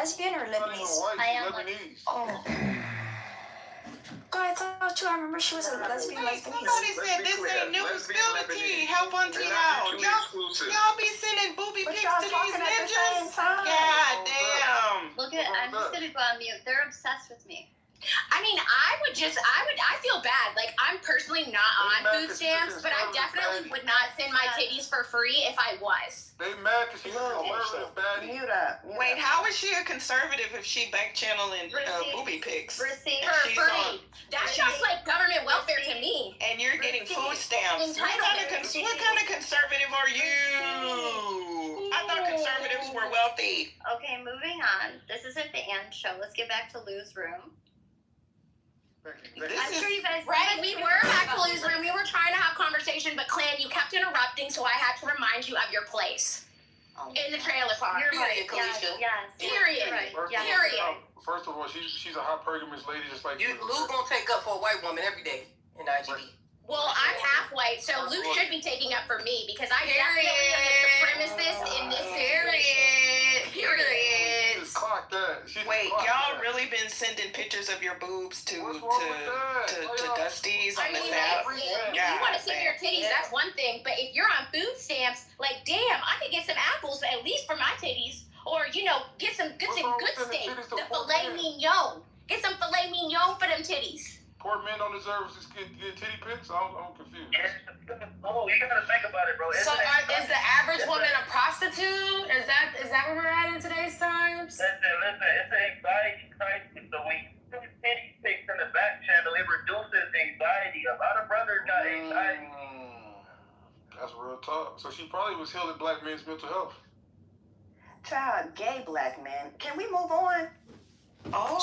lesbian or Lebanese? I am Lebanese. Oh. God, I thought too. I remember she was a lesbian. Somebody said this ain't new. Spill the tea. Help on tea out. Y'all be sending booby pics to these ninjas? God damn. Look at, I'm just gonna go on mute. They're obsessed with me. I mean, I feel bad. Like, I'm personally not on food stamps, but I definitely would not send my titties for free if I was. They mad because she's a conservative baddie. Mute up. Wait, how is she a conservative if she back channeling booby pics? Receipt for free. That's just like government welfare to me. And you're getting food stamps. What kind of conservative are you? I thought conservatives were wealthy. Okay, moving on. This isn't the end show. Let's get back to Lou's room. I'm sure you guys... Right, we were back to Lou's room. We were trying to have conversation, but Clan, you kept interrupting, so I had to remind you of your place. In the trailer park. You're right, Kalisha. Yes. Period. Right. Period. First of all, she's a hot polygamous lady just like you. Lou gonna take up for a white woman every day in IGB. Well, I'm half white, so Luke should be taking up for me because I definitely am a supremacist in this situation. Period. Clock that. Wait, y'all really been sending pictures of your boobs to Dusties on the app? If you want to see your titties, that's one thing. But if you're on food stamps, like, damn, I could get some apples at least for my titties, or get some good steak, the filet mignon. Get some filet mignon for them titties. Poor men don't deserve to get titty pics? I'm confused. Oh, you gotta think about it, bro. So is the average woman a prostitute? Is that where we're at in today's times? Listen, it's an anxiety crisis. So when you do titty pics in the back channel, it reduces anxiety. A lot of brothers got anxiety. That's real talk. So she probably was healing black men's mental health. Child, gay black men. Can we move on? Oh,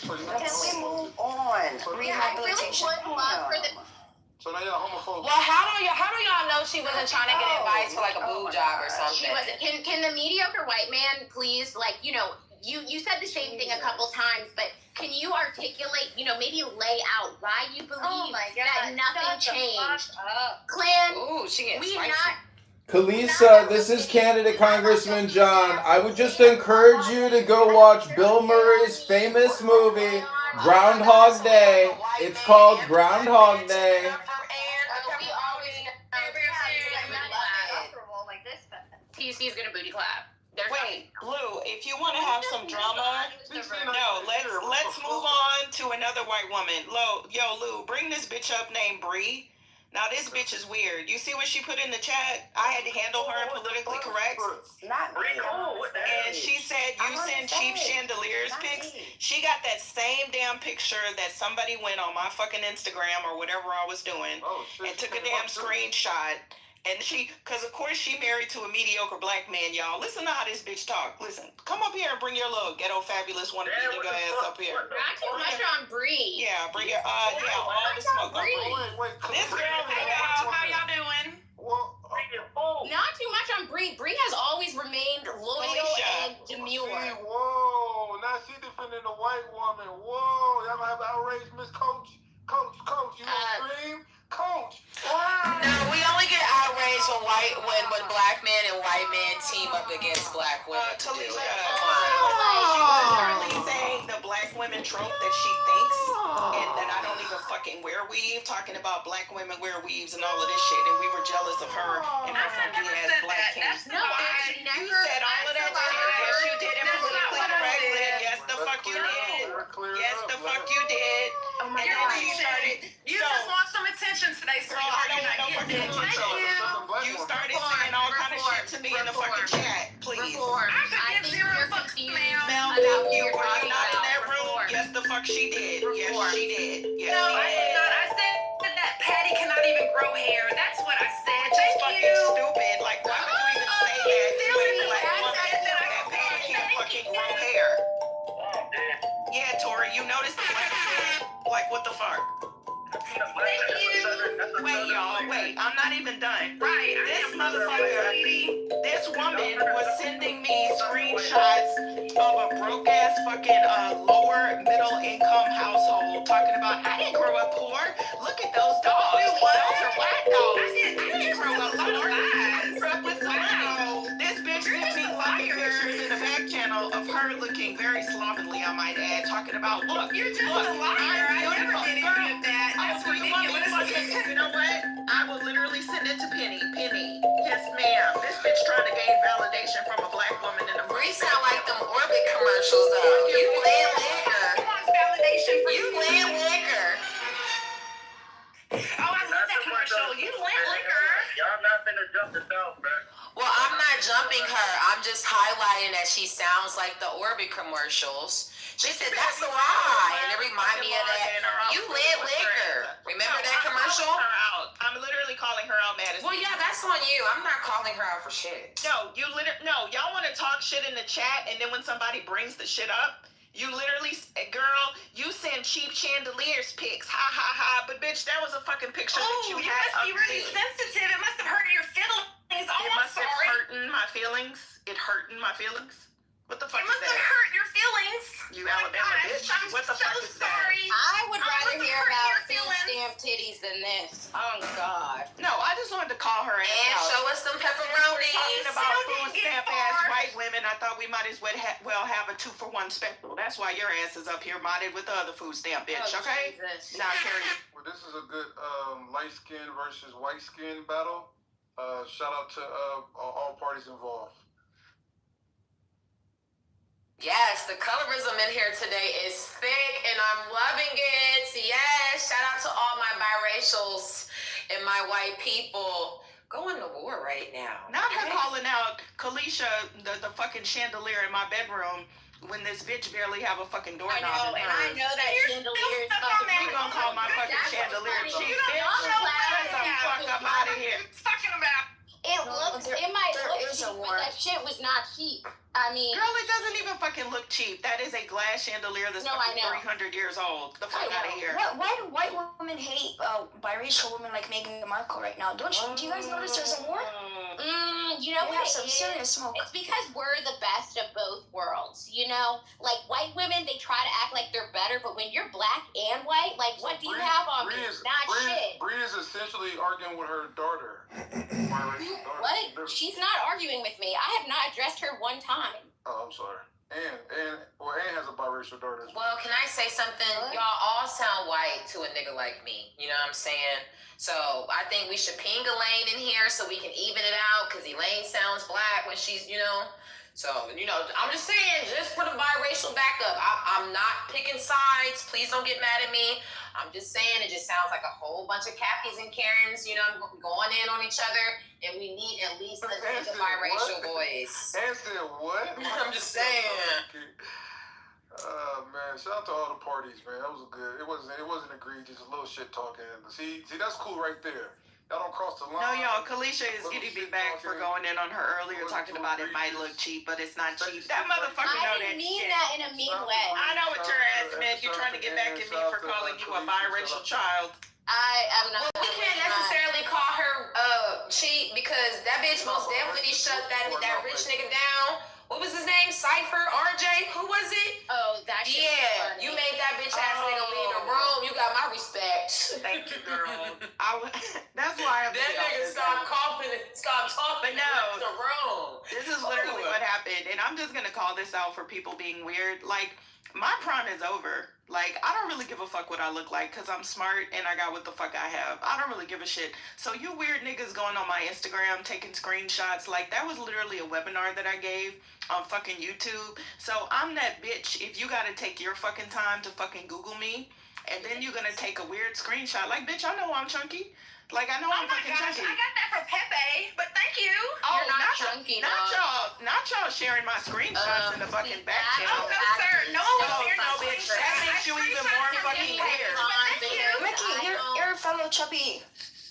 can we move on? Rehabilitation. So now y'all homophobes. Well, how do y'all know she wasn't trying to get advice for like a boob job or something? She wasn't. Can the mediocre white man please, you said the same thing a couple times, but can you articulate, maybe lay out why you believe that nothing changed? Clan, ooh, she gets spicy. Kalisa, this is candidate Congressman John. I would just encourage you to go watch Bill Murray's famous movie, Groundhog Day. It's called Groundhog Day. TC is gonna booty clap. Wait, Blue, if you want to have some drama, let's move on to another white woman. Lou, bring this bitch up named Bree. Now, this bitch is weird. You see what she put in the chat? I had to handle her politically correct. Not real. And she said you send cheap chandeliers pics. She got that same damn picture that somebody went on my fucking Instagram or whatever I was doing and took a damn screenshot. And because of course she married to a mediocre black man, y'all. Listen to how this bitch talk. Listen, come up here and bring your little ghetto fabulous wannabe nigga ass up here. Not too much on Bree. Yeah, bring your all the smoke on Bree. This girl, how y'all doing? Not too much on Bree. Bree has always remained loyal and demure. Whoa, now she defending a white woman. Whoa, y'all gonna have outrage, Miss Coach? Coach, you gonna scream? Coach. Wow. No, we only get outraged when black men and white men team up against black women. Talisha, she was currently saying the black women trope that she thinks, and that I don't even fucking wear weave, talking about black women wear weaves and all of this shit, and we were jealous of her and her funky ass black kings. No, bitch, you said all of that shit. Yes, you did it politically correctly. Yes, the fuck you did. Yes, the fuck you did. Oh my God. She started. You just want some attention today, sweetheart. You're not getting it. You started saying all kind of shit to me in the fucking chat. Please. I think you're confused Mel, you were not in that room. Yes, the fuck she did. Yes, she did. Yes, no, I did not. I said that Patty cannot even grow hair. That's what I said. She's fucking stupid. Like, why would you even say that? Like, that Patty can't fucking grow hair. Yeah, Tori, you noticed it. Like, what the fuck? Wait, y'all, wait. I'm not even done. Right. This motherfucker, this woman was sending me screenshots of a broke-ass fucking lower middle income household talking about, I didn't grow up poor. Look at those dogs. Those are white dogs. I didn't grow up poor. I grew up with some money. This bitch sent me fucking pictures in the back channel video of her looking very slovenly, I might add, talking about, look, You're just a liar. I never did any of that. That's ridiculous. You know what? I will literally send it to Penny. Penny, yes ma'am. This bitch trying to gain validation from a black woman in the Bree sound like them Orbit commercials though. You land liquor. Validation for You land liquor. Oh, I love that commercial. You land liquor. Y'all not finna jump the south, bro. Well, I'm not jumping her. I'm just highlighting that she sounds like the Orbit commercials. She said that's a lie, and it reminded me of that. You land liquor. Remember that commercial? I'm literally calling her out, Madison. Well, yeah, that's on you. I'm not calling her out for shit. No, y'all want to talk shit in the chat, and then when somebody brings the shit up, you literally, girl, you send cheap chandeliers pics. Ha ha ha. But bitch, that was a fucking picture that you had. Must be really sensitive. It must have hurt your feelings. Oh, It I'm must have sorry. hurting my feelings. It hurting my feelings. What the fuck It is must have that? hurt your feelings. You Oh my Alabama gosh, bitch. I'm What the so fuck is that? sorry. I would Oh, rather must hear hurt about your food feelings. stamp titties than this. Oh God. No, I just wanted to call her ass And out. show us some We're talking pepperonis. about Still food didn't get stamp ass far. white women. I thought we might as well have a 2-for-1 special. That's why your ass is up here modded with the other food stamp bitch. Oh, Okay. Jesus. Now carry. Well, this is a good light skin versus white skin battle. Shout out to all parties involved. Yes, the colorism in here today is thick, and I'm loving it. Yes, shout out to all my biracials and my white people going to war right now. Not her okay? calling out Kalisha, the fucking chandelier in my bedroom when this bitch barely have a fucking doorknob I know, in and hers. I know that You're chandelier still is stuck on fucking. that. We gonna call my fucking That's chandelier funny. cheap, You don't bitch. know Get what the fuck up out of here. Talking about. It looks. It might there look is a cheap, war. but that shit was not cheap. I mean, Girl, it doesn't even fucking look cheap. That is a glass chandelier that's No, I fucking know. 300 years old. The fuck out of here. Why do white women hate biracial women like Meghan Markle right now? Do you guys notice there's a war? you know They what have it some is? serious smoke. It's because we're the best of both worlds. You know, like white women, they try to act like they're better, but when you're black and white, like what do you have on me? Not shit. Bree is essentially arguing with her daughter. What? She's not arguing with me. I have not addressed her one time. Oh, I'm sorry. Anne has a biracial daughter. Well, can I say something? What? Y'all all sound white to a nigga like me. You know what I'm saying? So I think we should ping Elaine in here so we can even it out, because Elaine sounds black when she's, you know. So, you know, I'm just saying, just for the biracial backup, I'm not picking sides. Please don't get mad at me. I'm just saying, it just sounds like a whole bunch of Cappies and Karens, you know, going in on each other, and we need at least a biracial voice. Anne said what? I'm just saying. Man, shout out to all the parties, man. That was good. It wasn't egregious, a little shit talking. See, that's cool right there. Y'all don't cross the line. No, y'all, Kalisha is getting me back for going in on her earlier, talking about it might look cheap, but it's not cheap. That motherfucker know I that didn't mean shit. that in a mean way. I know what your ass meant. You're trying to get back at me for calling you a biracial child. I am not. Well, we can't necessarily call her cheap, because that bitch most definitely shut that rich nigga down. What was his name? Cypher? RJ? Who was it? Oh, that shit was Yeah, funny. you made that bitch ass nigga leave the room. You got my respect. Thank you, girl. That's why I'm That nigga stopped coughing and stopped talking. But no. and left the room. This is literally what happened, and I'm just gonna call this out for people being weird. Like, my prime is over. Like, I don't really give a fuck what I look like, because I'm smart and I got what the fuck I have. I don't really give a shit. So you weird niggas going on my Instagram taking screenshots, like, that was literally a webinar that I gave on fucking YouTube. So I'm that bitch. If you gotta take your fucking time to fucking Google me, and then you're gonna take a weird screenshot, like, bitch, I know I'm chunky. Like, I know I'm fucking chunky. I got that from Pepe, but thank you. Oh, You're not chunky, not y'all sharing my screenshots in the fucking back channel. Oh, no, sir. No one No, was no, bitch. That makes you even more fucking weird. Thank you. Mickey, you're a fellow chubby.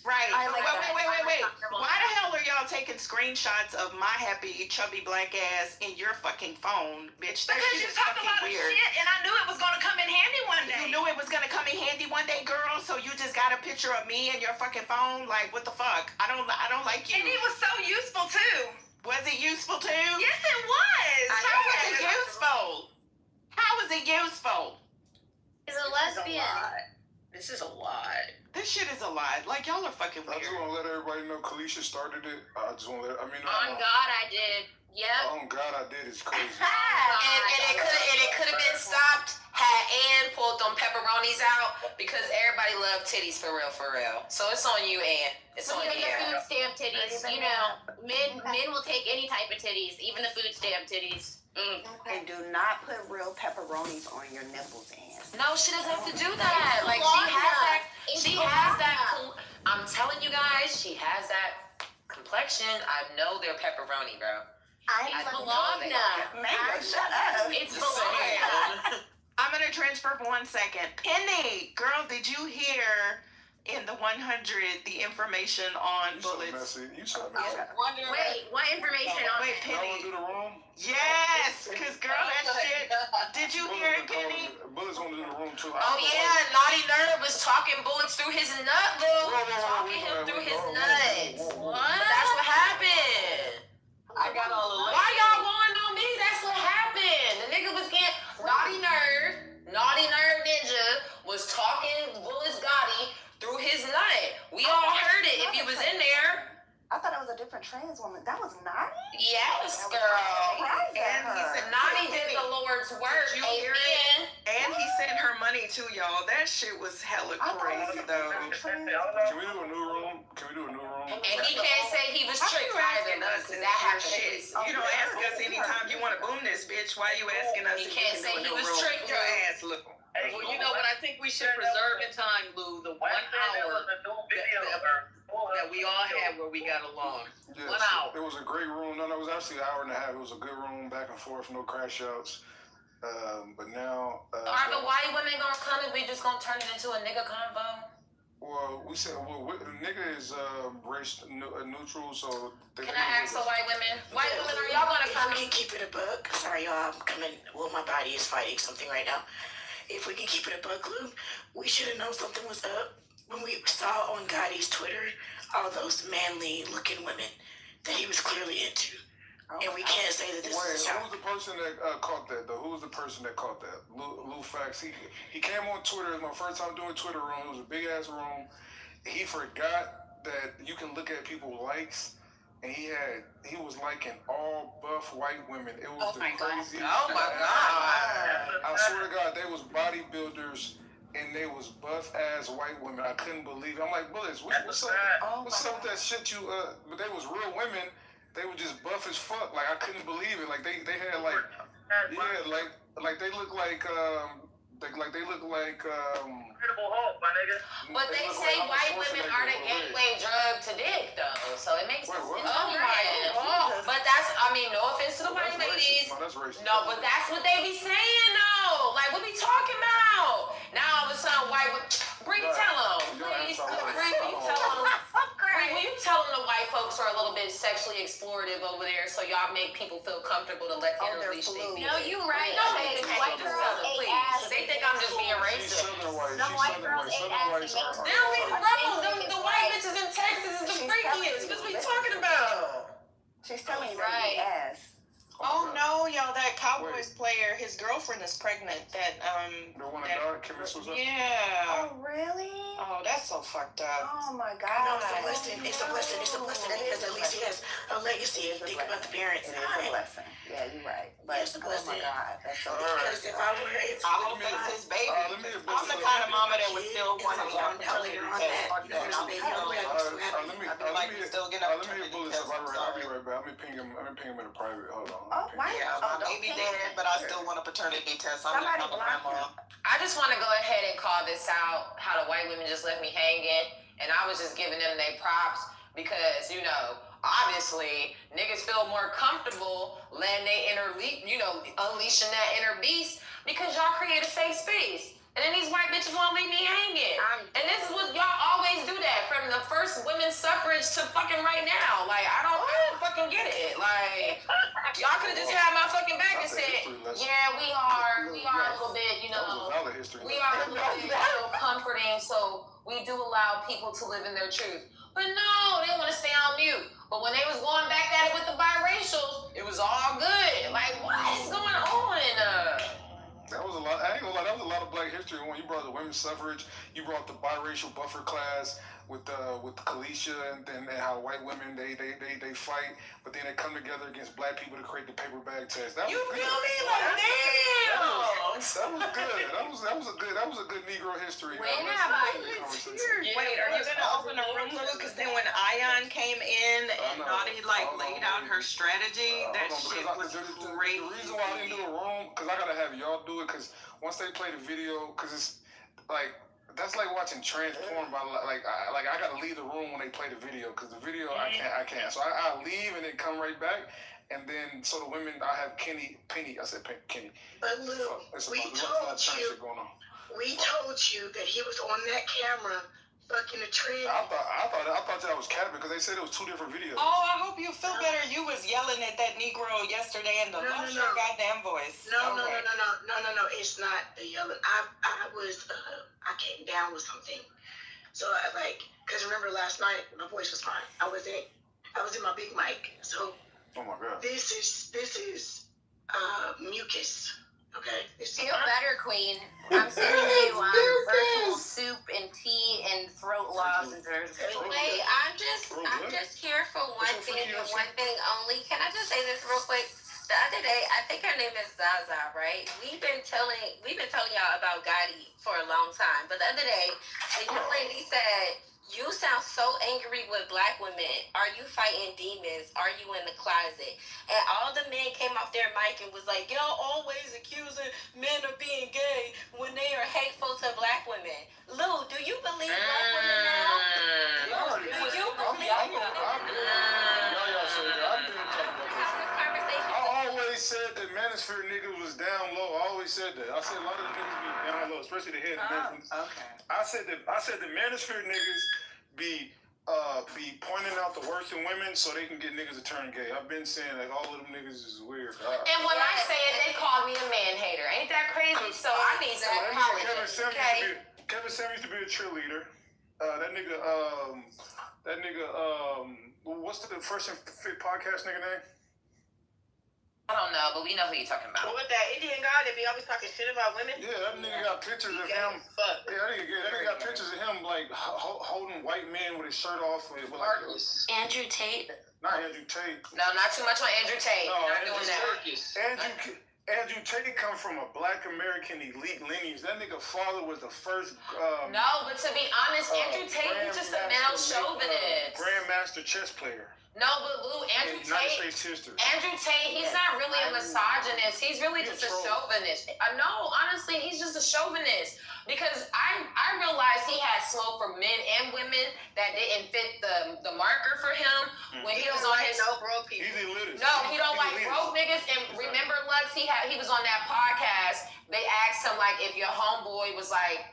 Right. I like that. Wait. Why the hell are y'all taking screenshots of my happy, chubby black ass in your fucking phone, bitch? That Because shit you is talk a fucking lot of weird. shit, and I knew it was going to come in handy one day. You knew it was gonna come in handy one day, girl, so you just got a picture of me in your fucking phone? Like, what the fuck? I don't like you. And it was so useful, too. Was it useful too? Yes, it was. How was it useful? How was it useful? He's a lesbian. This is a lot. This shit is a lie. Like, y'all are fucking I just weird. want to let everybody know Kalisha started it. I just want to let. On God, I did. Yep. Oh God, I did. It's crazy. And it could have been stopped had Ann pulled them pepperonis out because everybody loved titties for real. So it's on you, Ann. It's on Even you. the food stamp titties, you know, men will take any type of titties, even the food stamp titties. And do not put real pepperonis on your nipples, Ann. No, she doesn't have to do that. Like she has that. I'm telling you guys, she has that complexion. I know they're pepperoni, bro. It's Bologna. Mango, shut up. It's Bologna. I'm gonna transfer for 1 second. Penny, girl, did you hear in the 100 the information on bullets? You so messy. Wait, what information on Wait, it? Y'all Penny. wanna do the room? Yes, because girl, that shit. Did you hear it, Penny? Bullets wanna do the room too. Oh yeah, Naughty Nerd was talking bullets through his nut, boo. Talking him through his nuts. What? That's what happened. I got all the Why y'all going on me? That's what happened. The nigga was getting Naughty Nerd Ninja was talking Bullets Gotti through his nut. We all heard it if you was in there. I thought it was a different trans woman. That was Naughty? Yes, girl. And he said, Naughty did the Lord's work. Did you hear it? Amen. And he sent her money too, y'all. That shit was hella crazy, though. Can we do a new room? And he can't say he was tricked either, because that happened. Shit. You don't ask us anytime you want to boom this bitch. Why you asking us? He if can't we say can do he a new was room? tricked, Your Drew. ass look. Well, you know what? I think we should preserve in time, Lou, the 1 hour that we all had where we got along. Yes, 1 hour. It was a great room. No, it was actually an hour and a half. It was a good room, back and forth, no crash outs. But now. Are the white women gonna come if we just gonna turn it into a nigga convo? Well, we said, nigga is race neutral, so. Can I ask the white women? White women, are y'all gonna come? If we can keep it a buck, sorry y'all, I'm coming. Well, my body is fighting something right now. If we can keep it a buck, Lou, we should have known something was up when we saw on Gotti's Twitter all those manly-looking women that he was clearly into. And we can't say that this is Who was the person that caught that, though? Who was the person that caught that? Lou Fax. He came on Twitter. It was my first time doing Twitter room. It was a big-ass room. He forgot that you can look at people's likes, and he was liking all buff white women. It was the craziest. Oh, my God. I swear to God, they was bodybuilders, and they was buff-ass white women. I couldn't believe it. I'm like, Bullets, what's up? What's up with that shit you, but they was real women. They were just buff as fuck. Like, I couldn't believe it. Like, they had, like, yeah, like they look like, they look like, Incredible Hulk, my nigga. But they say white women are the gateway drug to dick, though. So it makes sense. But that's, I mean, no offense to the white ladies. No, that's racist. No, but that's what they be saying, though. Like, what we talking about? Now all of a sudden, white women, Bree, tell them. Please, Bree, will you tell them? Bree, will you tell them the white folks are a little bit sexually explorative over there, so y'all make people feel comfortable to let them unleash their No, you right. No, they white girls ate ass. They think I'm just being racist. Some white girls ate ass. They don't leave the room. The white bitches in Texas is the freakiest. What are we talking about? She's telling you Right. that ass. Oh no, y'all! That Cowboys player, his girlfriend is pregnant. That The one that died, Kim Souza? Yeah. Oh, really? Oh, that's so fucked up. Oh, my No, God. it's a blessing. It's a blessing. It's a blessing because at least he has a legacy. Think about the parents. It is a blessing. Yeah, you're right. But, It's a oh, my blessing. God. That's so Because if I hope it's his baby. I'm the kind of mama that would still want to find out later on that there's a baby on the way, I'm so happy. Let me Bullets up. I'll be right back. Let me ping him in a private. Hold on. Oh, why? Yeah, Oh, my baby dead, but I still want a paternity test. I'm Somebody the block grandma. I just want to go ahead and call this out, how the white women just left me hanging, and I was just giving them their props because, you know, obviously, niggas feel more comfortable letting they unleashing that inner beast because y'all create a safe space. And then these white bitches won't leave me hanging. And this is what y'all always do that from the first women's suffrage to fucking right now. Like, I don't fucking get it. Like, y'all could have just had my fucking back and said, yeah, we are a little bit, you know, we are a little bit comforting, so we do allow people to live in their truth. But no, they want to stay on mute. But when they was going back at it with the biracials, it was all good. Like, what is going on? That was a lot. I ain't gonna lie. That was a lot of Black history. When you brought the women's suffrage, you brought the biracial buffer class. with Kalisha and how white women they fight, but then they come together against black people to create the paper bag test. That You was feel good. me? Like, damn. That was a good Negro history. When have I Wait, are you gonna open a room, Lou? Because then when Ion came in and Naughty laid out her strategy, that shit was crazy. The reason why I didn't do a room, because I gotta have y'all do it, because once they play the video, because it's like. That's like watching trans porn, but I gotta leave the room when they play the video, because the video I can't. So I leave and then come right back, and then so the women I have Penny. I said Kenny. But Lou, we told you that he was on that camera fucking a trend. I thought that was capping because they said it was two different videos. Oh, I hope you feel better. You was yelling at that Negro yesterday in the your goddamn voice. No, it's not the yelling. I came down with something. So because remember last night my voice was fine. I was in my big mic. So oh my God. This is mucus. Okay. Feel better, Queen. I'm sending you virtual soup and tea and throat lozenges. Wait, I'm just here for one thing and one thing only. Can I just say this real quick? The other day, I think her name is Zaza, right? We've been telling y'all about Gotti for a long time. But the other day, the young lady said, "You sound so angry with black women. Are you fighting demons? Are you in the closet?" And all the men came off their mic and was like, "Y'all always accusing men of being gay when they are hateful to black women." Lou, do you believe black women now? Do you believe I always said that manosphere niggas was down low. I always said that. I said a lot of the niggas be down low, especially the head. Okay. I said the manosphere niggas be pointing out the worst in women so they can get niggas to turn gay. I've been saying that all of them niggas is weird. And when I say it, they call me a man hater. Ain't that crazy? So I need some apologies. Kevin Sam used to be a cheerleader. That nigga, what's the First and Fit podcast nigga name? I don't know, but we know who you're talking about. What, that Indian guy that be always talking shit about women? Yeah, that nigga got pictures of him. Fuck. Yeah, that nigga got pictures of him like holding white men with his shirt off. With like, Andrew Tate? Not Andrew Tate. No, not too much on Andrew Tate. No, not doing that. Andrew Tate come from a black American elite lineage. That nigga father was the first. No, but to be honest, Andrew Tate is just a male chauvinist. Grandmaster chess player. No, but Lou, Andrew Tate, he's not really a misogynist. He's really just a chauvinist. No, honestly, he's just a chauvinist. Because I realized he had smoke for men and women that didn't fit the marker for him when he was on his. No broke people. He's elitist. No, he don't like broke niggas. And remember, Lux, he was on that podcast. They asked him like if your homeboy was like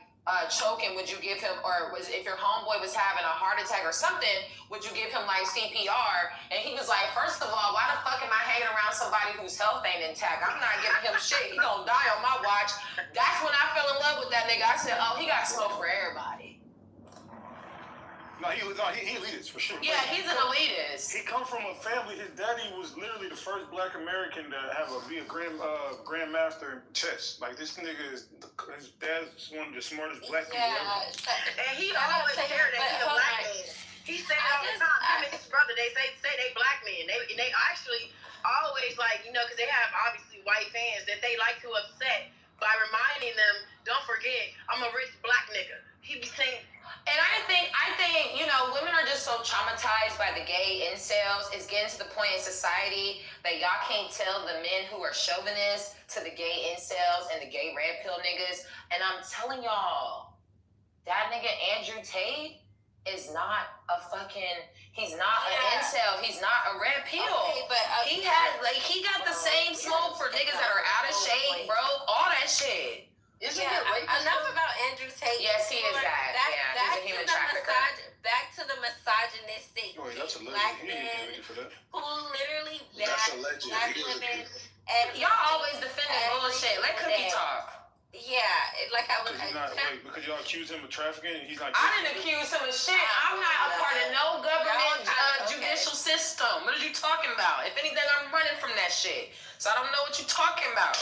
choking, would you give him, or if your homeboy was having a heart attack or something, would you give him like CPR? And he was like, first of all, why the fuck am I hanging around somebody whose health ain't intact? I'm not giving him shit. He gonna die on my watch. That's when I fell in love with that nigga. I said, oh, he got smoke for everybody. No, he elitist for sure. Yeah, he's an elitist. He come from a family. His daddy was literally the first black American to be a grandmaster in chess. Like this nigga his dad's one of the smartest black people ever. And he always heard that he's a black man. He said all the time. Him and his brother, they say they black men. They actually always because they have obviously white fans that they like to upset by reminding them, don't forget, I'm a rich black nigga. He be saying. And I think, women are just so traumatized by the gay incels. It's getting to the point in society that y'all can't tell the men who are chauvinists to the gay incels and the gay red pill niggas. And I'm telling y'all, that nigga Andrew Tate is not a he's not an incel. He's not a red pill. Okay, but he got the same smoke for niggas that are out of shape, bro. All that shit. Enough about Andrew Tate. Yes, he is that. He's a human trafficker. Back to the misogynistic black men who literally bash black women. And y'all always defending bullshit. Let Cookie talk. Yeah, like I was. Because y'all accuse him of trafficking, and he's like. I didn't accuse him of shit. I'm not a part of no government judicial system. What are you talking about? If anything, I'm running from that shit. So I don't know what you're talking about.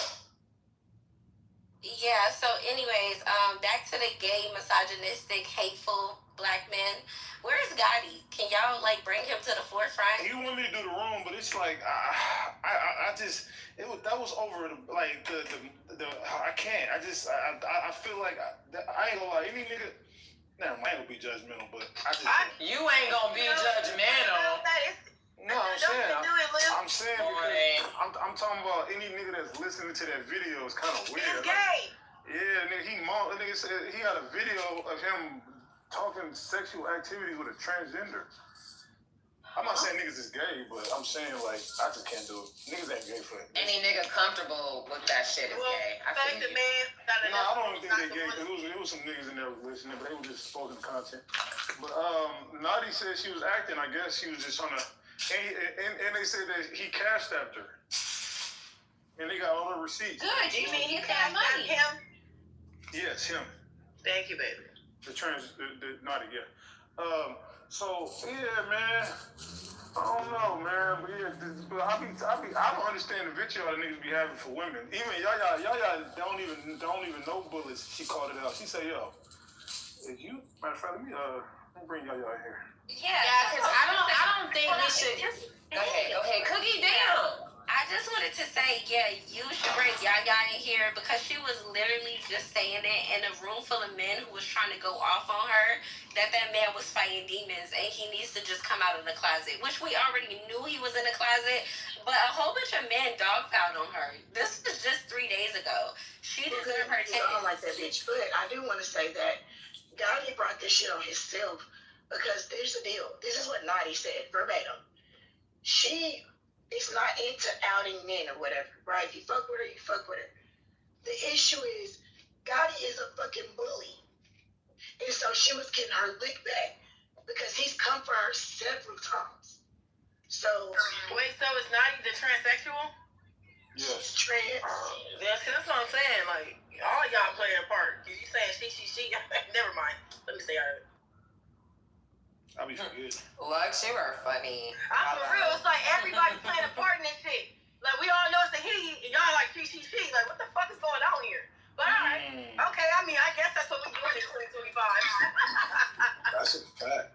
Yeah, so anyways, back to the gay, misogynistic, hateful black men. Where's Gotti? Can y'all like bring him to the forefront? He wanted me to do the room, but it's like I just that was over the I can't. I feel like I ain't gonna lie. Any nigga. Nah, I ain't gonna be judgmental, but you ain't gonna be judgmental. No, I'm saying because I'm talking about any nigga that's listening to that video is kind of weird. He's gay. Yeah, nigga said he had a video of him talking sexual activity with a transgender. I'm not saying niggas is gay, but I'm saying like I just can't do it. Niggas ain't gay for it. Any nigga comfortable with that shit is gay. I think the man. No, I don't even think they gay because it was some niggas in there listening, but they were just spoken content. But Naughty said she was acting. I guess she was just trying to. And they said that he cashed after her. And they got all the receipts. Good. You mean he got money? Him? Yes, him. Thank you, baby. The Naughty, yeah. So yeah, man. I don't know, man. But yeah, I don't understand the vitriol that niggas be having for women. Even Yaya don't even know bullets. She called it out. She said, "Yo, if you matter of fact, let me bring Yaya here." Yeah, because I don't think we should. Go ahead, Cookie, damn. I just wanted to say, yeah, you should bring Yaya in here because she was literally just saying it in a room full of men who was trying to go off on her, that man was fighting demons and he needs to just come out of the closet, which we already knew he was in the closet, but a whole bunch of men dogpiled on her. This was just 3 days ago. She deserved her I don't like that bitch, but I do want to say that Gotti brought this shit on himself because there's the deal. This is what Naughty said, verbatim. She is not into outing men or whatever, right? You fuck with her, you fuck with her. The issue is, Gotti is a fucking bully. And so she was getting her lick back because he's come for her several times. So... Wait, so it's not the transsexual? Yes. Trans. Yeah, that's what I'm saying. Like, all y'all play a part. You saying she. Never mind. Let me say her. I'll be forgetting. Lux, you are funny. I'm for real. It's like everybody playing a part in this shit. Like, we all know it's a he, and y'all like she. Like, what the fuck is going on here? But alright. Okay, I mean, I guess that's what we doing in 2025. That's a fact.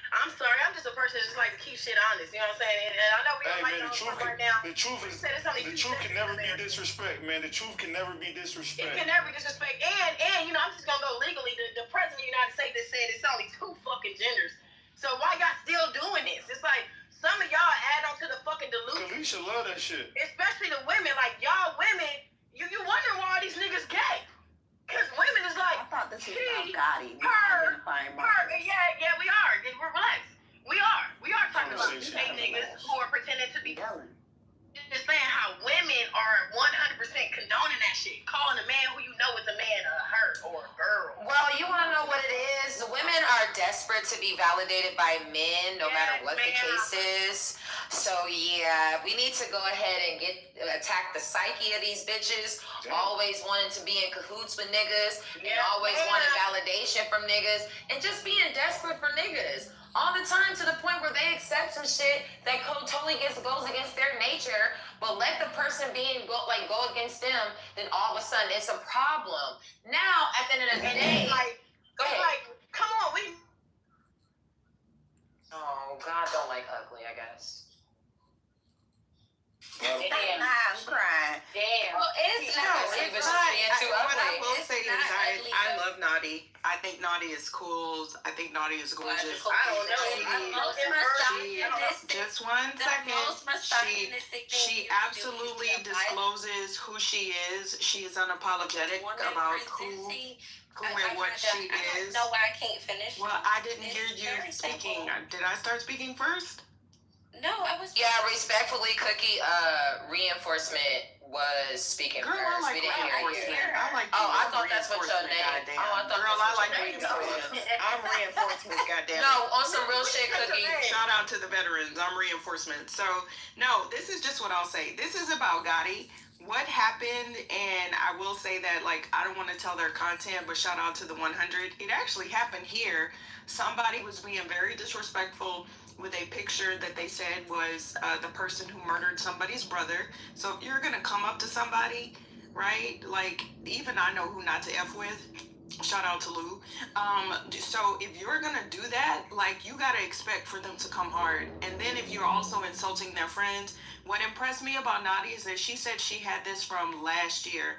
I'm sorry, I'm just a person that just like to keep shit honest, you know what I'm saying? And I know we don't like the truth right now. The truth can never be disrespect, man. The truth can never be disrespect. It can never be disrespect. And you know, I'm just gonna go legally. The president of the United States said it's only 2 fucking genders. So why y'all still doing this? It's like some of y'all add on to the fucking delusion. Kalisha love that shit. Especially the women, like y'all women, you wonder why all these niggas gay. Because women is like, I thought this was about Gotti. her, yeah, we are. We're relaxed. We are talking about these gay niggas who are pretending to be just saying how women are 100% condoning that shit. Calling a man who you know is a man a her or a girl. Well, you want to know what it is? Women are desperate to be validated by men, no matter what the case is. So yeah, we need to go ahead and attack the psyche of these bitches. Always wanting to be in cahoots with niggas and always wanting validation from niggas and just being desperate for niggas all the time to the point where they accept some shit that totally goes against their nature, but let the person go against them, then all of a sudden it's a problem. Now at the end of the day, go ahead. Like, come on, Oh, God don't like ugly, I guess. Damn. I'm crying. Damn. Well, it's What I will say is I love Naughty. I think Naughty is cool. I think Naughty is gorgeous. I don't know. Just 1 second. She absolutely discloses who she is. She is unapologetic about who and what she is. I don't know why I can't finish. Well, I didn't hear you speaking. Did I start speaking first? No, I was. Yeah, respectfully, Cookie. Reinforcement was speaking Girl, first. I like We didn't hear you. I thought that's what your name. I like reinforcement. I'm reinforcement. Goddamn. No, on some real shit, Cookie. Shout out to the veterans. I'm reinforcement. So no, this is just what I'll say. This is about Gotti. What happened, and I will say that, like, I don't want to tell their content, but shout out to the 100. It actually happened here. Somebody was being very disrespectful with a picture that they said was the person who murdered somebody's brother. So if you're going to come up to somebody, right, like, even I know who not to F with, Shout out to Lou. So if you're gonna do that, like, you gotta expect for them to come hard. And then if you're also insulting their friends, what impressed me about Nadia is that she said she had this from last year.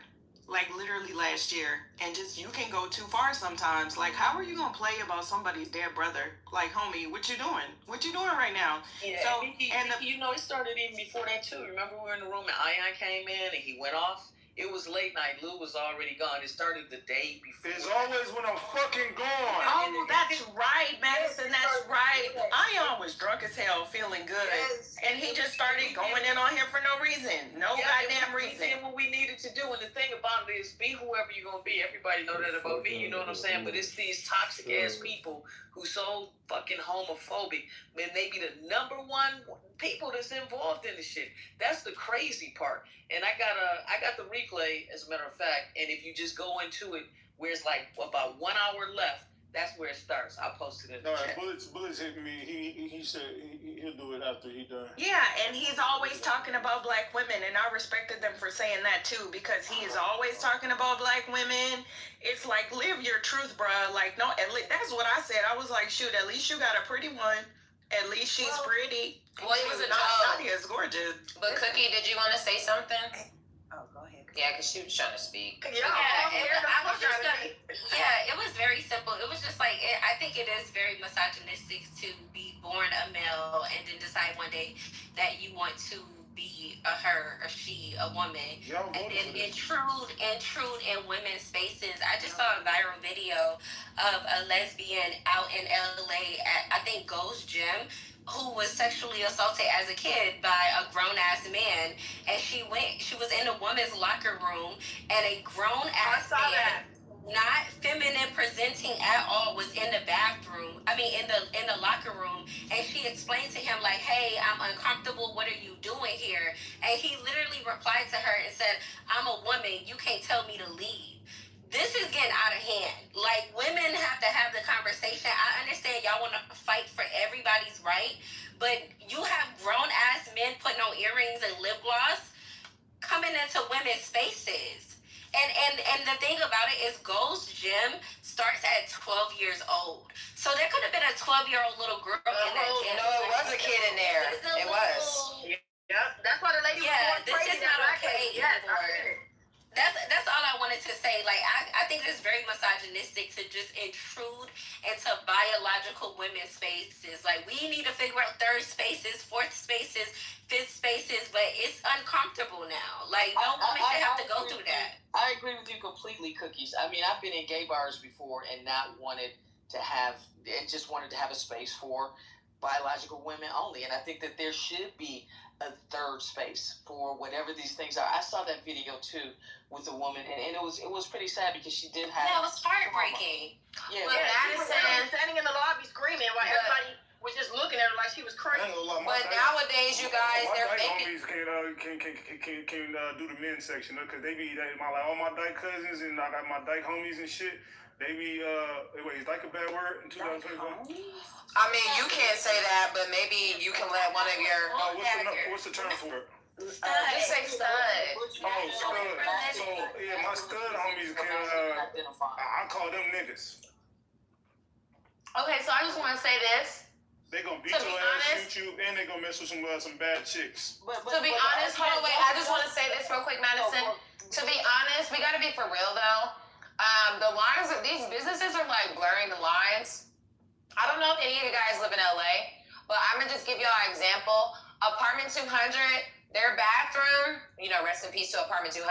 Like, literally last year. And just, you can go too far sometimes. Like, how are you gonna play about somebody's dead brother? Like, homie, what you doing? What you doing right now? Yeah, so, you know, it started even before that, too. Remember we were in the room and Ion came in and he went off? It was late night. Lou was already gone. It started the day before. It's always when I'm fucking gone. Oh, that's right, Madison. That's right. Ion was drunk as hell, feeling good. Yes. And he just started going in on him for no reason. No goddamn reason. We did what we needed to do. And the thing about it is, be whoever you're going to be. Everybody know that about me. You know what I'm saying? But it's these toxic-ass people who so fucking homophobic. Man, they be the number one people that's involved in the shit. That's the crazy part. And I got the replay, as a matter of fact, and if you just go into it where it's like about 1 hour left, that's where it starts. I'll post it in the chat. Bullets hit me. He said he'll do it after he done. Yeah, and he's always talking about black women, and I respected them for saying that too, because he is always talking about black women. It's like, live your truth, bruh. Like, no, at least that's what I said. I was like, shoot, at least you got a pretty one. At least she's pretty. Well, it was a joke. Nadia's gorgeous. But Cookie, did you want to say something? Oh, go ahead. Yeah, because she was trying to speak. Yeah, it was very simple. It was just like, I think it is very misogynistic to be born a male and then decide one day that you want to be a her or she, a woman, and then intrude in women's spaces. I just saw a viral video of a lesbian out in LA at, I think, Gold's Gym, who was sexually assaulted as a kid by a grown-ass man, and she was in a woman's locker room, and a grown-ass man, not feminine presenting at all, was in the bathroom, in the locker room, and she explained to him, like, hey, I'm uncomfortable, what are you doing here? And he literally replied to her and said, I'm a woman, you can't tell me to leave. This is getting out of hand. Like, women have to have the conversation. I understand y'all want to fight for everybody's right, but you have grown-ass men putting on earrings and lip gloss coming into women's spaces. And the thing about it is, Gold's Gym starts at 12 years old. So there could have been a 12-year-old little girl in that gym. No, it was a kid in there. It was. Yeah, that's why the lady was going crazy. This is not okay anymore. That's all I wanted to say. Like, I think it's very misogynistic to just intrude into biological women's spaces. Like, we need to figure out third spaces, fourth spaces, fifth spaces, but it's uncomfortable now. Like, no woman should have to go through that. I agree with you completely, Cookies. I mean, I've been in gay bars before and just wanted to have a space for biological women only. And I think that there should be a third space for whatever these things are. I saw that video too with a woman, and it was pretty sad because she did have. Yeah, it was heartbreaking. Yeah, but Madison standing in the lobby screaming while everybody was just looking at her like she was crazy. But nowadays, you guys, they're making. My homies can do the men's section because they be all my dyke cousins and I got my dyke homies and shit. They be wait, is dyke a bad word in 2021? I mean, you can't say that, but maybe you can let one of your. What's the term for it? Just say stud. Oh, stud. So yeah, my stud homies can. I call them niggas. Okay, so I just want to say this. They gonna beat your ass, shoot you, and they gonna mess with some bad chicks. To be honest, hold on, wait. I just want to say this real quick, Madison. To be honest, we gotta be for real though. The lines of these businesses are like blurring the lines. I don't know if any of you guys live in LA, but I'm gonna just give y'all an example. Apartment 200, their bathroom, rest in peace to Apartment 200,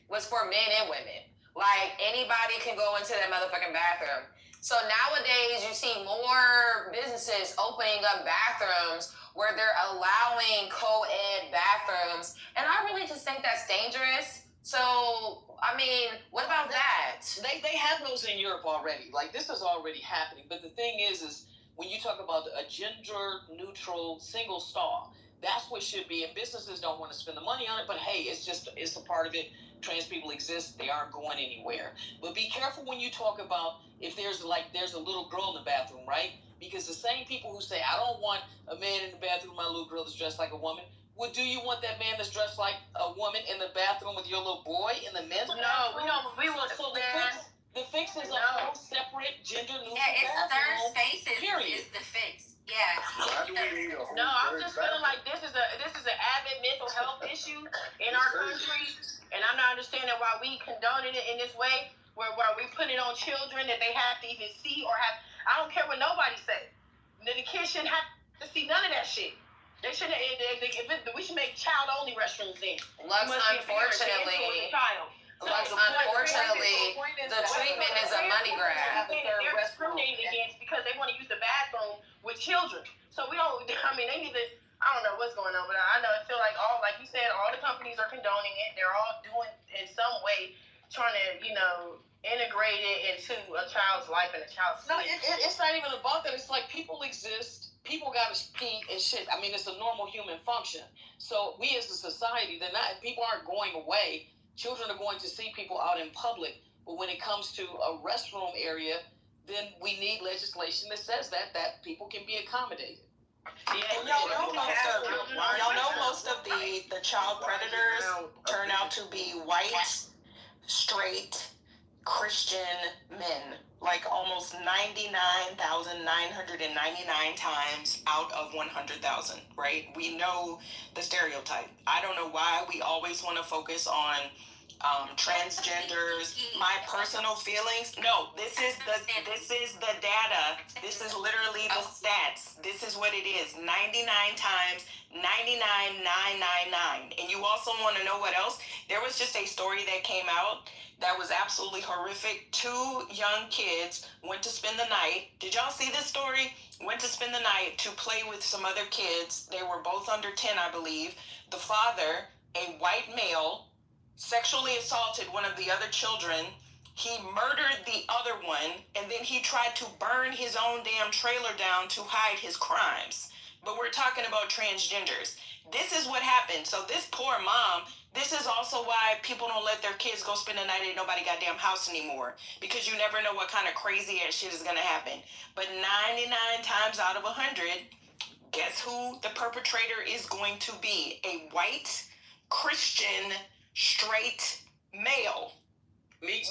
was for men and women. Like, anybody can go into that motherfucking bathroom. So nowadays, you see more businesses opening up bathrooms where they're allowing co-ed bathrooms. And I really just think that's dangerous. So, I mean, what about that? They have those in Europe already. Like, this is already happening. But the thing is when you talk about a gender-neutral single stall, that's what should be. And businesses don't want to spend the money on it. But, hey, it's a part of it. Trans people exist. They aren't going anywhere. But be careful when you talk about if there's a little girl in the bathroom, right? Because the same people who say, I don't want a man in the bathroom, my little girl is dressed like a woman. Well, do you want that man that's dressed like a woman in the bathroom with your little boy in the men's bathroom? No, we want full man. The fix is a whole separate gender neutral it's third bathroom. space Period. is the fix. Yeah. Why do we need a whole No, I'm third just feeling bathroom? like this is an avid mental health issue in our country, and I'm not understanding why we condoning it in this way, where we put it on children that they have to even see or have. I don't care what nobody say. The kids shouldn't have to see none of that shit. They shouldn't. We should make child-only restrooms then. Lux, unfortunately, the treatment is a money grab. They're discriminated against because they want to use the bathroom with children. So we don't. I mean, they need to. I don't know what's going on, but I know I feel like like you said, all the companies are condoning it. They're all doing in some way, trying to integrate it into a child's life and a child's. No, it's not even about that. It's like people exist. People got to pee and shit. I mean, it's a normal human function. So we as a society, people aren't going away. Children are going to see people out in public. But when it comes to a restroom area, then we need legislation that says that people can be accommodated. And y'all know most of the child predators turn out to be white, straight, Christian men. Like almost 99,999 times out of 100,000, right? We know the stereotype. I don't know why we always want to focus on transgenders. My personal feelings. No, this is the data. This is literally the stats. This is what it is. 99 times 99,999. And you also want to know what else? There was just a story that came out that was absolutely horrific. 2 young kids went to spend the night. Did y'all see this story? Went to spend the night to play with some other kids. They were both under 10, I believe. The father, a white male, sexually assaulted one of the other children. He murdered the other one, and then he tried to burn his own damn trailer down to hide his crimes. But we're talking about transgenders. This is what happened. So this poor mom, this is also why people don't let their kids go spend the night at nobody goddamn house anymore, because you never know what kind of crazy ass shit is gonna happen. But 99 times out of 100, guess who the perpetrator is going to be? A white, Christian, straight male. We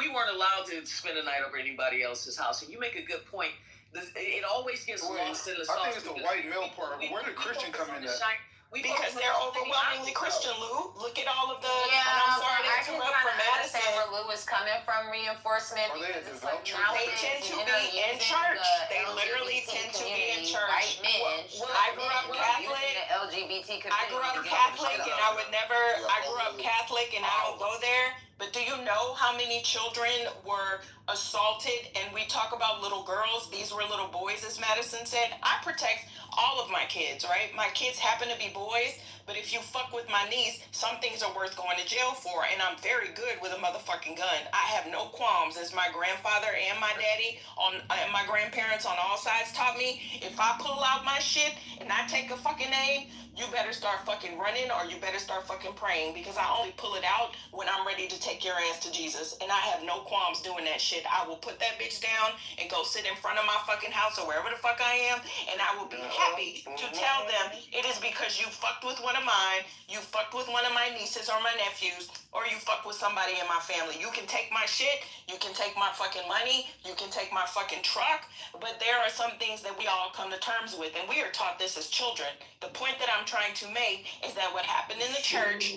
weren't allowed to spend the night over anybody else's house, and you make a good point. It always gets lost in the sauce. I think it's the white male part. Where did Christian come in at? Because they're overwhelmingly Christian, Lou. Look at all of the. And I'm sorry to interrupt for Madison. Where Lou is coming from reinforcement. They tend to be in church. They literally tend to be in church. White men. I grew up Catholic. LGBT community. I grew up Catholic, and I would never. I grew up Catholic, and I don't go there. But do you know how many children were assaulted? And we talk about little girls. These were little boys, as Madison said. I protect all of my kids, right? My kids happen to be boys, but if you fuck with my niece, some things are worth going to jail for, and I'm very good with a motherfucking gun. I have no qualms, as my grandfather and my daddy and my grandparents on all sides taught me. If I pull out my shit and I take a fucking aim, you better start fucking running, or you better start fucking praying, because I only pull it out when I'm ready to take your ass to Jesus, and I have no qualms doing that shit. I will put that bitch down and go sit in front of my fucking house or wherever the fuck I am, and I will be happy to tell them it is because you fucked with one of mine, you fucked with one of my nieces or my nephews, or you fucked with somebody in my family. You can take my shit, you can take my fucking money, you can take my fucking truck, but there are some things that we all come to terms with, and we are taught this as children. The point that I'm trying to make is that what happened in the church,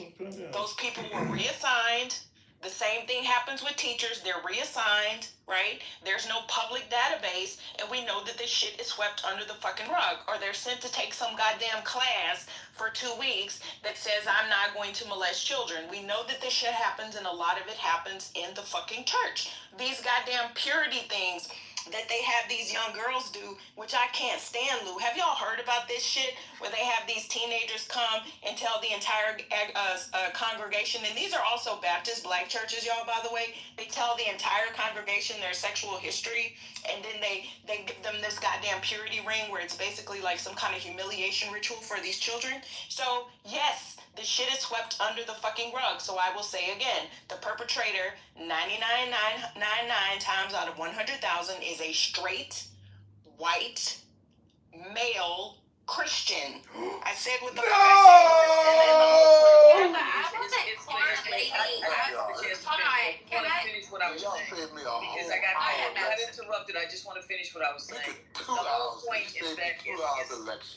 those people were reassigned. The same thing happens with teachers. They're reassigned, right? There's no public database, and we know that this shit is swept under the fucking rug, or they're sent to take some goddamn class for 2 weeks that says I'm not going to molest children. We know that this shit happens, and a lot of it happens in the fucking church. These goddamn purity things that they have these young girls do, which I can't stand, Lou. Have y'all heard about this shit where they have these teenagers come and tell the entire congregation, and these are also Baptist black churches, y'all, by the way, they tell the entire congregation their sexual history, and then they give them this goddamn purity ring where it's basically like some kind of humiliation ritual for these children. So yes, the shit is swept under the fucking rug. So I will say again, the perpetrator 99,999 times out of 100,000 is a straight, white, male Christian. I said what the fuck I said. Hold on. Can I what I was saying. Saved me a whole Because I got interrupted. I just want to finish what I was saying. The whole point is that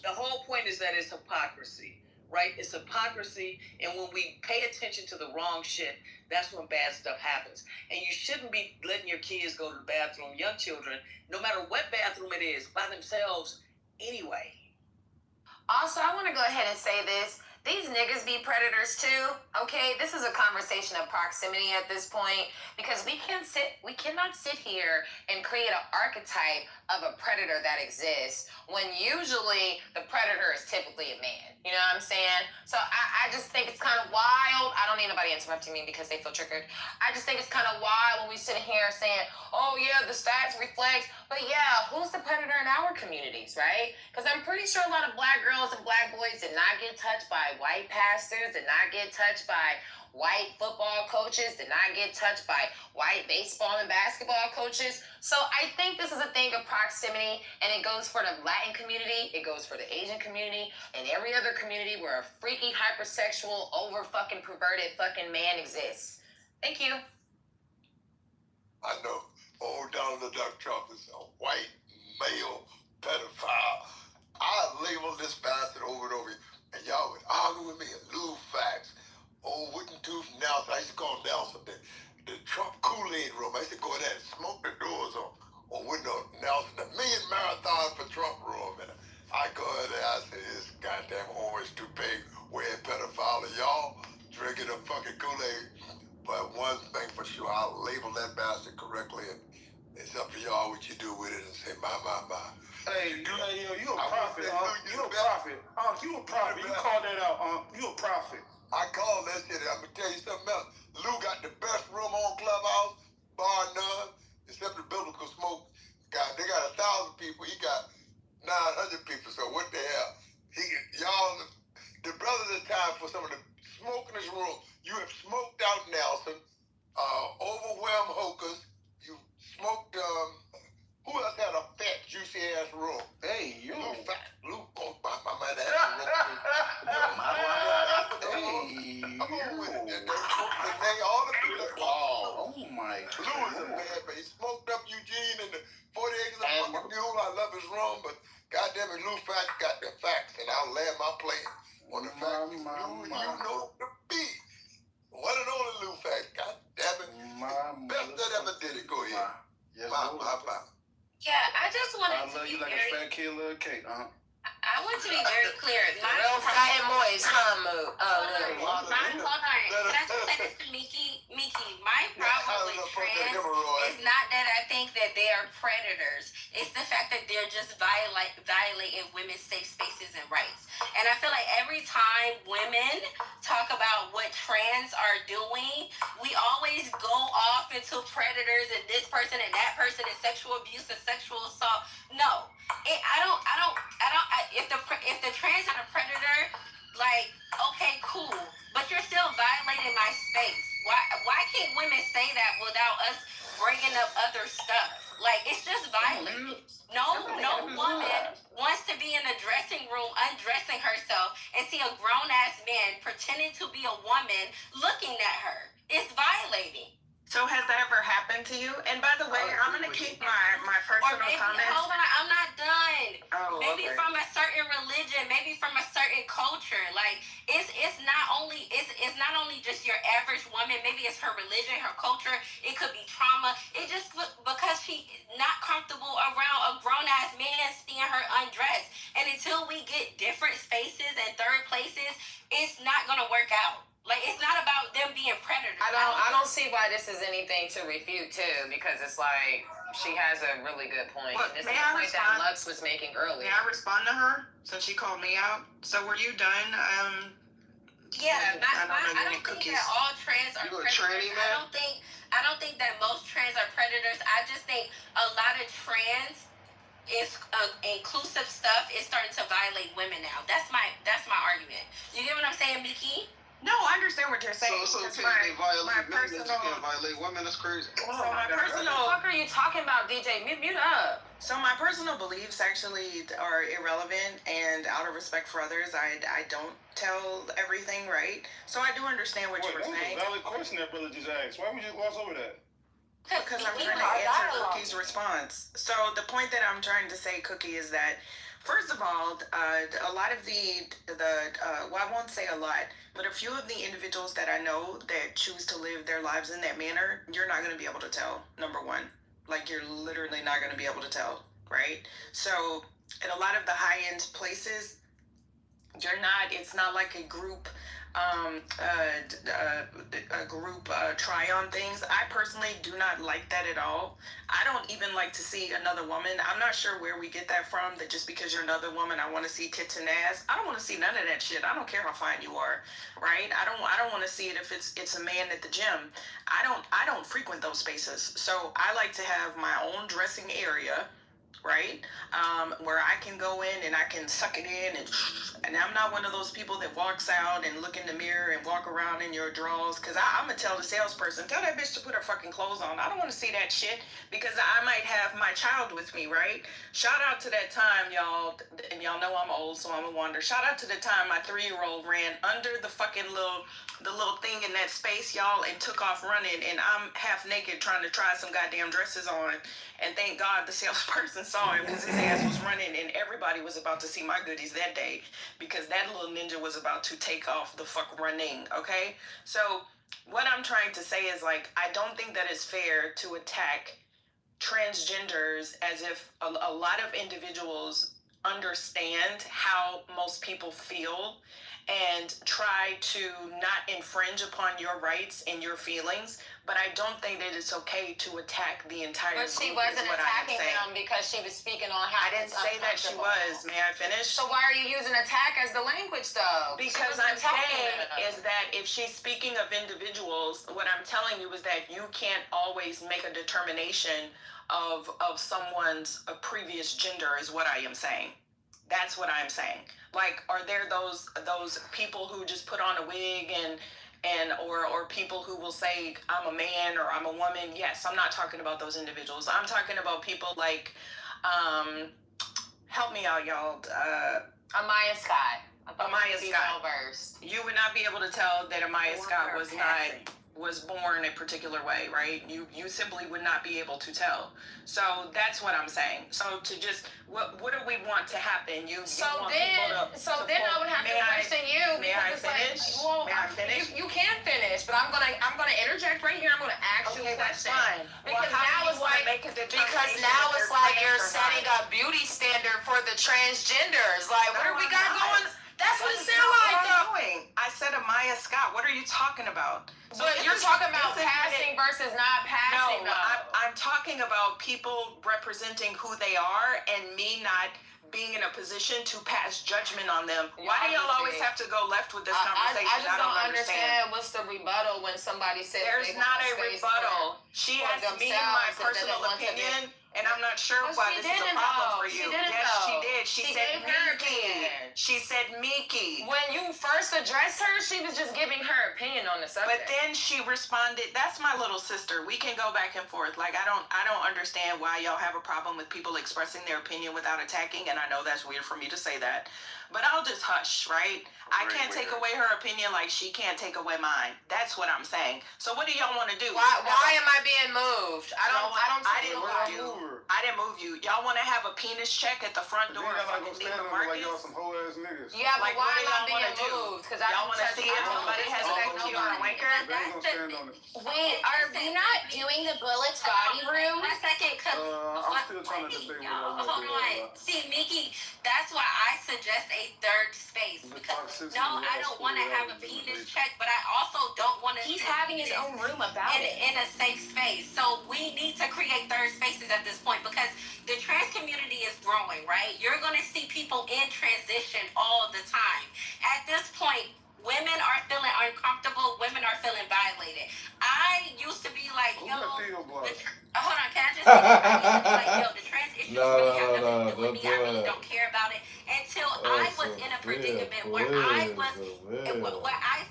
the whole point is that it's hypocrisy, right? It's hypocrisy, and when we pay attention to the wrong shit, that's when bad stuff happens. And you shouldn't be letting your kids go to the bathroom, young children, no matter what bathroom it is, by themselves anyway. Also, I want to go ahead and say this. These niggas be predators too, okay? This is a conversation of proximity at this point because we cannot sit here and create an archetype of a predator that exists when usually the predator is typically a man. You know what I'm saying? So I just think it's kind of wild. I don't need nobody interrupting me because they feel triggered. I just think it's kind of wild when we sit here saying, oh yeah, the stats reflect. But yeah, who's the predator in our communities, right? Because I'm pretty sure a lot of black girls and black boys did not get touched by white pastors, did not get touched by white football coaches, did not get touched by white baseball and basketball coaches. So I think this is a thing of proximity, and it goes for the Latin community, it goes for the Asian community, and every other community where a freaky, hypersexual, over fucking perverted fucking man exists. Thank you. I know old Donald Duck Trump is a white male pedophile. I labeled this bastard over and over, and y'all would argue with me and lose facts. Old wooden tooth Nelson, I used to call Nelson the Trump Kool-Aid room. I used to go in there and smoke the doors on window Nelson, the million marathon for Trump room. And I go in there, I say, this goddamn orange toupee wearing pedophile, and y'all drinking the fucking Kool-Aid. But one thing for sure, I'll label that bastard correctly, and it's up to y'all what you do with it and say, my. Hey, you a prophet, you a prophet. You a prophet. You called that out, you a prophet. I called that shit. I'm gonna tell you something else. Lou got the best room on Clubhouse, bar none, except the biblical smoke. God, they got 1,000 people. He got 900 people. So what the hell? Y'all, the brothers, it's time for some of the smoke in this room. You have smoked out Nelson, overwhelmed Hocus. You smoked. Who else had a fat, juicy ass room? Hey, you. Lou, oh my man, that ass room. All the people. Oh my God. Lou is a bad, but he smoked up Eugene and the 40 acres of fucking mule. I love his room, but goddamn it, Lou Fact got the facts, and I'll land my plane on the facts. Lou, you know the beat. One and only Lou Fact. God damn it. Best that ever did it. Go ahead. Yes, my. Yeah, I just wanted I love to you be like very... a fat kid, little cake, I want to be very clear. Real fat boys, huh, Moo? Hold on. Can I just say this to Miki? Miki, my problem with trans is not that I think that they are predators. It's the fact that they're just violating women's safe spaces and rights. And I feel like every time women talk about what trans are doing, we always go off into predators and this person and that person and sexual abuse and sexual assault. No, if the trans are a predator, like, okay, cool, but you're still violating my space. Why can't women say that without us bringing up other stuff? Like, it's just violent. No woman wants to be in a dressing room undressing herself and see a grown-ass man pretending to be a woman looking at her. It's violating. So has that ever happened to you? And by the way, I'm going to keep my personal comments. Hold on, I'm not done. Maybe from a certain religion, maybe from a certain culture. Like, it's not only just your average woman. Maybe it's her religion, her culture. It could be trauma. It just because she not comfortable around a grown-ass man seeing her undressed. And until we get different spaces and third places, it's not going to work out. Like, it's not about them being predators. I don't see why this is anything to refute too, because it's like she has a really good point. But this is the point that Lux was making earlier. May I respond to her since she called me out? So were you done? Yeah, I don't think that all trans are predators. I don't think that most trans are predators. I just think a lot of trans is inclusive stuff is starting to violate women now. That's my argument. You get what I'm saying, Miki? No, I understand what you're saying. So it's okay they violate men, you can't violate women. That's crazy. What the fuck are you talking about, DJ? Mute up. So my personal beliefs actually are irrelevant, and out of respect for others, I don't tell everything right. So I do understand what you were saying. That was a valid question that brother just asked. Why would you gloss over that? Because I'm trying to answer Cookie's response. So the point that I'm trying to say, Cookie, is that first of all, a lot of well, I won't say a lot, but a few of the individuals that I know that choose to live their lives in that manner, you're not going to be able to tell. Number one, like you're literally not going to be able to tell, right? So in a lot of the high-end places, it's not like a group try on things. I personally do not like that at all. I don't even like to see another woman. I'm not sure where we get that from, that just because you're another woman I want to see tits and ass. I don't want to see none of that shit. I don't care how fine you are, right? I don't want to see it if it's a man at the gym. I don't frequent those spaces. So I like to have my own dressing area, right? Where I can go in and I can suck it in, and I'm not one of those people that walks out and look in the mirror and walk around in your drawers, because I'm gonna tell the salesperson, tell that bitch to put her fucking clothes on. I don't want to see that shit, because I might have my child with me, right? Shout out to that time, y'all, and y'all know I'm old, so I'm a wonder. Shout out to the time my 3-year-old ran under the fucking little thing in that space, y'all, and took off running, and I'm half naked trying to try some goddamn dresses on. And thank God the salesperson saw him, because his ass was running, and everybody was about to see my goodies that day, because that little ninja was about to take off the fuck running, okay? So what I'm trying to say is, like, I don't think that it's fair to attack transgenders as if a lot of individuals understand how most people feel and try to not infringe upon your rights and your feelings. But I don't think that it's okay to attack the entire group. But she wasn't attacking them because she was speaking on how I didn't say that she was. May I finish? So why are you using attack as the language, though? Because I'm saying is that if she's speaking of individuals, what I'm telling you is that you can't always make a determination of someone's previous gender, is what I am saying. That's what I'm saying. Like, are there those people who just put on a wig or people who will say I'm a man or I'm a woman? Yes, I'm not talking about those individuals. I'm talking about people like, help me out, y'all. Amaya Scott. Amaya Scott. You would not be able to tell that Amaya Scott was born a particular way, right? You simply would not be able to tell. So that's what I'm saying. So to just what do we want to happen? Then I would have to question you. May I finish? May I finish? You can finish, but I'm gonna interject right here. I'm gonna ask you a question. Fine. Because now it's like you're setting a beauty standard for the transgenders. Like, what do we got going? That's what it sounds like, though. I said Amaya Scott. What are you talking about? But you're talking about passing versus not passing. No, I'm talking about people representing who they are and me not being in a position to pass judgment on them. Why do y'all always have to go left with this conversation? I just don't understand what's the rebuttal when somebody says there's not a rebuttal. She has me my personal opinion. And I'm not sure why this is a problem for you. Yes, she did. She said Miki. She said Miki. When you first addressed her, she was just giving her opinion on the subject. But then she responded, that's my little sister. We can go back and forth. Like, I don't understand why y'all have a problem with people expressing their opinion without attacking. And I know that's weird for me to say that. But I'll just hush, right? I can't take away her opinion like she can't take away mine. That's what I'm saying. So what do y'all want to do? Why am I being moved? I didn't move you. Y'all want to have a penis check at the front door? Like y'all some hoe ass niggas. Yeah, but why am I being moved? Because y'all want to see if somebody has a cute or a wanker? Wait, are we not doing the Bullet Gotti room? One second, I'm still trying to debate what hold on. See, Miki, that's why I suggest a third space. Because no, I don't want to have a penis check, but I also don't want to. He's having his own room about it. In a safe space. So we need to create third spaces at this point because the trans community is growing, right? You're going to see people in transition all the time. At this point, women are feeling uncomfortable. Women are feeling violated. I used to be like, hold on, can I just say I used to be like, yo, the trans issues really have nothing to do with me. I really don't care about it. Until I was in a predicament where I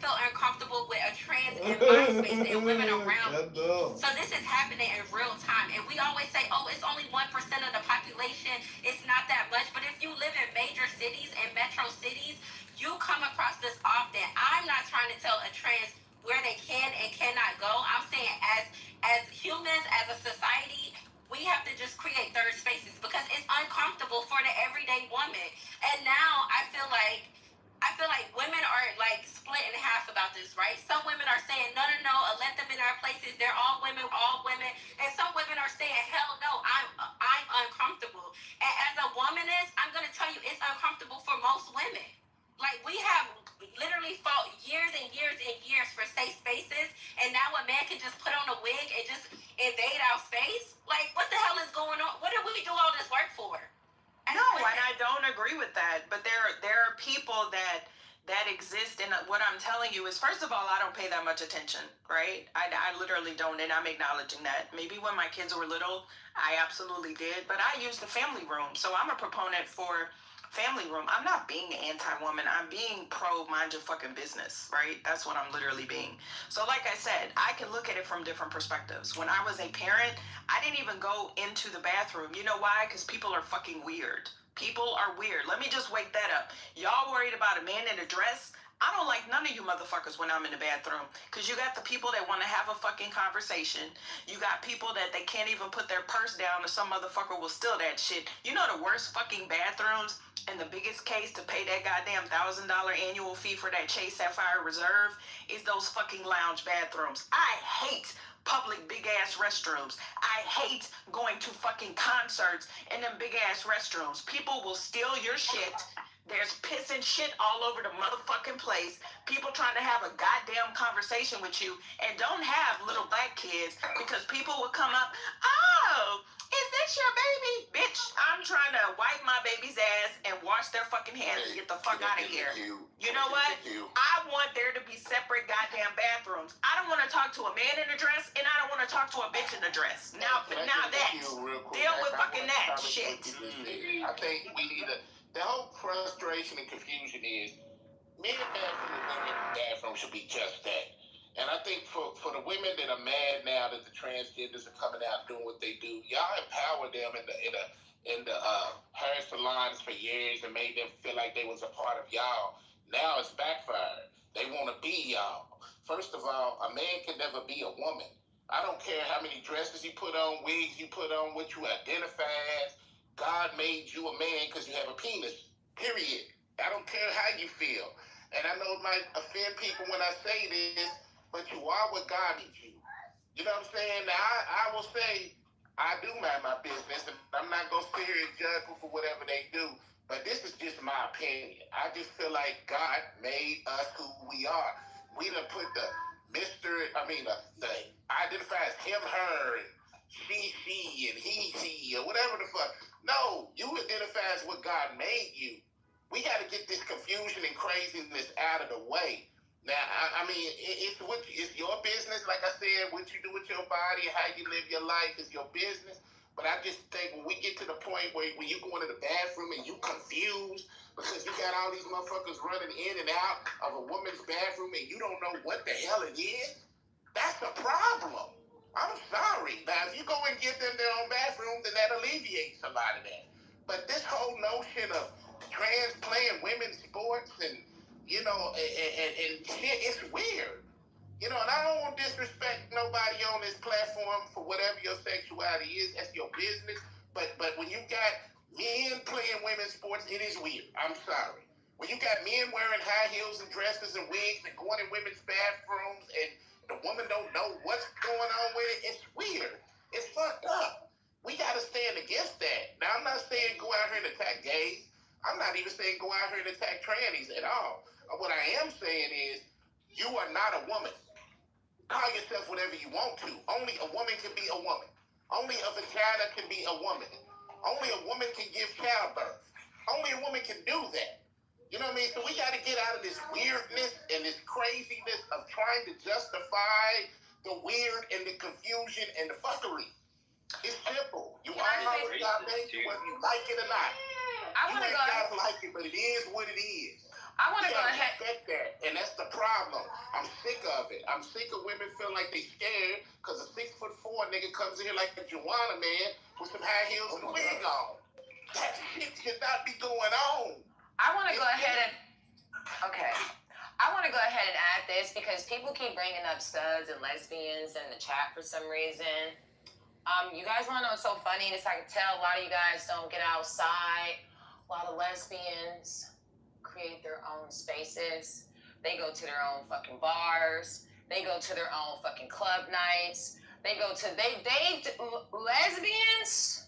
felt uncomfortable with a trans in my space and women around me. So this is happening in real time. And we always say, oh, it's only 1% of the population. It's not that much. But if you live in major cities and metro cities, you come across this often. I'm not trying to tell a trans where they can and cannot go. I'm saying as humans, as a and now a man can just put on a wig and just invade our space? Like, what the hell is going on? What did we do all this work for? No, and I don't agree with that. But there are people that exist, and what I'm telling you is, first of all, I don't pay that much attention, right? I literally don't, and I'm acknowledging that. Maybe when my kids were little, I absolutely did, but I use the family room, so I'm a proponent for family room. I'm not being anti-woman. I'm being pro mind your fucking business, right? That's what I'm literally being. So like I said, I can look at it from different perspectives. When I was a parent, I didn't even go into the bathroom. You know why? Because people are fucking weird. People are weird. Let me just wake that up. Y'all worried about a man in a dress? I don't like none of you motherfuckers when I'm in the bathroom. Because you got the people that want to have a fucking conversation. You got people that they can't even put their purse down or some motherfucker will steal that shit. You know the worst fucking bathrooms and the biggest case to pay that goddamn $1,000 annual fee for that Chase Sapphire Reserve is those fucking lounge bathrooms. I hate public big ass restrooms. I hate going to fucking concerts in them big ass restrooms. People will steal your shit. There's piss and shit all over the motherfucking place. People trying to have a goddamn conversation with you and don't have little black kids because people will come up, oh, is this your baby? Bitch, I'm trying to wipe my baby's ass and wash their fucking hands and get the fuck out of here. You know what? I want there to be separate goddamn bathrooms. I don't want to talk to a man in a dress and I don't want to talk to a bitch in a dress. Now that, deal with fucking that shit. I think we need to, the whole frustration and confusion is men bathroom and women bathroom should be just that. And I think for the women that are mad now that the transgenders are coming out doing what they do, y'all empower them in the hair salons for years and made them feel like they was a part of y'all. Now it's backfired. They want to be y'all. First of all, a man can never be a woman. I don't care how many dresses you put on, wigs you put on, what you identify as. God made you a man because you have a penis, period. I don't care how you feel. And I know it might offend people when I say this, but you are what God made you. You know what I'm saying? Now, I will say, I do mind my business, and I'm not going to sit here and judge them for whatever they do, but this is just my opinion. I just feel like God made us who we are. We done put the identify as him, her, and she, and he, or whatever the fuck. No, you identify as what God made you. We got to get this confusion and craziness out of the way. Now, it's your business. Like I said, what you do with your body and how you live your life is your business. But I just think when we get to the point where when you go into the bathroom and you confused because you got all these motherfuckers running in and out of a woman's bathroom and you don't know what the hell it is, that's a problem. I'm sorry. Now, if you go and give them their own bathroom, then that alleviates a lot of that. But this whole notion of trans playing women's sports and, and shit, it's weird. And I don't want to disrespect nobody on this platform for whatever your sexuality is. That's your business. But when you got men playing women's sports, it is weird. I'm sorry. When you got men wearing high heels and dresses and wigs and going in women's bathrooms and the woman don't know what's going on with it, it's weird. It's fucked up. We got to stand against that. Now, I'm not saying go out here and attack gays. I'm not even saying go out here and attack trannies at all. What I am saying is you are not a woman. Call yourself whatever you want to. Only a woman can be a woman. Only a vagina can be a woman. Only a woman can give childbirth. Only a woman can do that. You know what I mean? So we got to get out of this weirdness and this craziness of trying to justify the weird and the confusion and the fuckery. It's simple. You are what God made you, whether you like it or not. You ain't gotta like it, but it is what it is. I want to go ahead. Respect that, and that's the problem. I'm sick of it. I'm sick of women feeling like they scared because a 6'4" nigga comes in here like a Joanna man with some high heels and a wig on. That shit should not be going on. I want to go ahead and add this because people keep bringing up studs and lesbians in the chat for some reason. You guys want to know what's so funny? It's I can tell a lot of you guys don't get outside. A lot of lesbians create their own spaces. They go to their own fucking bars. They go to their own fucking club nights. Lesbians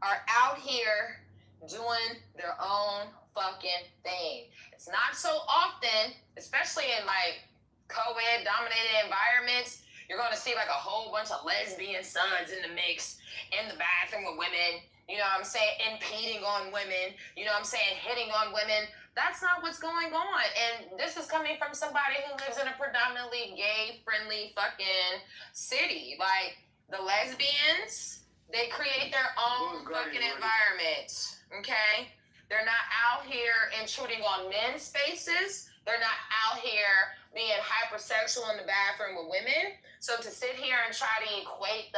are out here doing their own fucking thing. It's not so often, especially in like co-ed dominated environments, you're going to see like a whole bunch of lesbian sons in the mix, in the bathroom with women, you know what I'm saying, impeding on women, you know what I'm saying, hitting on women. That's not what's going on. And this is coming from somebody who lives in a predominantly gay-friendly fucking city. Like, the lesbians, they create their own fucking environment, okay? They're not out here intruding on men's spaces. They're not out here being hypersexual in the bathroom with women. So to sit here and try to equate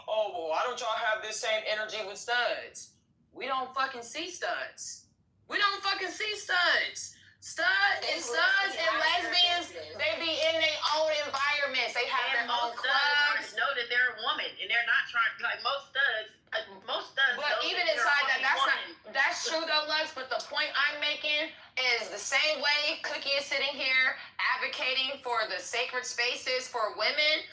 why don't y'all have this same energy with studs? We don't fucking see studs. We don't fucking see studs. Studs and lesbians, they be in their own environments. They have their own clubs. Know that they're a woman, and they're not trying like most studs. But even inside that's true though, Lux. But the point I'm making is the same way Cookie is sitting here advocating for the sacred spaces for women.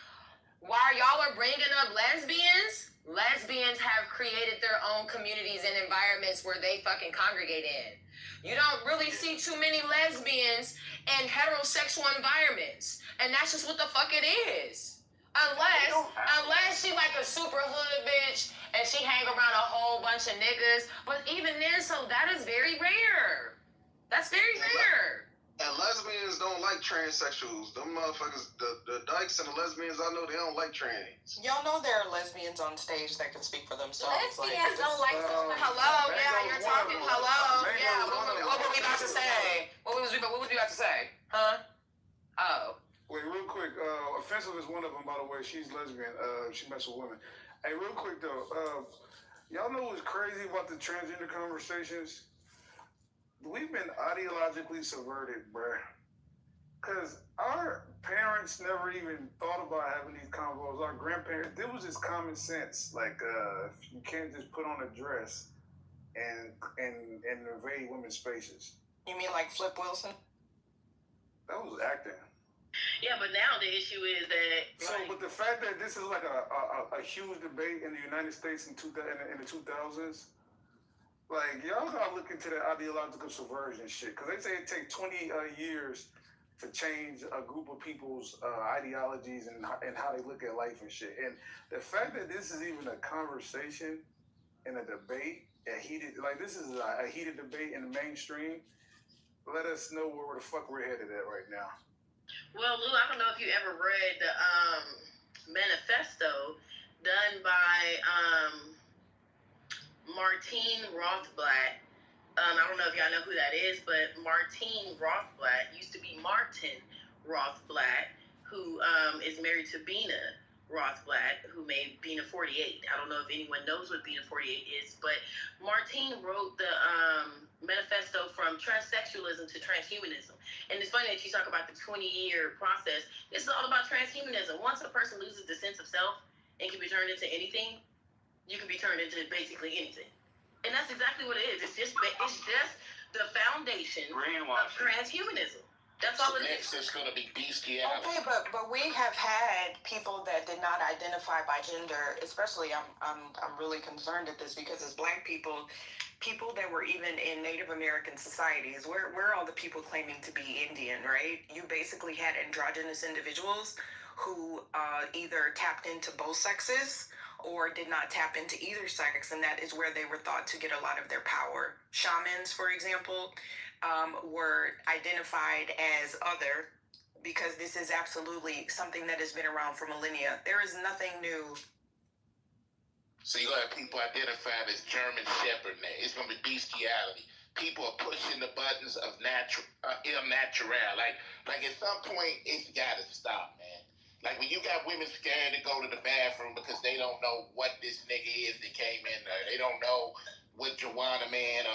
While y'all are bringing up lesbians have created their own communities and environments where they fucking congregate in. You don't really see too many lesbians in heterosexual environments. And that's just what the fuck it is. Unless she like a super hood bitch and she hang around a whole bunch of niggas. But even then, so that is very rare. That's very rare. And lesbians don't like transsexuals. Them motherfuckers, the dykes and the lesbians, I know they don't like trans. Y'all know there are lesbians on stage that can speak for themselves. Lesbians don't like hello, yeah, you're talking. Hello, yeah. What were we about to say? What was we about to say? Huh? Oh. Wait, real quick. Offensive is one of them, by the way. She's lesbian. She messes with women. Hey, real quick though. Y'all know what's crazy about the transgender conversations? We've been ideologically subverted, bruh. Because our parents never even thought about having these convos. Our grandparents, there was just common sense. Like, you can't just put on a dress and invade women's spaces. You mean like Flip Wilson? That was acting. Yeah, but now the issue is that... But the fact that this is like a huge debate in the United States in the 2000s, like, y'all gotta look into that ideological subversion shit. Because they say it takes 20 years to change a group of people's ideologies and how they look at life and shit. And the fact that this is even a conversation and a debate, this is a heated debate in the mainstream, let us know where the fuck we're headed at right now. Well, Lou, I don't know if you ever read the manifesto done by... Martine Rothblatt. I don't know if y'all know who that is, but Martine Rothblatt used to be Martin Rothblatt, who is married to Bina Rothblatt, who made Bina 48. I don't know if anyone knows what Bina 48 is, but Martine wrote the manifesto from transsexualism to transhumanism. And it's funny that you talk about the 20-year process. This is all about transhumanism. Once a person loses the sense of self and can be turned into anything, you can be turned into basically anything. And that's exactly what it is. It's just the foundation of transhumanism. That's all it is. Next is going to be bestiality. Okay, but we have had people that did not identify by gender. Especially, I'm really concerned at this because as Black people that were even in Native American societies, we're all the people claiming to be Indian, right? You basically had androgynous individuals who either tapped into both sexes or did not tap into either sex, and that is where they were thought to get a lot of their power. Shamans, for example, were identified as other because this is absolutely something that has been around for millennia. There is nothing new. So you're going to have people identified as German Shepherd now. It's going to be bestiality. People are pushing the buttons of ill natural. Like at some point, it's got to stop, man. Like when you got women scared to go to the bathroom because they don't know what this nigga is that came in there. They don't know what Joanna Man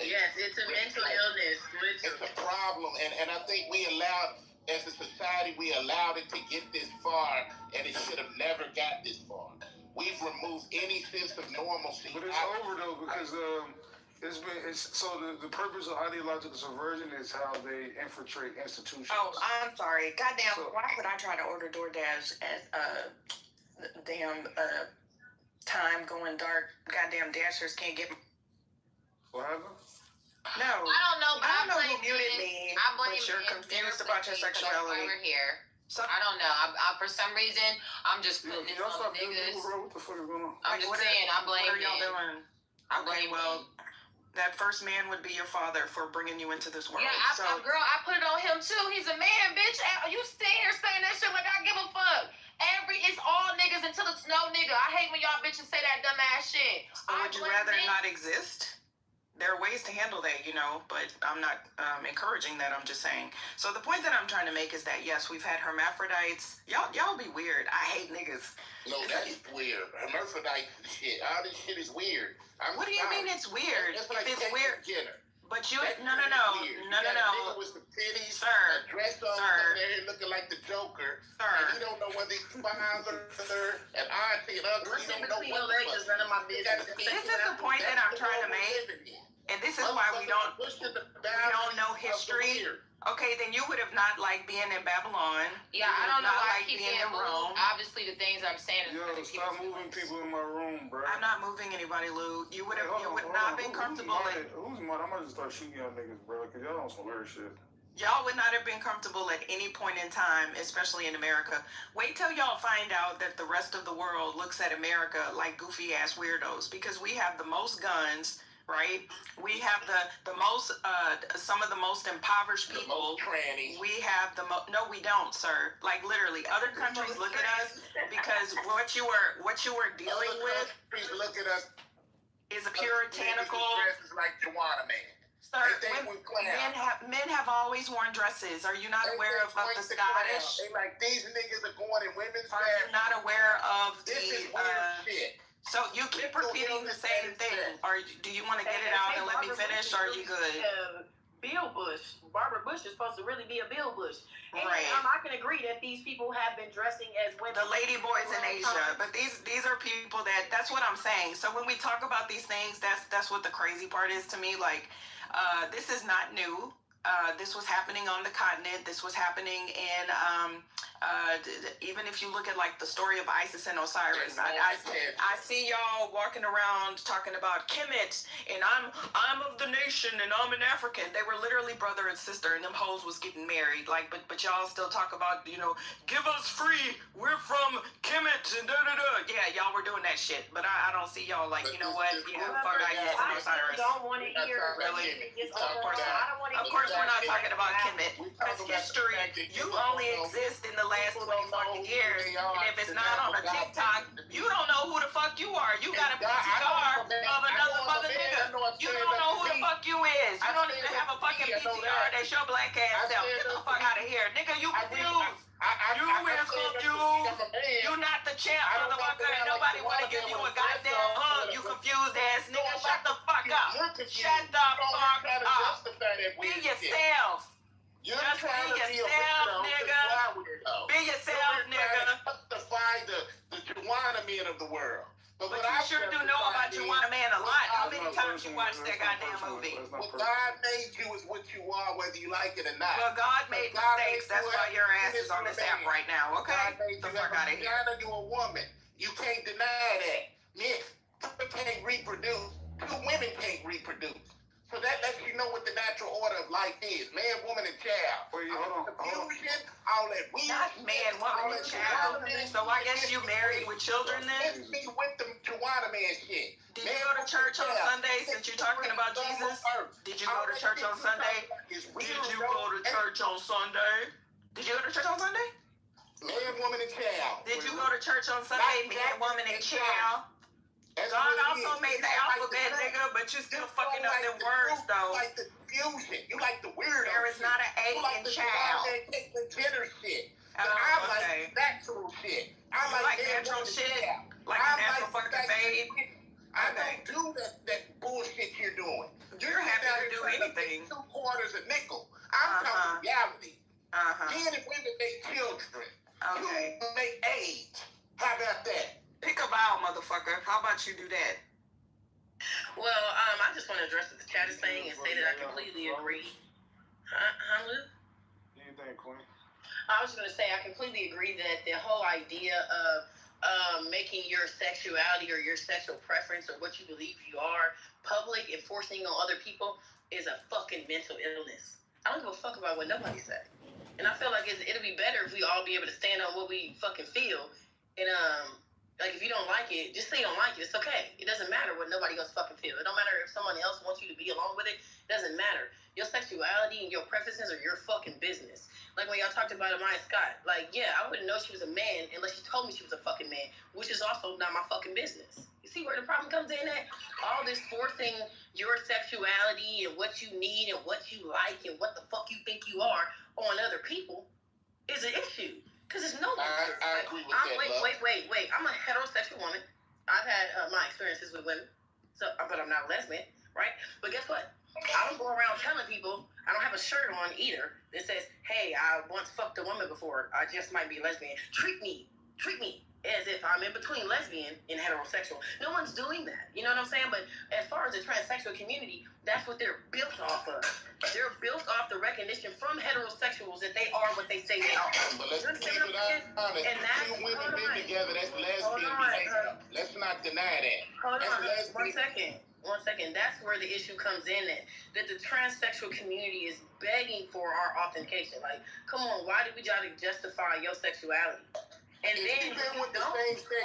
yes, it's a mental illness. It's a problem. And I think we allowed, as a society, we allowed it to get this far, and it should have never got this far. We've removed any sense of normalcy. But it's over though because the purpose of ideological subversion is how they infiltrate institutions. Oh, I'm sorry. Goddamn, why would I try to order DoorDash at time going dark? Goddamn Dashers can't get. What happened? No. I don't know, but I don't know who blame muted men. me, I blame but you're men confused better about your than me, 'cause that's why sexuality. we're here. So, I don't know. I for some reason, I'm just putting this Y'all on stop the muting people, niggas. bro. What the fuck is going on? I'm just saying, I blame what are y'all men. doing? I Okay, blame well, men. that first man would be your father for bringing you into this world. Yeah, So, girl, I put it on him too. He's a man, bitch. You stay here saying that shit like I give a fuck. It's all niggas until it's no nigga. I hate when y'all bitches say that dumbass shit. so would you rather not exist? There are ways to handle that, you know, but I'm not encouraging that. I'm just saying. So the point that I'm trying to make is that, yes, we've had hermaphrodites. Y'all be weird. I hate niggas. No, that's weird. Hermaphrodite shit. All this shit is weird. What do you mean it's weird? That's like if it's weird. Jenner. But you, That's no. Nigga with some titties, Sir. dressed on there looking like the Joker. Sir. And you don't know whether he's father and auntie and uncle. You don't know what the fuck. None of my business. This is the point that I'm trying to make. And this is why we don't know history. Okay, then you would have not liked being in Babylon. Yeah, I don't know why I keep being saying in move. Rome. Obviously, the things I'm saying is Yo, stop moving people in my room, bro. I'm not moving anybody, Lou. You would have not been comfortable. Who's mine? I'm gonna just start shooting y'all niggas, bro, because y'all on some weird shit. Y'all would not have been comfortable at any point in time, especially in America. Wait till y'all find out that the rest of the world looks at America like goofy ass weirdos, because we have the most guns, right? We have the most, some of the most impoverished people. We have the most. No, we don't, sir. Like literally, other countries look at us because what you were dealing with. Look at us. Is a puritanical. Dresses like Joanna Man. Sir, men have always worn dresses. Are you not aware of the Scottish? They like these niggas are going in women's. Are you not aware of the? This is weird shit. So you keep repeating the same thing, or do you want to get it out and let me finish, or are you good? Bill Bush. Barbara Bush is supposed to really be a Bill Bush. And right. I can agree that these people have been dressing as women. The lady boys in Asia, but these are people that's what I'm saying. So when we talk about these things, that's what the crazy part is to me. Like, this is not new. This was happening on the continent. This was happening in, even if you look at like the story of Isis and Osiris, I see y'all walking around talking about Kemet and I'm of the nation and I'm an African. They were literally brother and sister, and them hoes was getting married. Like, but y'all still talk about, you know, give us free. We're from Kemet and da da da. Yeah, y'all were doing that shit, but I don't see y'all like, you know what? Yeah, fuck Isis and Osiris. I don't want to hear. Really? Of course, we're not talking about Kemet, because history, you only exist in the last 20 fucking years, and if it's not on a TikTok, you don't know who the fuck you are. You got a PTR of another mother nigga. You don't know who the fuck you is. You don't even have a fucking PTR that's your black ass self. Get the fuck out of here. Nigga, you confused. You is confused. You not the champ, motherfucker. Ain't nobody want to give you a goddamn hug, you confused ass nigga. Shut the fuck up. Shut the fuck up. Be yourself. Just be yourself, nigga. Be yourself, nigga. Justify the Joanna men of the world. But you sure do know about Joanna Man a lot. How many times you watched that goddamn movie? What God made you is what you are, whether you like it or not. Well, God made mistakes. That's why your ass is on this app right now, okay? Get the fuck out of here. God made you a woman. You can't deny that. Men can't reproduce. Two women can't reproduce. So that lets you know what the natural order of life is. Man, woman, and child. Wait, hold on. Confusion, all that weird. Not man, woman, and child. So I guess you married with children then? Let's be with the Joanna man shit. Did you go to church on Sunday since you're talking about Jesus? Did you go to church on Sunday? Did you go to church on Sunday? Did you go to church on Sunday? Man, woman, and child. Did you go to church on Sunday, man, woman, and child? God also made the alphabet, nigga, but you still fucking up them words, though. You like the fusion. You like the weirdo. There is not an A in child. Caitlyn Jenner shit. Oh, I okay. like natural shit. I like natural shit? Like natural fucking fade? I don't do that bullshit you're doing. You're happy to do anything. 2 quarters a nickel. I'm talking reality. Men and women make children. Okay. You make age. How about that? Pick a vow, motherfucker. How about you do that? Well, I just want to address what the chat is saying and say that I completely agree. Huh, Lou? Anything, Queen? I was going to say I completely agree that the whole idea of making your sexuality or your sexual preference or what you believe you are public and forcing on other people is a fucking mental illness. I don't give a fuck about what nobody say. And I feel like it'll be better if we all be able to stand on what we fucking feel. And like if you don't like it, just say you don't like it. It's okay. It doesn't matter what nobody else fucking feel. It don't matter if someone else wants you to be along with it. It doesn't matter. Your sexuality and your preferences are your fucking business. Like when y'all talked about Amaya Scott, like, yeah, I wouldn't know she was a man unless she told me she was a fucking man, which is also not my fucking business. You see where the problem comes in at? All this forcing your sexuality and what you need and what you like and what the fuck you think you are on other people is an issue. Because it's no one. I agree with that, Wait. I'm a heterosexual woman. I've had my experiences with women, but I'm not a lesbian, right? But guess what? I don't go around telling people, I don't have a shirt on either that says, hey, I once fucked a woman before. I just might be lesbian. Treat me as if I'm in between lesbian and heterosexual. No one's doing that. You know what I'm saying? But as far as the transsexual community, that's what they're built off of. They're built off the recognition from heterosexuals that they are what they say they are. But let's keep it honest. Two women been together, that's lesbian behavior. Let's not deny that. Hold on. One second. That's where the issue comes in at. That the transsexual community is begging for our authentication. Like, come on, why do we try to justify your sexuality? And then with the same sex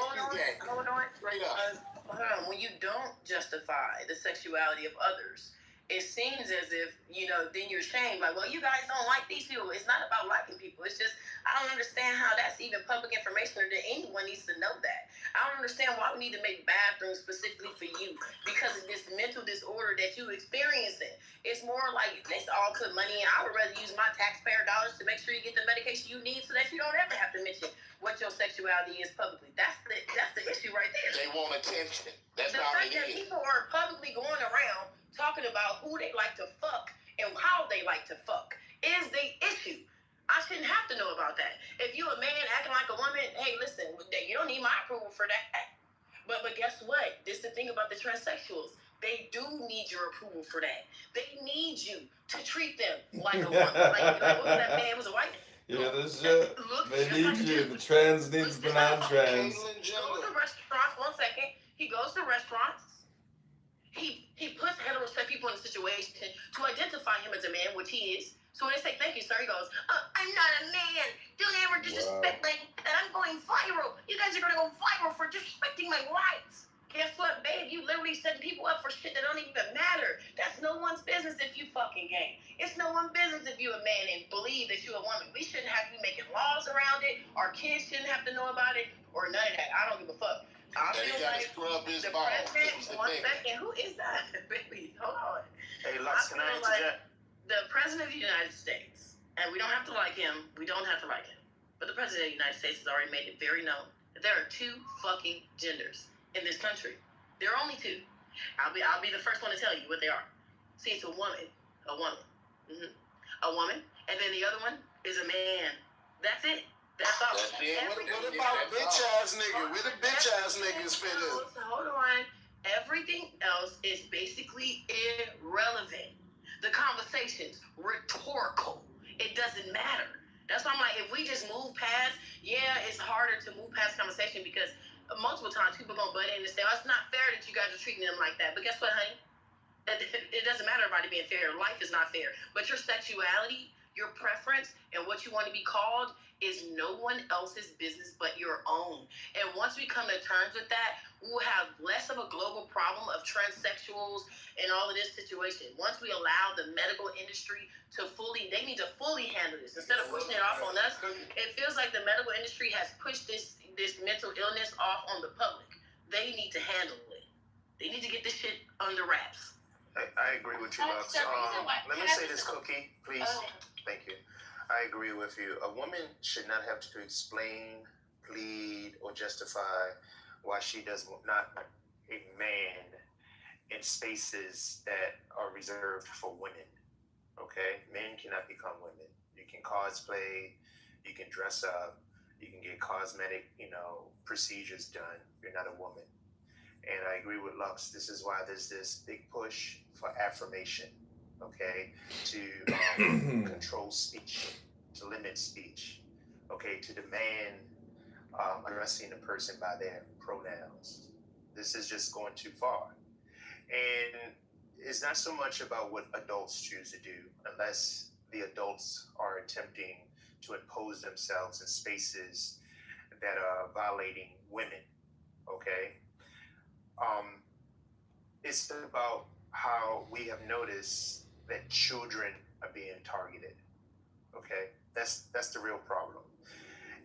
hold on. Straight up. When you don't justify the sexuality of others, it seems as if, then you're ashamed. Like, well, you guys don't like these people. It's not about liking people. It's just, I don't understand how that's even public information or that anyone needs to know that. I don't understand why we need to make bathrooms specifically for you because of this mental disorder that you experiencing. It's more like let's all put money in. I would rather use my taxpayer dollars to make sure you get the medication you need so that you don't ever have to mention what your sexuality is publicly. That's the issue right there. They want attention. That's the all fact it that is. people are publicly going around talking about who they like to fuck and how they like to fuck is the issue. I shouldn't have to know about that. If you a man acting like a woman, hey, listen, you don't need my approval for that. But guess what? This is the thing about the transsexuals. They do need your approval for that. They need you to treat them like a woman. Like what was that man? It was a white. Yeah, this shit. They need you. The trans needs the non-trans. Goes to restaurants. 1 second. He goes to restaurants. He puts heterosexual people in a situation to identify him as a man, which he is. So when they say thank you, sir, he goes, I'm not a man. Don't ever disrespect me. And I'm going viral. You guys are going to go viral for disrespecting my rights. Guess what, babe? You literally setting people up for shit that don't even matter. That's no one's business if you fucking gay. It's no one's business if you a man and believe that you a woman. We shouldn't have to be making laws around it. Our kids shouldn't have to know about it or none of that. I don't give a fuck. I feel like the president, 1 second, who is that? Baby, hold on. Hey, Lux, can I interject? The president of the United States, and we don't have to like him, but the president of the United States has already made it very known that there are two fucking genders in this country. There are only two. I'll be the first one to tell you what they are. See, it's a woman. A woman, and then the other one is a man. That's it. That's all. That's it. What about bitch ass nigga? Where the bitch ass niggas fit in? Hold on. Everything else is basically irrelevant. The conversation's rhetorical. It doesn't matter. That's why I'm like, if we just move past, it's harder to move past conversation because multiple times people gonna butt in and say, oh, it's not fair that you guys are treating them like that. But guess what, honey? It doesn't matter about it being fair. Life is not fair. But your sexuality, your preference, and what you want to be called is no one else's business but your own. And once we come to terms with that, we'll have less of a global problem of transsexuals and all of this situation. Once we allow the medical industry they need to fully handle this. Instead of pushing it off on us, it feels like the medical industry has pushed this mental illness off on the public. They need to handle it. They need to get this shit under wraps. I agree with you, Lux. Let me say this, Cookie, please. Thank you. I agree with you. A woman should not have to explain, plead, or justify why she does not a man in spaces that are reserved for women. Okay? Men cannot become women. You can cosplay, you can dress up, you can get cosmetic, procedures done. You're not a woman. And I agree with Lux. This is why there's this big push for affirmation, okay, to control speech, to limit speech, okay, to demand addressing the person by their pronouns. This is just going too far. And it's not so much about what adults choose to do, unless the adults are attempting to impose themselves in spaces that are violating women, okay? It's about how we have noticed that children are being targeted, okay? That's the real problem.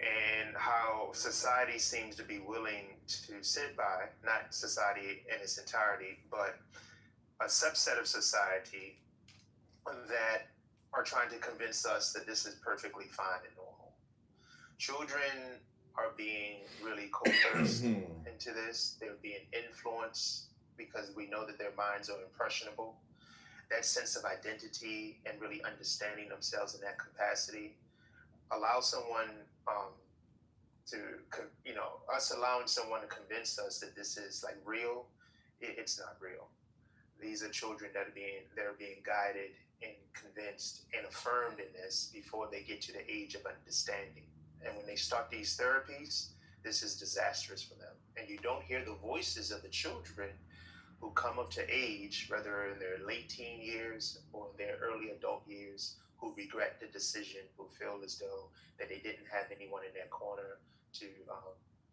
And how society seems to be willing to sit by, not society in its entirety, but a subset of society that are trying to convince us that this is perfectly fine and normal. Children are being really coerced into this. They're being influenced because we know that their minds are impressionable. That sense of identity and really understanding themselves in that capacity allows someone us allowing someone to convince us that this is like real. It's not real. These are children that are being guided and convinced and affirmed in this before they get to the age of understanding. And when they start these therapies, this is disastrous for them. And you don't hear the voices of the children who come up to age, whether in their late teen years or in their early adult years, who regret the decision, who feel as though that they didn't have anyone in their corner to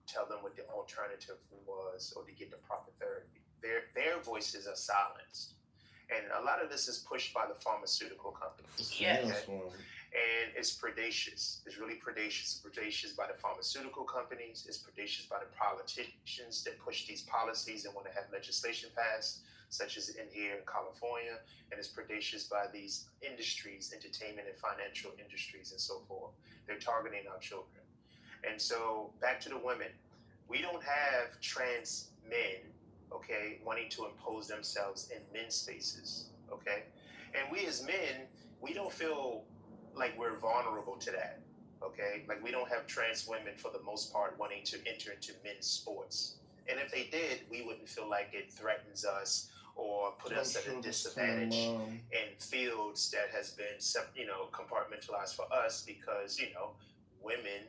tell them what the alternative was or to get the proper therapy. Their voices are silenced. And a lot of this is pushed by the pharmaceutical companies. Yes. Okay? And it's predacious. It's really predacious. It's predacious by the pharmaceutical companies. It's predacious by the politicians that push these policies and want to have legislation passed, such as in here in California. And it's predacious by these industries, entertainment and financial industries and so forth. They're targeting our children. And so back to the women. We don't have trans men, okay, wanting to impose themselves in men's spaces, okay? And we as men, we don't feel like we're vulnerable to that, okay? Like we don't have trans women for the most part wanting to enter into men's sports. And if they did, we wouldn't feel like it threatens us or put us at a disadvantage in fields that has been, compartmentalized for us because, women,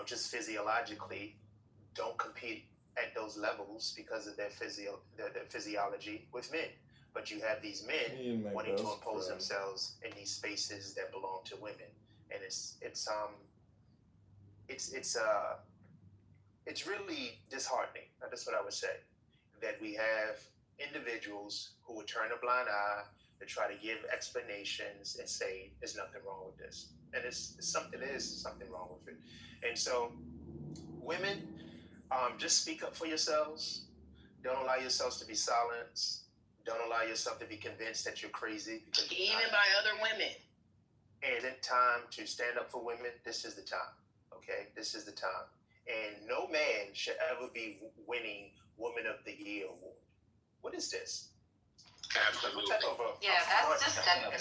just physiologically don't compete at those levels because of their physiology with men. But you have these men wanting to impose themselves in these spaces that belong to women, and it's really disheartening. That's what I would say, that we have individuals who would turn a blind eye to try to give explanations and say there's nothing wrong with this, and there's something wrong with it. And so, women, just speak up for yourselves. Don't allow yourselves to be silenced. Don't allow yourself to be convinced that you're crazy. Even by other women. And it's time to stand up for women. This is the time. Okay? This is the time. And no man should ever be winning Woman of the Year award. What is this? Absolutely. That's just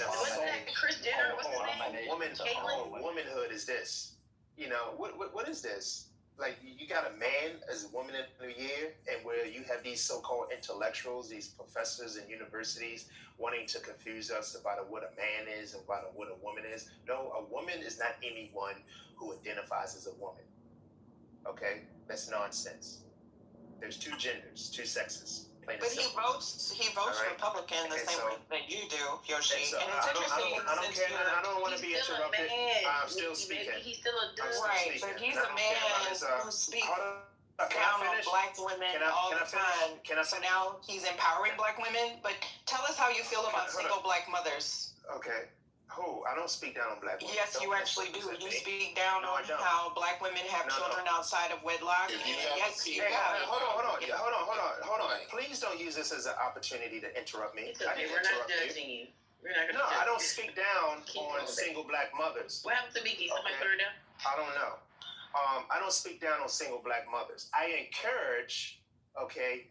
Wasn't that Chris Jenner? What's his name? Womanhood is this. What is this? Like, you got a man as Woman of the Year, and where you have these so-called intellectuals, these professors in universities wanting to confuse us about what a man is and about what a woman is. No, a woman is not anyone who identifies as a woman. Okay? That's nonsense. There's two genders, two sexes. But he votes right? Republican the same way that you do, Yoshi. So, and it's interesting. I don't want to be interrupted. I'm still speaking. He's still a dude. Right, but he's a man who speaks down on black women all the time. So now he's empowering black women. But tell us how you feel about single black mothers. Okay. Who? I don't speak down on black women. Yes, you actually do. You speak down on how black women have children outside of wedlock. Yes, you have. Hold on. Please don't use this as an opportunity to interrupt me. It's okay. We're not judging you. I don't speak down on single black mothers. What happened to Mickey? Somebody put her down? I don't know. I don't speak down on single black mothers. I encourage,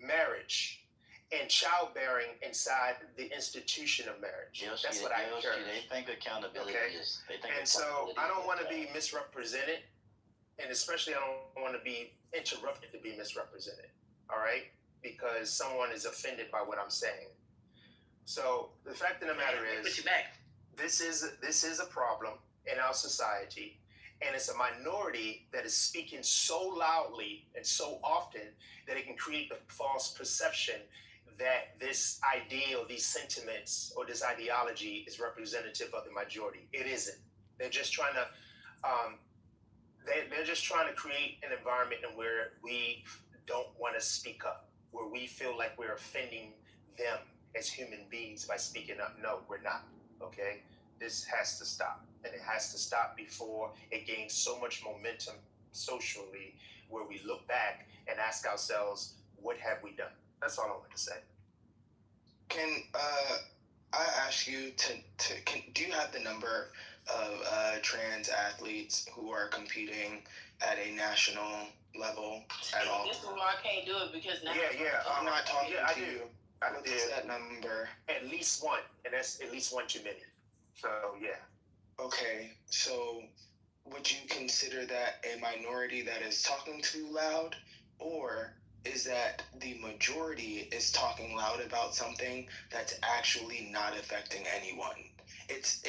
marriage and childbearing inside the institution of marriage. That's what I encourage. They think accountability is. And so I don't want to be misrepresented, and especially I don't want to be interrupted to be misrepresented. All right, because someone is offended by what I'm saying. So the fact of the matter is, this is a problem in our society, And it's a minority that is speaking so loudly and so often that it can create the false perception that this ideal, these sentiments, or this ideology is representative of the majority. It isn't. They're just trying to they're just trying to create an environment in where we don't want to speak up, where we feel like we're offending them as human beings by speaking up. No, we're not. Okay? This has to stop. And it has to stop before it gains so much momentum socially, where we look back and ask ourselves, what have we done? That's all I want to say. Can I ask you do you have the number of trans athletes who are competing at a national level at all? This is why I can't do it because now. I'm not talking I to do. you. What's that number? At least one, and that's at least one too many. So yeah. Okay, so would you consider that a minority that is talking too loud, or is that the majority is talking loud about something that's actually not affecting anyone? It's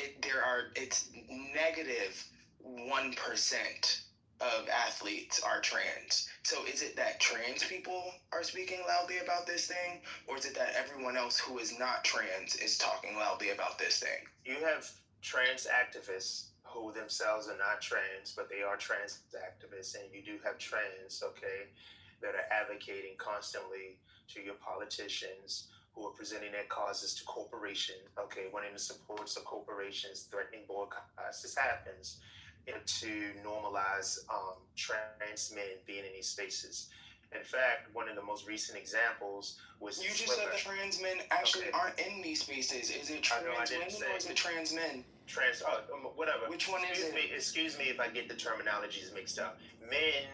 negative 1% of athletes are trans. So is it that trans people are speaking loudly about this thing, or is it that everyone else who is not trans is talking loudly about this thing? You have trans activists who themselves are not trans, but they are trans activists, and you do have trans, okay, that are advocating constantly to your politicians who are presenting their causes to corporations, okay, wanting to support some corporations, threatening boycotts. This happens to normalize trans men being in these spaces. In fact, one of the most recent examples was... You just said the trans men actually aren't in these spaces. Is it trans women or is it trans men? Whatever. Which one is it? Excuse me if I get the terminologies mixed up. Men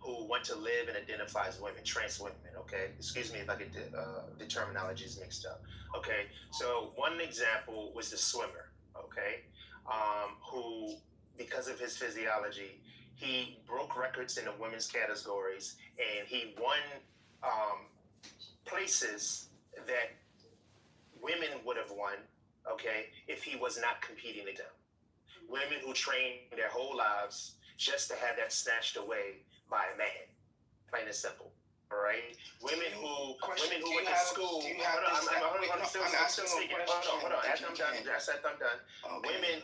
who want to live and identify as women, trans women, okay? Excuse me if I get the terminologies mixed up. Okay, so one example was the swimmer, okay? Who, because of his physiology, he broke records in the women's categories, and he won places that women would have won, okay, if he was not competing against them. Women who trained their whole lives just to have that snatched away by a man, plain and simple. All right, women who went to school. I'm still speaking. Hold on. After I'm done. Women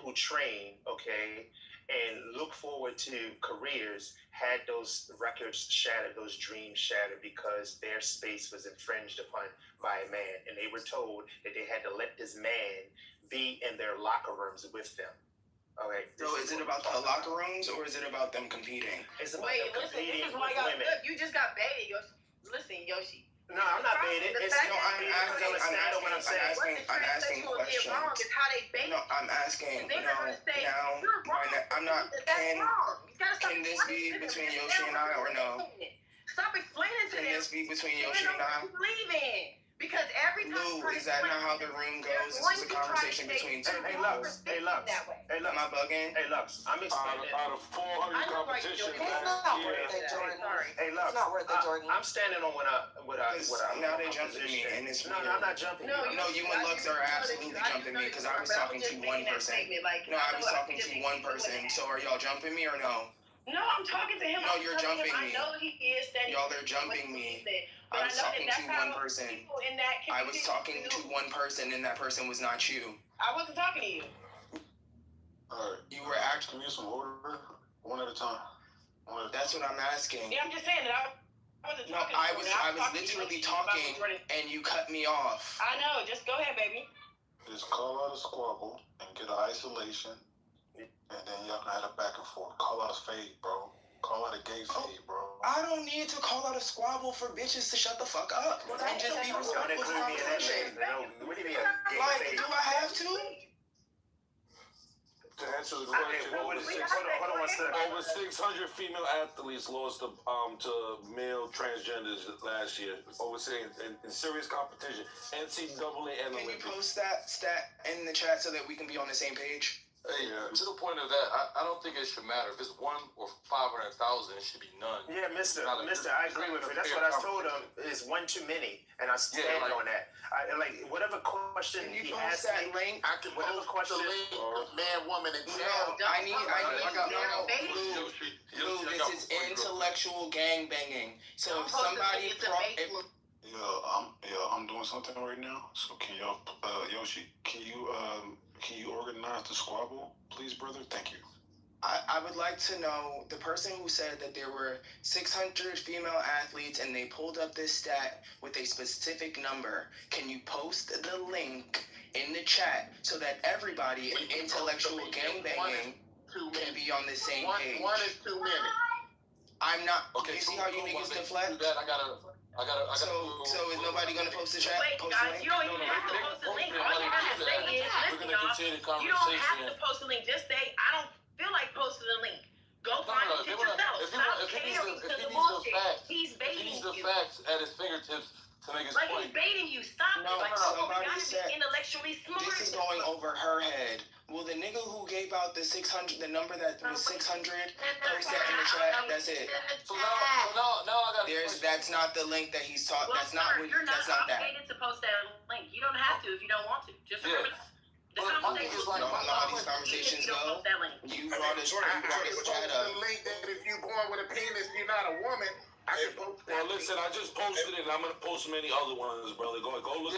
who train, okay, and look forward to careers had those records shattered, those dreams shattered because their space was infringed upon by a man, and they were told that they had to let this man be in their locker rooms with them. All right. So is it about the locker rooms or is it about them competing? It's about them competing this is with why y'all women. look, you just got baited, Yoshi. Listen, Yoshi. No, I'm not baited. I'm asking questions. Wrong is how they bait. No, I'm asking. Can this be between Yoshi and I or no? Stop explaining to them. Can this be between Yoshi and I? Because every time Lou, is that not how the room goes? This is a conversation between two people. Hey, Lux. Am I bugging? Hey, Lux. I'm explaining. Out of 400 competitions last year. Hey, Lux. It's not worth it, Jordan. I'm standing on what I now they jumping me, and it's no, I'm not jumping. No, you and Lux are absolutely jumping me because I was talking to one person. No, I was talking to one person. So are y'all jumping me or no? No, I'm talking to him. No, you're jumping me. I know he is standing. Y'all are jumping me. I was talking to one person. I was talking to one person, and that person was not you. I wasn't talking to you. Alright, you were asking me some order, one at a time. That's what I'm asking. Yeah, I'm just saying that I wasn't talking. I was literally talking, and you cut me off. I know. Just go ahead, baby. Just call out a squabble and get an isolation, and then y'all can have a back and forth. Call out a fade, bro. Call out a gay fade, bro. I don't need to call out a squabble for bitches to shut the fuck up and just be respectful to conversation. Like, do I have to? To answer the question, over 600 female athletes lost to male transgenders last year. In serious competition, NCAA and Can you post that stat in the chat so that we can be on the same page? Hey, to the point of that, I don't think it should matter. If it's 1 or 500,000, it should be none. Yeah, Mister, I agree with you. That's what I told him. Is one too many, and I stand on that. I like whatever question he asked me. Link? I can whatever question. Man, woman, and child. I need. Lou, this is intellectual gang banging. So if somebody, I'm doing something right now. So can y'all, Yoshi, can you organize the squabble, please, brother? Thank you. I would like to know the person who said that there were 600 female athletes and they pulled up this stat with a specific number. Can you post the link in the chat so that everybody in intellectual gangbanging can be on the same page? One is too many. I'm not. Okay, you see how you niggas deflect? I gotta. So is nobody gonna post the chat? Wait, guys, you don't even have to post the link. All you have to say is, listen, y'all, you don't have to post the link. Just say, I don't feel like posting the link. Go find the shit yourself. Stop catering to the bullshit. He's baiting you. He needs the facts at his fingertips to make his point. Like he's baiting you. Stop it. Like, somebody said intellectually smart. This is going over her head. Will the nigga who gave out the 600, the number that was 600, post that in the chat? That's it. So now I got. That's not the link that he's talking. Well, that's not what. You're not that's not that. obligated to post that link. You don't have to if you don't want to. Just remember that. You know how these conversations go. You brought us chat up. The link that if you're born with a penis, you're not a woman. Well, listen, I just posted it, and I'm gonna post many other ones, brother. Go look.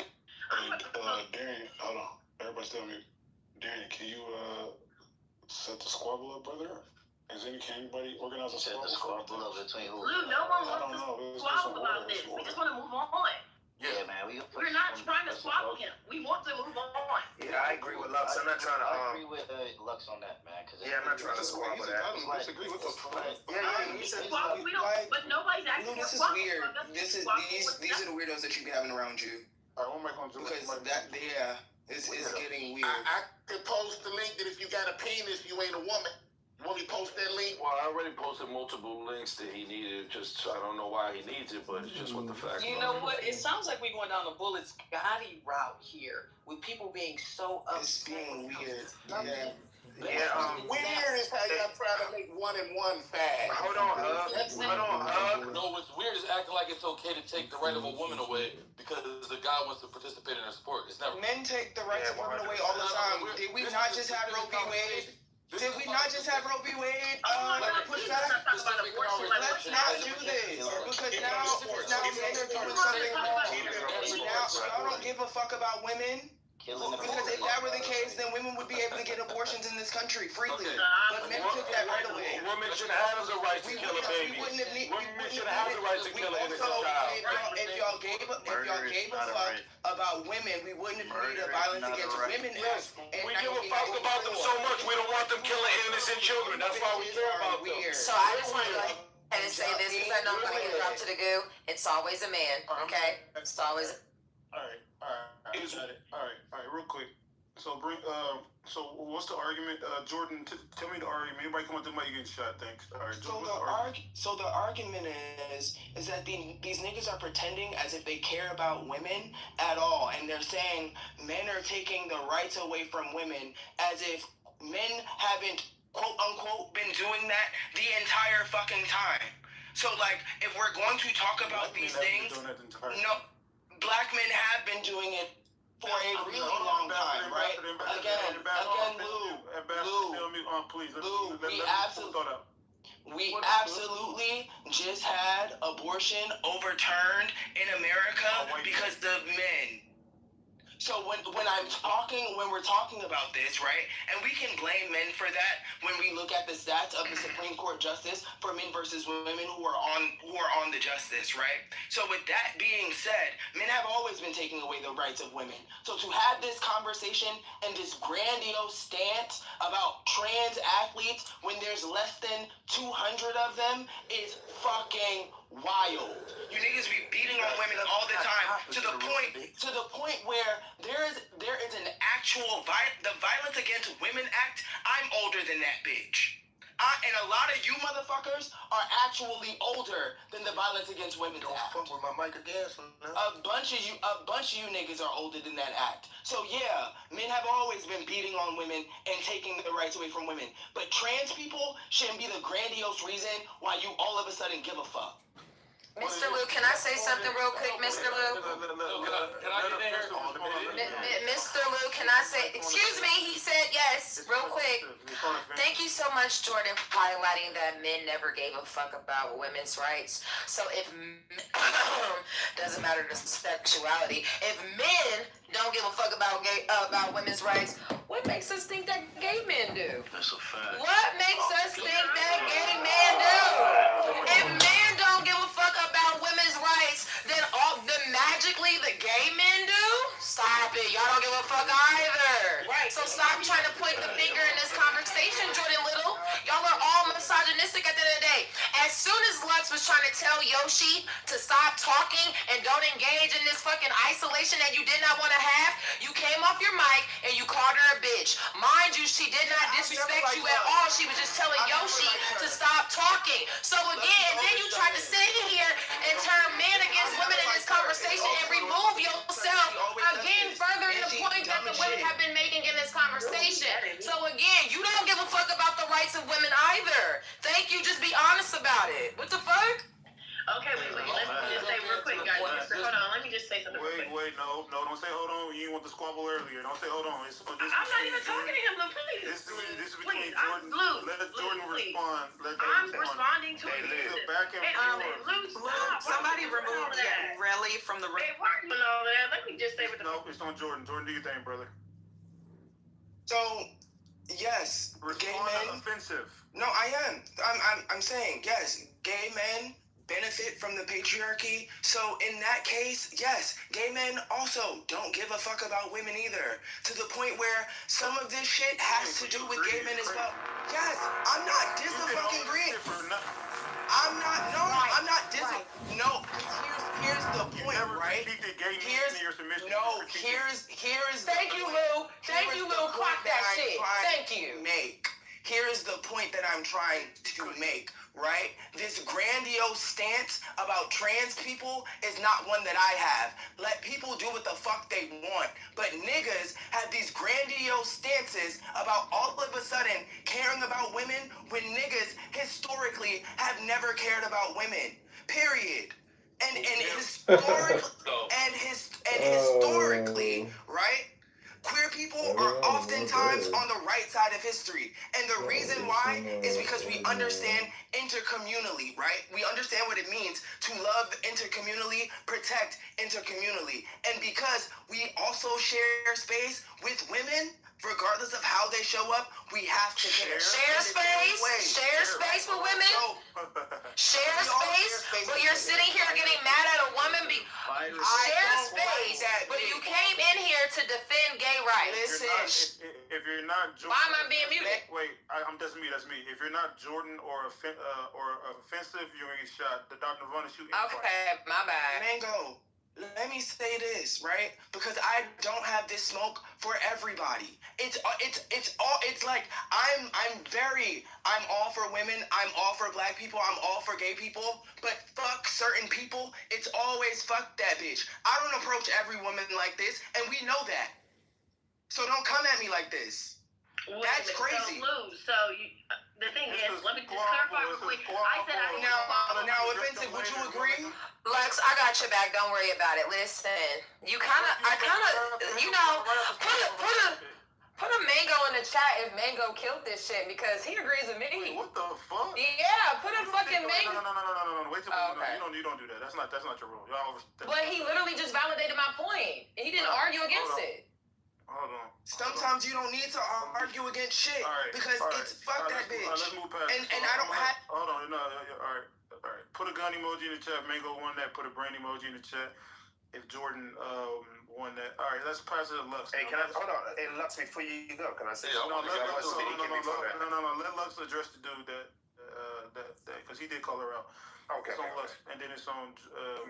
Darian, hold on. Everybody's telling me. Darian, can you set the squabble up, brother? Can anybody organize a squabble? Set the squabble up between who? Lou, no one wants to squabble about this. We just want to move on. Yeah, man. We're not trying to squabble him. We want to move on. Yeah, I agree with Lux. I'm not trying to. I agree with Lux on that, man. Yeah, I'm not trying to squabble that. I don't disagree with the fuck. We squabble. We don't. But nobody's asking This is weird. These are the weirdos that you be having around you. Because it's getting weird. I could post the link that if you got a penis, you ain't a woman. You want me to post that link? Well, I already posted multiple links that he needed. Just I don't know why he needs it, but it's just what the facts are. You know what? It sounds like we're going down the Bullets Gotti route here, with people being so upset. It's being weird. Weird is how y'all trying to make 1 and 1 fast. Hold on. No, what's weird is acting like it's okay to take the right of a woman away because the guy wants to participate in her sport. It's never. Men take the rights of women away all the time. Did we not just have Roe v. Wade? Did we not just have Roe v. Wade? Push back? Let's not do this because now men are doing something wrong. Now y'all don't give a fuck about women. Because if that were the case, then women would be able to get abortions in this country freely. But men took that right away. Women should have the right to kill a baby. Women should have the right to kill an innocent child. If y'all gave a fuck about women, we wouldn't have needed a Violence Against Women Act. We give a fuck about them so much, we don't want them killing innocent children. That's why we care about them. So I just want to go ahead and say this because I know I'm going to interrupt to the goo. It's always a man, okay? It's always. All right. Real quick. So what's the argument? Jordan, tell me the argument. Anybody come up to the mic, you getting shot? Thanks. All right. Jordan, so the argument is that these niggas are pretending as if they care about women at all, and they're saying men are taking the rights away from women as if men haven't quote unquote been doing that the entire fucking time. So like, if we're going to talk about these things, no. Black men have been doing it for a really long time, right? Again, Lou, we absolutely just had abortion overturned in America because of men. So when we're talking about this, right, and we can blame men for that when we look at the stats of the Supreme Court justice for men versus women who are on the justice, right? So with that being said, men have always been taking away the rights of women. So to have this conversation and this grandiose stance about trans athletes when there's less than 200 of them is fucking wild. You niggas be beating on women all the time to the point where there is an actual the Violence Against Women Act. I'm older than that bitch. And a lot of you motherfuckers are actually older than the Violence Against Women Act. Fuck with my mic again, son. A bunch of you niggas are older than that act. So yeah, men have always been beating on women and taking their rights away from women. But trans people shouldn't be the grandiose reason why you all of a sudden give a fuck. Mr. Lou, can I say something real quick, Mr. Lou? Can I get in here? Mr. Lou, can I say, excuse me, he said yes, real quick. Thank you so much, Jordan, for highlighting that men never gave a fuck about women's rights. So if, doesn't matter the sexuality, if men don't give a fuck about women's rights, what makes us think that gay men do? That's a fact. What makes us think that gay men do? If men don't give a fuck about women's rights, then magically the gay men do? Stop it. Y'all don't give a fuck either. Right. So stop trying to point the finger in this conversation, Jordan Little. Y'all are all misogynistic at the end of the day. As soon as Lux was trying to tell Yoshi to stop talking and don't engage in this fucking isolation that you did not want to have, you came off your mic and you called her a bitch. Mind you, she did not disrespect you at all. She was just telling Yoshi to stop talking. So again, then you tried to sit here and turn men against women in this conversation and remove yourself again further in the point that the women have been making in this conversation. So again, you don't give a fuck about the rights of women either. Thank you, just be honest about it. What the fuck? Okay, wait. Let me just say real quick, guys. Hold on. Let me just say something real quick. Wait, no, don't say hold on. You want the squabble earlier. Don't say hold on. I'm not even talking to him, Lou. Please. This is between Please. Jordan. Let Jordan respond. I'm responding to it. Back and forth. Somebody remove Relly from the room. Hey, why are you all that? Let me just say what the. No, it's on Jordan. Jordan, do your thing, brother. So, yes, gay men. Offensive. No, I am. I'm saying yes. Gay men benefit from the patriarchy. So in that case, yes, gay men also don't give a fuck about women either. To the point where some of this shit has to do with gay men as well. Yes, I'm not disagreeing. I'm not disagreeing. No, here's the point, right? Here's Thank you, Lou. Thank you, Lou. Clock that shit. Thank you. Here's the point that I'm trying to make, right? This grandiose stance about trans people is not one that I have. Let people do what the fuck they want. But niggas have these grandiose stances about all of a sudden caring about women when niggas historically have never cared about women. Period. And historically, right? Queer people are oftentimes on the right side of history. And the reason why is because we understand intercommunally, right? We understand what it means to love intercommunally, protect intercommunally. And because we also share space with women, regardless of how they show up, we have to share space. Share space with women. Share space. But you're sitting here getting mad at a woman. Share space. But you came in here to defend gay rights. Listen. If you're not Jordan, why am I being muted? Wait, that's me. If you're not Jordan or offensive, you're gonna get shot. The Dr. Nirvana shooting. Okay, my bad. Mango. Let me say this, right? Because I don't have this smoke for everybody. It's like I'm all for women, I'm all for black people, I'm all for gay people, but fuck certain people, it's always fuck that bitch. I don't approach every woman like this, and we know that. So don't come at me like this. That's crazy. The thing is, let me just clarify real quick. I said I didn't now, offensive, would you agree? Lex, I got your back. Don't worry about it. Listen, you put a Mango in the chat if Mango killed this shit because he agrees with me. Wait, what the fuck? Yeah, put a fucking Mango. No. Wait till you don't do that. That's not your rule. Y'all But he literally just validated my point. He didn't argue against it. Hold on. Sometimes you don't need to argue against shit because it's fuck that bitch. Let's move past. And I don't have. Hold on. No. All right. Put a gun emoji in the chat. Mango won that. Put a brain emoji in the chat. If Jordan won that. All right. Let's pass it to Lux. Hey, hold on? Hey, Lux, before you go, can I say something? No. Let Lux address the dude that because he did call her out. Okay. It's on Lux, and then it's on.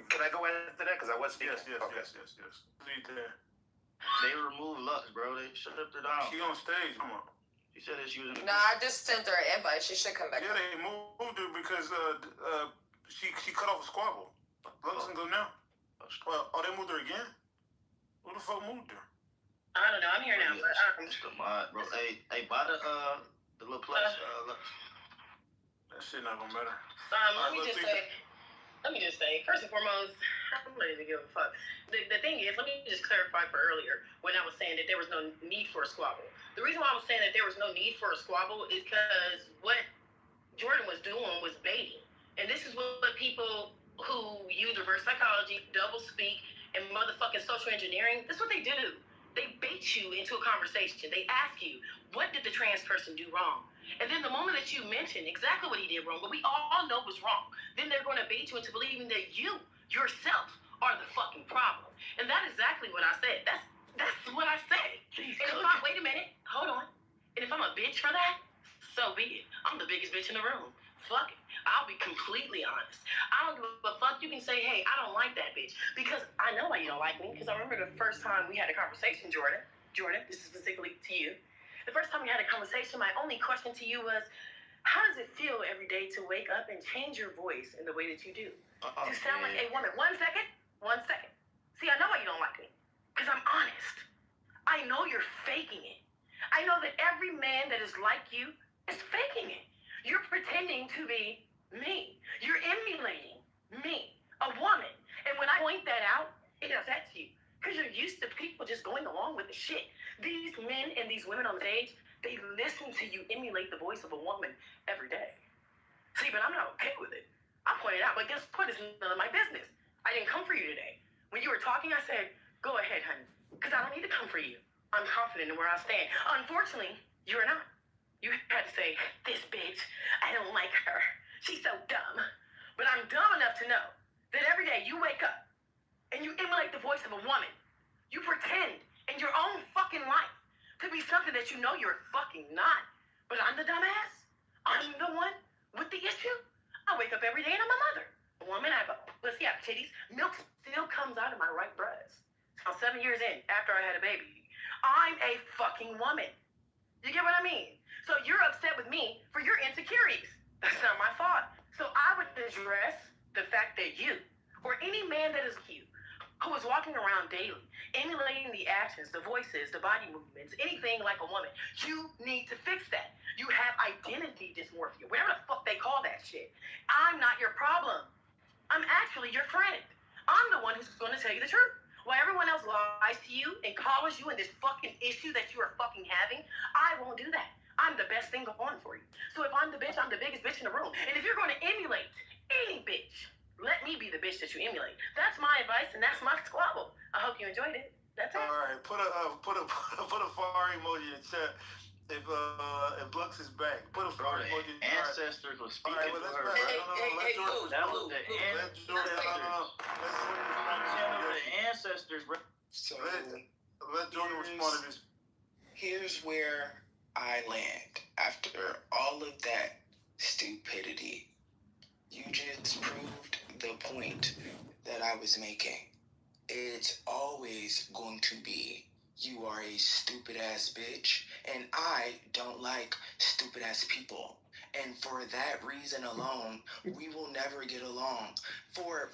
Can I go after that? Because I was speaking. Yes. Lead there. They removed Lux, bro. They shut her down. She on stage. Come on. She said that she was in the No, I just sent her an invite. She should come back. Yeah, they moved her because she cut off a squabble. Lux can go now. Well, they moved her again? Who the fuck moved her? I don't know. I'm here now, but It's the mod, bro. Hey, buy the little plush. That shit not gonna matter. Let me just say, first and foremost, I'm not even give a fuck. The thing is, let me just clarify for earlier when I was saying that there was no need for a squabble. The reason why I was saying that there was no need for a squabble is because what Jordan was doing was baiting. And this is what people who use reverse psychology, double speak, and motherfucking social engineering, that's what they do. They bait you into a conversation. They ask you, what did the trans person do wrong? And then the moment that you mention exactly what he did wrong, what we all know was wrong, then they're going to bait you into believing that you, yourself, are the fucking problem. And that's exactly what I said. That's what I said. Wait a minute. Hold on. And if I'm a bitch for that, so be it. I'm the biggest bitch in the room. Fuck it. I'll be completely honest. I don't give a fuck. You can say, hey, I don't like that bitch. Because I know why you don't like me. Because I remember the first time we had a conversation, Jordan, this is specifically to you. The first time we had a conversation, my only question to you was, how does it feel every day to wake up and change your voice in the way that you do? To sound like a woman. One second. See, I know why you don't like me. Because I'm honest. I know you're faking it. I know that every man that is like you is faking it. You're pretending to be me. You're emulating me, a woman. And when I point that out, it upsets you. Because you're used to people just going along with the shit. These men and these women on the stage, they listen to you emulate the voice of a woman every day. See, but I'm not okay with it. I pointed out, but guess what? It's none of my business. I didn't come for you today. When you were talking, I said, go ahead, honey. Because I don't need to come for you. I'm confident in where I stand. Unfortunately, you're not. You had to say, this bitch, I don't like her. She's so dumb. But I'm dumb enough to know that every day you wake up and you emulate the voice of a woman. You pretend in your own fucking life to be something that you know you're fucking not. But I'm the dumbass. I'm the one with the issue. I wake up every day and I'm a mother. A woman, I have a pussy, I have titties. Milk still comes out of my right breast. I'm 7 years in after I had a baby. I'm a fucking woman. You get what I mean? So you're upset with me for your insecurities. That's not my fault. So I would address the fact that you, or any man that is you, who is walking around daily, emulating the actions, the voices, the body movements, anything like a woman, you need to fix that. You have identity dysmorphia, whatever the fuck they call that shit. I'm not your problem. I'm actually your friend. I'm the one who's going to tell you the truth. While everyone else lies to you and collars you in this fucking issue that you are fucking having, I won't do that. I'm the best thing going for you. So if I'm the bitch, I'm the biggest bitch in the room. And if you're going to emulate any bitch, let me be the bitch that you emulate. That's my advice, and that's my squabble. I hope you enjoyed it. That's it. All right, put a fire emoji in chat. If Lux is back, put a fire emoji. Ancestors were speaking to her. That was the ancestors, bro. So let Jordan respond to this. Here's where I land after all of that stupidity. You just proved the point that I was making. It's always going to be, you are a stupid ass bitch, and I don't like stupid ass people. And for that reason alone, we will never get along. For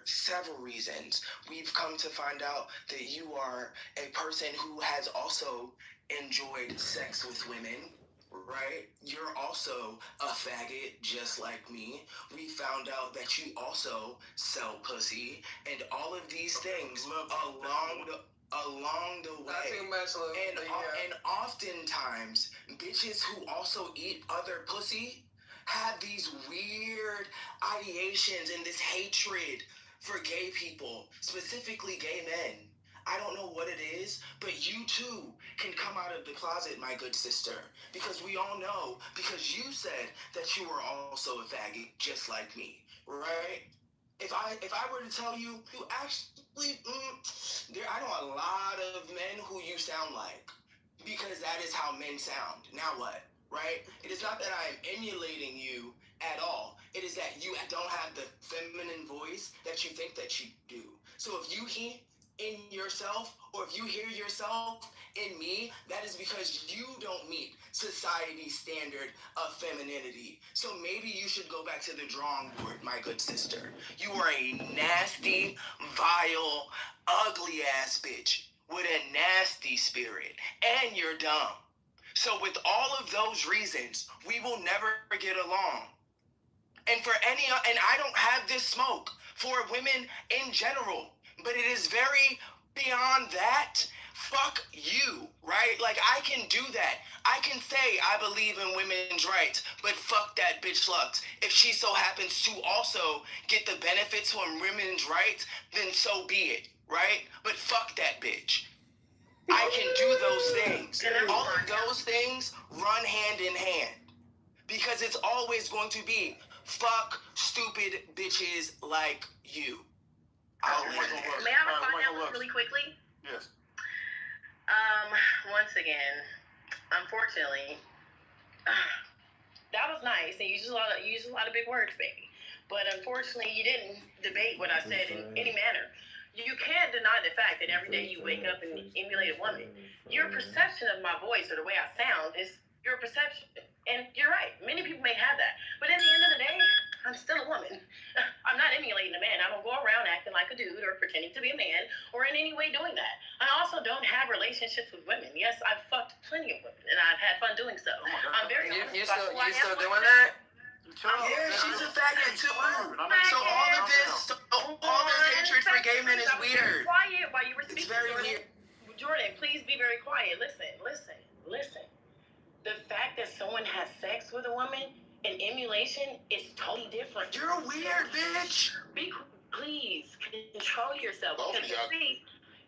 several reasons. We've come to find out that you are a person who has also enjoyed sex with women, right? You're also a faggot just like me. We found out that you also sell pussy, and all of these things along the way. And oftentimes, bitches who also eat other pussy have these weird ideations and this hatred for gay people, specifically gay men. I don't know what it is, but you too can come out of the closet, my good sister, because we all know, because you said that you were also a faggot just like me, right? If I were to tell you, you actually, I know a lot of men who you sound like, because that is how men sound. Now what, right? It is not that I am emulating you at all. It is that you don't have the feminine voice that you think that you do. So if you in yourself, or if you hear yourself in me, that is because you don't meet society's standard of femininity. So maybe you should go back to the drawing board, my good sister. You are a nasty, vile, ugly ass bitch with a nasty spirit, and you're dumb. So with all of those reasons, we will never get along. And I don't have this smoke for women in general, but it is very beyond that. Fuck you, right? Like, I can do that. I can say I believe in women's rights, but fuck that bitch Lux. If she so happens to also get the benefits from women's rights, then so be it, right? But fuck that bitch. I can do those things. All of those things run hand in hand. Because it's always going to be fuck stupid bitches like you. I'll let it. May I respond that really quickly? Yes. Once again, unfortunately, that was nice, and you used a lot of big words, baby. But unfortunately, you didn't debate what I said in any manner. You can't deny the fact that every day you wake up and emulate a woman. Your perception of my voice or the way I sound is your perception. And you're right. Many people may have that. But at the end of the day, I'm still a woman. I'm not emulating a man. I don't go around acting like a dude or pretending to be a man or in any way doing that. I also don't have relationships with women. Yes, I've fucked plenty of women, and I've had fun doing so. I'm very honest. You still doing that? Yeah, she's a faggot too. So all this hatred for gay men is weird. Quiet while you were speaking. It's very weird. Jordan, please be very quiet. Listen. The fact that someone has sex with a woman and emulation is totally different. You're a weird bitch. Please control yourself. Because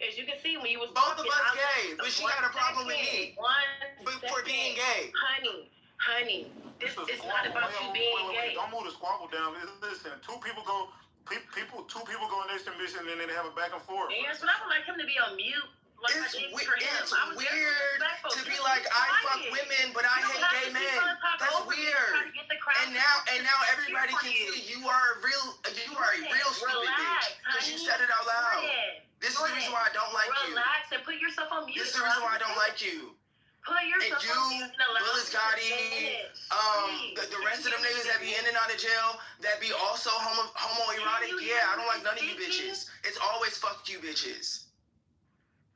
as you can see when you was both talking, of us gay, but she had a problem with me for being gay. Honey, this is not about you being gay. Don't move the squabble down. Listen, two people go in their submission and then they have a back and forth. Yes, but I would like him to be on mute. Like it's weird to be like, I fuck women, but I hate gay men. That's weird. And now everybody can see you are a real stupid bitch because you said it out loud. This is the reason why I don't like you. Relax and put yourself on mute. This is the reason why I don't like you. Put yourself on mute. Willis Gotti, the rest of them niggas that be in and out of jail, that be also homoerotic. Yeah, I don't like none of you bitches. It's always fuck you bitches.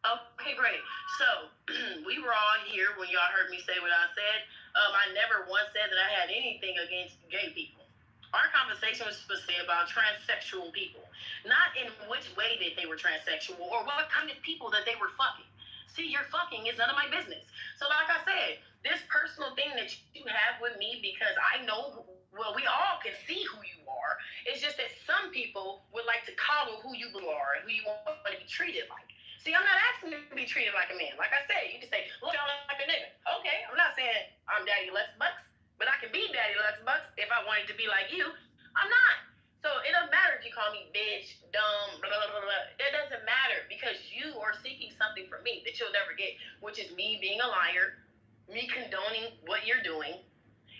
Okay, great. So, we were all here when y'all heard me say what I said. I never once said that I had anything against gay people. Our conversation was supposed to be about transsexual people. Not in which way that they were transsexual or what kind of people that they were fucking. See, your fucking is none of my business. So like I said, this personal thing that you have with me, because I know, well, we all can see who you are. It's just that some people would like to coddle who you are and who you want to be treated like. See, I'm not asking you to be treated like a man. Like I said, you can say, look, I'm like a nigga. Okay, I'm not saying I'm Daddy Lex Bucks, but I can be Daddy Lex Bucks if I wanted to be like you. I'm not. So it doesn't matter if you call me bitch, dumb, blah, blah, blah, blah. It doesn't matter because you are seeking something from me that you'll never get, which is me being a liar, me condoning what you're doing.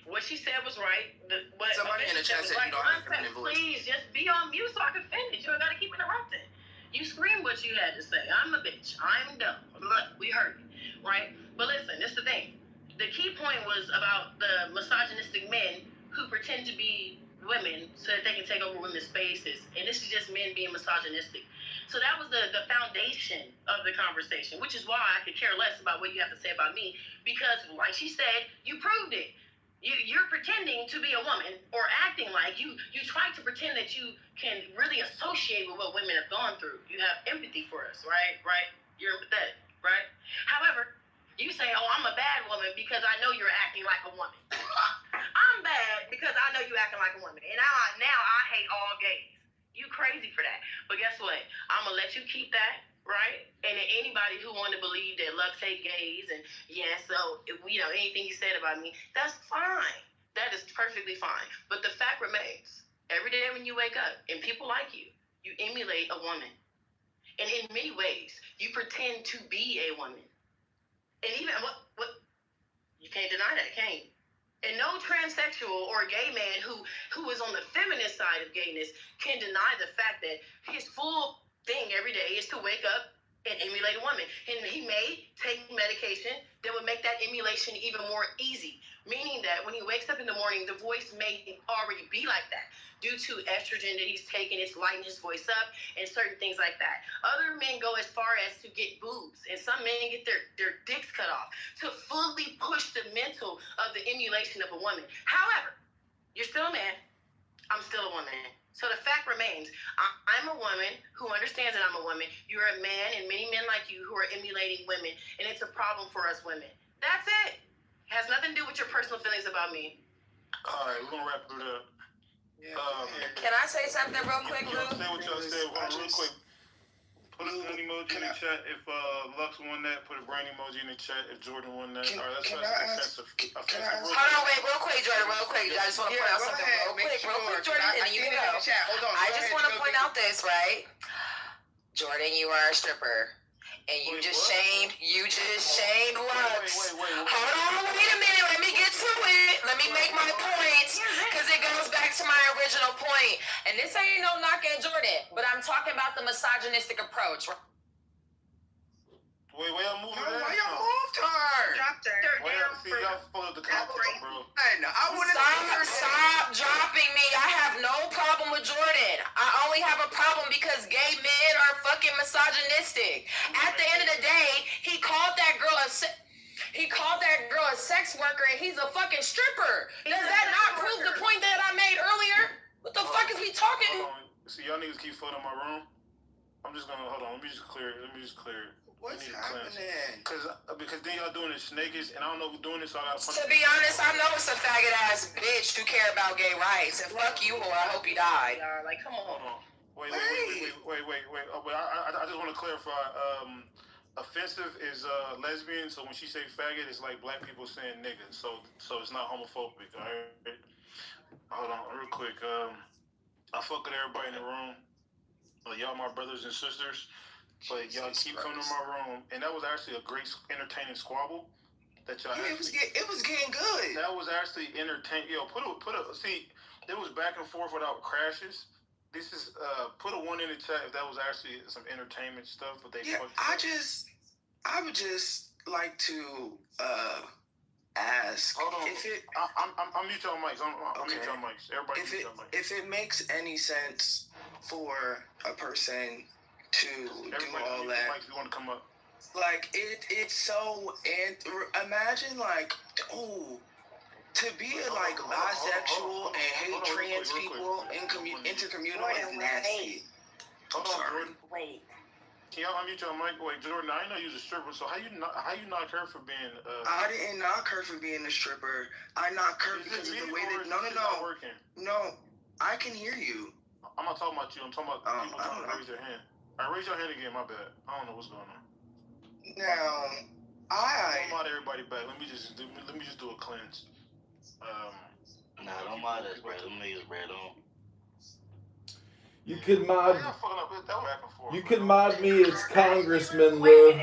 What she said was right. Somebody in the chat said you don't have a feminine voice. Please, just be on mute so I can finish. You don't got to keep interrupting. You scream what you had to say. I'm a bitch. I'm dumb. Look, we heard it, right? But listen, this is the thing. The key point was about the misogynistic men who pretend to be women so that they can take over women's spaces. And this is just men being misogynistic. So that was the foundation of the conversation, which is why I could care less about what you have to say about me. Because, like she said, you proved it. You're pretending to be a woman or acting like you try to pretend that you can really associate with what women have gone through. You have empathy for us, right? You're empathetic, right? However, you say, oh, I'm a bad woman because I know you're acting like a woman. I'm bad because I know you're acting like a woman. And now I hate all gays. You crazy for that. But guess what? I'm going to let you keep that. Right? And anybody who want to believe that Lux hate gays and so anything you said about me, that's fine. That is perfectly fine. But the fact remains, every day when you wake up and people like you emulate a woman. And in many ways, you pretend to be a woman. And even what you can't deny that, can you? And no transsexual or gay man who is on the feminist side of gayness can deny the fact that his full thing every day is to wake up and emulate a woman. And he may take medication that would make that emulation even more easy. Meaning that when he wakes up in the morning, the voice may already be like that. Due to estrogen that he's taking, it's lighting his voice up and certain things like that. Other men go as far as to get boobs. And some men get their dicks cut off to fully push the mental of the emulation of a woman. However, you're still a man. I'm still a woman. So the fact remains, I'm a woman who understands that I'm a woman. You're a man and many men like you who are emulating women, and it's a problem for us women. That's it. Has nothing to do with your personal feelings about me. All right, we're going to wrap it up. Can I say something real quick, Lou? Say what y'all said real quick. Put a gun emoji in the chat if Lux won that. Put a brain emoji in the chat if Jordan won that. All right, Hold on, wait, real quick, Jordan, real quick. I just want to point out something real quick, Jordan, and you can go. I just want to point out this, right? Jordan, you are a stripper. And you just shamed Lux. Hold on, wait a minute. Let me get to it. Let me make my point. Because it goes back to my original point. And this ain't no knock at Jordan. But I'm talking about the misogynistic approach. Wait, y'all moved her? Why y'all moved her? Dropped her. See, y'all followed the comments, bro. Stop dropping me. I have no problem with Jordan. I only have a problem because gay men are fucking misogynistic. At the end of the day, he called that girl a sex worker and he's a fucking stripper. Does that not prove the point that I made earlier? What the fuck is we talking? See, y'all niggas keep flooding my room. I'm just gonna hold on. Let me just clear it. What's happening? Because then y'all doing this niggas, and I don't know who's doing this, so I gotta punch. To be honest, I know it's a faggot ass bitch who care about gay rights. And fuck you, whore. I hope you die. Like, come on. Hold on. Wait. I just want to clarify. Offensive is lesbian, so when she say faggot, it's like black people saying nigga. So it's not homophobic. All right. Hold on, real quick. I fuck with everybody in the room. Y'all my brothers and sisters. But y'all keep coming to my room, and that was actually a great, entertaining squabble. That y'all. Yeah, it was getting good. That was actually entertaining. Yo, see, it was back and forth without crashes. This is put a 1 in the chat if that was actually some entertainment stuff. But they. Yeah, I would just like to ask. Hold on. I'm mute y'all mics. I'm mute y'all mics. Everybody mute y'all mics. If it makes any sense for a person to do all that, you want to come up? Like it's so, and imagine like, to be like bisexual and hate trans people intercommunal is nasty. Hold on, Jordan. Wait. Can y'all unmute your mic? Wait, Jordan, I know you're a stripper, so how you knock her for being? I didn't knock her for being a stripper. I knocked her because of the way that no, I can hear you. I'm not talking about you. I'm talking about people trying to raise their hand. All right, raise your hand again. My bad. I don't know what's going on. Now, don't mod everybody back. Let me just do a cleanse. Don't mod us, bro. Them niggas, bro. Don't. You could mod. You could mod me as Congressman, Lou.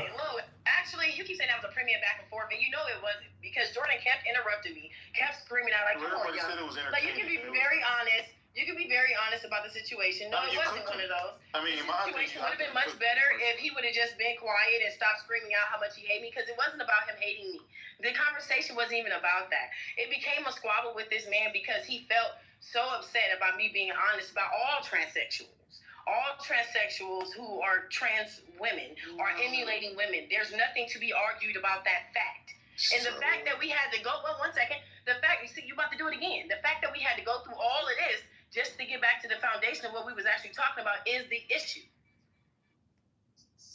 Actually, you keep saying that was a premium back and forth, but you know it wasn't because Jordan kept interrupting me, kept screaming out like, "Come on, y'all!" Like you can be very honest. You can be very honest about the situation. No, it wasn't one of those. I mean, the situation would have been much better if he would have just been quiet and stopped screaming out how much he hated me, because it wasn't about him hating me. The conversation wasn't even about that. It became a squabble with this man because he felt so upset about me being honest about all transsexuals. All transsexuals who are trans women are emulating women. There's nothing to be argued about that fact. And the fact that we had to go, well, 1 second, the fact, you see, you're about to do it again. The fact that we had to go through all of this just to get back to the foundation of what we was actually talking about is the issue.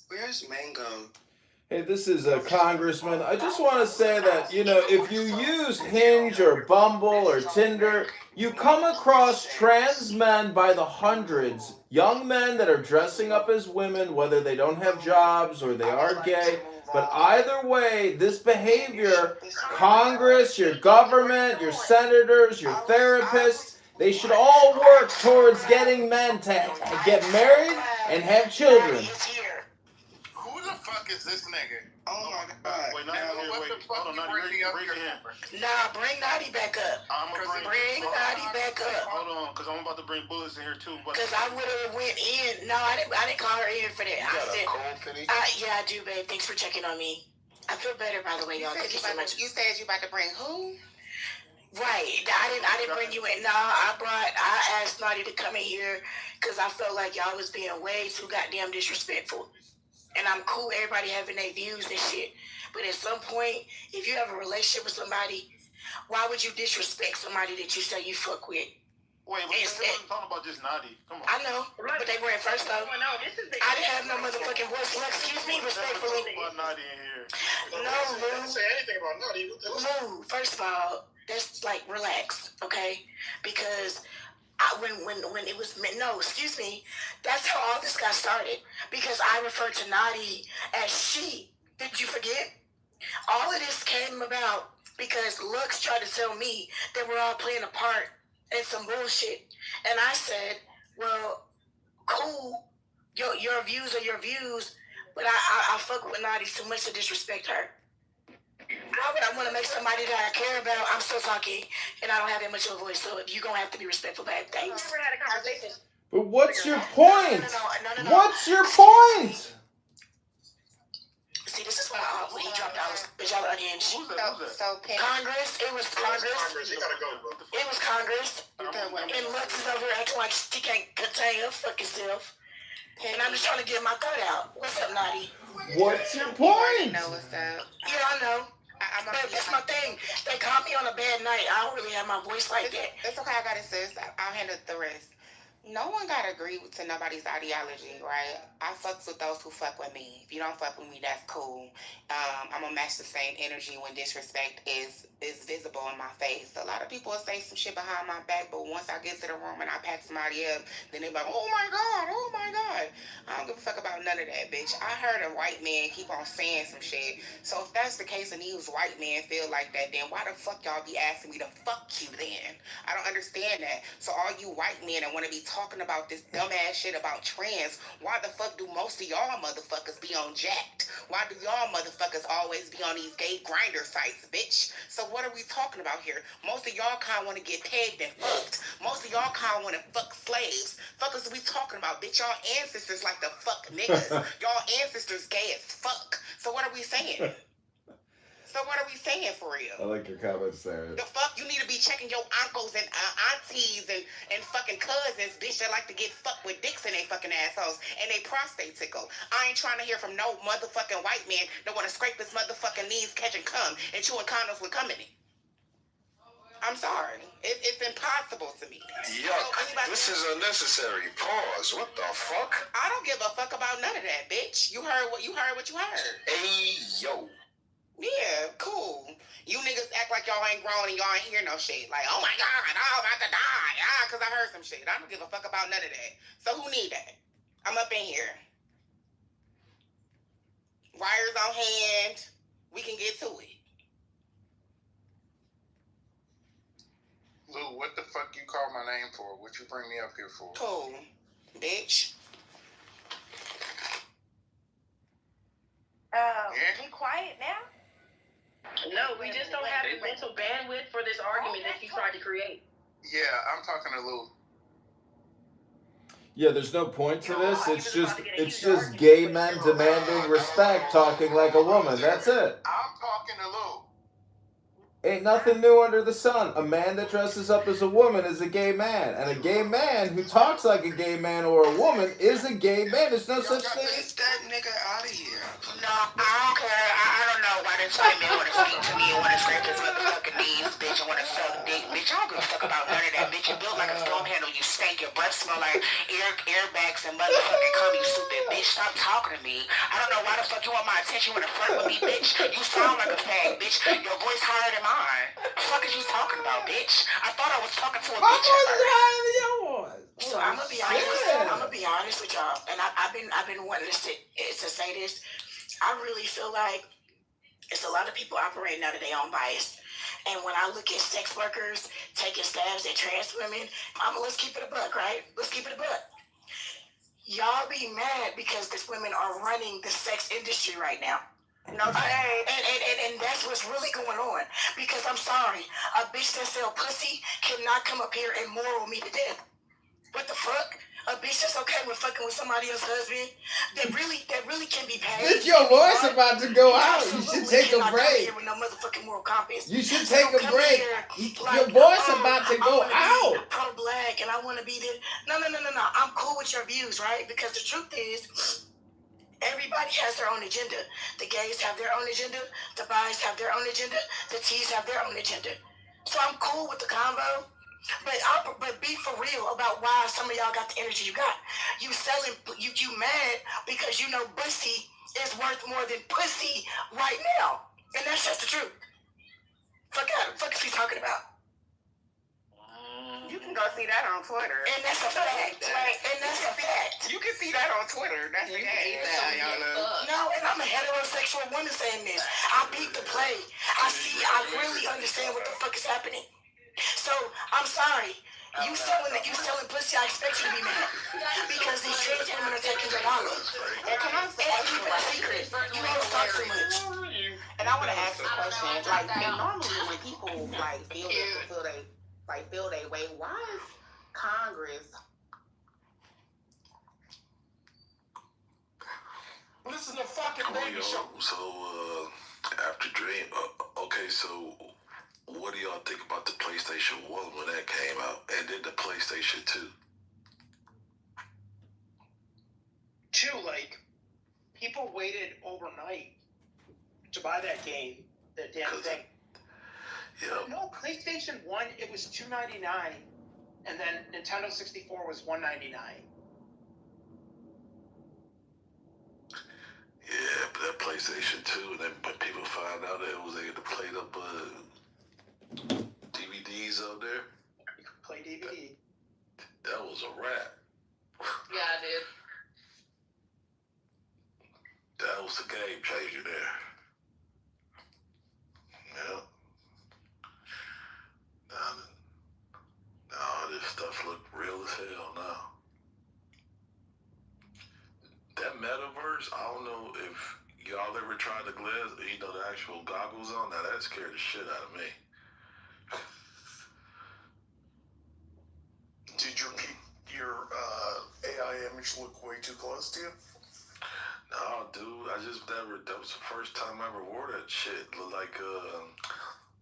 Where's Mango? Hey, this is a Congressman. I just want to say that, if you use Hinge or Bumble or Tinder, you come across trans men by the hundreds. Young men that are dressing up as women, whether they don't have jobs or they are gay. But either way, this behavior, Congress, your government, your senators, your therapists, they should all work towards getting men to get married and have children. Who the fuck is this nigga? Oh my God. Wait, what the fuck you bring me up here? Nah, bring Naughty back up. I'm gonna bring Naughty back up. Hold on, because I'm about to bring bullets in here too. Because I would have went in. No, I didn't call her in for that. You got a cold, Penny? Yeah, I do, babe. Thanks for checking on me. I feel better, by the way, y'all. Thank you so much. You said you about to bring who? Right. I didn't bring you in. No, I asked Naughty to come in here because I felt like y'all was being way too goddamn disrespectful. And I'm cool, everybody having their views and shit. But at some point, if you have a relationship with somebody, why would you disrespect somebody that you say you fuck with? Wait, we wasn't talking about just Naughty. Come on. I know, but they were at first though. I didn't have no motherfucking voice. Excuse me, respectfully. About Naughty in here. No, Lou. I didn't say anything about Naughty. Lou, first of all, that's like relax, okay? Because when it was excuse me, that's how all this got started. Because I referred to Naughty as she. Did you forget? All of this came about because Lux tried to tell me that we're all playing a part in some bullshit. And I said, well, cool, your views are your views, but I fuck with Naughty too much to disrespect her. Why would I want to make somebody that I care about? I'm still talking, and I don't have that much of a voice, so you're going to have to be respectful, babe. Thanks. Never had a conversation. But what's your point? No. What's your point? See, this is why when he dropped out, bitch, y'all unhinged. So Congress, it was Congress. You gotta go, bro. It was Congress. And Lux is over here acting like she can't contain her fucking self. And I'm just trying to get my thought out. What's up, Naughty? What's your point? know what's up. Yeah, I know. But that's my thing. They caught me on a bad night. I don't really have my voice like that. It's okay, I got it, sis. I'll handle the rest. No one gotta agree to nobody's ideology, right? I fucks with those who fuck with me. If you don't fuck with me, that's cool. I'm gonna match the same energy when disrespect is visible in my face. A lot of people will say some shit behind my back, but once I get to the room and I pack somebody up, then they're like, oh my God. I don't give a fuck about none of that, bitch. I heard a white man keep on saying some shit. So if that's the case and these white men feel like that, then why the fuck y'all be asking me to fuck you then? I don't understand that. So all you white men that want to be talking about this dumbass shit about trans, why the fuck do most of y'all motherfuckers be on Jacked? Why do y'all motherfuckers always be on these gay grinder sites, bitch? So what are we talking about here? Most of y'all kind of want to get pegged and fucked. Most of y'all kind of want to fuck slaves. Fuckers we talking about, bitch? Y'all ancestors like to fuck niggas. Y'all ancestors gay as fuck. So what are we saying? For real? I like your comments there. The fuck? You need to be checking your uncles and aunties and fucking cousins, bitch, that like to get fucked with dicks in they fucking assholes and they prostate tickle. I ain't trying to hear from no motherfucking white man that want to scrape his motherfucking knees, catching cum, and chewing condoms with cum in it. I'm sorry. It's impossible to me. Yuck. This is unnecessary. Pause. What the fuck? I don't give a fuck about none of that, bitch. You heard what you heard. Hey, yo. Yeah, cool. You niggas act like y'all ain't grown and y'all ain't hear no shit. Like, oh my God, I'm about to die. Because I heard some shit. I don't give a fuck about none of that. So who need that? I'm up in here. Wires on hand. We can get to it. Lou, what the fuck you call my name for? What you bring me up here for? Cool, bitch. Be quiet now? No, we just don't have the mental bandwidth for this argument that you tried to create. Yeah, I'm talking to Lou. Yeah, there's no point to this. It's just gay men demanding respect, talking like a woman. That's it. I'm talking to Lou. Ain't nothing new under the sun. A man that dresses up as a woman is a gay man. And a gay man who talks like a gay man or a woman is a gay man. There's no such thing. Get that nigga out of here. No, I don't care. I don't know why this white man want to speak to me and want to scrape his motherfucking knees, bitch, and want to suck dick. Bitch, I don't give a fuck about none of that, bitch. You built like a storm handle. You stink. Your breath smell like airbags and motherfucking cum, you stupid bitch. Stop talking to me. I don't know why the fuck you want my attention. You want to flirt with me, bitch. You sound like a fag, bitch. Your voice higher than mine. What the fuck is you talking about, bitch? I thought I was talking to a bitch at first. So I'm gonna be honest with y'all, and I've been wanting to say this. I really feel like it's a lot of people operating out of their own bias. And when I look at sex workers taking stabs at trans women, let's keep it a buck, right? Let's keep it a buck. Y'all be mad because these women are running the sex industry right now. No shade. And that's what's really going on. Because I'm sorry, a bitch that sell pussy cannot come up here and moral me to death. What the fuck? A bitch that's okay with fucking with somebody else's husband that really can be paid. It's your voice about to go out. You should take a break. With no motherfucking moral compass. You should take a break. Like, your voice about to go out. Pro-black, and I want to be there. No. I'm cool with your views, right? Because the truth is, everybody has their own agenda. The gays have their own agenda. The bis have their own agenda. The T's have their own agenda. So I'm cool with the convo. But be for real about why some of y'all got the energy you got. You selling, you mad because you know pussy is worth more than pussy right now. And that's just the truth. Fuck is he talking about? You can go see that on Twitter. And that's a fact. You can see that on Twitter. That's the game. No, and I'm a heterosexual woman saying this. I beat the play. I really understand what the fuck is happening. So, I'm sorry. You selling pussy, I expect you to be mad. Because these trans women are taking your dollar. And can I say, and keep it a secret. You don't talk too much. And I want to ask a question. Like, normally when people like feel they way, why is Congress? Listen to fucking baby show. So, after Dream, okay, so what do y'all think about the PlayStation 1 when that came out? And then the PlayStation 2? Like, people waited overnight to buy that game, that damn thing. Yep. No, PlayStation 1, it was $299, and then Nintendo 64 was $199. Yeah, but that PlayStation 2, and then people found out that it was able to play up DVDs up there. You could play DVD. That was a wrap. Yeah, I did. That was the game changer there. Yeah. Now this stuff look real as hell now. That metaverse, I don't know if y'all ever tried the the actual goggles on. Now that scared the shit out of me. Did your AI image look way too close to you? No, dude, that was the first time I ever wore that shit. Like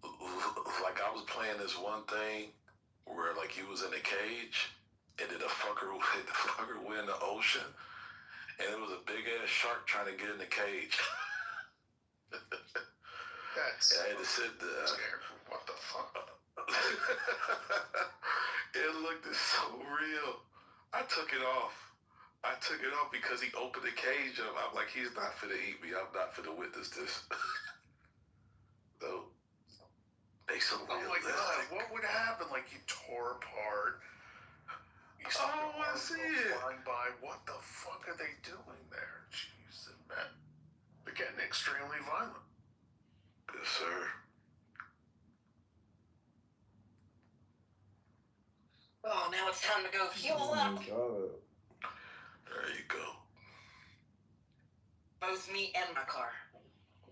I was playing this one thing where like you was in a cage and then the fucker went in the ocean and it was a big ass shark trying to get in the cage. That's I had to sit there. Scared. What the fuck? It looked so real. I took it off because he opened the cage up. I'm like, he's not finna eat me. I'm not finna witness this. So, they so oh my god, what would happen? Like you tore apart. You saw I don't want to see it. Flying by. What the fuck are they doing there? Jesus, man. They're getting extremely violent. Yes, sir. Oh, now it's time to go fuel up. There you go. Both me and my car.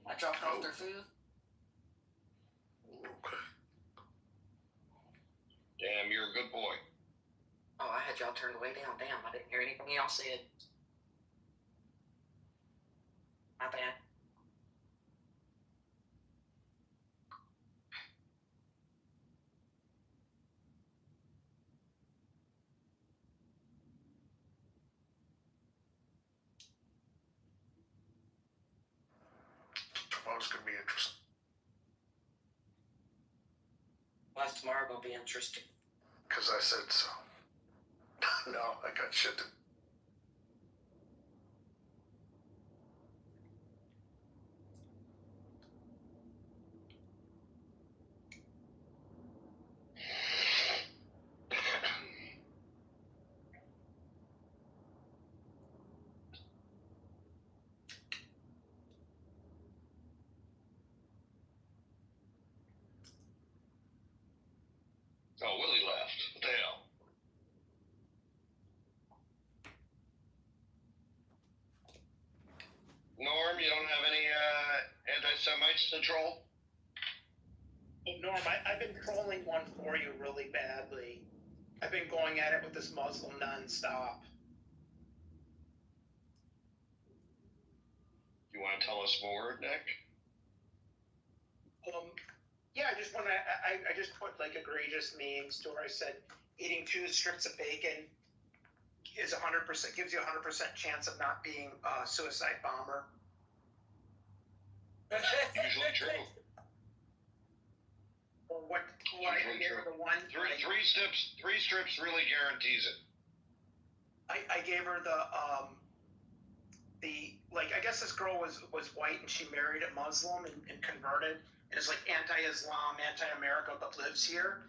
I dropped off their food. Okay. Damn, you're a good boy. Oh, I had y'all turned way down. Damn, I didn't hear anything y'all said. My bad. Tomorrow's gonna be interesting. Why's tomorrow gonna be interesting? Because I said so. No, I got shit to. Oh, Willie left. What the hell? Semites to troll? Norm, I've been trolling one for you really badly. I've been going at it with this Muslim nonstop. You want to tell us more, Nick? Yeah, I just want to. I just put like egregious memes to where I said eating 2 strips of bacon is 100% gives you 100% chance of not being a suicide bomber. Usually true. Or what? Usually true. The one Three strips really guarantees it. I gave her the like, I guess this girl was white and she married a Muslim and converted and is like anti-Islam, anti-America, but lives here.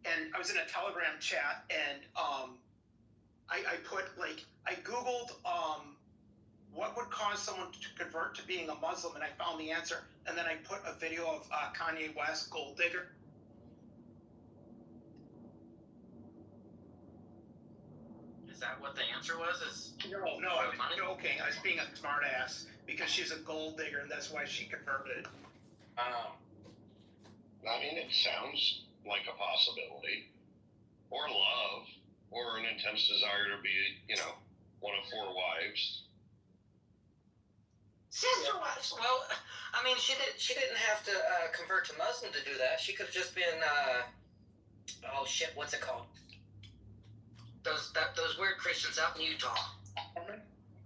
And I was in a Telegram chat and I put like, I Googled what would cause someone to convert to being a Muslim, and I found the answer. And then I put a video of Kanye West, Gold Digger. Is that what the answer was? No, I was joking. I was being a smartass because she's a gold digger, and that's why she converted. I mean, it sounds like a possibility. Or love, or an intense desire to be, one of 4 wives. Sister wives. Well, I mean, she didn't have to convert to Muslim to do that. She could have just been oh shit, what's it called? Those weird Christians out in Utah.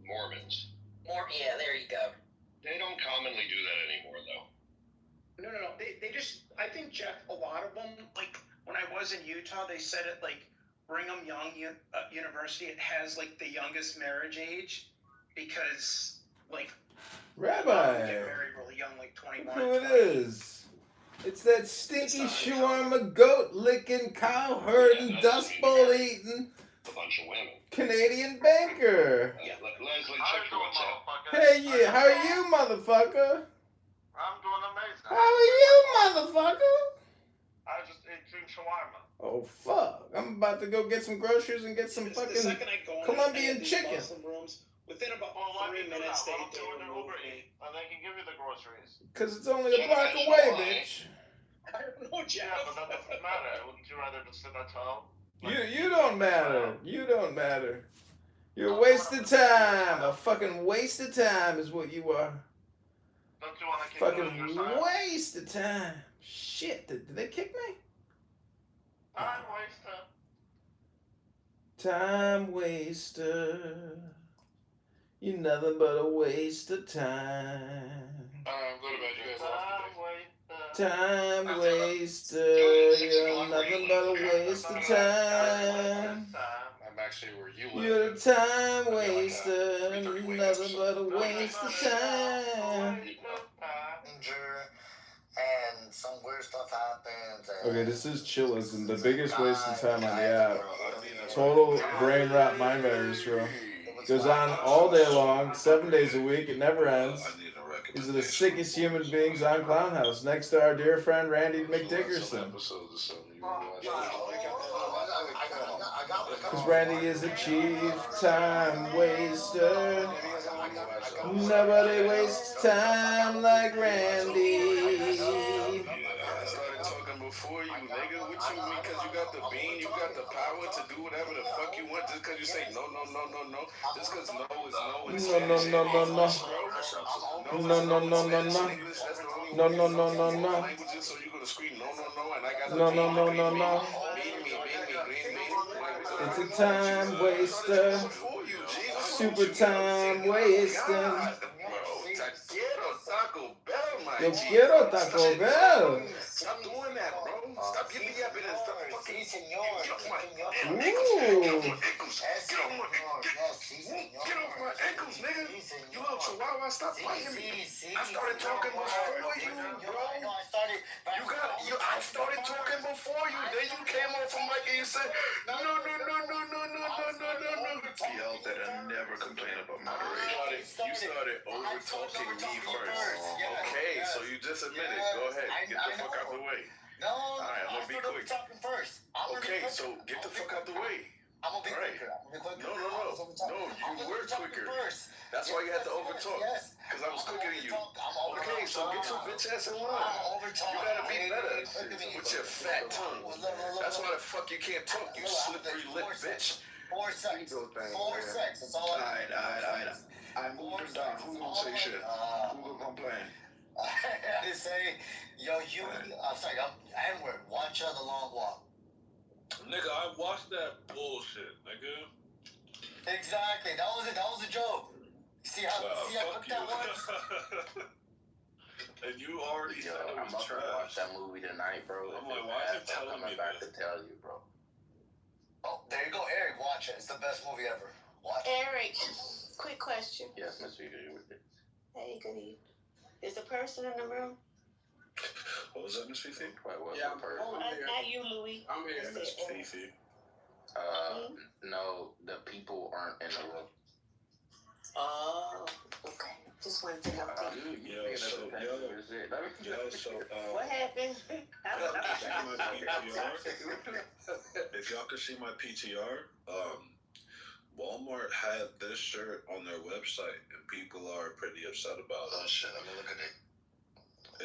Mormons. Yeah, there you go. They don't commonly do that anymore, though. No. They just, I think, Jeff, a lot of them, like, when I was in Utah, they said at, like, Brigham Young University, it has, like, the youngest marriage age because, like, Rabbi, get married really young, like 21. Who it is? It's that stinky shawarma, goat licking, cow herding, dust bowl eating, a bunch of women. Canadian banker. Leslie, check your WhatsApp. Hey, yeah, how are you, motherfucker? I'm doing amazing. How are you, motherfucker? I just ate 2 shawarma. Oh, fuck. I'm about to go get some groceries and get some fucking Colombian chicken. Rooms, within about 3 minutes, they remove me. And they can give you the groceries. Because it's only a block away, bitch. I don't know, Jeff. Yeah, but that doesn't matter. Wouldn't you rather just sit at home? You don't matter. You don't matter. You're a waste of time. A fucking waste of time is what you are. Don't you want to kick Fucking waste of time. Shit, did they kick me? Time waster. Time waster. You're nothing but a waste of time. What about you guys off today? Time waster. You're nothing but a waste of time. I'm actually where you live. You're a time waster. Nothing but a waste of time. And some weird stuff happens. Okay, this is Chillism, the biggest waste of time on the app. Total brain rot mind virus, bro. Goes on all day long, 7 days a week, it never ends. These are the sickest human beings on Clownhouse, next to our dear friend Randy McDickerson. Because Randy is a chief time waster. Nobody wastes time like Randy. I started talking before you, nigga. What you mean? Because you got the bean, you got the power to do whatever the fuck you want. Just because you say no. Just because no is no. No. So you're going to scream no, and I got No. It's a time waster. Super time wasting. Yo quiero Taco Bell. Stop doing that, bro. Stop giving me up and stop fucking. Get off my ankles, nigga. You little chihuahua, stop biting me. I started talking before you, bro. I started talking before you. Then you came off from mic and you said, no. He yelled that I never complain about moderation. You started over talking me first. Okay, so you just admitted. Go ahead. Get the fuck out the way. No, alright, I'm gonna be quick. Talking first. Okay, so get the fuck out the way. I'm gonna be Alright. quicker. No, you were quicker. That's why you had to overtalk. Yes. because I was quicker than you. Okay, so get your bitch ass in line. You gotta be better with your fat tongue. That's why the fuck you can't talk, you slippery lip bitch. 4 seconds. 4 seconds. That's all I need. Alright. I moved him down. Who gonna say shit? Who gonna complain? I say, yo, I'm sorry, N-word, watch The Long Walk. Nigga, I watched that bullshit, nigga. Exactly. That was a joke. See how quick that was? And you already said it was I'm about trash. to watch that movie tonight, bro. I'm like, why is it telling me back this? to tell you, bro. Oh, there you go, Eric. Watch it. It's the best movie ever. Watch it. Eric, quick question. Yes, Miss Vega, you with it. Hey, good evening. Is a person in the room? What was that, Miss Fifi? Wait, what? Yeah, person? not you, Louis. I'm here, Miss Fifi. No, the people aren't in the room. Oh, okay. Just wanted to know. What happened? If y'all could see my PTR, Walmart had this shirt on their website, and people are pretty upset about it. Oh shit! Let me look at it.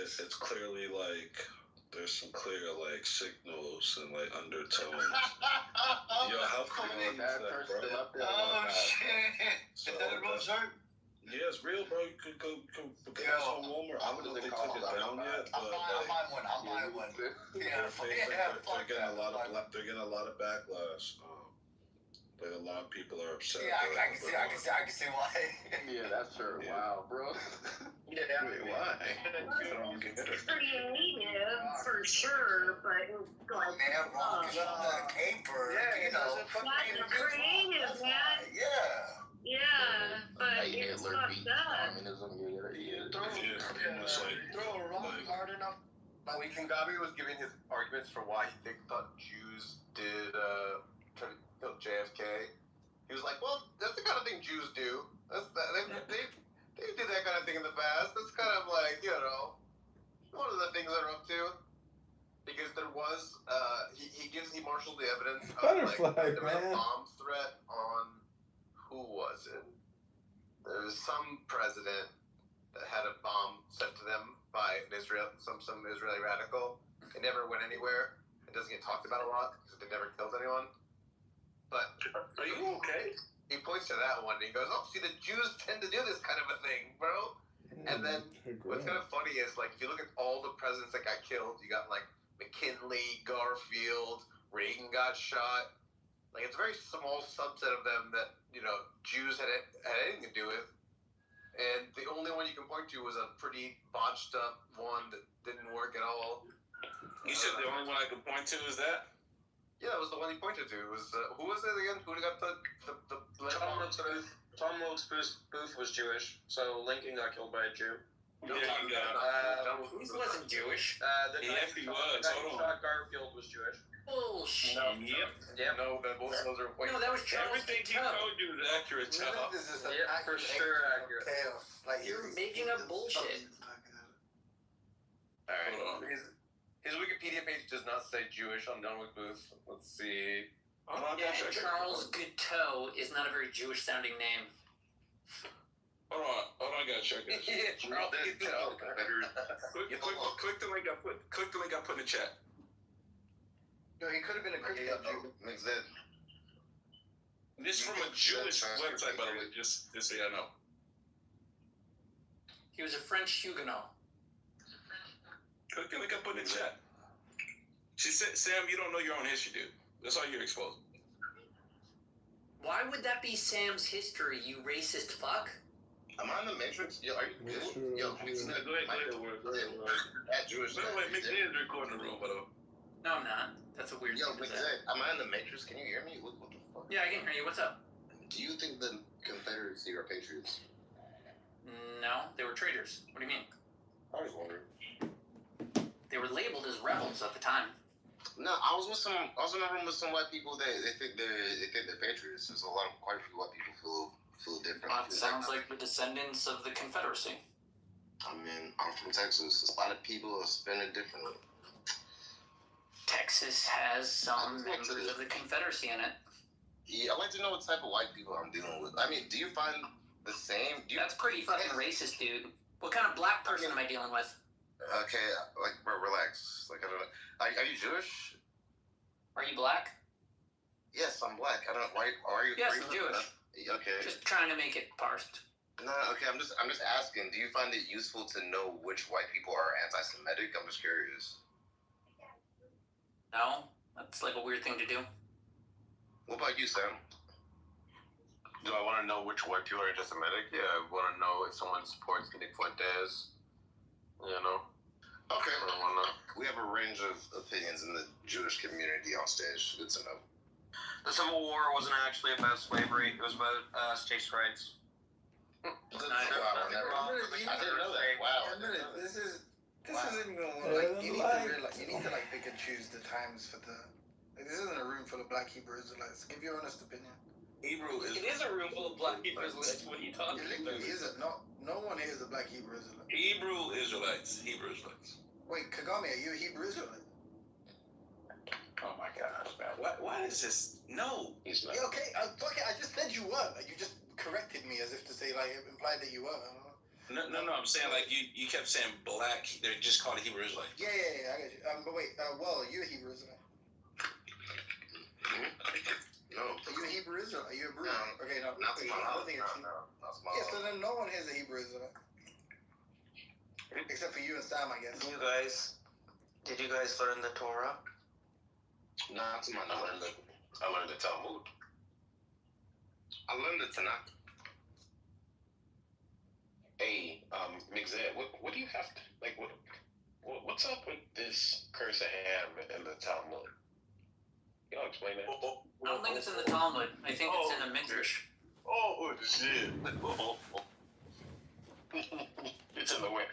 It's clearly like there's some clear like signals and like undertones. Yo, how cool is that, bro? Oh shit! Is that a real shirt? Yeah, it's real, bro. You could go get this on Walmart. I don't know if they took it down yet, but I'm buying one. Yeah, they're getting a lot of backlash. Like a lot of people are upset. Yeah, I can see why. Yeah, that's true. Yeah. Wow, bro. Yeah. Wait, why? It's creative for sure, but like, paper. Yeah, you know. That's creative, man. Yeah, but it's fucked up. Throw a rock hard enough. When Kingabi was giving his arguments for why he thought Jews did try to kill JFK, he was like, "Well, that's the kind of thing Jews do. They did that kind of thing in the past. That's kind of like, you know, one of the things they're up to." Because there was, he marshals the evidence of Butterfly, there was a man. bomb threat on, who was it? There was some president that had a bomb sent to them by an some Israeli radical. It never went anywhere. It doesn't get talked about a lot because they never killed anyone. But are you okay? He points to that one and he goes, "Oh, see, the Jews tend to do this kind of a thing, bro." And then what's kind of funny is like if you look at all the presidents that got killed, you got like McKinley, Garfield, Reagan got shot. Like it's a very small subset of them that Jews had anything to do with. And the only one you can point to was a pretty botched up one that didn't work at all. You said the only one I could point to is that? Yeah, it was the one he pointed to. It was who was it again? Who got the Tom Wilkes Booth was Jewish, so Lincoln got killed by a Jew. Yeah, you got He wasn't Jewish. The Yes, he was. guy who shot Garfield was Jewish. Bullshit. Yep. No, both of those are white. No, that was Charles Everything he told you is accurate, Tom. Yeah, for sure accurate. Like You're making up bullshit. Alright. His Wikipedia page does not say Jewish on John Wick Booth. Let's see. Yeah, and Charles Guiteau is not a very Jewish sounding name. Hold on, I gotta check it. Yeah, Charles Guiteau. Click the link I put. Click the link I put in the chat. No, he could have been a crypto Jew. This is from a Jewish website, by the way. Just so you know. He was a French Huguenot. Click the link I put in the chat. She said, "Sam, you don't know your own history, dude. That's all you're exposed." Why would that be Sam's history, you racist fuck? Am I in the Matrix? Yo, are you good? Yo, Go ahead. That Jewish. By the way, McDade is recording the room, but No, I'm not. That's a weird Yo, thing to say. McZed, am I in the Matrix? Can you hear me? What the fuck? Yeah, I can hear you. What's up? Do you think the Confederacy are patriots? No, they were traitors. What do you mean? I was wondering. They were labeled as rebels at the time. No, I was in a room with some white people that they think they're patriots. There's quite a few white people feel different. That sounds like the descendants of the Confederacy. I mean, I'm from Texas. A lot of people are spending differently. Texas has some members of the Confederacy in it. Yeah, I'd like to know what type of white people I'm dealing with. I mean, do you find the same. That's pretty fucking racist, dude. What kind of black person am I dealing with? Okay, like, bro, relax. Like, I don't know. Are you Jewish? Are you black? Yes, I'm black. I don't. Why are you? Yes, I'm Jewish. Okay. Just trying to make it parsed. No, okay. I'm just asking. Do you find it useful to know which white people are anti-Semitic? I'm just curious. No, that's like a weird thing to do. What about you, Sam? Do I want to know which white people are anti-Semitic? Yeah, I want to know if someone supports Nick Fuentes. You know. Okay. We have a range of opinions in the Jewish community on stage. Good to know. The Civil War wasn't actually about slavery. It was about states' rights. I didn't know that. Wow. This isn't going like you need to like pick and choose the times for the. Like, this isn't a room full of black Hebrew Israelites. Give your honest opinion. Hebrew is. It is a room full of black Hebrew Israelites. What are you talking about? Is it not? No one here is a black Hebrew Israelite. Hebrew Israelites. Wait, Kagame, are you a Hebrew Israelite? Oh my gosh, man! Why is this? No, he's not. Yeah, okay, fuck it. I just said you weren't. Like, you just corrected me as if to say like it implied that you were. No. I'm saying like you kept saying black. They're just called Hebrew Israelites. Yeah, I got you. But wait, well, are you a Hebrew Israelite? No. Are you a Hebrew Israelite? Are you a Hebrew? No. Okay, no. Not to my knowledge. Not so then no one here is a Hebrew Israelite. Except for you and Sam, I guess. Did you guys learn the Torah? Not to my knowledge. I learned the Talmud. I learned the Tanakh. Hey, Mixed, what do you have to, like, what's up with this curse of Ham and the Talmud? You know, explain that. I don't think it's in the Talmud. I think it's in the Midrash. Oh, shit. It's in the way.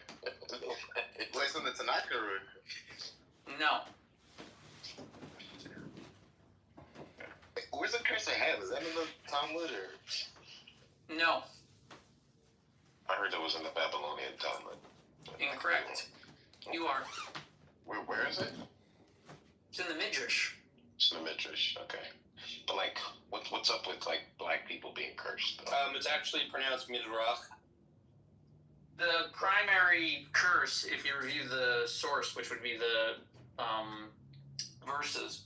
Wait, so the Tanakh or? No. Where's the curse of Ham? Is that in the Talmud or? No. I heard it was in the Babylonian Talmud. Incorrect. You are. Where is it? It's in the Midrash. It's in the Midrash, okay. But like, what's up with like black people being cursed? It's actually pronounced Midrach. The primary curse, if you review the source, which would be the verses,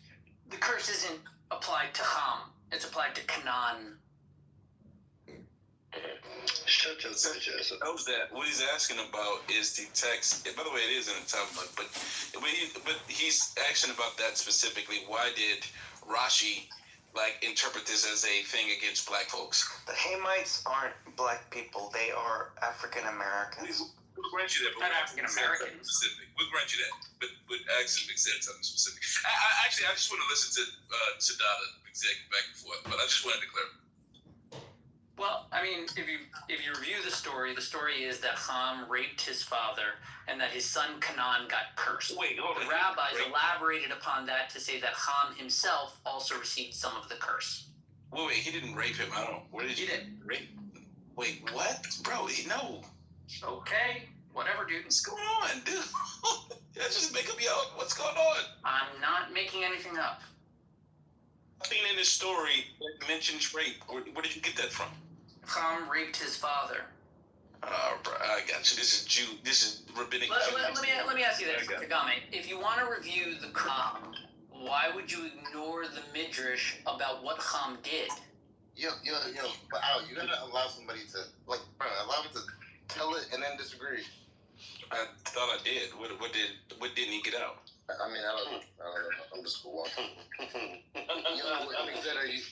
the curse isn't applied to Ham. It's applied to Canaan. Shut your bitch ass up. Knows that. What he's asking about is the text. By the way, it is in the Talmud, but he's asking about that specifically. Why did Rashi interpret this as a thing against black folks? The Hamites aren't black people. They are African Americans. We'll grant you that. Not African Americans. We'll grant you that. But actually, said something specific. I just want to listen to Sadada back and forth. But I just wanted to clarify. Well, I mean, if you review the story is that Ham raped his father and that his son Canaan got cursed. The rabbis elaborated upon that to say that Ham himself also received some of the curse. Wait, he didn't rape him. I don't. Where did he did rape? Wait, what, bro? No. Okay, whatever, dude. What's going on, dude? That's just making me out. What's going on? I'm not making anything up. Nothing in this story that mentions rape. Where did you get that from? Ham raped his father. Bro, I got you. This is rabbinic. Let me ask you this, Kagame. If you want to review the Ham, why would you ignore the Midrash about what Ham did? But Al, you gotta allow somebody to, allow him to tell it and then disagree. I thought I did. What didn't he get out? I mean, I don't know. I'm just walking.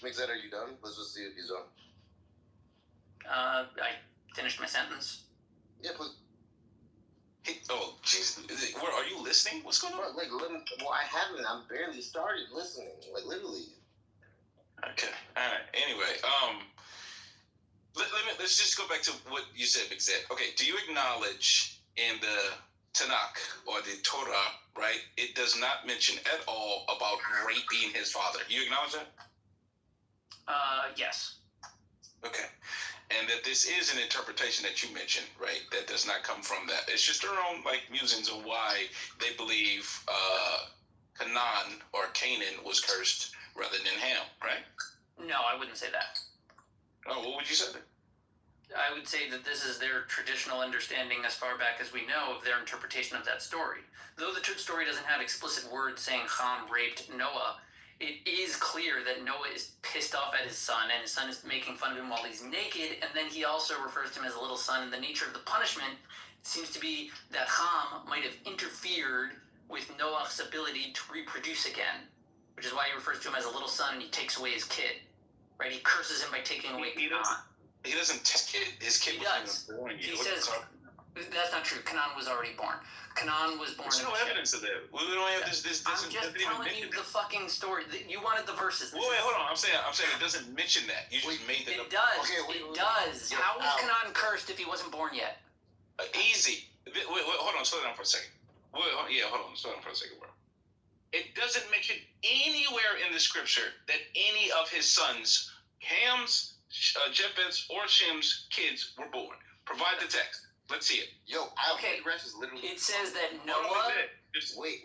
Mixed, are you done? Let's just see if he's done. I finished my sentence. Yeah, but... Oh, jeez. Are you listening? What's going on? I haven't. I'm barely started listening. Literally. Okay. All right. Anyway, let's just go back to what you said, Mixed. Okay. Do you acknowledge in the Tanakh or the Torah, right? It does not mention at all about raping his father. You acknowledge that? Yes. Okay. And that this is an interpretation that you mentioned, right? That does not come from that. It's just their own musings of why they believe Canaan or Canaan was cursed rather than Ham, right? No, I wouldn't say that. Oh, what would you say? I would say that this is their traditional understanding as far back as we know of their interpretation of that story. Though the story doesn't have explicit words saying Ham raped Noah, it is clear that Noah is pissed off at his son, and his son is making fun of him while he's naked, and then he also refers to him as a little son, and the nature of the punishment seems to be that Ham might have interfered with Noah's ability to reproduce again, which is why he refers to him as a little son, and he takes away his kid. Right? He curses him by taking away Canaan. He doesn't test kid. His kid wasn't even born yet. He says that's not true. Canaan was already born. Canaan was born. There's no evidence of that. We don't have this. I'm just telling you the fucking story. You wanted the verses. Wait, hold on. I'm saying it doesn't mention that. You just made that up. It does. Okay, it does. How was Canaan cursed if he wasn't born yet? Easy. Wait, hold on. Slow down for a second. Hold on. Slow down for a second, bro. It doesn't mention anywhere in the scripture that any of his sons, Ham's, Japheth's, or Shem's kids were born. Provide the text. Let's see it. Okay. Is literally. It says that Noah. Wait.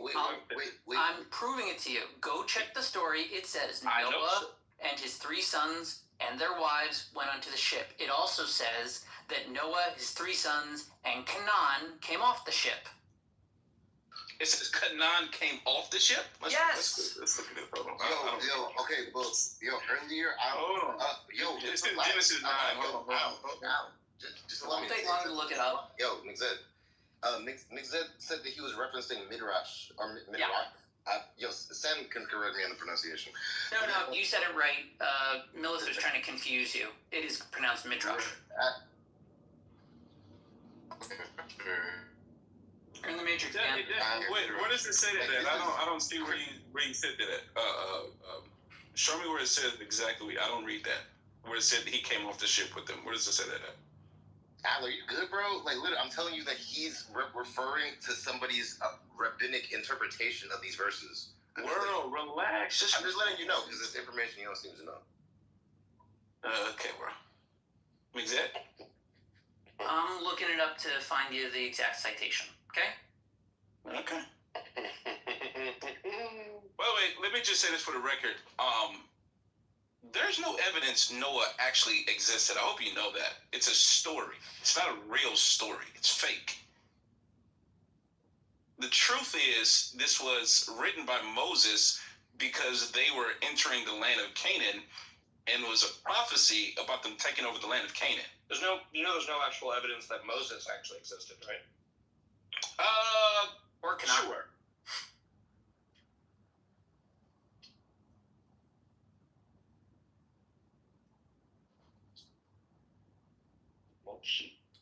I'm proving it to you. Go check the story. It says Noah and his 3 sons and their wives went onto the ship. It also says that Noah, his 3 sons, and Canaan came off the ship. It says Canaan came off the ship? Yes. Let's look at it, bro. Okay, well, earlier, it's in Genesis 9. Hold on. Just allow me to take long to look it up. Mixed said that he was referencing Midrash, or Midrash. Yeah. Sam can correct me on the pronunciation. No, you said it right. Melissa was trying to confuse you. It is pronounced Midrash. You're in the Matrix again. Wait, where does it say that? I don't see where you said that. Show me where it says exactly. I don't read that. Where it said that he came off the ship with them. Where does it say that at? Al, are you good, bro? Like, literally, I'm telling you that he's referring to somebody's rabbinic interpretation of these verses. Relax. I'm just letting you know, because it's information you don't seem to know. Okay, bro. Exact? I'm looking it up to find you the exact citation. Okay? Okay. By the way, let me just say this for the record. There's no evidence Noah actually existed. I hope you know that. It's a story. It's not a real story. It's fake. The truth is, this was written by Moses because they were entering the land of Canaan, and it was a prophecy about them taking over the land of Canaan. There's no actual evidence that Moses actually existed, right? Or Canaan. Sure.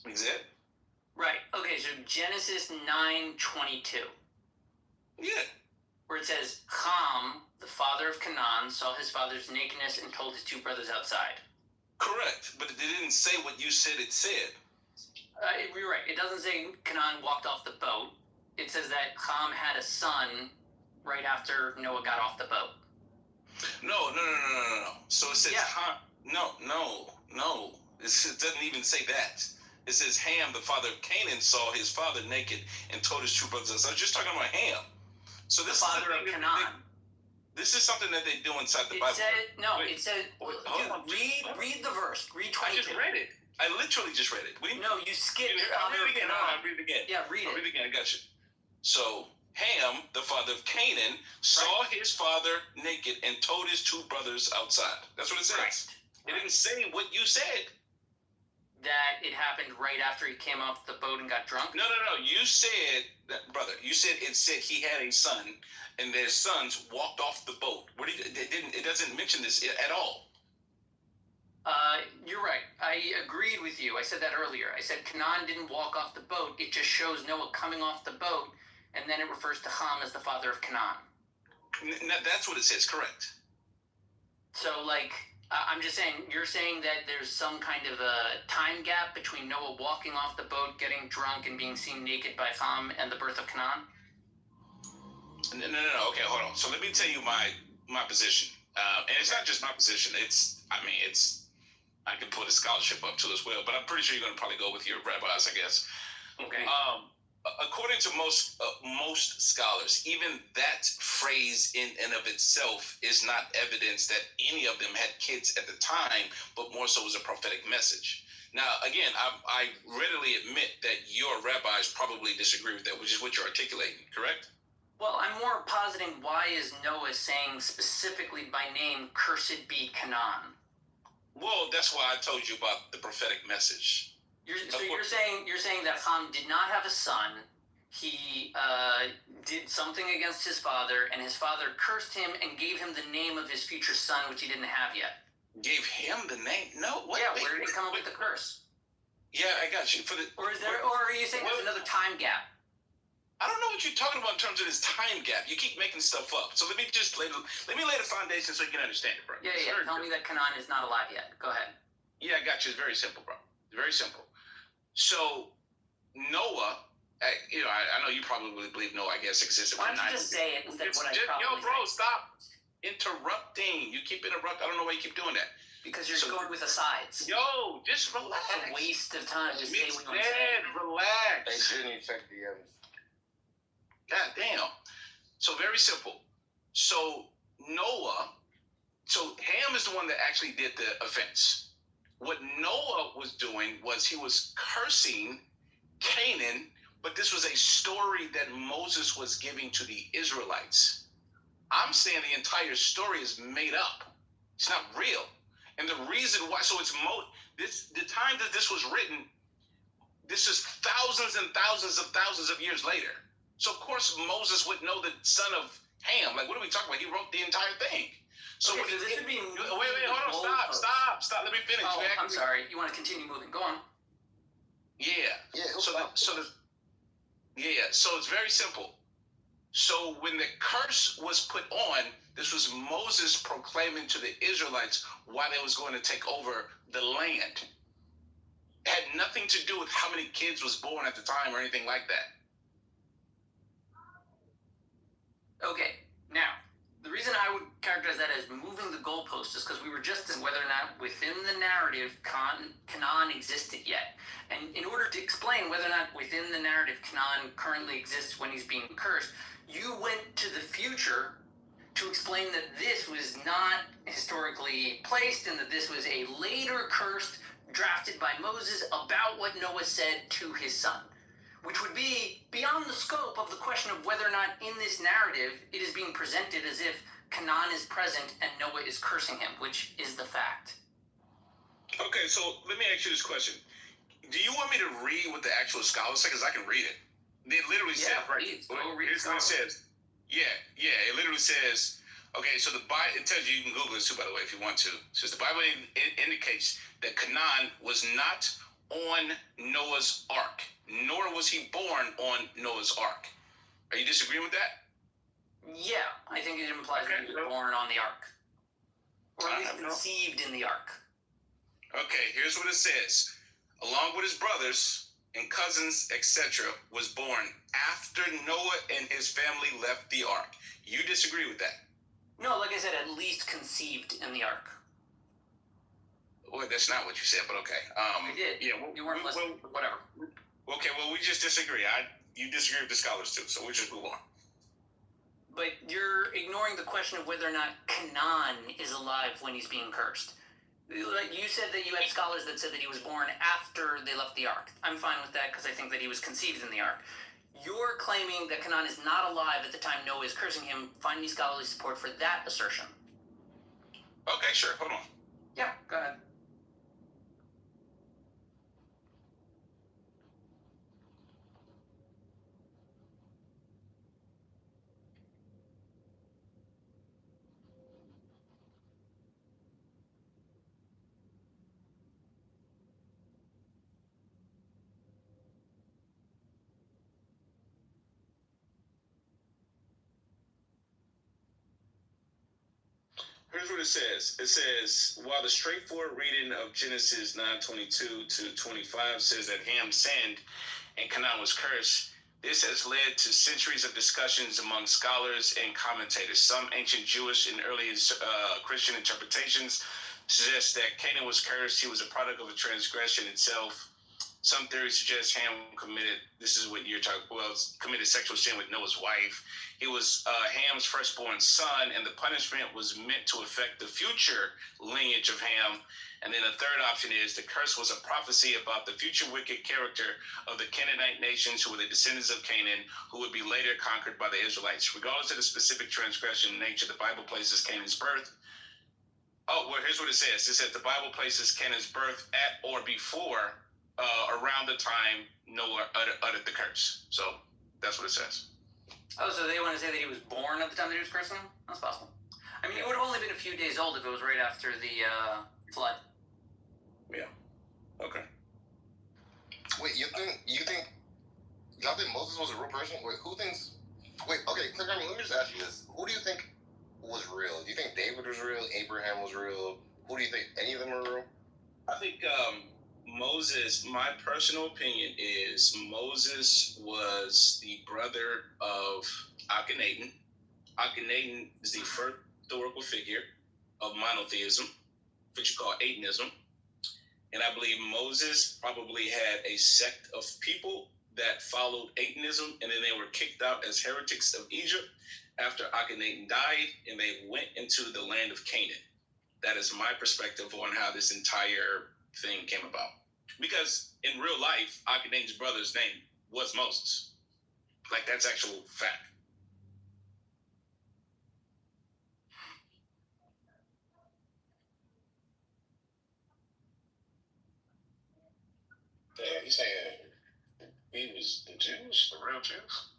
Is it? Right. Okay, so Genesis 9:22. Yeah. Where it says, Ham, the father of Canaan, saw his father's nakedness and told his 2 brothers outside. Correct, but it didn't say what you said it said. You're right. It doesn't say Canaan walked off the boat. It says that Ham had a son right after Noah got off the boat. No. So it says Ham. No. It doesn't even say that. It says Ham, the father of Canaan, saw his father naked and told his 2 brothers. I was just talking about Ham. So this the father of Canaan. This is something that they do inside the Bible. It said, read the verse. Read 22. I just read it. I literally just read it. You skipped I'll read it again. I'll read it again. Yeah, read it. I'll read it again. I got you. So, Ham, the father of Canaan, saw his father naked and told his 2 brothers outside. That's what it says. Right. It didn't say what you said. That it happened right after he came off the boat and got drunk? No. You said, brother, it said he had a son, and their sons walked off the boat. It doesn't mention this at all. You're right. I agreed with you. I said that earlier. I said Canaan didn't walk off the boat. It just shows Noah coming off the boat, and then it refers to Ham as the father of Canaan. That's what it says, correct. So, I'm just saying, you're saying that there's some kind of a time gap between Noah walking off the boat, getting drunk, and being seen naked by Ham and the birth of Canaan? No. Okay, hold on. So let me tell you my position. And it's not just my position. I can put a scholarship up to as well, but I'm pretty sure you're going to probably go with your rabbis, I guess. Okay. According to most scholars, even that phrase in and of itself is not evidence that any of them had kids at the time, but more so was a prophetic message. Now, again, I readily admit that your rabbis probably disagree with that, which is what you're articulating, correct? Well, I'm more positing why is Noah saying specifically by name, "Cursed be Canaan." Well, that's why I told you about the prophetic message. You're saying that Ham did not have a son. He did something against his father, and his father cursed him and gave him the name of his future son, which he didn't have yet. Gave him the name? No. What? Yeah, where did he come up with the curse? Yeah, I got you. Or are you saying there's another time gap? I don't know what you're talking about in terms of this time gap. You keep making stuff up. So let me lay the foundation so you can understand it, bro. Yeah. Tell me that Canaan is not alive yet. Go ahead. Yeah, I got you. It's very simple, bro. Very simple. So Noah, I know you probably believe Noah, I guess, existed. Why don't you just say it instead of what I probably Yo, bro, stop interrupting. You keep interrupting. I don't know why you keep doing that. Because you're going with asides. Yo, just relax. It's a waste of time. Just say what you want to say. Relax. Hey, Jenny, check DMs. God damn. So very simple. So Ham is the one that actually did the offense. What Noah was doing was he was cursing Canaan, but this was a story that Moses was giving to the Israelites. I'm saying the entire story is made up. It's not real. And the reason why, so it's the time that this was written, this is thousands and thousands of years later. So of course Moses would know the son of Ham. Like, what are we talking about? He wrote the entire thing. So okay, this should be wait, hold on, stop. Let me finish. Oh, I'm sorry. You want to continue moving? Go on. Yeah. So it's very simple. So when the curse was put on, this was Moses proclaiming to the Israelites why they was going to take over the land. It had nothing to do with how many kids was born at the time or anything like that. Okay, now, the reason I would characterize that as moving the goalpost is because we were just in whether or not within the narrative Canaan existed yet. And in order to explain whether or not within the narrative Canaan currently exists when he's being cursed, you went to the future to explain that this was not historically placed and that this was a later curse drafted by Moses about what Noah said to his son, which would be beyond the scope of the question of whether or not in this narrative it is being presented as if Canaan is present and Noah is cursing him, which is the fact. Okay, so let me ask you this question. Do you want me to read what the actual scholars say? Because I can read it. It literally says, right? Here's what it says. Yeah, it literally says, okay, so the Bible, it tells you can Google this too, by the way, if you want to. It says the Bible indicates that Canaan was not on Noah's ark, nor was he born on Noah's ark. Are you disagreeing with that? Yeah, I think it implies that he was born on the ark. Or at least conceived in the ark. Okay, here's what it says. Along with his brothers and cousins, etc., was born after Noah and his family left the ark. You disagree with that? No, like I said, at least conceived in the ark. Well, that's not what you said, but okay. I did. Yeah, you weren't listening. Whatever. Okay, well, we just disagree. You disagree with the scholars too, so we'll just move on. But you're ignoring the question of whether or not Canaan is alive when he's being cursed. Like you said that you had scholars that said that he was born after they left the ark. I'm fine with that because I think that he was conceived in the ark. You're claiming that Canaan is not alive at the time Noah is cursing him. Find me scholarly support for that assertion. Okay, sure. Hold on. Yeah, go ahead. Here's what it says. It says, while the straightforward reading of Genesis 9:22 to 25 says that Ham sinned and Canaan was cursed, this has led to centuries of discussions among scholars and commentators. Some ancient Jewish and early Christian interpretations suggest that Canaan was cursed. He was a product of a transgression itself. Some theories suggest Ham committed, this is what you're talking about, committed sexual sin with Noah's wife. He was Ham's firstborn son, and the punishment was meant to affect the future lineage of Ham. And then a third option is the curse was a prophecy about the future wicked character of the Canaanite nations, who were the descendants of Canaan, who would be later conquered by the Israelites. Regardless of the specific transgression nature, the Bible places Canaan's birth. Oh, well, here's what it says. It says the Bible places Canaan's birth at or before around the time Noah uttered the curse. So that's what it says. Oh, so they want to say that he was born at the time that he was cursing? That's possible. I mean, it would have only been a few days old if it was right after the flood. Yeah. Okay. Wait, y'all think Moses was a real person? Wait, who thinks? Wait, okay, let me just ask you this: who do you think was real? Do you think David was real? Abraham was real? Who do you think? Any of them are real? I think Moses, my personal opinion is Moses was the brother of Akhenaten. Akhenaten is the first historical figure of monotheism, which you call Atenism. And I believe Moses probably had a sect of people that followed Atenism, and then they were kicked out as heretics of Egypt after Akhenaten died, and they went into the land of Canaan. That is my perspective on how this entire thing came about. Because in real life, Akhenaten's brother's name was Moses. Like, that's actual fact. Yeah, he's saying he was the Jews, the real Jews?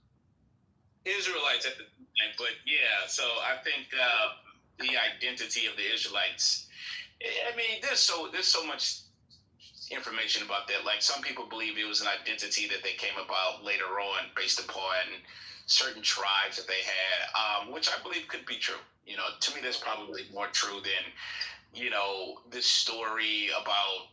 Israelites at the time, but yeah, so I think the identity of the Israelites, I mean, there's so much information about that. Like, some people believe it was an identity that they came about later on based upon certain tribes that they had, which I believe could be true. You know, to me, that's probably more true than, you know, this story about,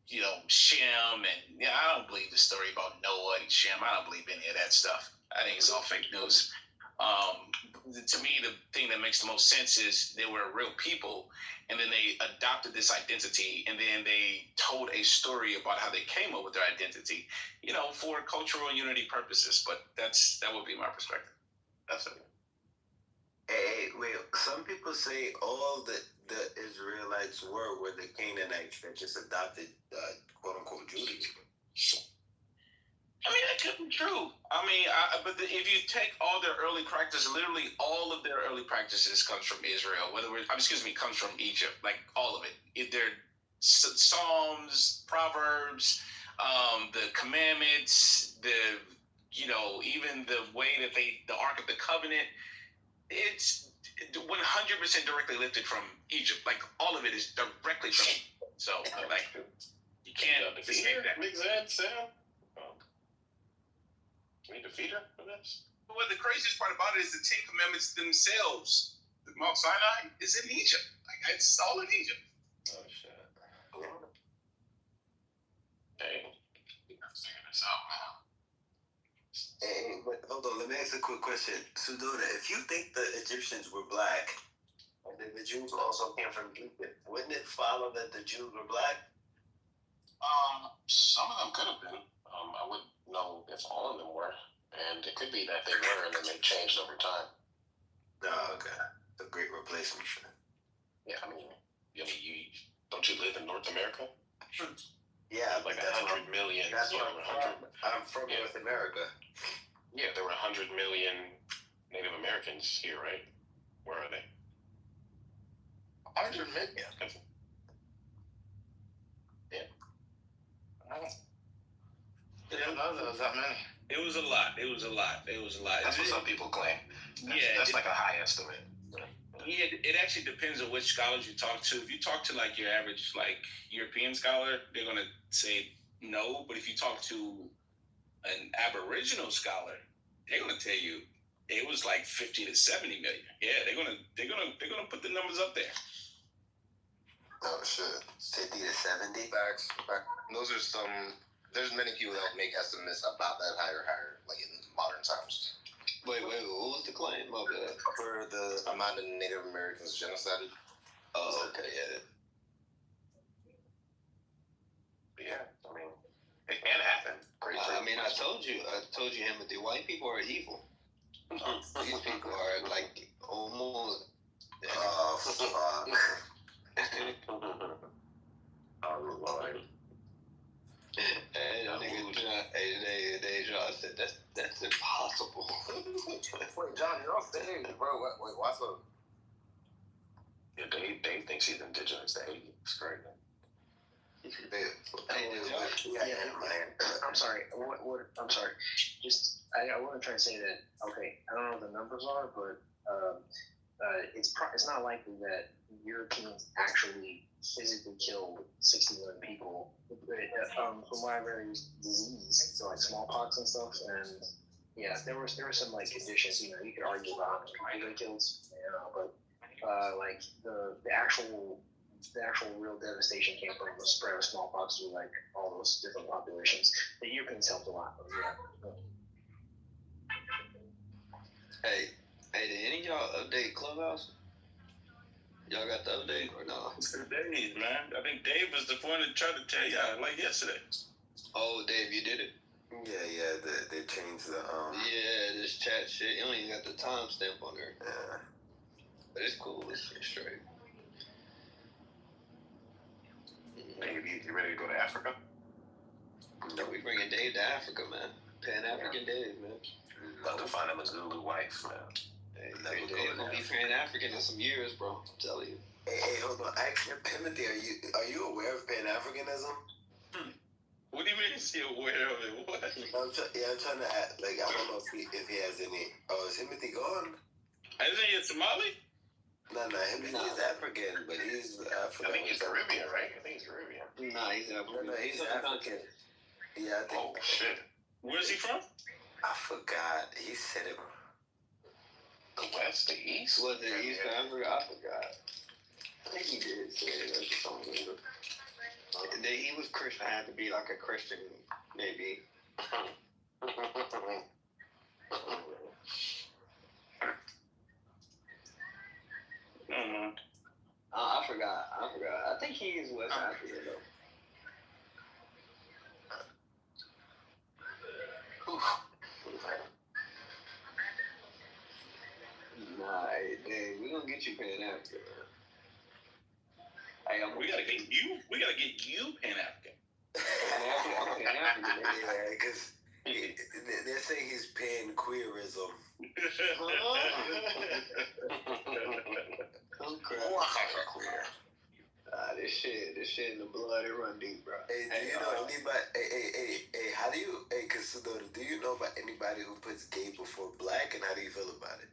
you know, Shem, and I don't believe the story about Noah and Shem. I don't believe any of that stuff. I think it's all fake news. To me, the thing that makes the most sense is they were real people, and then they adopted this identity, and then they told a story about how they came up with their identity, you know, for cultural unity purposes. But that would be my perspective. That's it. Hey, wait. Some people say all the Israelites were the Canaanites that just adopted quote unquote Judaism. I mean, that could be true. I mean, but if you take all their early practices, literally all of their early practices comes from Israel. Comes from Egypt. Like, all of it. Their Psalms, Proverbs, the commandments, even the way that the Ark of the Covenant, it's 100% directly lifted from Egypt. Like, all of it is directly from Egypt. So, like, you can't escape that. Big Zed, Sam? We defeat her for this? Well, the craziest part about it is the Ten Commandments themselves. The Mount Sinai is in Egypt. Like, it's all in Egypt. Oh, shit. Hey, I'm figuring this out now. Hey, but hold on, let me ask a quick question. Sudoda, if you think the Egyptians were black, and then the Jews also came from Egypt, wouldn't it follow that the Jews were black? Some of them could have been. I wouldn't know if all of them were. And it could be that they were and then they changed over time. Oh, okay. A great replacement. Yeah, I mean, don't you live in North America? Yeah, like 100 million. That's where I'm from North America. Yeah, there were 100 million Native Americans here, right? Where are they? 100 million? Yeah. I don't know. That many. It was a lot. That's what some people claim. That's like a high estimate. Yeah, it actually depends on which scholars you talk to. If you talk to like your average like European scholar, they're gonna say no. But if you talk to an Aboriginal scholar, they're gonna tell you it was like 50 to 70 million. Yeah, they're gonna put the numbers up there. Oh shit, 50 to 70. Facts. Those are some. There's many people that make estimates about that higher, like in modern times. Wait, what was the claim for the amount of Native Americans genocided? Oh, okay, yeah. Yeah, I mean, told you, Timothy, white people are evil. These people are like almost. Oh, fuck. Oh, Lord. Hey, that nigga John said that's impossible. Wait, John, you're off stage, bro. Wait, what's up? Yeah, Dave thinks he's indigenous to Haiti. It's crazy. I'm sorry. What? I'm sorry. Just I want to try to say that. Okay, I don't know what the numbers are, but it's not likely that Europeans actually physically killed 61 people. From what I read, it was disease, so like smallpox and stuff, and yeah, there were some like conditions. You could argue about how many people killed, but like the actual real devastation came from the spread of smallpox through like all those different populations. The Europeans helped a lot, but yeah. Hey, did any of y'all update Clubhouse? Y'all got the update or no? It's the days, man. I think Dave was the one that tried to tell y'all like yesterday. Oh, Dave, you did it? Yeah, they changed the Yeah, this chat shit. You don't even got the timestamp on there. Yeah. But it's cool. It's straight. Dave, you ready to go to Africa? No, we bringing Dave to Africa, man. Pan-African Dave, man. About to find him a Zulu wife, man. Hey, Dave gonna be Pan-African in some years, bro. I'm telling you. Hey, hold on. Actually, Timothy, are you aware of Pan-Africanism? What do you mean is he aware of it? What? I'm trying to act, like, I don't know if he has any. Oh, is Timothy gone? Isn't he a Somali? No, he's African, but he's African. I think he's Caribbean, right? I think he's Caribbean. Nah, he's African. No, he's African. Yeah, I think. Oh, shit. Where's he from? I forgot. He said it. The West, the East? Was it East Africa? I forgot. I think he did say it or something. He was Christian. I had to be like a Christian, maybe. I forgot. I think he is West African though. Nah, hey, we gonna get you Pan-African, man. Hey, we gotta get you Pan-African. Pan-African, yeah, because they're saying he's pan-queerism. I'm crying. This shit in the blood, it run deep, bro. Hey, do you know anybody? Hey, how do you? Hey, Kitover, do you know about anybody who puts gay before black, and how do you feel about it?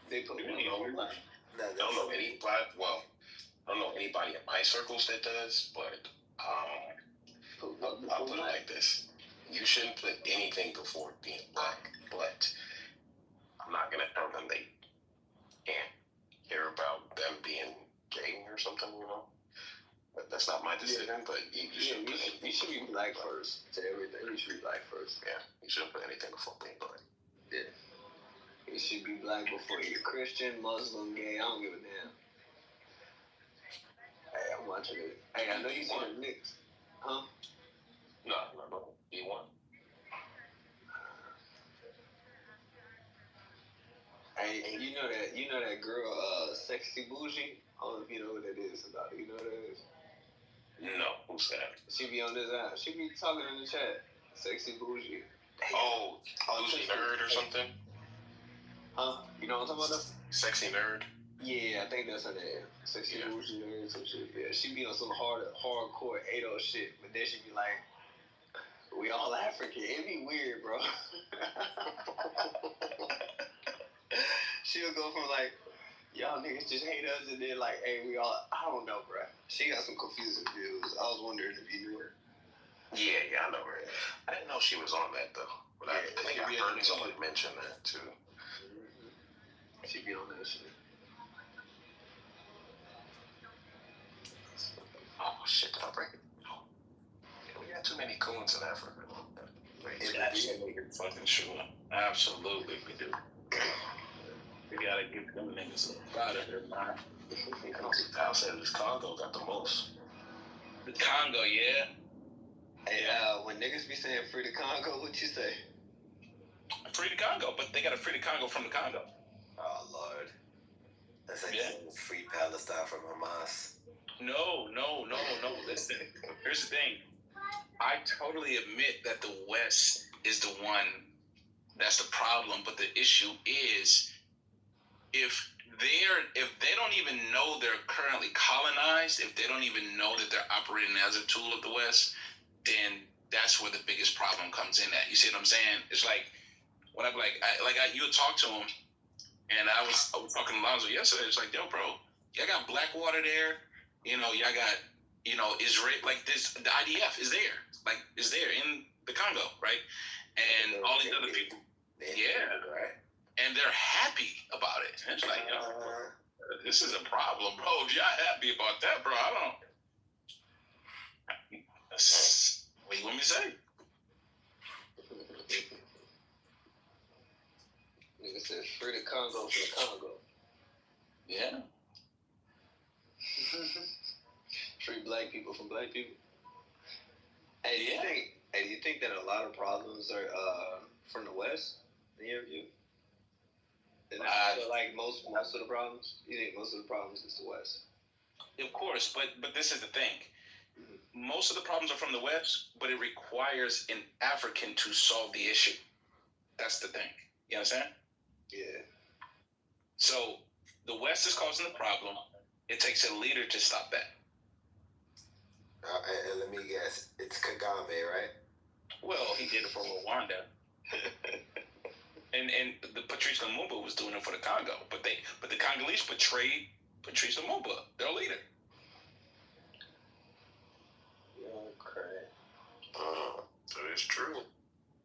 They put I don't know anybody. Well, I don't know anybody in my circles that does, but I'll put it like this: you shouldn't put anything before being black. But I'm not gonna tell them they can't hear about them being gay or something, you know. But that's not my decision. But you should be black first to everything. You should be black first. Yeah, you shouldn't put anything before being black. Yeah. You should be black before you're Christian, Muslim, gay. I don't give a damn. Hey, I'm watching it. Hey, I know you saw the Knicks. Huh? No. You won. Hey, you know that girl, Sexy Bougie? I don't know if you know who that is. Do you know who that is? No, who's that? She be on this app. She be talking in the chat. Sexy Bougie. Oh, Bougie Nerd or something? Huh? You know what I'm talking about? Sexy Nerd? Yeah, I think that's her name. Sexy Bougie Nerd, some shit. Yeah, she be on some hardcore 8-0 shit, but then she be like, we all African. It be weird, bro. She'll go from like, y'all niggas just hate us, and then like, hey, we all, I don't know, bro. She got some confusing views. I was wondering if you knew her. Yeah, I know her. I didn't know she was on that though. But I think I heard someone mention that too. She be on that shit. Oh shit, did I break it? No. Yeah, we got too many coons in Africa. Absolutely, fucking sure. Absolutely, we do. We gotta get them niggas out of here, man. I don't see Pal said this Congo got the most. The Congo, yeah. Hey, when niggas be saying free the Congo, what you say? Free the Congo, but they got to free the Congo from the Congo. Oh, Lord. That's like saying free Palestine from Hamas. No. Listen, here's the thing. I totally admit that the West is the one that's the problem, but the issue is if they don't even know they're currently colonized, if they don't even know that they're operating as a tool of the West, then that's where the biggest problem comes in at. You see what I'm saying? It's like when I'm you would talk to him, and I was talking to Lonzo yesterday. It's like, yo, bro, y'all got Blackwater there. Y'all got Israel. Like this, the IDF is there. Like is there in the Congo, right? And all these other people. Yeah. Right. And they're happy about it. And it's like, this is a problem, bro. If y'all happy about that, bro, I don't. What do you want me to say? Nigga said free the Congo from the Congo. Yeah. Free black people from black people. Hey, do you think that a lot of problems are from the West, in your view? Like most of the problems? You think most of the problems is the West? Of course, but this is the thing. Most of the problems are from the West, but it requires an African to solve the issue. That's the thing. You understand? Yeah. So the West is causing the problem. It takes a leader to stop that. And let me guess, it's Kagame, right? Well, he did it for Rwanda. and the Patrice Lumumba was doing it for the Congo. But the Congolese betrayed Patrice Lumumba, their leader. Okay. So it's true.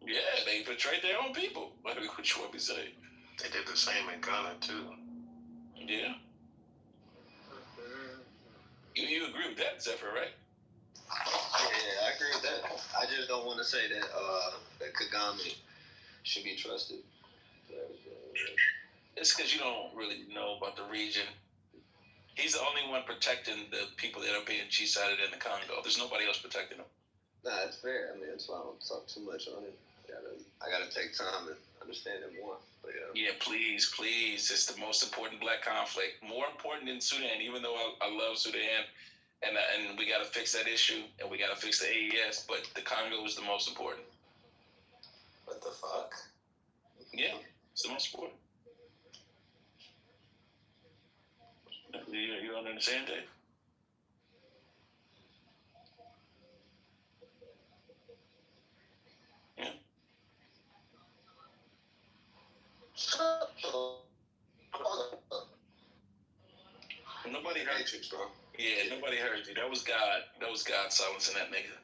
Yeah, they betrayed their own people. What you want me to say? They did the same in Ghana too. Yeah. You agree with that, Zephyr, right? Yeah, I agree with that. I just don't want to say that that Kagame should be trusted. It's because you don't really know about the region. He's the only one protecting the people that are being genocided in the Congo. There's nobody else protecting them. Nah, that's fair. I mean, that's why I don't talk too much on it. I gotta take time and understand it more. But, yeah, please. It's the most important black conflict. More important than Sudan, even though I love Sudan. And we got to fix that issue, and we got to fix the AES, but the Congo is the most important. What the fuck? Yeah, it's the most important. You don't understand, Dave? Yeah. Nobody heard you, bro. Yeah, nobody heard you. That was God. That was God silencing that nigga.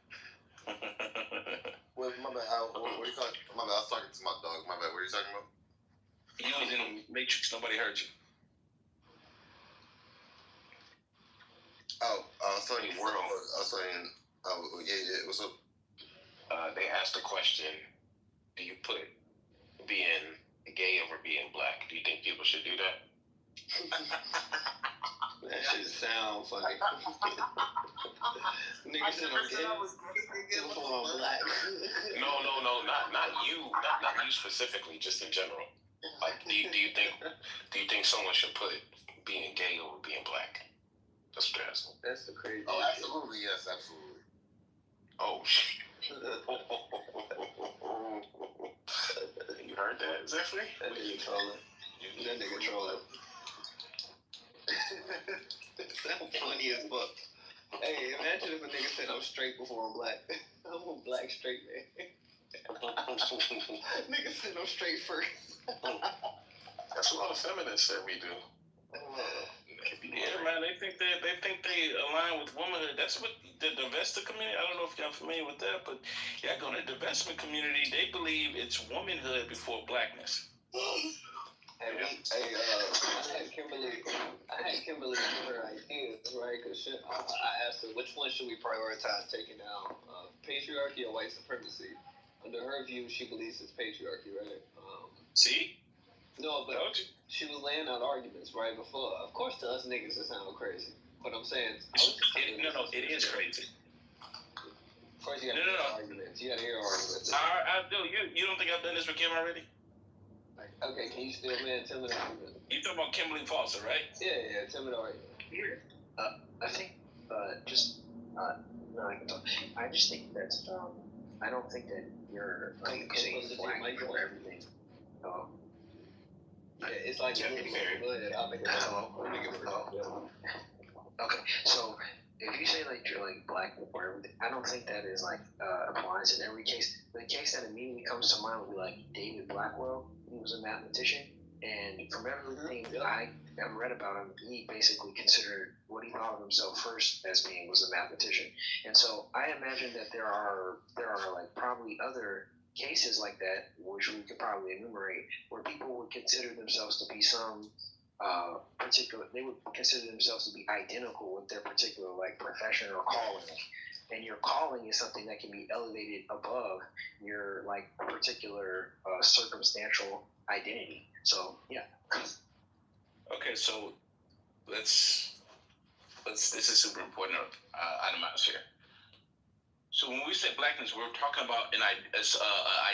Well, my bad. What are you talking? My bad. I was talking to my dog. My bad. What are you talking about? You was in Matrix. Nobody heard you. Oh, I was saying world. I was saying, yeah. What's up? They asked the question: do you put being gay over being black? Do you think people should do that? That shit sound funny. Niggas said I'm gay. I'm black. No, not you. Not you specifically. Just in general. Like, do you think someone should put being gay over being black? That's what they're asking. That's the crazy. Oh, absolutely, yes, absolutely. Oh shit. You heard that, Zephyr? That nigga trolling. That nigga trolling. That sound funny as fuck. Hey, imagine if a nigga said I'm straight before I'm black. I'm a black straight man. Nigga said I'm straight first. That's a lot of feminists that we do. Yeah, man, they think they align with womanhood. That's what the divestiture community. I don't know if y'all familiar with that, but yeah, go to the divestment community. They believe it's womanhood before blackness. I had Kimberly give her ideas, right? Because I asked her which one should we prioritize taking down, patriarchy or white supremacy. Under her view, she believes it's patriarchy, right? See? No, but she was laying out arguments right before. Of course, to us niggas, it sounds crazy. But I'm saying, it is crazy. Of course, you gotta arguments. You gotta hear arguments. I do. You don't think I've done this with Kim already? Okay, can you still, man, tell me the argument? You talking about Kimberly Foster, right? Yeah, tell me the argument. I think, no, I can talk. I just think that, I don't think that you're saying black for everything. Yeah, it's like I'll make it Okay, so if you say like you're like black for everything, I don't think that is like applies in every case. The case that immediately comes to mind would be like David Blackwell. He was a mathematician, and from everything I have read about him, he basically considered what he thought of himself first as being was a mathematician. And so I imagine that there are like probably other cases like that, which we could probably enumerate, where people would consider themselves to be some particular, they would consider themselves to be identical with their particular like profession or calling. And your calling is something that can be elevated above your like particular circumstantial identity. So yeah. Okay, so this is super important itemized here. So when we say blackness, we're talking about an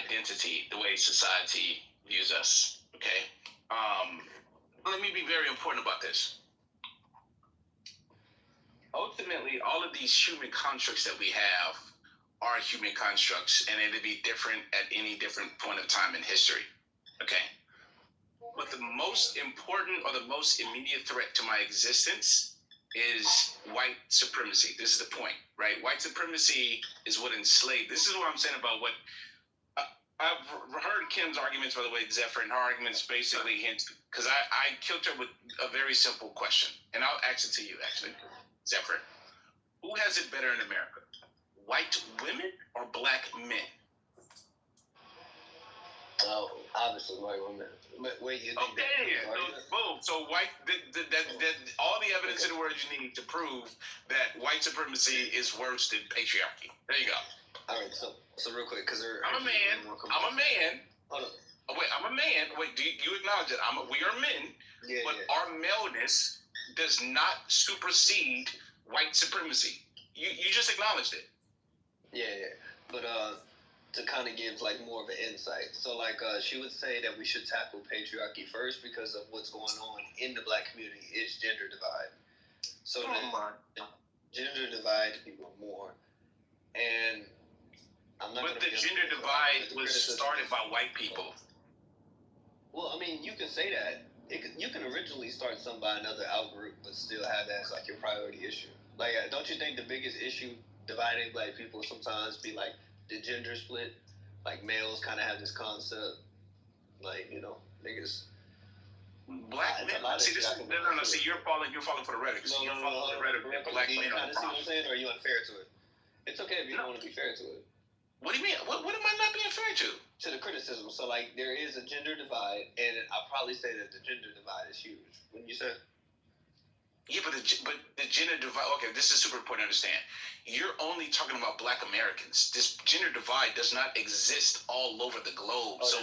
identity, the way society views us. Okay. Let me be very important about this. Ultimately, all of these human constructs that we have are human constructs, and it'll be different at any different point of time in history. Okay? But the most important or the most immediate threat to my existence is white supremacy. This is the point, right? White supremacy is what enslaved. This is what I'm saying about what I've heard Kim's arguments, by the way, Zephyr, and her arguments basically hint, because I killed her with a very simple question, and I'll ask it to you, actually. Zephyr, who has it better in America? White women or black men? Oh, obviously white women. But wait, you think boom. So white, all the evidence in the world you need to prove that white supremacy is worse than patriarchy. There you go. All right, so real quick, because I'm a man. Hold on. Oh, wait, I'm a man. Wait, do you acknowledge that we are men? Yeah, but our maleness does not supersede white supremacy. You just acknowledged it. Yeah. But to kind of give like more of an insight. So like she would say that we should tackle patriarchy first because of what's going on in the black community is gender divide. So gender divide people more. And I'm not. But the gender divide was started by white people. Well, I mean, you can say that. You can originally start something by another outgroup, but still have that as like your priority issue. Like, don't you think the biggest issue dividing black people sometimes be like the gender split? Like males kind of have this concept, like niggas. Black men. See, this is no. See, you're falling for the rhetoric. No, you're falling for the rhetoric. Black men are the problem. See what I'm saying, or are you unfair to it? It's okay if you don't want to be fair to it. What do you mean? What am I not being fair to? To the criticism. So, like, there is a gender divide, and I'll probably say that the gender divide is huge. Wouldn't you say? Yeah, but the gender divide. Okay, this is super important to understand. You're only talking about black Americans. This gender divide does not exist all over the globe. So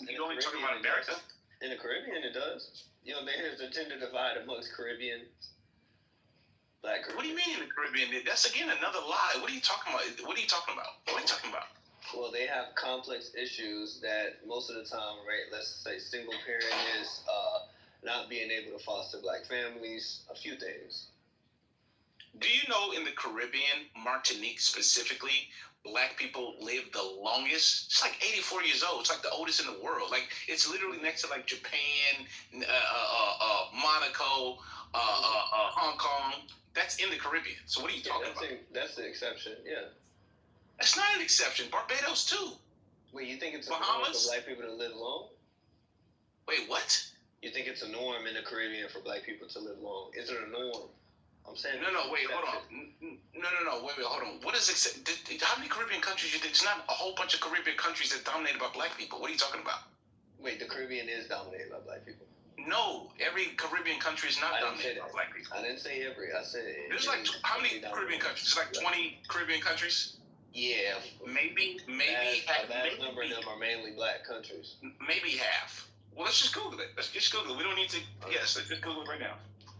you're only talking about America? In the Caribbean, it does. There's a gender divide amongst Caribbean. Black Caribbean. What do you mean in the Caribbean? That's again another lie. What are you talking about? What are you talking about? Well, they have complex issues that most of the time, right? Let's say single parent is not being able to foster black families. A few things. Do you know in the Caribbean, Martinique specifically, black people live the longest? It's like 84 years old. It's like the oldest in the world. Like it's literally next to like Japan, Monaco, Hong Kong. That's in the Caribbean. So what are you talking about? That's the exception, yeah. That's not an exception. Barbados too. Wait, you think it's a norm for black people to live long? Wait, what? You think it's a norm in the Caribbean for black people to live long? Is it a norm? I'm saying No, wait, hold on. No, wait, hold on. What is how many Caribbean countries you think? It's not a whole bunch of Caribbean countries that are dominated by black people. What are you talking about? Wait, the Caribbean is dominated by black people. No, every Caribbean country is not dominated by black people. I didn't say every. I said there's like how many Caribbean countries? It's like 20 Caribbean countries. Yeah, maybe a vast number of them are mainly black countries. Maybe half. Well, let's just Google it. Let's just Google it. We don't need to. Yes, let's just Google it right now.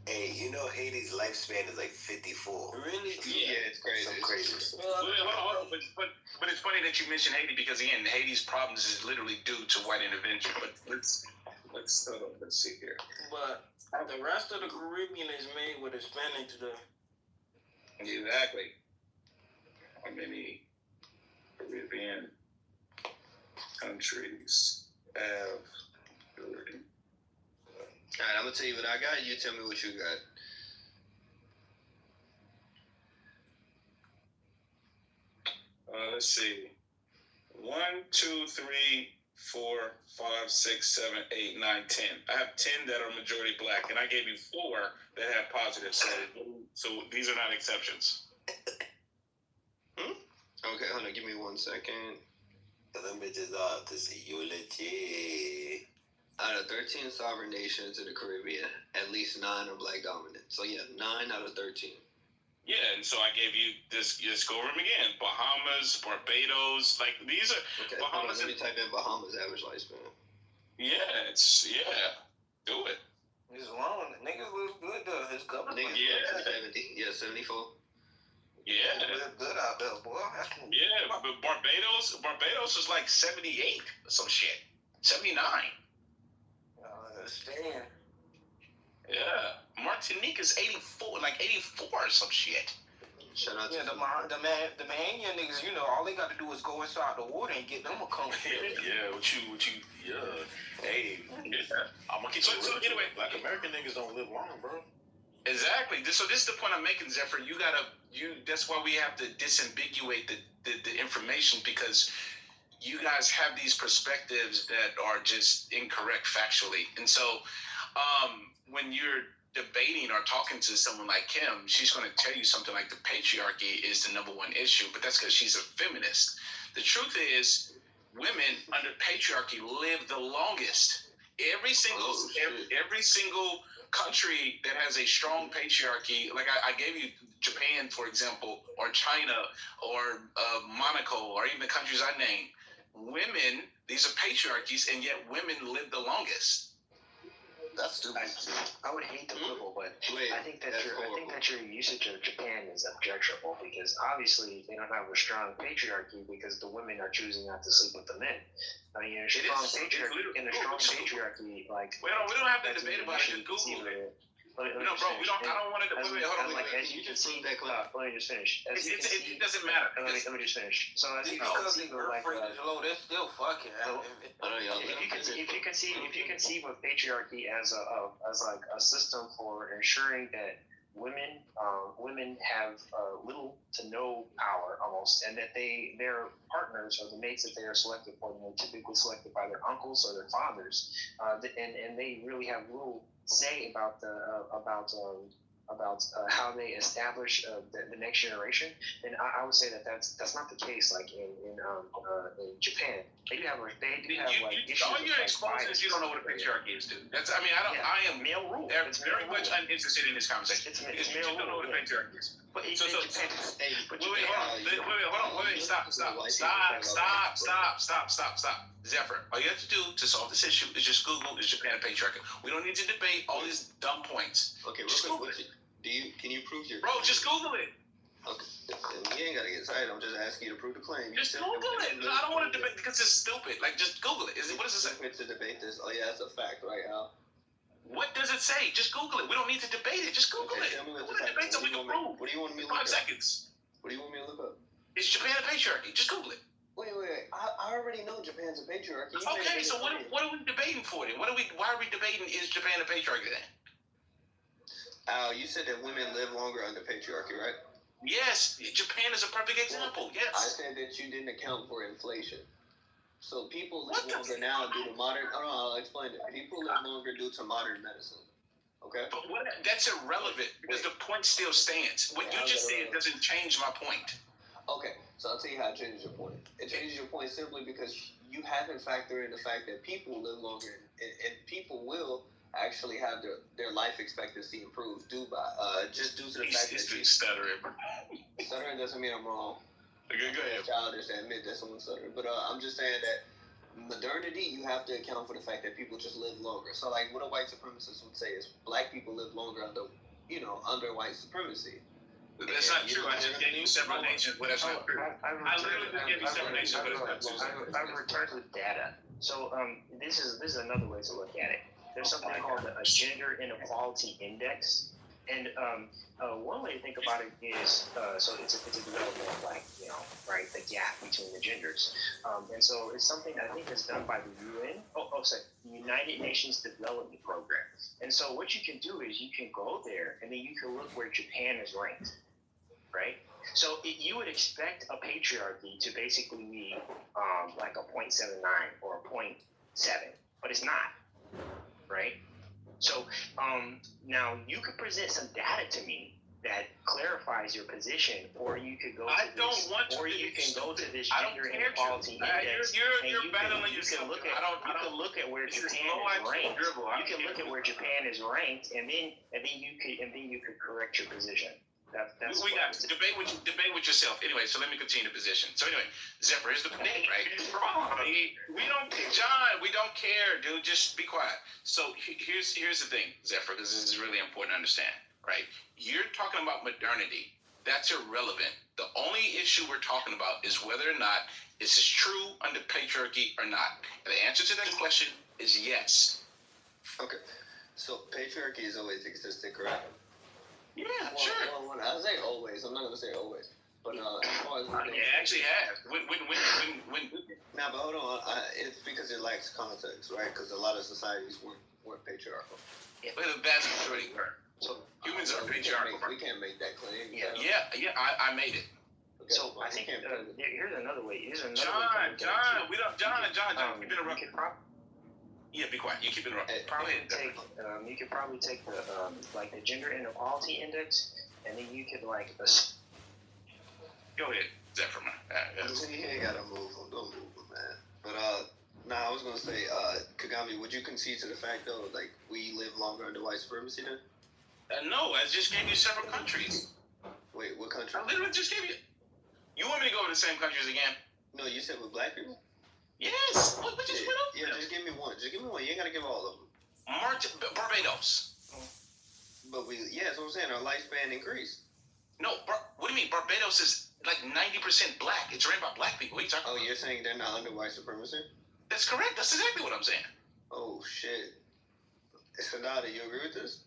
Hey, Haiti's lifespan is like 54. Really? Yeah, it's crazy. Some crazy. Hold on. but it's funny that you mentioned Haiti because again, Haiti's problems is literally due to white intervention. But let's see here. But the rest of the Caribbean is made with Hispanics today. Exactly. How many Caribbean countries have Caribbean? All right, I'm gonna tell you what I got. You tell me what you got. Let's see. 1, 2, 3, 4, 5, 6, 7, 8, 9, 10. I have 10 that are majority black, and I gave you 4 that have positive. So these are not exceptions. Okay, hold on. Give me 1 second. Them bitches off to see you legit. Out of 13 sovereign nations in the Caribbean, at least 9 are black dominant. So yeah, 9 out of 13. Yeah, and so I gave you this. Just go over them again. Bahamas, Barbados, like these are Okay, Bahamas. Let me type in Bahamas average lifespan. Yeah, do it. It's long. Niggas live good though. His government. Niggas live 70. Yeah, 74. Yeah, they live good out there, boy. Yeah, but Barbados is like 78 or some shit. 79. I understand. Yeah, Martinique is 84, like 84 or some shit. Shout out to the Bahamian niggas, you know, all they got to do is go inside the water and get them a comb. Yeah, hey, I'm gonna keep it real. Anyway, Black American niggas don't live long, bro. Exactly. So this is the point I'm making, Zephyr. That's why we have to disambiguate the information, because you guys have these perspectives that are just incorrect factually. And so when you're debating or talking to someone like Kim, she's going to tell you something like the patriarchy is the #1 issue, but that's because she's a feminist. The truth is, women under patriarchy live the longest. Every single country that has a strong patriarchy, like I gave you Japan, for example, or China, or Monaco, or even the countries I named, women, these are patriarchies, and yet women live the longest. That's stupid. I would hate to quibble, but I think that your usage of Japan is objectionable, because obviously they don't have a strong patriarchy because the women are choosing not to sleep with the men. I mean, in a strong patriarchy, like we don't have to debate about it. Just Google it. I don't want to. Hold on. As you can see, let me just finish. It doesn't matter. Let me just finish. So as you can see, they're still fucking. If you can see with patriarchy as a system for ensuring that women have little to no power almost, and that their partners or the mates that they are selected for, they're typically selected by their uncles or their fathers, and they really have little say about how they establish the next generation, then I would say that's not the case. Like in Japan, they do have issues. All you're exposing is you don't know what a patriarchy is, dude. I am male rule. It's very much uninterested in this conversation. It's you don't know what a patriarchy is. But Wait, hold on. Stop. Zephyr, all you have to do to solve this issue is just Google is Japan a patriarchy. We don't need to debate all these dumb points. Okay, just Google it. Can you prove your claim? Bro, just Google it. Okay, you ain't gotta get excited. I'm just asking you to prove the claim. Just Google it. I don't want to debate because it's stupid. Like, just Google it. What does it say? To debate this. Oh yeah, that's a fact, right, Al? What does it say? Just Google it. We don't need to debate it. Just Google it. Tell me what debate so we can prove. What do you want me to look up? 5 seconds. What do you want me to look up? Is Japan a patriarchy? Just Google it. Wait. I already know Japan's a patriarchy. Okay, so what are we debating for then? Why are we debating is Japan a patriarchy then? Al, you said that women live longer under patriarchy, right? Yes, Japan is a perfect example. Yes. I said that you didn't account for inflation. So people live longer now due to modern. I'll explain it. People live longer due to modern medicine. Okay. But that's irrelevant because the point still stands. What you just said doesn't change my point. Okay, so I'll tell you how it changes your point. It changes your point simply because you haven't factored in the fact that people live longer, and people will actually have their life expectancy improved due to the fact that stuttering. Stuttering doesn't mean I'm wrong. Okay, go ahead. It's childish to admit that someone's stuttering, but I'm just saying that modernity, you have to account for the fact that people just live longer. So like what a white supremacist would say is black people live longer under white supremacy. That's not true. I just gave you several nations, but that's not true. I literally just gave you several nations, but it's not true. I've returned with data. So this is another way to look at it. There's something called a gender inequality index, and one way to think about it is so it's a development of right, the gap between the genders, and so it's something I think is done by the UN. The United Nations Development Program. And so what you can do is you can go there and then you can look where Japan is ranked, right? So you would expect a patriarchy to basically be like a 0.79 or a 0.7, but it's not, right? So now you could present some data to me that clarifies your position, or you could go. I don't want to. Or you can go to this gender inequality index. You're battling yourself. You can look at where Japan is ranked. You can look at where Japan is ranked, and then you could correct your position. That's we got debate with yourself. Anyway, so let me continue the position. So anyway, Zephyr, here's the point, right? We don't, John. We don't care, dude. Just be quiet. So here's the thing, Zephyr, because this is really important to understand, right? You're talking about modernity. That's irrelevant. The only issue we're talking about is whether or not this is true under patriarchy or not. And the answer to that question is yes. Okay. So patriarchy has always existed, correct? Yeah, sure. Well, I say always. I'm not gonna say always, but it actually has. When. Nah, but hold on. It's because it lacks context, right? Because a lot of societies weren't patriarchal. But the vast majority were. So humans are patriarchal. We can't make that claim. Yeah. I made it. Okay, so I think here's another way. John, keep interrupting. Yeah, be quiet. You keep interrupting. You could probably take the the gender inequality index, and then you could Go ahead, Zephyr. You ain't gotta move. Don't move, man. But I was gonna say, Kagami, would you concede to the fact though, like we live longer under white supremacy then? No, I just gave you several countries. Wait, what country? I literally just gave you. You want me to go over the same countries again? No, you said with black people. Yes. What just went up? Yeah, just give me one. You ain't gotta give all of them. Barbados. But that's what I'm saying. Our lifespan increased. No, what do you mean? Barbados is like 90% black. It's ran by black people. What are you talking about? You're saying they're not under white supremacy? That's correct. That's exactly what I'm saying. Oh shit. Sonata, you agree with this?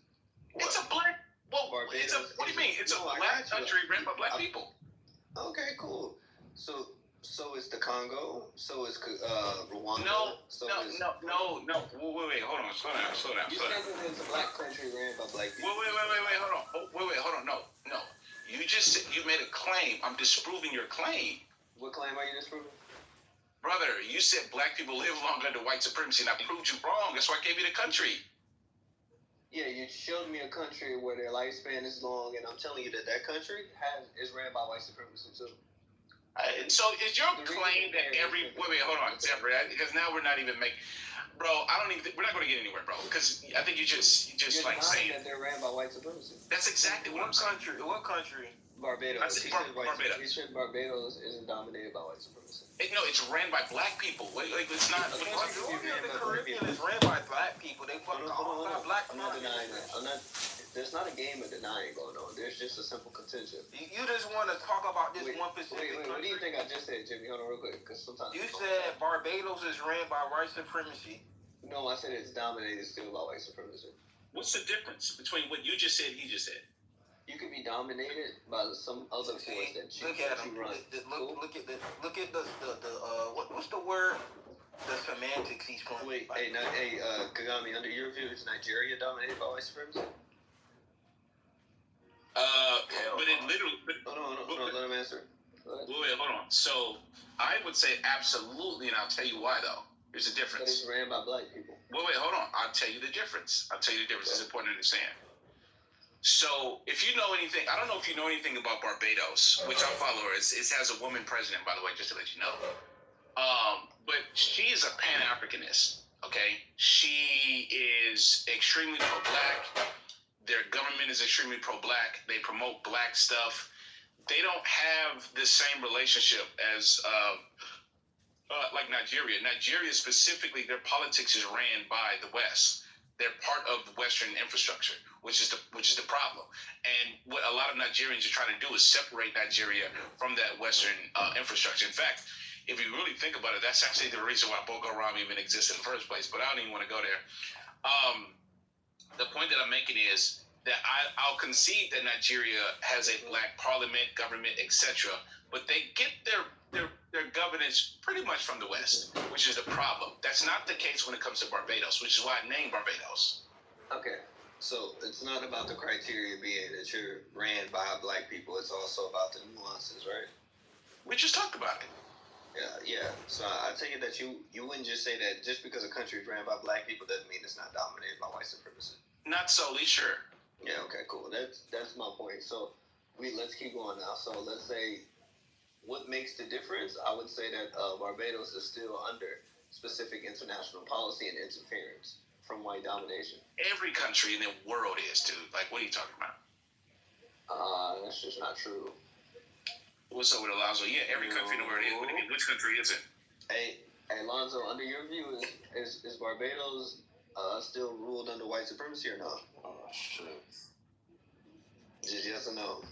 It's a black. Well, what do you mean? It's a black country ran by black people. Okay, cool. So is the Congo. So is Rwanda. No. Wait. Hold on. Slow down. You said it's a black country ran by black people. Wait. Hold on. No. You just said you made a claim. I'm disproving your claim. What claim are you disproving? Brother, you said black people live longer under white supremacy, and I proved you wrong. That's why I gave you the country. Yeah, you showed me a country where their lifespan is long, and I'm telling you that country is ran by white supremacy too. So is your claim that wait, hold on, Zephyr, because now we're not even making, bro. We're not going to get anywhere, bro. Because I think you just like saying that they're ran by white supremacy. That's exactly what I'm saying. What country? Barbados. Barbados. He said Barbados isn't dominated by white supremacy. No, it's ran by black people. It's not. The majority of the Caribbean is ran by black people. They fuck all kind of black. I'm not denying that. There's not a game of denying going on. There's just a simple contention. You just want to talk about this one specific country. What do you think I just said, Jimmy? Hold on real quick, because sometimes you said Barbados is ran by white supremacy. No, I said it's dominated still by white supremacy. What's the difference between what you just said and he just said? You can be dominated by some other force that you run. Look at the what's the word? The semantics he's going. Wait, Kagami, under your view, is Nigeria dominated by white supremacy? But it literally. No, let him answer. Wait, hold on. So I would say absolutely, and I'll tell you why though. There's a difference. But it's ran by black people. Wait, hold on. I'll tell you the difference. It's important to understand. So, if you know anything, I don't know if you know anything about Barbados, which I follow her. It has a woman president, by the way, just to let you know. But she is a Pan-Africanist, okay? She is extremely pro-black. Their government is extremely pro-black. They promote black stuff. They don't have the same relationship as like Nigeria. Nigeria specifically, their politics is ran by the West. They're part of Western infrastructure, which is the problem. And what a lot of Nigerians are trying to do is separate Nigeria from that Western infrastructure. In fact, if you really think about it, that's actually the reason why Boko Haram even exists in the first place. But I don't even want to go there. The point that I'm making is that I'll concede that Nigeria has a black parliament, government, etc., but they get their governance pretty much from the West, which is the problem. That's not the case when it comes to Barbados, which is why I named Barbados. Okay, so it's not about the criteria being that you're ran by black people. It's also about the nuances, right? We just talked about it. Yeah. So I take it that you wouldn't just say that just because a country is ran by black people doesn't mean it's not dominated by white supremacy. Not solely, sure. Yeah. Okay. Cool. That's my point. So let's keep going now. So let's say. What makes the difference? I would say that Barbados is still under specific international policy and interference from white domination. Every country in the world is, dude. Like, what are you talking about? That's just not true. What's up with Alonzo? Yeah, every country in the world is. What do you mean? Which country is it? Hey, Alonzo, under your view, is Barbados still ruled under white supremacy or not? Oh, shit. Just yes or no?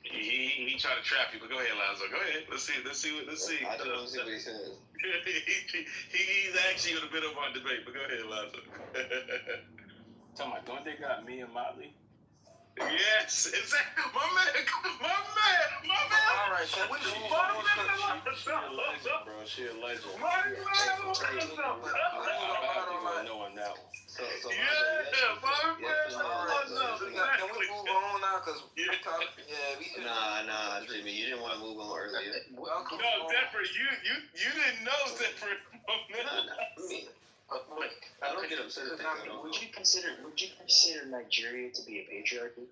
He tried to trap you, but go ahead, Alonzo. Go ahead. Let's see. I just want to see what he says. He's actually in a bit of our debate, but go ahead, Alonzo. Talking about, don't they got me and Motley? Yes, exactly. My man. All right, so what you She a legend, bro. She a legend. My man. No on that one. Can we move on now? Cause we should. Nah, Jimmy, you didn't want to move on earlier. No, Zephyr, you didn't know Zephyr. I don't get upset at that. Would you consider Nigeria to be a patriarchy?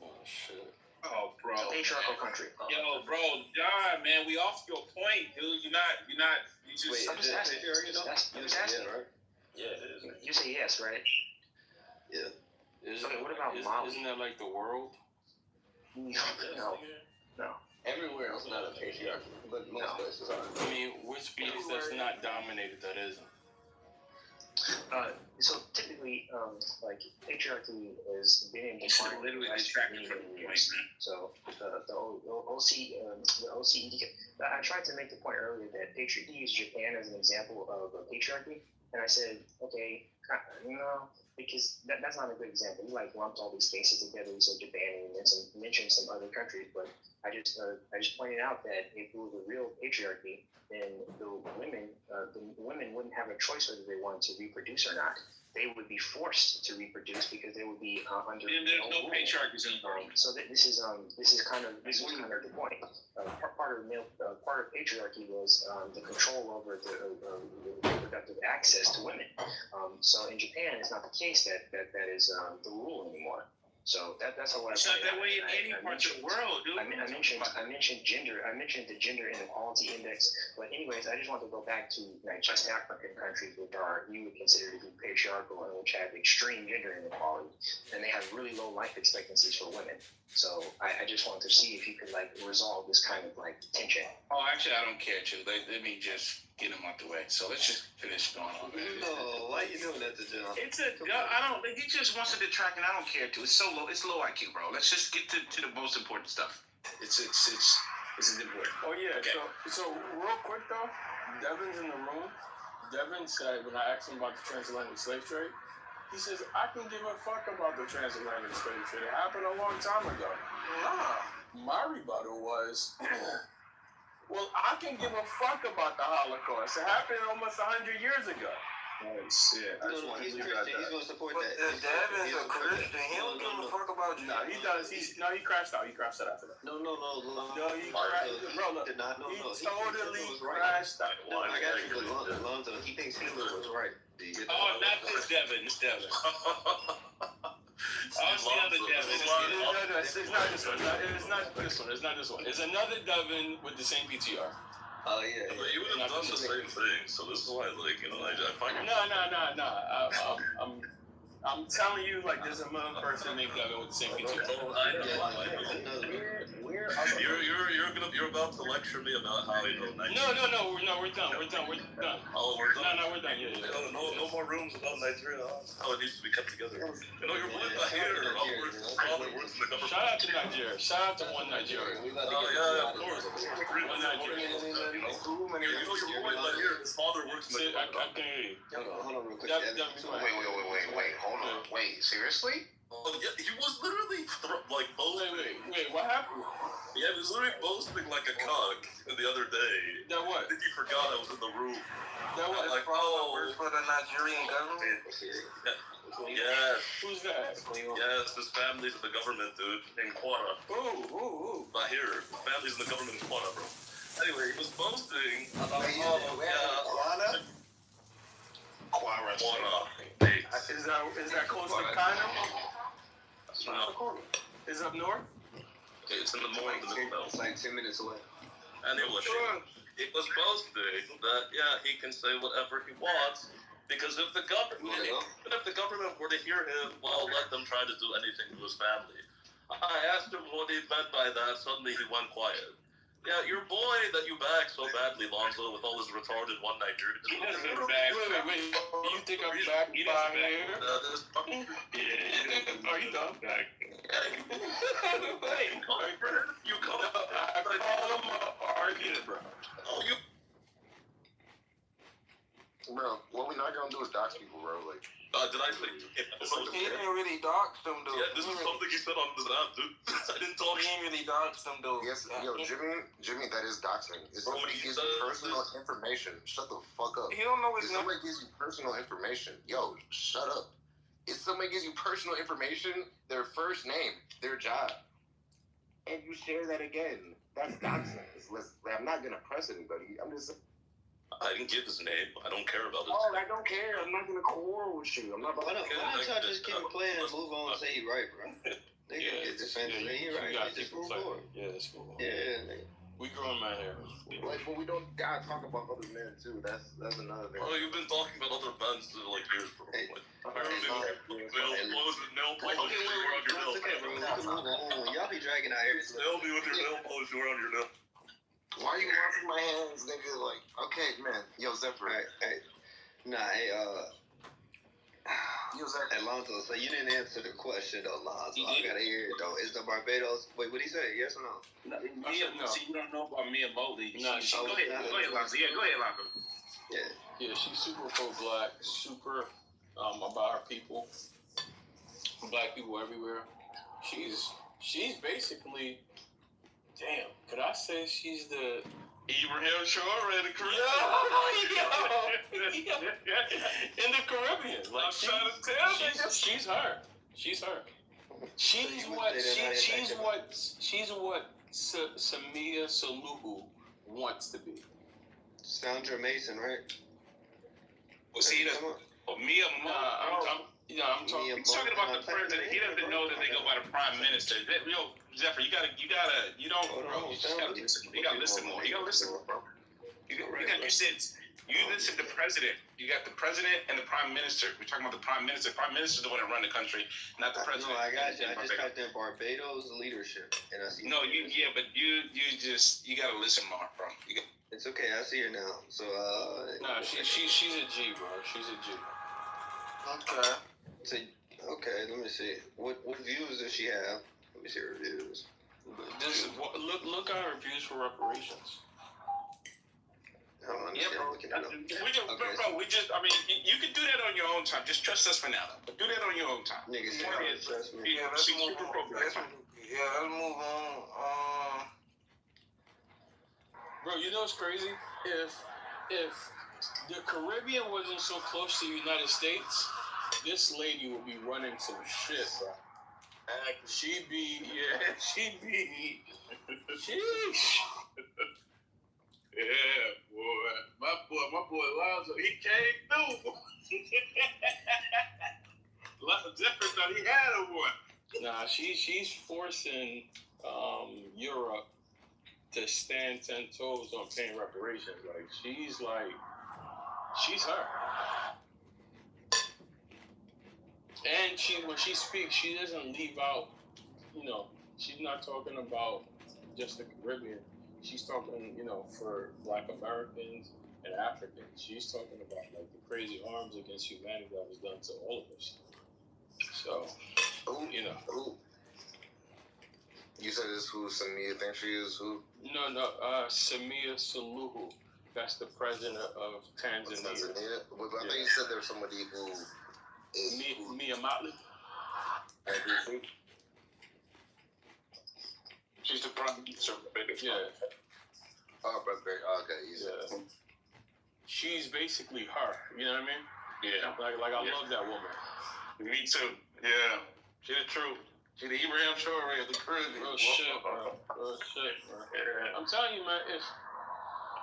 Oh shit. Oh, bro. It's a patriarchal country. Yo, bro, John, man, we off your point, dude. You're not. You just. Wait, I'm just asking. Right? Yeah, it is. You say yes, right? Yeah. What about Mali? Isn't that like the world? No. Everywhere else not a patriarchy, but most places are. I mean, which place that's not dominated that isn't? So typically, like patriarchy is being defined literally as distracted from the point. So the OECD. I tried to make the point earlier that patriarchy used Japan as an example of a patriarchy, and I said, okay, because that's not a good example. We like lumped all these cases together. We said Japan and mentioned some other countries, but I just pointed out that if it was a real patriarchy, then the women wouldn't have a choice whether they wanted to reproduce or not. They would be forced to reproduce because they would be under. And there's no patriarchies in the world. So this is kind of the point. Part of patriarchy was the control over the reproductive access to women. So in Japan, it's not the case that is the rule anymore. So that's how it's not that way in any part of the world, dude. I mentioned gender. I mentioned the gender inequality index. But anyways, I just want to go back to just African countries which you would consider to be patriarchal and which have extreme gender inequality, and they have really low life expectancies for women. So I just wanted to see if you could resolve this kind of tension. Oh, actually, I don't care to. Let me just get him out the way. So let's just finish going on. No, why are you doing that to John? He just wants to detract, and I don't care to. It's so low. It's low IQ, bro. Let's just get to the most important stuff. It's important. Oh yeah. Okay. So real quick though, Devin's in the room. Devin said when I asked him about the transatlantic slave trade, he says I can give a fuck about the transatlantic slave trade. It happened a long time ago. My rebuttal was, well, I can give a fuck about the Holocaust. It happened almost 100 years ago. Oh shit! He's Christian. He's going to support that. Devin's a Christian. He don't give a fuck about you. No, he does. He crashed out. He crashed out after that. No, he crashed. Bro, look, he totally crashed out. I got you, but Lonzo, he thinks Hitler was right. Oh, not this Devin. It's Devin. Oh, it's the other Devin. No, it's not this one. It's not this one. It's not this one. It's another Devin with the same PTR. Oh yeah. But you would have done the same thing, so this is why, I find it. No. I'm telling you, there's a million person named Devin with the same PTR. Where here. You're about to lecture me about how No, we're done. We're done. Oh, we're done. No, we're done. Yeah. No more rooms about Nigeria. How it needs to be kept together. You know, you're boy here. Father works in the government. Shout out to Nigeria. Shout out to one Nigeria. Oh yeah, of course. One Nigeria. You know your boy here. His father works in the government. I can hear you. Hold on real quick. Wait, hold on. Wait, seriously? Oh, yeah, he was literally boasting. Wait, what happened? Yeah, he was literally boasting like a cock the other day. That what? I think he forgot I was in the room. That what? Like, works for the Nigerian government? Yes. Who's that? Yes, his family's in the government, dude, in Quara. Ooh. Not here. His family's in the government in Quara, bro. Anyway, he was boasting about Quara. Is that close to Kano? No. Is up north? It's in the morning, the middle belt. It's like 10 minutes away. Anyway, it was boasting that, he can say whatever he wants, because if the government, even if the government were to hear him, well, let them try to do anything to his family. I asked him what he meant by that, suddenly he went quiet. Yeah, your boy that you back so badly, Lonzo, with all his retarded one Nigerian. He doesn't back. Wait. You think I'm back by here? Are you done? Back. Wait. You come up. I call him arguing, bro. Oh, you. Bro, what we're not gonna do is dox people, bro. Like, did I say? He didn't really dox them, though. Yeah, this is something he said on this app, dude. I didn't talk. He didn't really dox them, though. yes, yo, Jimmy, that is doxing. If somebody gives you personal information, shut the fuck up. He don't know his If somebody gives you personal information, yo, shut up. If somebody gives you personal information, their first name, their job, and you share that again, that's doxing. I'm not gonna press anybody. I'm just. I didn't give his name. I don't care about it. Oh, I don't care. I'm not gonna quarrel with you. I'm not. Why don't y'all just keep it playing and move on and say he right, bro? They can get defensive. He right. Just move forward. Yeah, let's move on. Yeah, we growing my hair. Like, but we don't gotta talk about other men too. That's another thing. Oh, you've been talking about other bands for like years, bro. Hey. Nail polish you wear on your nails. Okay, bro. Y'all be dragging out here. Tell me with your nail polish you wear on your nail. Why are you washing my hands, nigga? Like, okay, man. Yo, Zephyr. Hey. Yo, Zephyr. Alonzo, so you didn't answer the question, though, Alonzo. I gotta hear it, though. Is the Barbados... Wait, what did he say? Yes or no? No. See, you don't know about Mia Motley. No, go ahead, Alonzo. Yeah, go ahead, Alonzo. Yeah, she's super pro-black, super about her people. Black people everywhere. She's basically... Damn, could I say she's the Ibrahim Shore in the Caribbean? In the Caribbean. Like, she's her. She's what Samia Suluhu wants to be. Sandra Mason, right? Well, see, Mia I'm talking. He's talking about the president. He doesn't know that they go by the prime minister. Zephyr, you gotta, you don't, bro. You just gotta listen. You gotta listen more. You gotta listen more, bro. You said you listen to the president. You got the president and the prime minister. We're talking about the prime minister. The prime minister is the one that run the country, not the president. No, I got you. I just typed in Barbados leadership, and I see. No, but you gotta listen more, bro. It's okay. I see her now. So no, she's a G, bro. She's a G. Okay. Okay, let me see. What views does she have? Let me see her views. Look at her views for reparations. Yeah, bro. You can do that on your own time. Just trust us for now, though. But do that on your own time. Niggas, trust me. Yeah, let's move on. Bro, you know what's crazy? If the Caribbean wasn't so close to the United States, this lady would be running some shit, bro. She'd be. Sheesh. Yeah, boy. My boy Lonzo, he came through. Zephyr thought he had a one. Nah, she's forcing Europe to stand 10 toes on paying reparations. Like, she's her. And when she speaks, she doesn't leave out, she's not talking about just the Caribbean. She's talking, you know, for Black Americans and Africans. She's talking about like the crazy harms against humanity that was done to all of us. So, you know. You said this who Samia thinks she is? Who? No, Samia Suluhu. That's the president of Tanzania. Tanzania? Well, I think you said there was somebody who is... Mia Motley. She's the prime minister. Yeah. Oh, President. Okay. Yeah. She's basically her. You know what I mean? Yeah. Like I love that woman. Me too. Yeah. She's the truth. She's the Abraham Traore of the Caribbean. Real shit, bro. Real shit, bro. Yeah. I'm telling you, man, if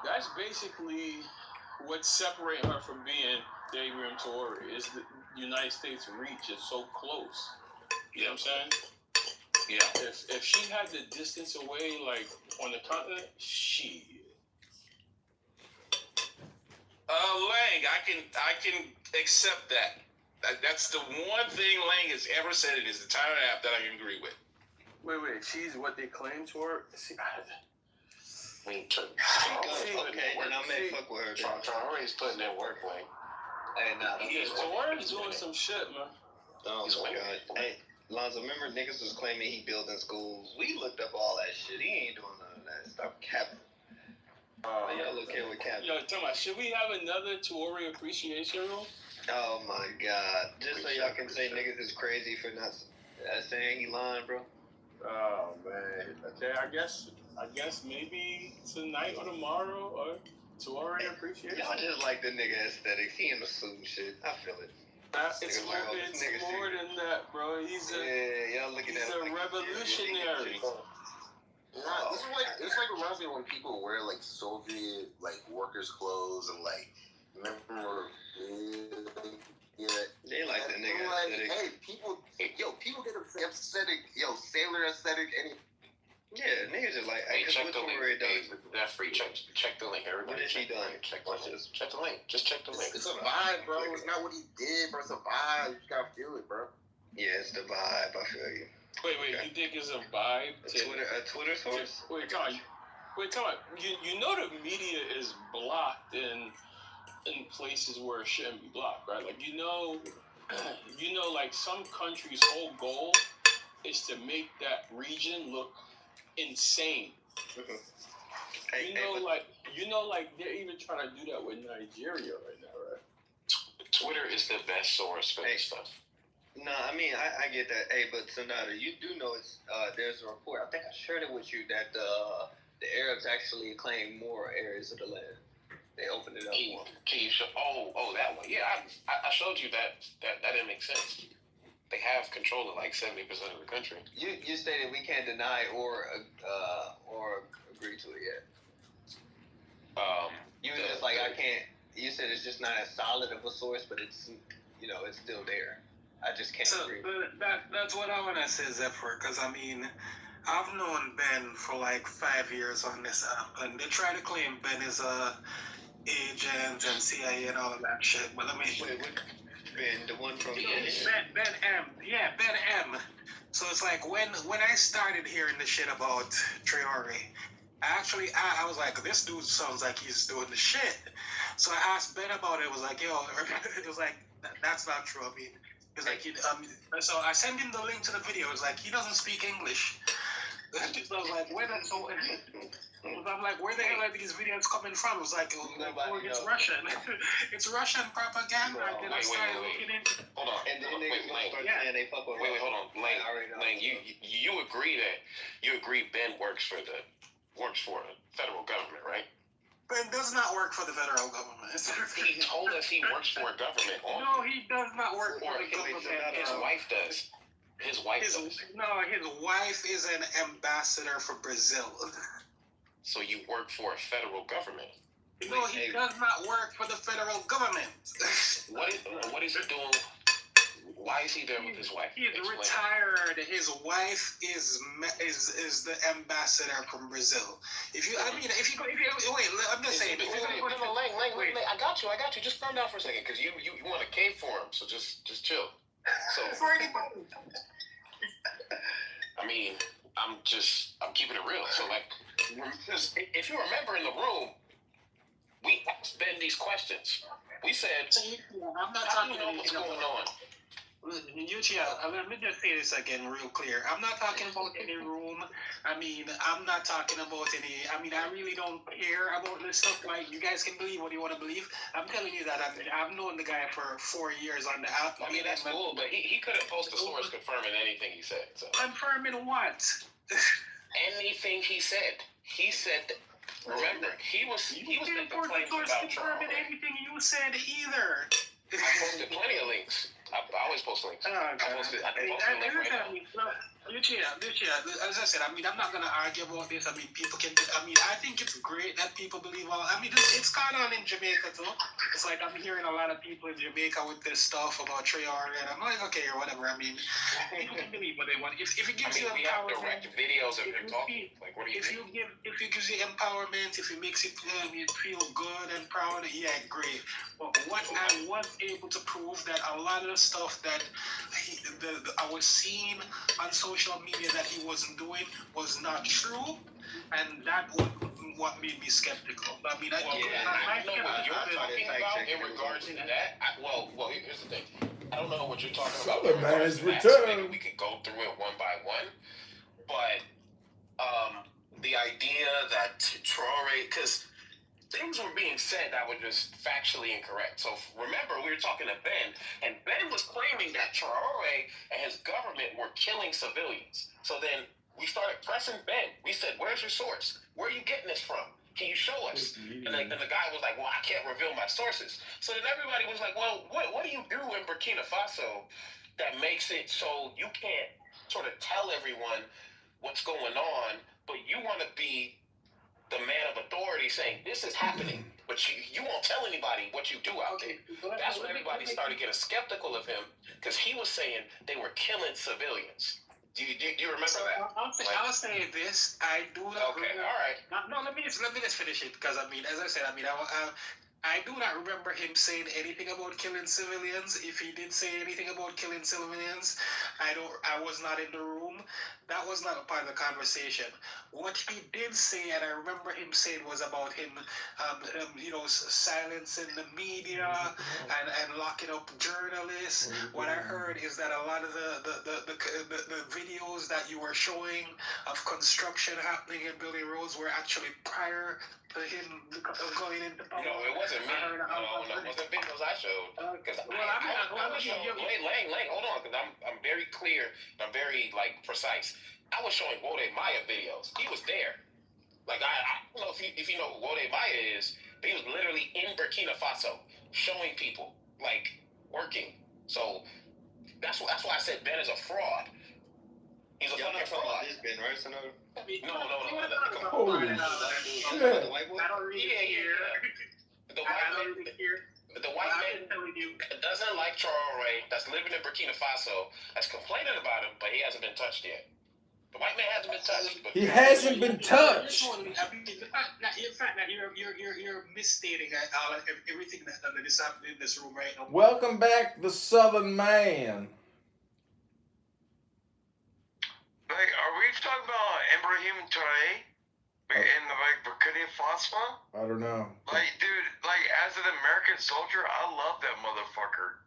that's basically what's separating her from being the Abraham Traore is the United States reach is so close. You know what I'm saying? Yeah. If she had the distance away, like on the continent, she. Lang, I can accept that. That's the one thing Lang has ever said in his entire app that I can agree with. Wait, she's what they claim to her? See, Okay, then I may fuck with her. Traore's putting in work, Lang. Hey, nah. Traore's doing some shit, man. Oh my God. Hey, Lonzo, remember niggas was claiming he building schools? We looked up all that shit. He ain't doing none of that. Stop capping. Y'all look here with capping. Yo, tell me, should we have another Traore appreciation room? Oh my God. Just so y'all can say niggas is crazy for not saying he lying, bro. Oh man. Okay, I guess maybe tonight or tomorrow or Traore appreciation. Y'all just like the nigga aesthetics. He in the suit and shit. I feel it. It's more than that, bro. He's a revolutionary. Nah, this is like reminds me when people wear like Soviet like workers' clothes and like remember. Yeah, they like the nigga aesthetic. Hey, people get aesthetic, sailor aesthetic, any. Yeah, niggas just like. Hey, check the link. That's free. Check the link. Everybody. What has he done? Check the link. Check the link. Just check the link. It's a vibe, bro. It's not what he did, bro. It's a vibe. You just gotta feel it, bro. Yeah, it's the vibe. I feel you. Wait, you think it's a vibe? A Twitter source? Wait, come on. You know the media is blocked in places where it shouldn't be blocked, right? Like you know, like some countries' whole goal is to make that region look insane. Mm-hmm. Like they're even trying to do that with Nigeria right now, right? Twitter is the best source for this stuff. No, I mean I get that. Hey, but Sonata, you do know it's there's a report. I think I shared it with you that the Arabs actually claim more areas of the land. They opened it up more. That one. Yeah, I showed you that didn't make sense. They have control of like 70% of the country. You stated we can't deny or agree to it yet. I can't. You said it's just not as solid of a source, but it's it's still there. I just can't agree. That's what I want to say, Zephyr, because I mean, I've known Ben for like 5 years on this app, and they try to claim Ben is a agent and CIA and all of that shit. But I mean, Ben, the one from Ben M. So it's like when I started hearing the shit about Traore, I was like, this dude sounds like he's doing the shit. So I asked Ben about it. It was like, it was like that's not true. I mean. It's like so I sent him the link to the video. It's like he doesn't speak English. So I was like, I'm like, where the hell are these videos coming from? It was like, it's Russian. It's Russian propaganda. Then I started looking into. Hold on. And then they fuck with. Wait, hold on, Lang. You agree Ben works for the federal government, right? Ben does not work for the federal government. He told us he works for a government. No, he does not work for the government. His wife does. His wife does. No, his wife is an ambassador for Brazil. So you work for a federal government? No, he does not work for the federal government. What is he doing? Why is he there with his wife? He's retired. His wife is the ambassador from Brazil. If you I'm just saying. Lang, I got you. Just calm down for a second, because you want to cave for him. So just chill. So. I mean, I'm keeping it real. So like, because if you remember in the room, we asked Ben these questions. We said, I'm not how do talking you know what's going on? let me just say this again real clear. I'm not talking about any room. I mean, I'm not talking about any. I mean, I really don't care about this stuff. Like, you guys can believe what you want to believe. I'm telling you that I've known the guy for 4 years on the app. I mean, that's cool, but he couldn't post a source confirming anything he said. So. Confirming what? Anything he said. He said that. Remember, he was making claims about confirming anything you said either. I posted plenty of links. I always post links. I posted a link right now. As I said, I mean, I'm not going to argue about this. I mean, people can, I mean, I think it's great that people believe all, I mean, it's gone on in Jamaica too. It's like I'm hearing a lot of people in Jamaica with this stuff about Traore, and I'm like, okay, or whatever. I mean, people can believe what they want. If it gives you empowerment, we have direct videos of him talking. Like, what do you think? If it gives you empowerment, if it makes you feel good and proud, yeah, great. But what I was able to prove that a lot of the stuff that I was seeing on social media that he wasn't doing was not true, and that was what made me skeptical. I mean, I know what you're talking about in regards to that. Well, here's the thing. I don't know what you're talking about. Southern man is returned. Maybe we could go through it one by one, but the idea that Traore, because things were being said that were just factually incorrect. So remember, we were talking to Ben, and Ben was claiming that Traore and his government were killing civilians. So then we started pressing Ben. We said, where's your source? Where are you getting this from? Can you show us? And then the guy was like, well, I can't reveal my sources. So then everybody was like, well, what do you do in Burkina Faso that makes it so you can't sort of tell everyone what's going on, but you want to be the man of authority saying this is happening, but you won't tell anybody what you do out there. That's when everybody started getting skeptical of him, because he was saying they were killing civilians. Do you remember that? I'll say this. I do not. Okay, remember, all right. No, let me just finish it, because I mean, as I said, I mean, I do not remember him saying anything about killing civilians. If he did say anything about killing civilians, I was not in the room. That was not a part of the conversation. What he did say, and I remember him saying, was about him, silencing the media and locking up journalists. What I heard is that a lot of the videos that you were showing of construction happening in Billy Roads were actually prior to him going into power. No, it wasn't me. No, it wasn't videos I showed. Because I was showing, Lang, hold on, because I'm very clear, I'm very, precise. I was showing Wode Maya videos. He was there. I don't know if you know who Wode Maya is, but he was literally in Burkina Faso showing people, working. So that's why I said Ben is a fraud. He's a fucking fraud. This Ben, right? No. Holy shit. The white man doesn't like Traore, that's living in Burkina Faso, that's complaining about him, but he hasn't been touched yet. The white man hasn't been touched. But he hasn't been touched. The fact that you're misstating everything that is happening in this room right now. Welcome back, the Southern man. Are we talking about Ibrahim Traore in Burkina Faso? I don't know. Dude, as an American soldier, I love that motherfucker.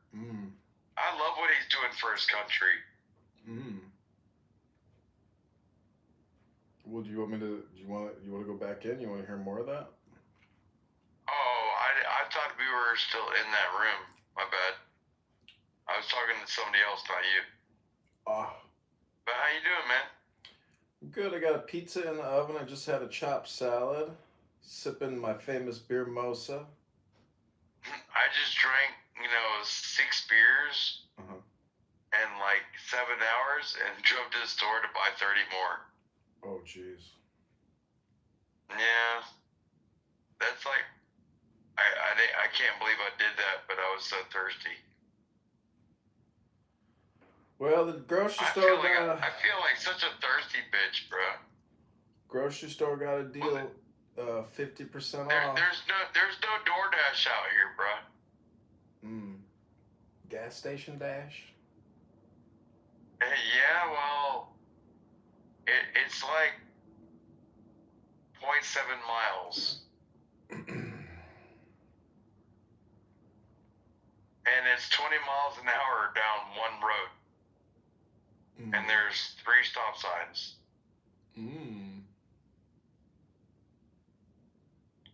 I love what he's doing for his country. Well, do you want to go back in? You want to hear more of that? Oh, I thought we were still in that room. My bad. I was talking to somebody else, not you. But how you doing, man? Good. I got a pizza in the oven. I just had a chopped salad, sipping my famous beer mosa. I just drank, 6 beers in 7 hours and drove to the store to buy 30 more. Oh, jeez. Yeah. That's I can't believe I did that, but I was so thirsty. Well, the grocery store I feel like such a thirsty bitch, bro. Grocery store got a deal, 50% off. There's no DoorDash out here, bro. Gas station dash? Yeah, well, It's like 0.7 miles. And it's 20 miles an hour down one road. And there's 3 stop signs.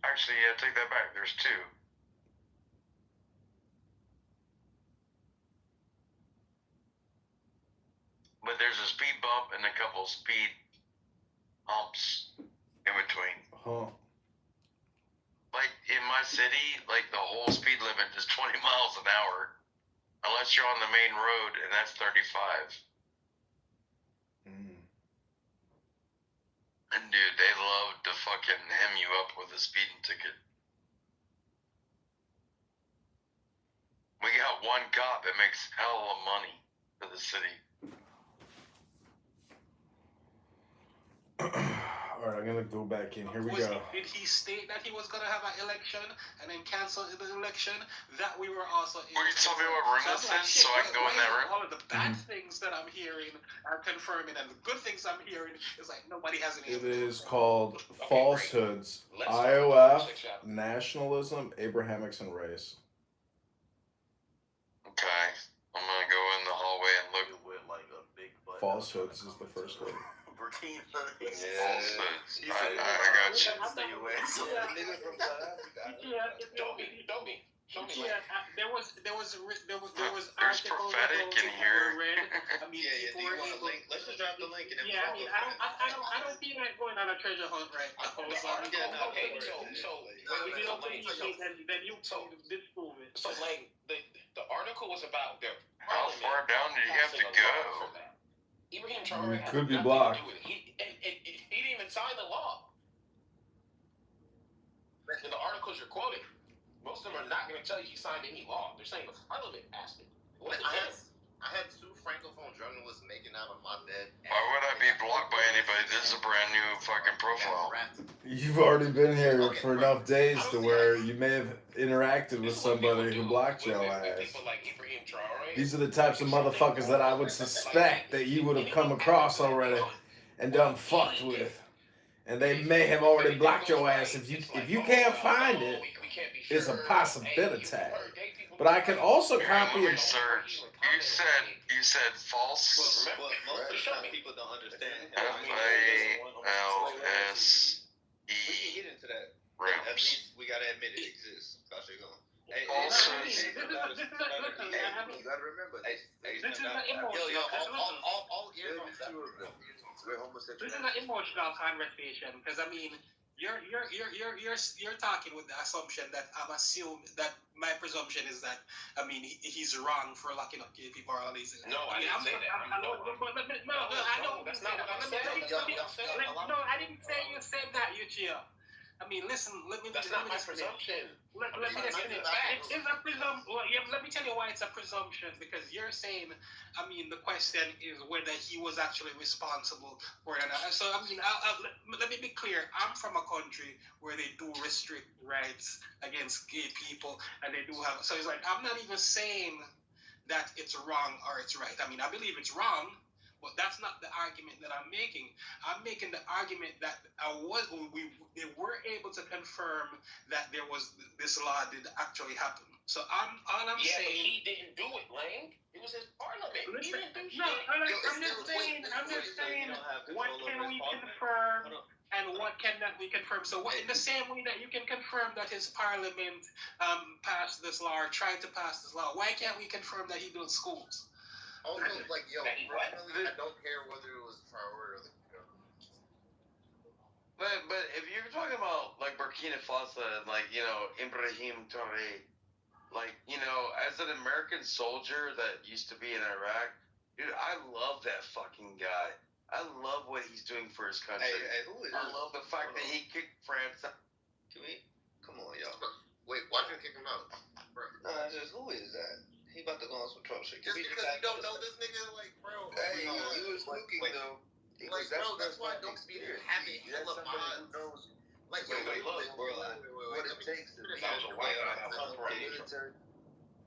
Actually, yeah, take that back. There's 2. But there's a speed bump and a couple speed humps in between. Like in my city, like the whole speed limit is 20 miles an hour. Unless you're on the main road, and that's 35. And dude, they love to fucking hem you up with a speeding ticket. We got one cop that makes hell of money for the city. All right, I'm gonna go back in. Here we go. Did he state that he was gonna have an election and then cancel the election? That we were also. Will you tell me what room this is so I can go in that room? All of the bad things that I'm hearing are confirming, and the good things I'm hearing is like nobody has any. It is called Falsehoods, IOF, Nationalism, Abrahamics, and Race. Okay, I'm gonna go in the hallway and look. Falsehoods is the first word. Falsehoods. I got you. There was There's articles prophetic in here. I mean, people were able. Let's just drop the link and then Yeah, I mean, I don't feel like going on a treasure hunt right now. Okay, so if you don't believe me, then you disprove it. So, like, the article was about their. How far down do you have to go? Ibrahim Traore You could be blocked. He didn't even sign the law. In the articles you're quoting, most of them are not going to tell you he signed any law. They're saying the parliament passed it. I had 2 francophone journalists making out of my bed. Why would I be blocked by anybody? This is a brand new fucking profile. You've already been here for enough days to where you may have interacted with somebody who blocked your ass. These are the types of motherfuckers that I would suspect that you would have come across already and done fucked with. And they may have already blocked your ass. If you can't find it, it's a possibility. But I can also copy it. Research. You said false. Most people don't understand. FALSE. We can get into that. At least we gotta admit it exists. Hey, falsehoods. you gotta remember. This is an emotional. All earphones. This is an emotional conversation because I mean, you're talking with the assumption that I'm assuming that my presumption is that I mean he's wrong for locking up gay people or all these. No, I didn't say that. I know. That's not what I said. No, I didn't say you said that, Yuchia. I mean, listen. That's not my presumption. Let me explain. It's a presumption. Well, yeah, let me tell you why it's a presumption. Because you're saying, I mean, the question is whether he was actually responsible for it. So, I mean, let me be clear. I'm from a country where they do restrict rights against gay people, and they do have. So it's like I'm not even saying that it's wrong or it's right. I mean, I believe it's wrong. But that's not the argument that I'm making. I'm making the argument that they were able to confirm that there was this law did actually happen. So I'm saying. But he didn't do it, Lang. It was his parliament. He didn't do shit. No, I'm just saying. What can we confirm and what cannot we confirm? So in the same way that you can confirm that his parliament passed this law or tried to pass this law, why can't we confirm that he built schools? Also, like, yo, personally, I don't care whether it was Traore or the But if you're talking about, like, Burkina Faso and, like, you know, Ibrahim Traore, like, you know, as an American soldier that used to be in Iraq, dude, I love that fucking guy. I love what he's doing for his country. Hey, who is I love the fact that he kicked France out. Come on, y'all. Wait, why did you kick him out? Bro. Nah, just who is that? He about to go on some Trump shit. Just because you don't know this nigga, like, bro. Hey, you was looking though. Like, bro, that's why I don't be having hella odds. Like, yo, wait, what it takes to be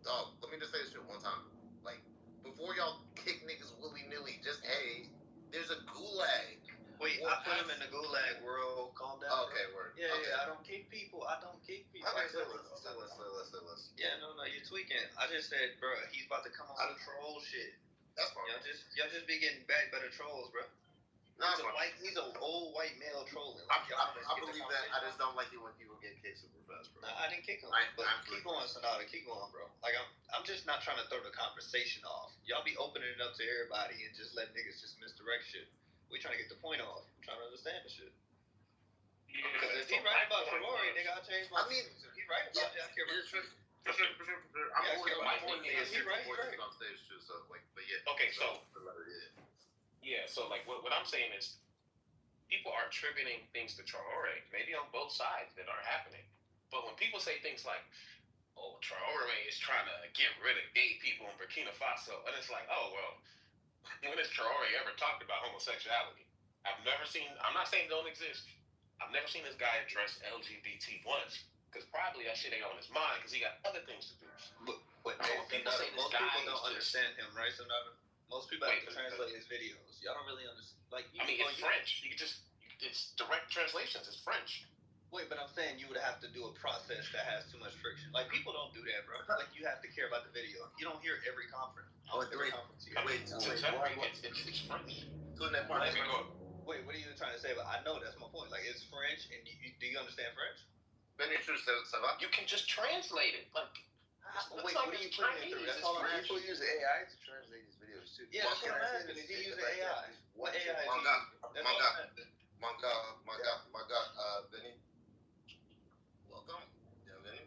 dog, let me just say this shit one time. Like, before y'all kick niggas willy-nilly, just, hey, there's a gulag. Wait, I put him in the gulag world. Calm down. Okay, word. Yeah, okay. yeah, I don't kick people. I don't kick people. Okay, so let's. Yeah, no, you're tweaking. I just said, bro, he's about to come on with troll shit. That's fine. Y'all just be getting back better trolls, bro. No, He's an old white male trolling. I believe that. I just don't like it when people get kicked super fast, bro. Nah, I didn't kick him. But keep going, Sonata. Keep going, bro. Like I'm just not trying to throw the conversation off. Y'all be opening it up to everybody and just let niggas just misdirect shit. We trying to get the point off. I'm trying to understand the shit. Because if he right about Ferrari, nigga, I'll change my. If he right about it, I care about the For sure. I'm more than he's right. On stage too, so like, but yeah. Okay, so like what I'm saying is, people are attributing things to Traore, maybe on both sides, that are happening. But when people say things like, "Oh, Traore is trying to get rid of gay people in Burkina Faso," and it's like, oh well, when has Traore ever talked about homosexuality? I'm not saying they don't exist. I've never seen this guy address LGBT once, because probably that shit ain't on his mind, because he got other things to do. But most people don't understand him, right? So most people have to translate his videos. Y'all don't really understand. Like, it's French. It's direct translations. It's French. Wait, but I'm saying you would have to do a process that has too much friction. Like, people don't do that, bro. Like, you have to care about the video. You don't hear every conference. It's French. Wait, what are you trying to say? But I know that's my point. Like, it's French, and do you understand French? You can just translate it. Like, wait, what are you putting it through? That's all I'm asking. People use AI to translate these videos too. Yeah, that's what I'm asking. Is he using AI? What AI is he using? My God, Benny. Welcome. Yeah, Benny.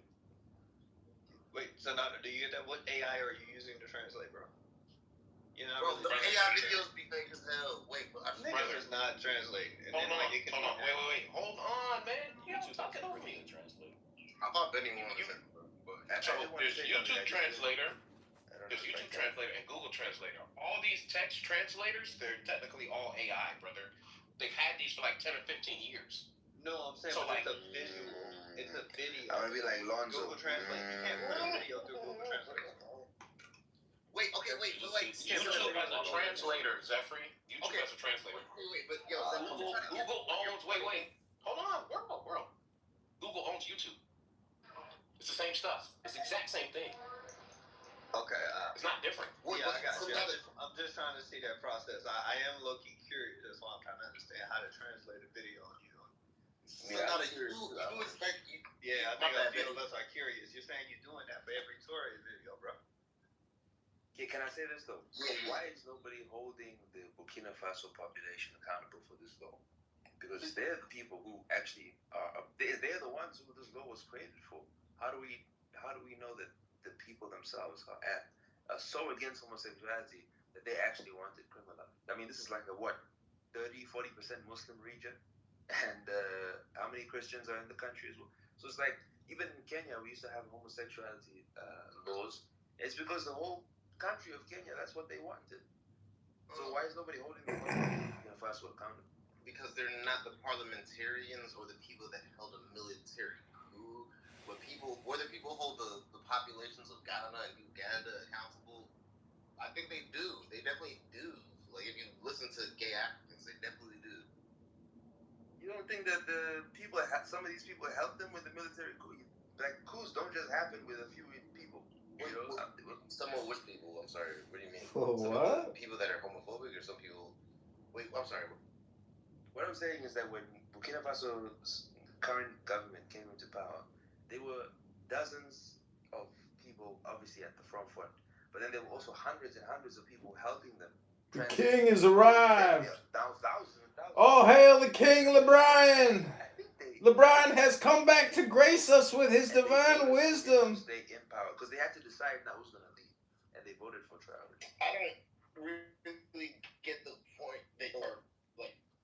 Wait, so now, do you get that? What AI are you using to translate, bro? Bro, the AI videos be fake as hell. Wait, but niggas is not translating. Hold on. Wait. Hold on, man. You're talking over me. I thought Benny wanted to say. So there's YouTube Translator, and Google Translator. All these text translators, they're technically all AI, brother. They've had these for like 10 or 15 years. No, I'm saying it's a visual. It's a video. I would be like Lonzo. Google Translate. You can't run a video through Google Translate. Wait. YouTube has a translator, Zephyr. YouTube has a translator. Wait, but yo, Google owns. Wait. Hold on, world. Google owns YouTube. It's the same stuff. It's the exact same thing. Okay. It's not different. Yeah, I got you. I'm just trying to see that process. I am low-key curious. That's why I'm trying to understand how to translate a video on you. You expect you. Yeah, I think a few of us are curious. You're saying you're doing that for every Tory video, bro. Can I say this though? Why is nobody holding the Burkina Faso population accountable for this law? Because they're the people who actually are. They're the ones who this law was created for. How do we know that the people themselves are so against homosexuality that they actually want it criminalized? I mean, this is like a 30-40% Muslim region, and how many Christians are in the country as well? So it's like, even in Kenya, we used to have homosexuality laws. It's because the whole country of Kenya, that's what they wanted. So why is nobody holding the Burkina Faso accountable? Because they're not the parliamentarians or the people that held a military coup. Whether people hold the populations of Ghana and Uganda accountable, I think they do. They definitely do. Like, if you listen to gay Africans, they definitely do. You don't think that some of these people helped them with the military coup? Like, coups don't just happen with a few people. Some of which people? I'm sorry. What do you mean? What? People that are homophobic, or some people? Wait, I'm sorry. What I'm saying is that when Burkina Faso's current government came into power, there were dozens of people, obviously, at the front, but then there were also hundreds and hundreds of people helping them. The king has arrived. Thousands. Oh, hail the king, LeBron! LeBron has come back to grace us with his divine wisdom. Stay in power because they had to decide now who's going to leave, and they voted for Traore. I don't really get the point they are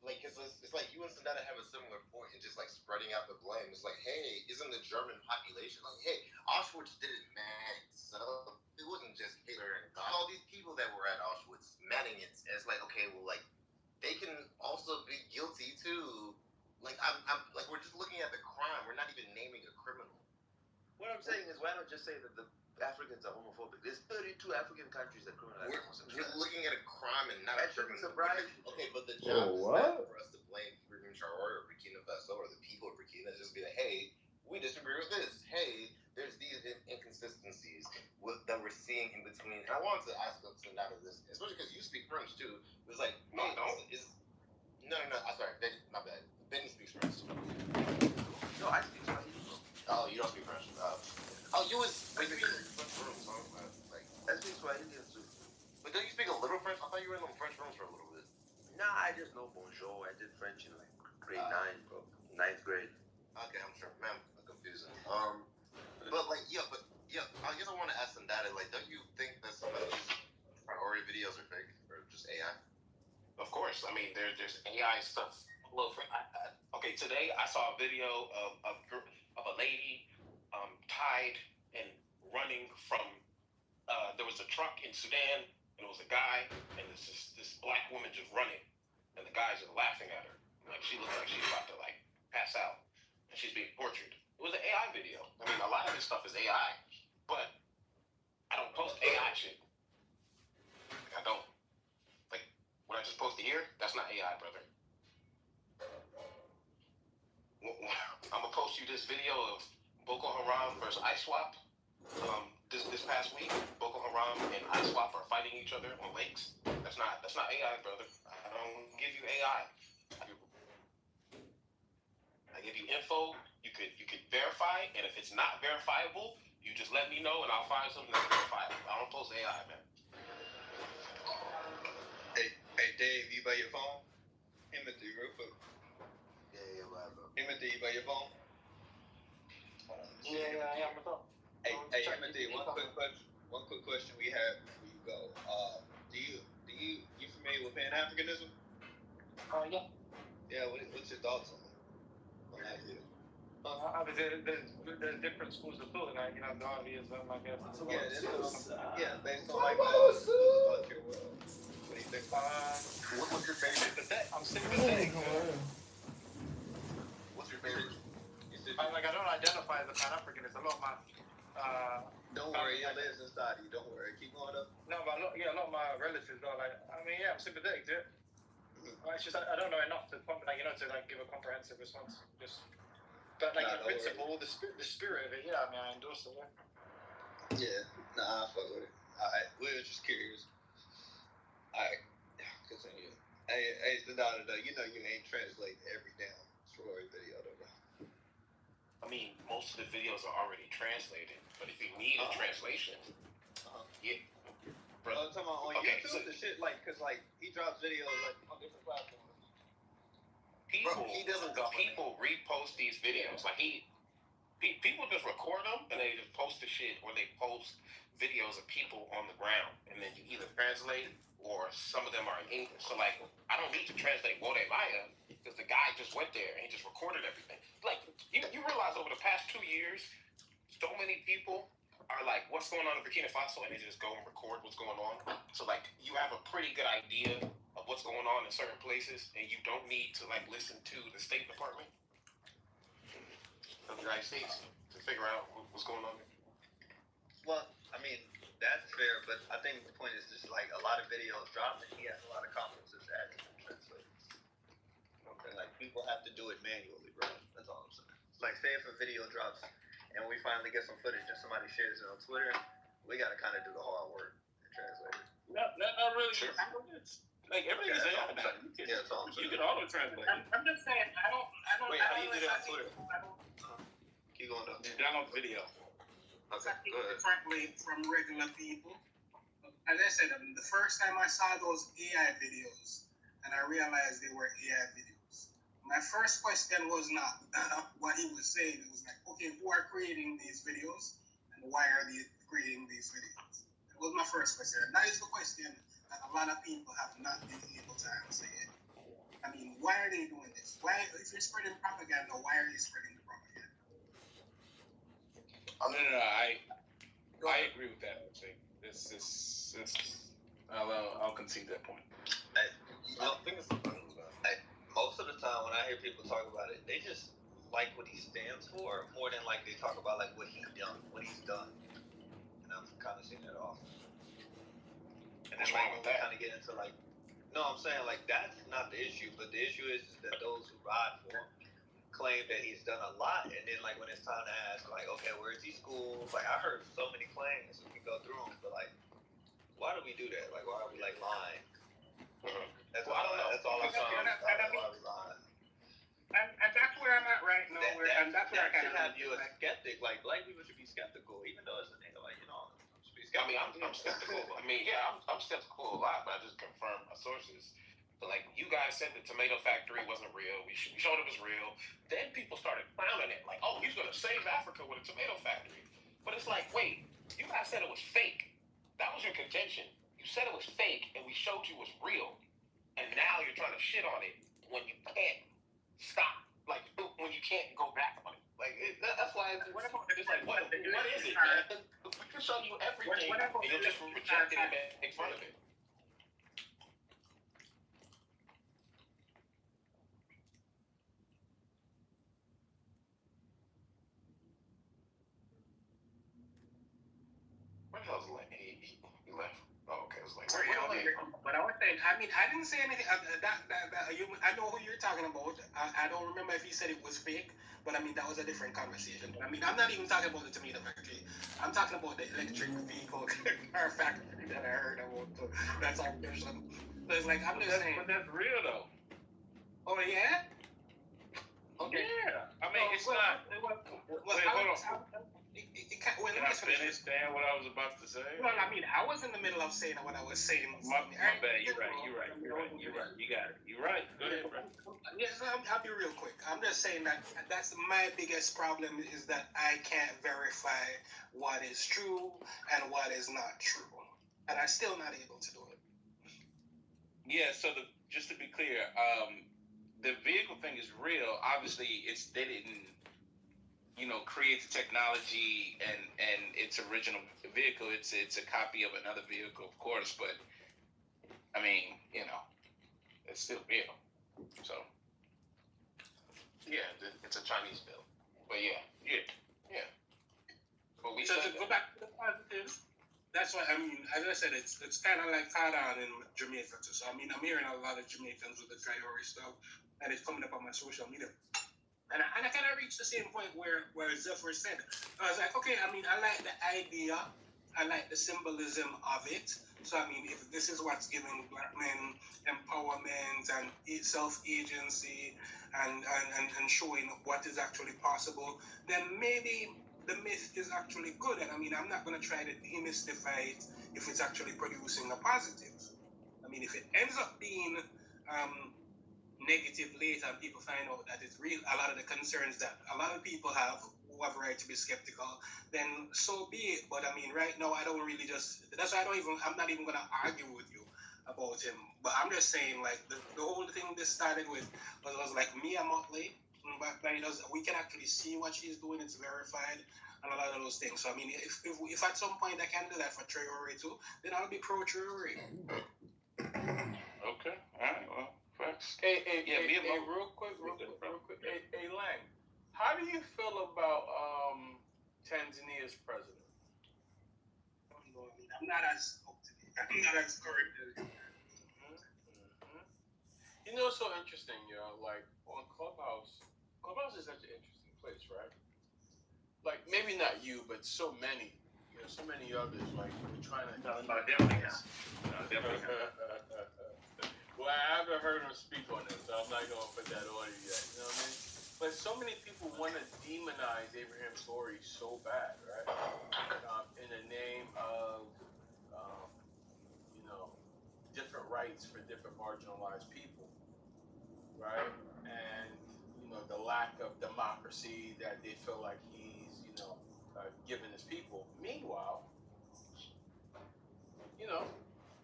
like, cause it's like you and Sonata have a similar point in just like spreading out the blame. It's like, hey, isn't the German population like, hey, Auschwitz didn't man itself. It wasn't just Hitler and all these people that were at Auschwitz manning it. It's like, okay, well, like they can also be guilty too. Like I'm like we're just looking at the crime. We're not even naming a criminal. What I'm saying is, why not just say that the Africans are homophobic. There's 32 African countries that criminalize homosexuality. We're looking at a crime and not a criminal. Okay, but the Oh, job is what? not for us to blame Burkina Traore or Burkina Faso or the people of Burkina. It's just be like, hey, we disagree with this. Hey, there's these inconsistencies that we're seeing in between. And I wanted to ask them out of this, especially because you speak French too. It was like, no, I don't. No. I'm sorry, Benny, my bad. Benny speaks French. No, I speak Swahili. Oh, you don't speak French. You was like you in French rooms, huh? Like I speak Swahili too. But don't you speak a little French? I thought you were in them French rooms for a little bit. Nah, I just know bonjour. I did French in like grade 9, bro. 9th grade. Okay, I'm sure, man. I'm confusing. But I guess I want to ask them that. Like, don't you think that some of these priority videos are fake or just AI? Of course. I mean, there's AI stuff. Look, okay, today I saw a video of a lady tied and running from. There was a truck in Sudan, and it was a guy, and this black woman just running, and the guys are laughing at her. Like, she looks like she's about to like pass out, and she's being tortured. It was an AI video. I mean, a lot of this stuff is AI, but I don't post AI shit. I don't. Like, what I just posted here, that's not AI, brother. I'm gonna post you this video of Boko Haram versus ISWAP. This past week, Boko Haram and ISWAP are fighting each other on lakes. That's not AI, brother. I don't give you AI. I give you info. You could verify, and if it's not verifiable, you just let me know, and I'll find something that's verifiable. I don't post AI, man. Hey, Dave, you by your phone? Timothy, real quick. Yeah, Timothy, you by your phone? Yeah, I'm about. Hey, Timothy, one quick question we have before you go. You familiar with Pan-Africanism? Yeah. Yeah, what's your thoughts on that view? There's different schools of thought, like, the obvious, I guess. Based on like about your world. What do you think? What's your favorite? I'm sympathetic. What's your favorite? I don't identify as a Pan-Africanist. A lot of my don't worry, it lives inside you. Don't worry. Keep going up. No, but a lot of my relatives are like. I mean, I'm sympathetic to it. It's just I don't know enough to give a comprehensive response. But in principle, the spirit of it, I mean, I endorse it. Yeah, I fuck with it. Alright, we were just curious. Alright, continue. Hey, Sadada, though, you ain't translating every damn story video, though. I mean, most of the videos are already translated, but if you need a translation, yeah. I'm talking about on YouTube, the shit, cause he drops videos on different platforms. People repost these videos. People just record them and they just post the shit, or they post videos of people on the ground, and then you either translate or some of them are in English. So I don't need to translate Wode Maya because the guy just went there and he just recorded everything. You realize over the past 2 years, so many people are like, what's going on in Burkina Faso, and they just go and record what's going on. So you have a pretty good idea of what's going on in certain places, and you don't need to listen to the State Department of the United States to figure out what's going on there. Well, I mean, that's fair, but I think the point is just a lot of videos drop, and he has a lot of conferences that have to translate. Okay, people have to do it manually, bro. That's all I'm saying. Say if a video drops and we finally get some footage and somebody shares it on Twitter, we gotta kind of do the hard work and translate it. Not really. Sure. Everything is AI now. That's all I'm saying. You can auto translate. I'm just saying, I don't. Wait, how do you do that on Twitter? Keep going up. Download the video. Okay, go ahead. Differently from regular people. As I said, the first time I saw those AI videos, and I realized they were AI videos, my first question was not what he was saying. It was okay, who are creating these videos, and why are they creating these videos? That was my first question. And that is the question that a lot of people have not been able to answer yet. I mean, why are they doing this? Why, if you're spreading propaganda, why are you spreading the propaganda? No, I agree with that. I think I'll concede that point. Most of the time when I hear people talk about it, they just like what he stands for more than they talk about what he's done. And like when we kind of get into like, no, I'm saying like that's not the issue, but the issue is that those who ride for him claim that he's done a lot, and then like when it's time to ask, like, okay, where's he schooled? Like I heard so many claims, we can go through them, but like, why do we do that? Like, why are we like lying? That's all. That's all I'm saying. Why are we lying? And that's where I'm at right now. And that's where I kind of have you a skeptic. Like black people should be skeptical, even though it's a nigga. Like should be skeptical. I mean, I'm skeptical. I mean, yeah, I'm skeptical a lot, but I just confirm my sources. But like you guys said, the tomato factory wasn't real. We showed it was real. Then people started clowning it, like, oh, he's gonna save Africa with a tomato factory. But it's like, wait, you guys said it was fake. That was your contention. You said it was fake, and we showed you it was real. And now you're trying to shit on it when you can't stop. Like when you can't go back on it. Like that's why it's like, what is it, man? We can show you everything, and you'll just reject it and make fun of it. Where the hell's Lane? He left. Oh, okay. It was like, but I was saying, I mean, I didn't say anything. I know who you're talking about. I don't remember if he said it was fake, but I mean, that was a different conversation. I mean, I'm not even talking about the tomato factory. I'm talking about the electric vehicle car factory that I heard about. So that's all. So it's like, I'm just saying. But that's real, though. Oh, yeah? Okay. Yeah. I mean, it's not. Wait, hold on. Can I finish saying what I was about to say? Well, I mean, I was in the middle of saying what I was saying. My bad. You're right. You got it. You're right. Go ahead, bro. Yes, I'll be real quick. I'm just saying that's my biggest problem is that I can't verify what is true and what is not true. And I'm still not able to do it. Yeah, so just to be clear, the vehicle thing is real. Obviously, they didn't create the technology and its original vehicle. It's a copy of another vehicle, of course, but I mean, it's still real. So yeah, it's a Chinese bill, but yeah. But we so to go back to the positives, that's why I mean, as I said, it's kind of like caught on in Jamaica too. So I mean, I'm hearing a lot of Jamaicans with the Traore stuff, and it's coming up on my social media. And I kind of reached the same point where Zephyr said, I was like, okay, I mean, I like the idea, I like the symbolism of it. So, I mean, if this is what's giving black men empowerment and self-agency and showing what is actually possible, then maybe the myth is actually good. And I mean, I'm not going to try to demystify it if it's actually producing a positive. I mean, if it ends up being negative later and people find out that it's real, a lot of the concerns that a lot of people have who have a right to be skeptical, then so be it. But I mean, right now, I don't really that's why I'm not even going to argue with you about him. But I'm just saying, like, the whole thing this started with was like Mia Motley, but we can actually see what she's doing, it's verified, and a lot of those things. So, I mean, if at some point I can do that for Traore too, then I'll be pro Traore. Okay, all right, well. Hey, real quick. Hey, Lang, how do you feel about Tanzania's president? I'm not as current as you. You know, it's so interesting, like on Clubhouse is such an interesting place, right? Like maybe not you, but so many others, like we're trying to. Definitely. Well, I haven't heard him speak on it, so I'm not going to put that on you yet. You know what I mean? But so many people want to demonize Abraham Story so bad, right? In the name of, different rights for different marginalized people, right? And, the lack of democracy that they feel like he's, giving his people. Meanwhile,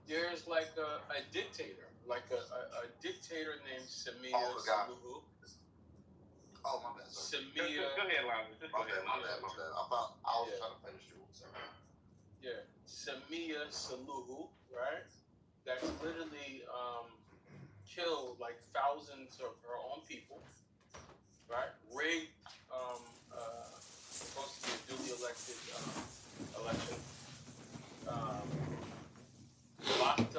there's like a dictator. Like a dictator named Samia Suluhu. Oh, my bad. Sorry. Samia. Go ahead, Lonnie. My bad. I was trying to finish you. Sorry. Yeah, Samia Suluhu, right? That's literally killed like thousands of her own people, right? Rigged, supposed to be a duly elected election. Locked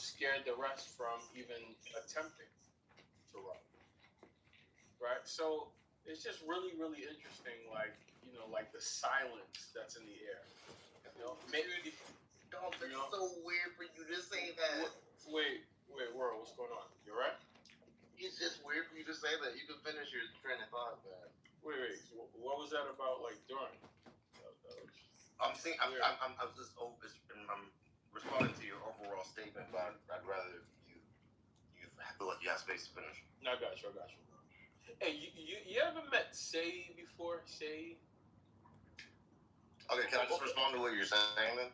scared the rest from even attempting to run. Right? So it's just really, really interesting, like, like the silence that's in the air. Maybe, Dog, that's so weird for you to say that. Wait, World, what's going on? You alright? It's just weird for you to say that. You can finish your train of thought, man. Wait, what was that about, like, during? I'm responding to your overall statement, but I'd rather you feel like you have space to finish. No, I got you. Hey, you ever met Say before? Say? Okay, can I just respond to what you're saying then?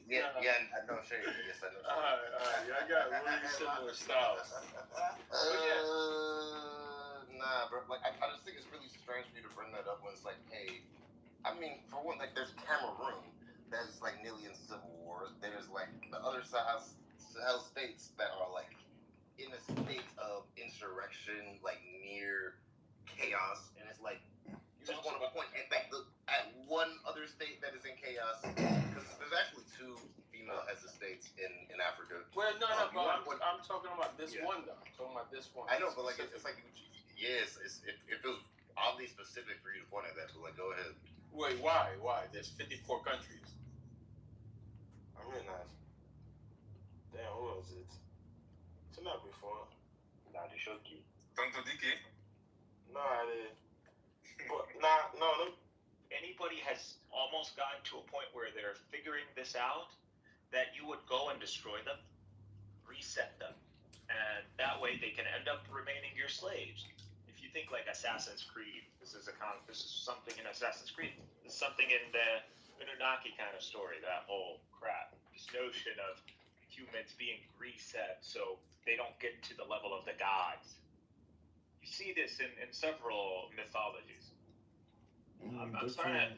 Yeah, I know Shay. Yes, I know Shay. Alright, y'all got really similar styles. Nah, bro. Like, I just think it's really strange for you to bring that up when it's like, hey, I mean, for one, like, there's Cameroon that's like nearly in civil war. There's like the other Sahel states that are like in a state of insurrection, like near chaos, and it's like you just want to point at one other state that is in chaos, because there's actually two female heads of states in Africa. Well, no, I'm talking about this one though. I'm talking about this one. I know, but like it's like yes, it feels oddly specific for you to point at that. But like, go ahead. Wait, why? There's 54 countries. I realize. Damn, who was it? It's not before. Nah, they showed you. Tanto Diki? No, I did. But no. Anybody has almost gotten to a point where they're figuring this out, that you would go and destroy them, reset them, and that way they can end up remaining your slaves. If you think like Assassin's Creed, this is something in Assassin's Creed. This is something in the Anunnaki kind of story, that whole crap. This notion of humans being reset so they don't get to the level of the gods. You see this in several mythologies. I'm starting to,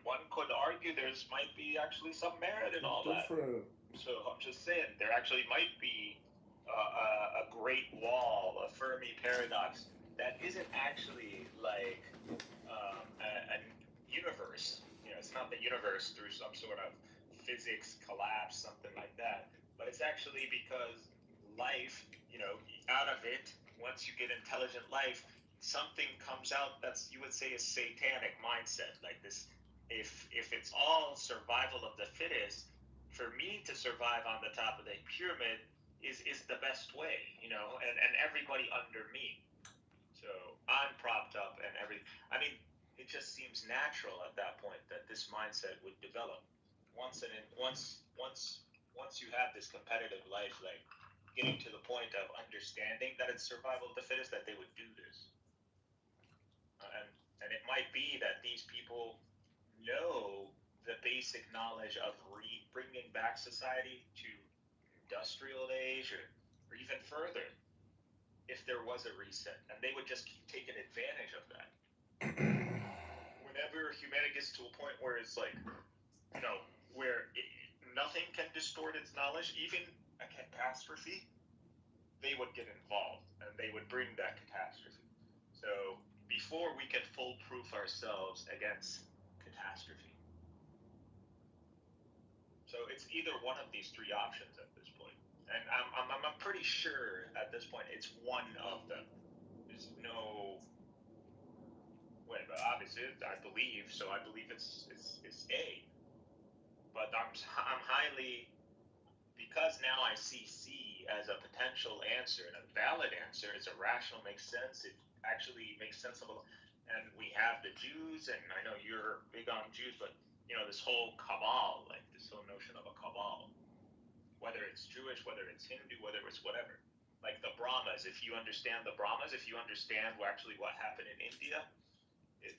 one could argue there's might be actually some merit in all that. So I'm just saying, there actually might be a great wall, a Fermi paradox, that isn't actually like a universe. It's not the universe through some sort of physics collapse, something like that. But it's actually because life, out of it, once you get intelligent life, something comes out that's, you would say, a satanic mindset. Like this, if it's all survival of the fittest, for me to survive on the top of the pyramid is the best way, and everybody under me. So I'm propped up and everything. I mean, it just seems natural at that point that this mindset would develop. Once you have this competitive life, like getting to the point of understanding that it's survival of the fittest, that they would do this. And it might be that these people know the basic knowledge of bringing back society to industrial age or even further if there was a reset, and they would just keep taking advantage of that. Whenever humanity gets to a point where it's like, where nothing can distort its knowledge, even a catastrophe, they would get involved and they would bring that catastrophe. So before we can foolproof ourselves against catastrophe. So it's either one of these three options at this point. And I'm pretty sure at this point it's one of them. There's no way, but obviously I believe it's A. But I'm highly, because now I see C as a potential answer and a valid answer. It's a rational, makes sense. It actually makes sense of it. And we have the Jews, and I know you're big on Jews, but this whole cabal, like this whole notion of a cabal, whether it's Jewish, whether it's Hindu, whether it's whatever. Like the Brahmas, if you understand the Brahmas, if you understand what happened in India,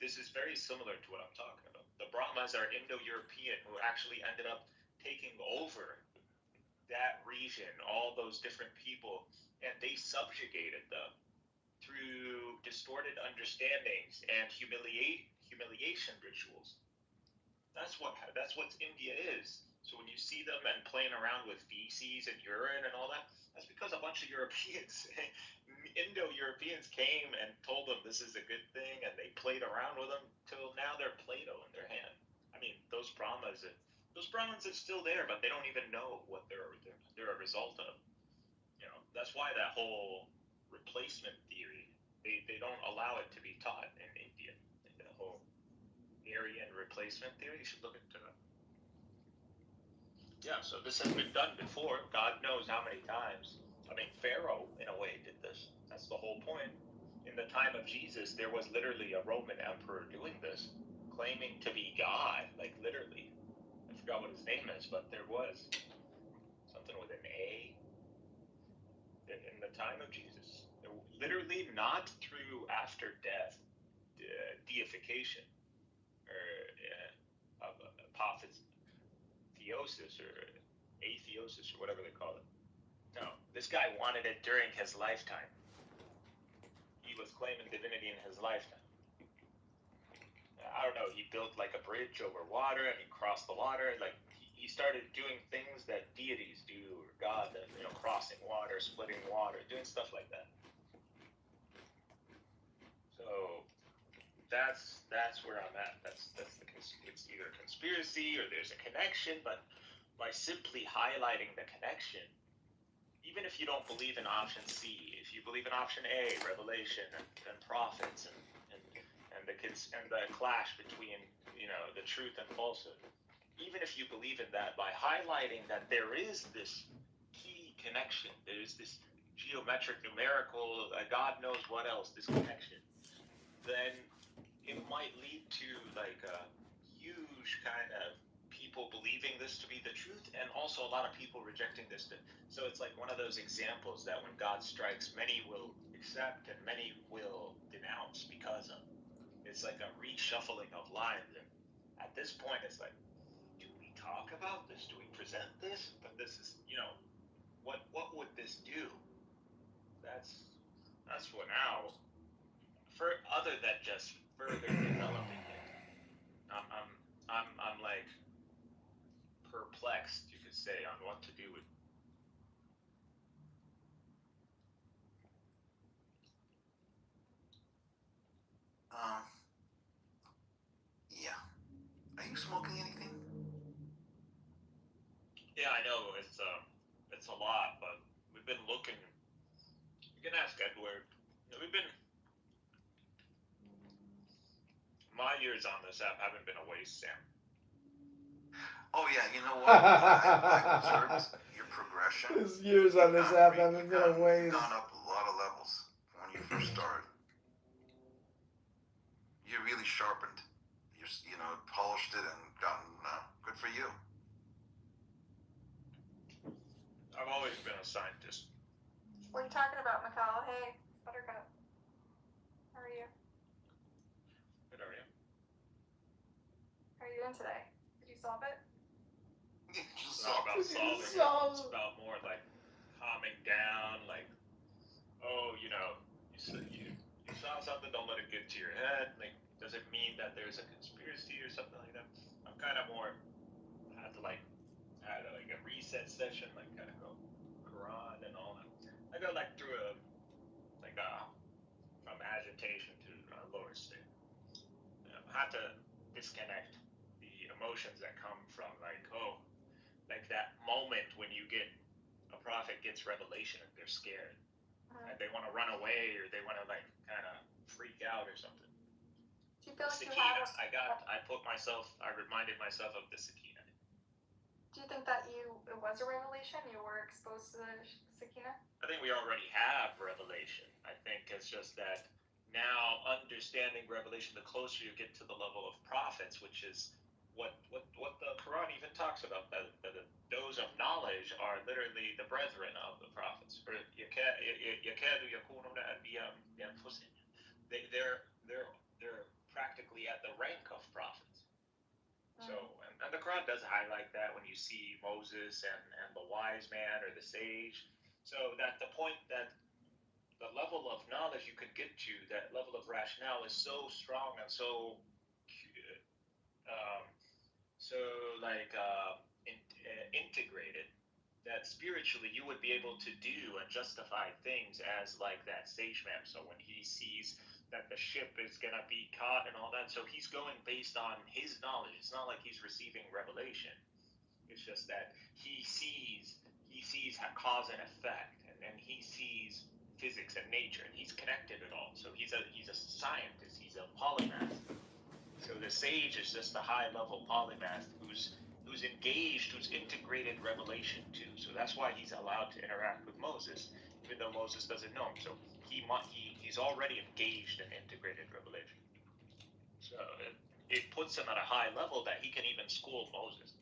this is very similar to what I'm talking about. The Brahmas are Indo-European who actually ended up taking over that region, all those different people, and they subjugated them through distorted understandings and humiliation rituals. That's what India is. So when you see them and playing around with feces and urine and all that, that's because a bunch of Europeans, Indo-Europeans came and told them this is a good thing, and they played around with them till now they're Play-Doh in their hand. I mean, those Brahmas, Those problems are still there, but they don't even know what they're a result of. You know, that's why that whole replacement theory, they don't allow it to be taught in India. The whole Aryan replacement theory, you should look into it. Yeah, so this has been done before. God knows how many times. I mean, Pharaoh, in a way, did this. That's the whole point. In the time of Jesus, there was literally a Roman emperor doing this, claiming to be God, like literally. I forgot what his name is, but there was something with an A in the time of Jesus. Literally not through after death deification or apotheosis or atheosis or whatever they call it. No, this guy wanted it during his lifetime. He was claiming divinity in his lifetime. I don't know, he built like a bridge over water and he crossed the water. Like he started doing things that deities do, or God, you know, crossing water, splitting water, doing stuff like that. So that's where I'm at. That's it's either a conspiracy or there's a connection, but by simply highlighting the connection, even if you don't believe in option C, if you believe in option A, revelation and prophets and the clash between, you know, the truth and falsehood, even if you believe in that, by highlighting that there is this key connection, there is this geometric, numerical, God knows what else, this connection, then it might lead to like a huge kind of people believing this to be the truth, and also a lot of people rejecting this. So it's like one of those examples that when God strikes, many will accept and many will denounce because of. It's like a reshuffling of lives. And at this point, it's like, do we talk about this? Do we present this? But this is, you know, what would this do? That's what now. For other than just further developing it, I'm like perplexed, you could say, on what to do with. Yeah. Are you smoking anything? Yeah, I know it's a lot, but we've been looking. You can ask Edward. We've been. My years on this app haven't been a waste, Sam. Oh yeah, you know what? I observed your progression. His years on this app haven't been a waste. You've gone up a lot of levels from when you first started. You really sharpened. You know, polished it and gotten good for you. I've always been a scientist. What are you talking about, Mikhail? Hey, Buttercup. How are you? Good, how are you? How are you doing today? Did you solve it? It's not about solving it. It's about more like calming down, like, oh, you know, you saw something, don't let it get to your head. Like, does it mean that there's a conspiracy or something like that? I'm kind of more, had a reset session, like kind of go Quran and all that. I go like through from agitation to a lower state. I had to disconnect the emotions that come from like that moment when you get a prophet gets revelation and they're scared and they want to run away or they want to like kind of freak out or something. Do you feel like Sakina, I reminded myself of the Sakina. Do you think that it was a revelation? You were exposed to the Sakina? I think we already have revelation. I think it's just that now understanding revelation, the closer you get to the level of prophets, which is what the Quran even talks about, that those of knowledge are literally the brethren of the prophets. They're practically at the rank of prophets. So, and the Quran does highlight that when you see Moses and the wise man or the sage. So that the point that the level of knowledge you could get to, that level of rationale is so strong and so integrated that spiritually you would be able to do and justify things as like that sage man. So when he sees that the ship is going to be caught and all that, so he's going based on his knowledge. It's not like he's receiving revelation. It's just that he sees cause and effect, and he sees physics and nature, and he's connected it all. So he's a scientist. He's a polymath. So the sage is just a high level polymath who's engaged, who's integrated revelation too. So that's why he's allowed to interact with Moses, even though Moses doesn't know him. So he's already engaged in integrated revelation. So it puts him at a high level that he can even school Moses.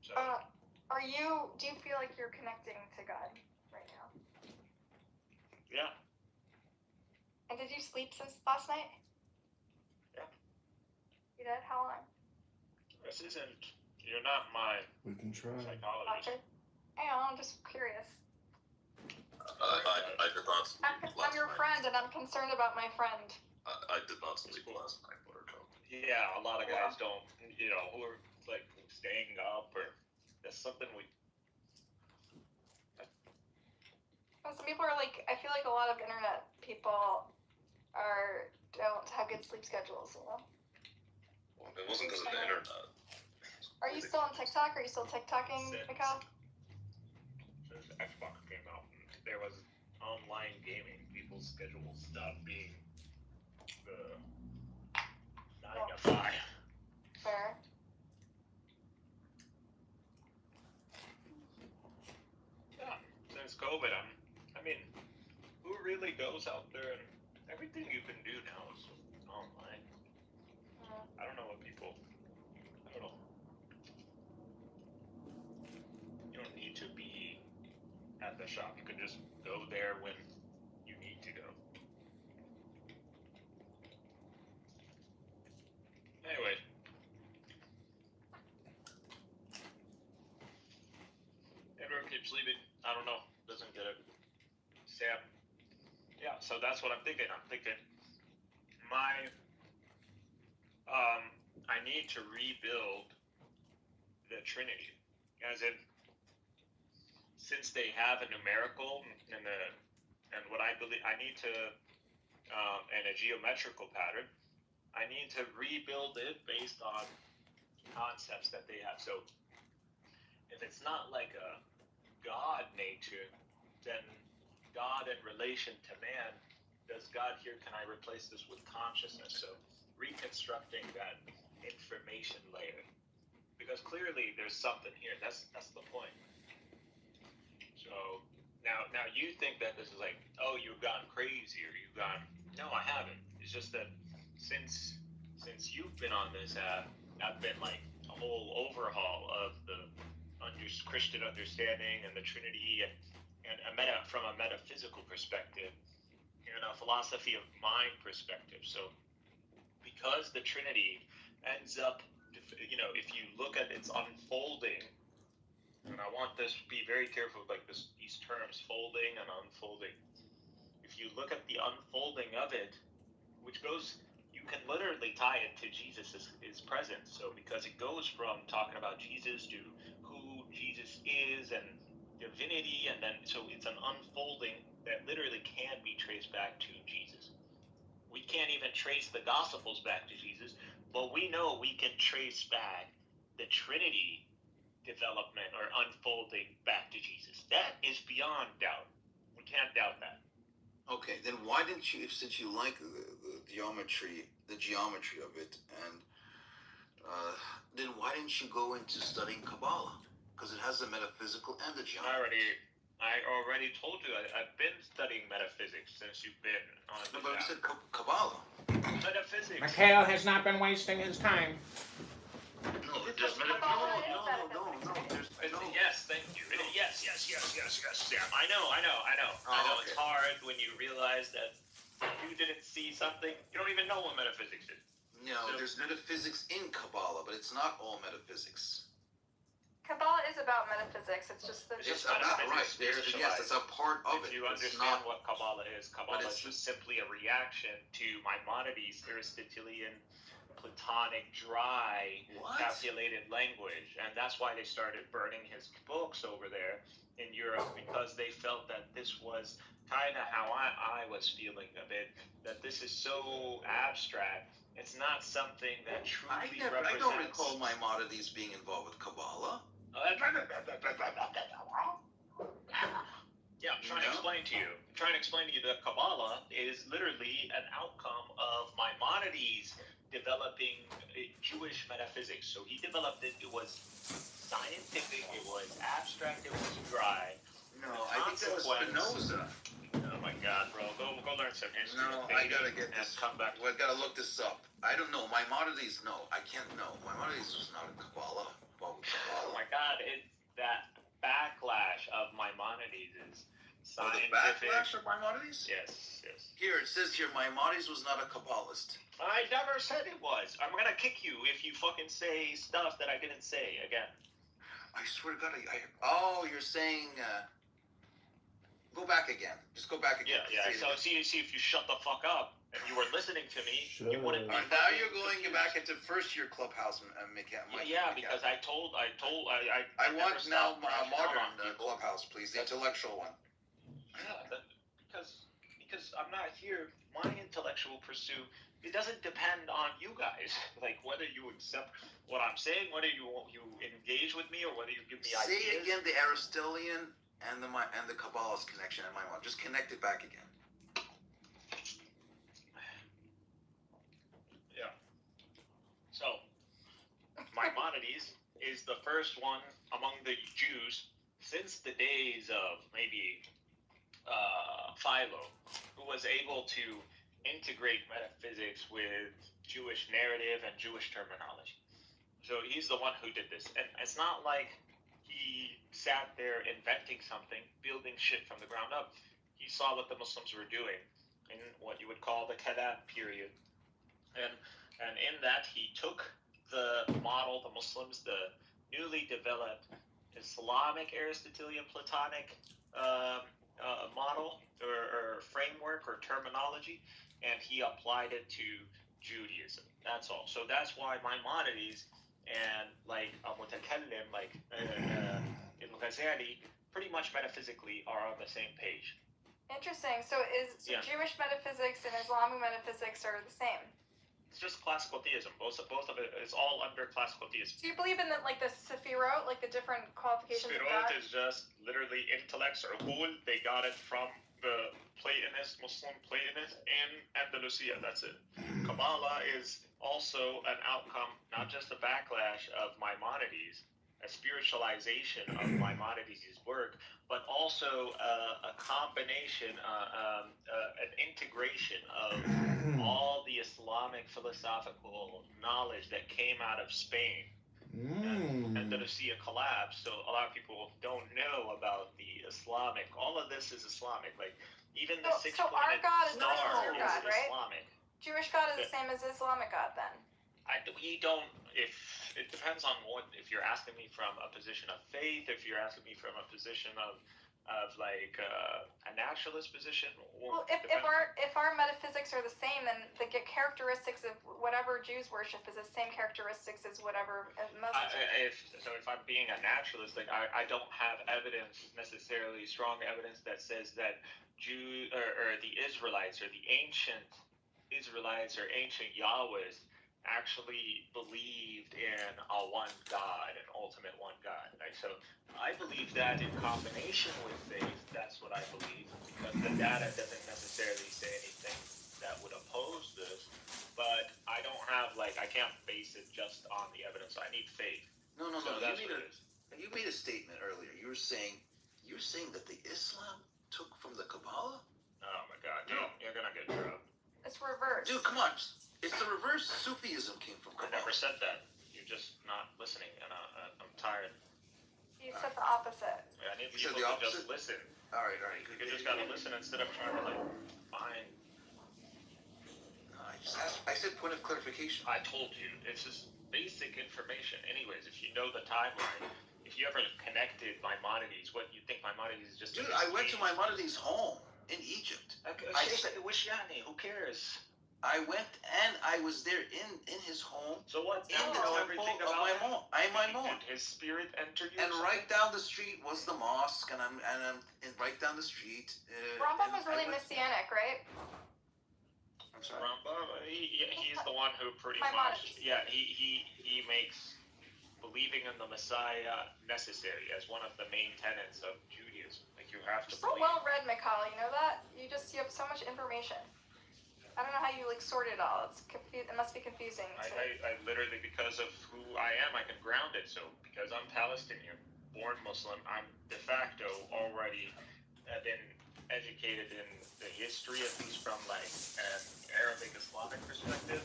So do you feel like you're connecting to God right now? Yeah. And did you sleep since last night? Yeah. You did? How long? You're not my We can try. psychologist. I don't know, I'm just curious. I did not sleep I'm your friend, and I'm concerned about my friend. I did not sleep last night, Buttercup. Yeah, a lot of guys don't, who are like staying up, or that's something we. Some people are like, I feel like a lot of internet people don't have good sleep schedules, you know? Well, it wasn't because of the internet. Are you still on TikTok? Are you still TikToking, Mikhail? Since Xbox came out, there was online gaming. People's schedules stopped being the 9 to 5. Fair. Yeah, since COVID, I mean, who really goes out there? And everything you can do now is online. I don't know what people. I don't know. You don't need to be at the shop. You can just go there when you need to go. Anyway. Everyone keeps leaving. I don't know. Doesn't get it. Sam. Yeah, so that's what I'm thinking. I'm thinking I need to rebuild the Trinity. As in, since they have a numerical and what I believe, I need to, and a geometrical pattern, I need to rebuild it based on concepts that they have. So if it's not like a God nature, then God in relation to man, does God here, can I replace this with consciousness? So reconstructing that information layer. Because clearly there's something here. That's the point. So now you think that this is like, oh, you've gone crazy or you've gone, no, I haven't. It's just that since you've been on this app, I've been like a whole overhaul of the Christian understanding and the Trinity and from a metaphysical perspective and a philosophy of mind perspective. So because the Trinity ends up, if you look at its unfolding, and I want this to be very careful with these terms, folding and unfolding. If you look at the unfolding of it, which goes, you can literally tie it to Jesus' presence. So because it goes from talking about Jesus to who Jesus is and divinity, and then so it's an unfolding that literally can be traced back to Jesus. We can't even trace the Gospels back to Jesus, but we know we can trace back the Trinity development or unfolding back to Jesus. That is beyond doubt. We can't doubt that. Okay, then why didn't you, since you like the geometry of it, and then why didn't you go into studying Kabbalah? Because it has the metaphysical and the geometry. I already told you, I've been studying metaphysics since you've been on the No, but we said Kabbalah. Metaphysics. Mikhail has not been wasting his time. No, there's metaphysics. No. Yes, thank you. Yes. Yeah, I know. Okay. It's hard when you realize that you didn't see something. You don't even know what metaphysics is. No, there's metaphysics in Kabbalah, but it's not all metaphysics. Kabbalah is about metaphysics. It's just the. It's about right. Yes, it's a part of it. If you understand what Kabbalah is just simply a reaction to Maimonides' Aristotelian, Platonic, dry, calculated language, and that's why they started burning his books over there in Europe, because they felt that this was kind of how I was feeling of it, that this is so abstract. It's not something that truly represents. I don't recall Maimonides being involved with Kabbalah. Yeah, I'm trying to explain to you. That Kabbalah is literally an outcome of Maimonides developing Jewish metaphysics. So he developed it. It was scientific. It was abstract. It was dry. No, I think that was Spinoza. Oh my God, bro! Go learn some history. No, I gotta get this. Come back. I gotta look this up. I don't know. Maimonides, no, I can't know. Maimonides was not a Kabbalah. Oh my God! It's that backlash of Maimonides is scientific. The backlash of Maimonides? Yes. Here it says here Maimonides was not a Kabbalist. I never said it was. I'm gonna kick you if you fucking say stuff that I didn't say again. I swear to God, oh, you're saying. Go back again. Just go back again. Yeah. So see if you shut the fuck up and you were listening to me, you wouldn't. Now you're going back into first year clubhouse, because I want now modern clubhouse, please, the intellectual one. Yeah, because I'm not here. My intellectual pursuit, it doesn't depend on you guys. Like whether you accept what I'm saying, whether you engage with me, or whether you give me ideas. Say again the Aristotelian and the Kabbalist connection in my mind. Just connect it back again. Yeah. So, Maimonides is the first one among the Jews since the days of maybe Philo, who was able to integrate metaphysics with Jewish narrative and Jewish terminology. So he's the one who did this. And it's not like he sat there inventing something, building shit from the ground up. He saw what the Muslims were doing in what you would call the Kalam period. And in that, he took the model, the Muslims, the newly developed Islamic Aristotelian Platonic model or framework or terminology, and he applied it to Judaism. That's all. So that's why Maimonides and like Mutakallim, like Ibn Ghazali, pretty much metaphysically are on the same page. Interesting. So Jewish metaphysics and Islamic metaphysics are the same? It's just classical theism. Both of it is all under classical theism. Do you believe in the Sefirot, like the different qualifications of God? Sefirot is just literally intellects or Ghul. They got it from the Muslim Platonists in Andalusia. That's it. Kabbalah is also an outcome, not just a backlash of Maimonides, a spiritualization of Maimonides' work, but also a combination, an integration of all the Islamic philosophical knowledge that came out of Spain. Andalusia collapsed, so a lot of people don't know about the Islamic. All of this is Islamic. Like even the So our God is the same as your is God, right? Islamic. Jewish God is the same as Islamic God, then. We don't. If it depends on what. If you're asking me from a position of faith, if you're asking me from a position of like a naturalist position. Well, if our metaphysics are the same, then the characteristics of whatever Jews worship is the same characteristics as whatever Muslims worship. If I'm being a naturalist, like I don't have evidence necessarily, strong evidence that says that Jew or the Israelites or the ancient Israelites or ancient Yahwehs actually believed in a one God, an ultimate one God. Right? So I believe that in combination with faith, that's what I believe, because the data doesn't necessarily say anything that would oppose this, but I don't have, I can't base it just on the evidence. I need faith. No. So that's what it is. You made a statement earlier. You were saying that the Islam took from the Kabbalah? Oh my God, you're gonna get dropped. It's reversed. Dude, come on. It's the reverse. Sufism came from Kabbalah. I never said that. You're just not listening, and I'm tired. You said the opposite. I need people to just listen. All right. You just gotta listen instead of trying to find. No, I said point of clarification. I told you it's just basic information. Anyways, if you know the timeline, if you ever connected Maimonides, what you think Maimonides is just. Dude, I went to Maimonides' home in Egypt. Who cares? I went and I was there in his home. So what? In the temple of Maimon. His spirit entered you. And right down the street was the mosque, and I'm right down the street. Rambam was really messianic, right? I'm sorry. Rambam, he's the one who pretty Maimonides. much, he makes believing in the Messiah necessary as one of the main tenets of Judaism. Like you have to You're so believe. well read, Mikhail. You know that? You have so much information. I don't know how you sort it all. It must be confusing. I literally, because of who I am, I can ground it. So because I'm Palestinian, born Muslim, I'm de facto already been educated in the history, at least from like an Arabic Islamic perspective,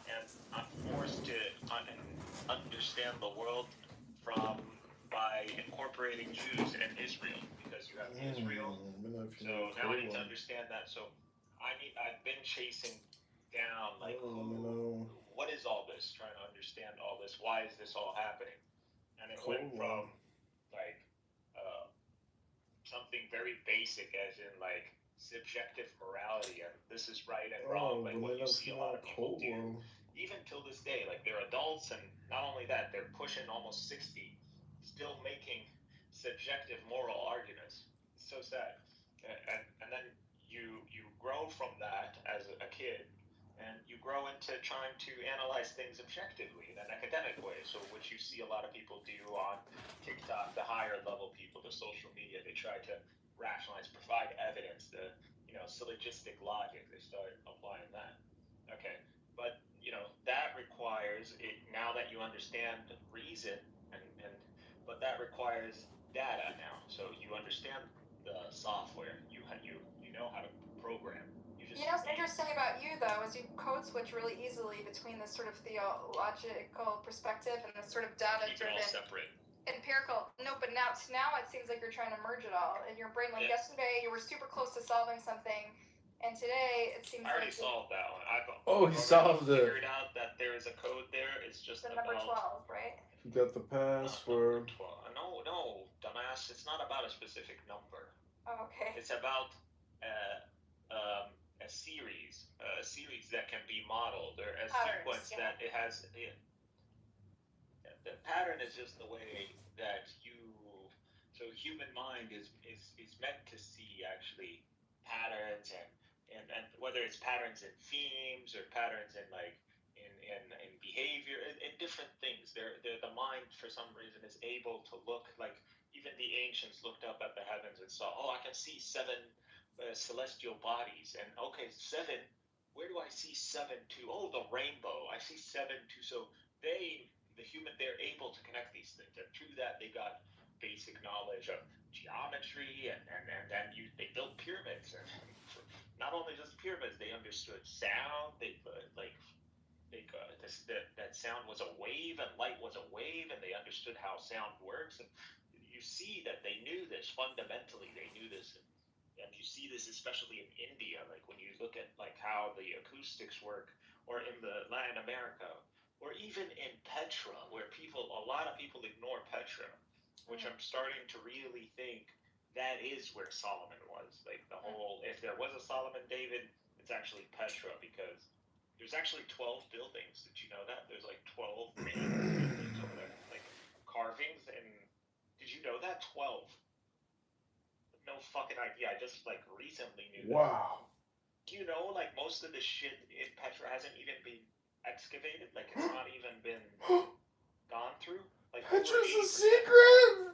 and I'm forced to understand the world by incorporating Jews and Israel, because you have Israel. So now I need to understand that. So I've been chasing down like what is all this? Trying to understand all this. Why is this all happening? And it went from like something very basic, as in like subjective morality and this is right and wrong, like what you see a lot of people do, even till this day. Like they're adults, and not only that, they're pushing almost 60, still making subjective moral arguments. It's so sad. And then you grow from that as a kid, and you grow into trying to analyze things objectively in an academic way. So what you see a lot of people do on TikTok, the higher level people, the social media, they try to rationalize, provide evidence, the syllogistic logic, they start applying that. Okay, but that requires it, now that you understand reason, but that requires data now. So you understand the software, you know how to program. What's interesting about you, though, is you code switch really easily between this sort of theological perspective and this sort of data-driven, empirical. No, but now it seems like you're trying to merge it all in your brain. Like yesterday, you were super close to solving something, and today it seems I already like solved that one. He solved it. Figured out that there is a code there. It's just the number 12, right? You got the password. No, dumbass. It's not about a specific number. Oh, okay. It's about a series that can be modeled, or a sequence that it has. The pattern is just the way that so human mind is meant to see actually patterns, and whether it's patterns in themes or patterns in like in behavior, in different things. The mind for some reason is able to look, like even the ancients looked up at the heavens and saw, I can see 7 celestial bodies, and okay, 7, where do I see 7 to? The rainbow, I see 7 to. So they're able to connect these things, and through that they got basic knowledge of geometry, and they built pyramids, and not only just pyramids, they understood sound. That sound was a wave and light was a wave, and they understood how sound works. And you see that they knew this fundamentally. They knew this, and you see this especially in India, like when you look at like how the acoustics work, or in the Latin America, or even in Petra, where a lot of people ignore Petra, which I'm starting to really think that is where Solomon was. Like the whole, if there was a Solomon David, it's actually Petra, because there's actually 12 buildings. Did you know that? There's like 12 main buildings over there, like carvings, and did you know that? 12. No fucking idea. I just like recently knew that. Wow. Do you know like most of the shit in Petra hasn't even been excavated? Like it's not even been gone through? Like Petra's a secret!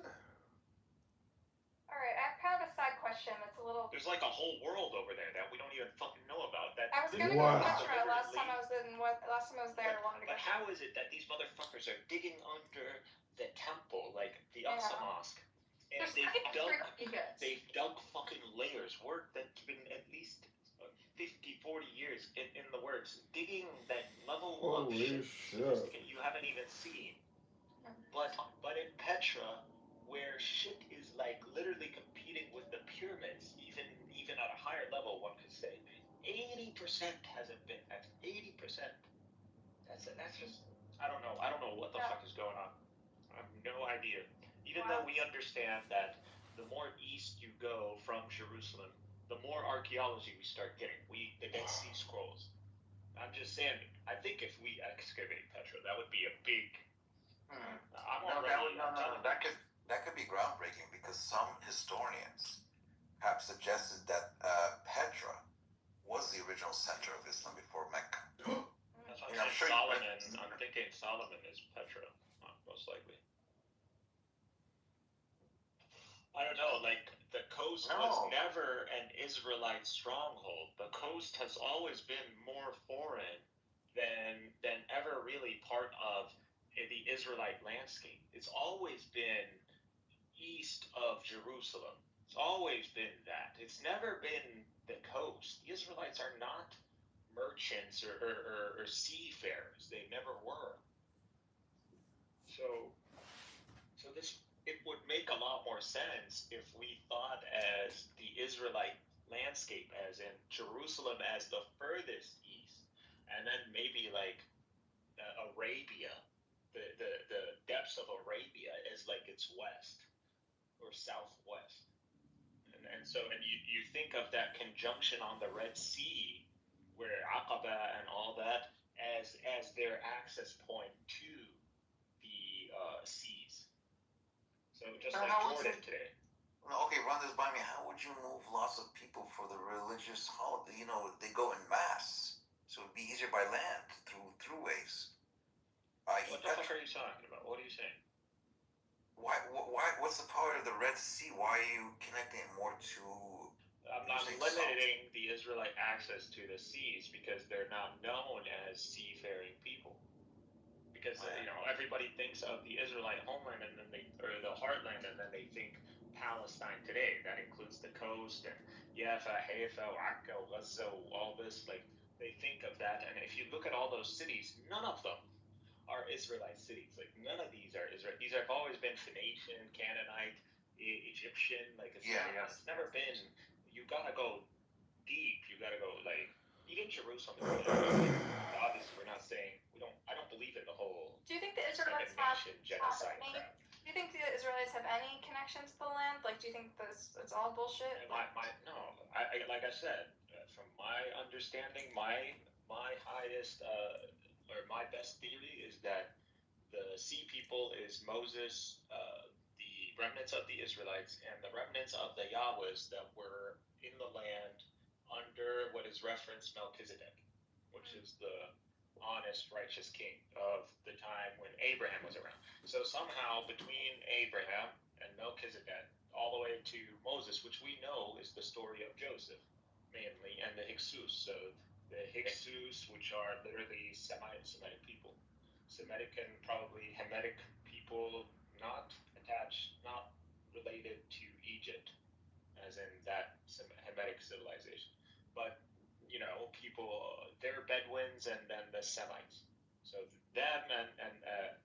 Alright, I have kind of a side question that's a little... There's like a whole world over there that we don't even fucking know about. I was gonna go to Petra last time I was there. I wanted to go. But how is it that these motherfuckers are digging under the temple, like the Aqsa Mosque? And they've dug fucking layers, work that's been at least 50, 40 years in the works, digging that level of shit you haven't even seen. But in Petra, where shit is like literally competing with the pyramids, even at a higher level, one could say 80% hasn't been. 80%. That's just, I don't know what the fuck is going on. I have no idea. Even though we understand that the more east you go from Jerusalem, the more archaeology we start getting. The Dead Sea Scrolls. I'm just saying, I think if we excavate Petra, that would be a big... That could be groundbreaking, because some historians have suggested that Petra was the original center of Islam before Mecca. That's what I'm saying. I'm thinking Solomon is Petra. most likely. I don't know, like, the coast was never an Israelite stronghold. The coast has always been more foreign than ever really part of the Israelite landscape. It's always been east of Jerusalem. It's always been that. It's never been the coast. The Israelites are not merchants or seafarers. They never were. So this, it would make a lot more sense if we thought as the Israelite landscape, as in Jerusalem as the furthest east, and then maybe like Arabia, the depths of Arabia is like its west or southwest. And you think of that conjunction on the Red Sea, where Aqaba and all that, as their access point to the seas. So just like Jordan today. Okay, run this by me. How would you move lots of people for the religious holiday? You know, they go in mass, so it'd be easier by land through ways. What the fuck are you talking about? What are you saying? Why? What's the power of the Red Sea? Why are you connecting it more to? I'm limiting the Israelite access to the seas because they're not known as seafaring people. Because everybody thinks of the Israelite homeland and then or the heartland, and then they think Palestine today. That includes the coast and Yafa, Haifa, Raqqa, Gaza, all this. Like they think of that, and if you look at all those cities, none of them are Israelite cities. Like none of these are Israel. These have always been Phoenician, Canaanite, Egyptian. Like it's never been. You gotta go deep. You gotta go like even Jerusalem. Obviously, we're not saying we don't. I don't believe in the whole. Do you think the Israelites have genocide any? crap. Do you think the Israelites have any connection to the land? Like, do you think it's all bullshit? No. I like I said, from my understanding, my highest or my best theory is that the Sea People is Moses, the remnants of the Israelites, and the remnants of the Yahwehs that were in the land under what is referenced Melchizedek, which is the honest, righteous king of the time when Abraham was around. So somehow between Abraham and Melchizedek, all the way to Moses, which we know is the story of Joseph, mainly, and the Hyksos. So the Hyksos, which are literally Semitic people. Semitic and probably Hamitic people, not attached, not related to Egypt, as in that Hamitic civilization. But, people, they're Bedouins and then the Semites. So them and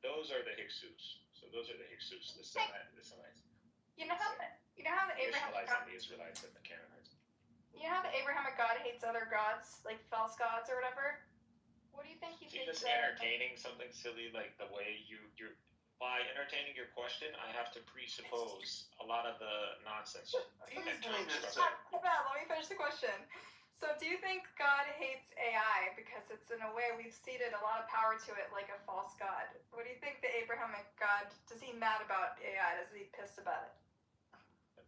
those are the Hyksos. So those are the Hyksos, the Semites. You know how the Abrahamic God, the Israelites and the Canaanites. You know how the Abrahamic God hates other gods, like false gods or whatever? What do you think he thinks? Just entertaining something silly like the way you're by entertaining your question, I have to presuppose a lot of the nonsense. Hold on, let me finish the question. So do you think God hates AI because it's in a way we've ceded a lot of power to it like a false god? What do you think the Abrahamic God, does he mad about AI? Does he pissed about it?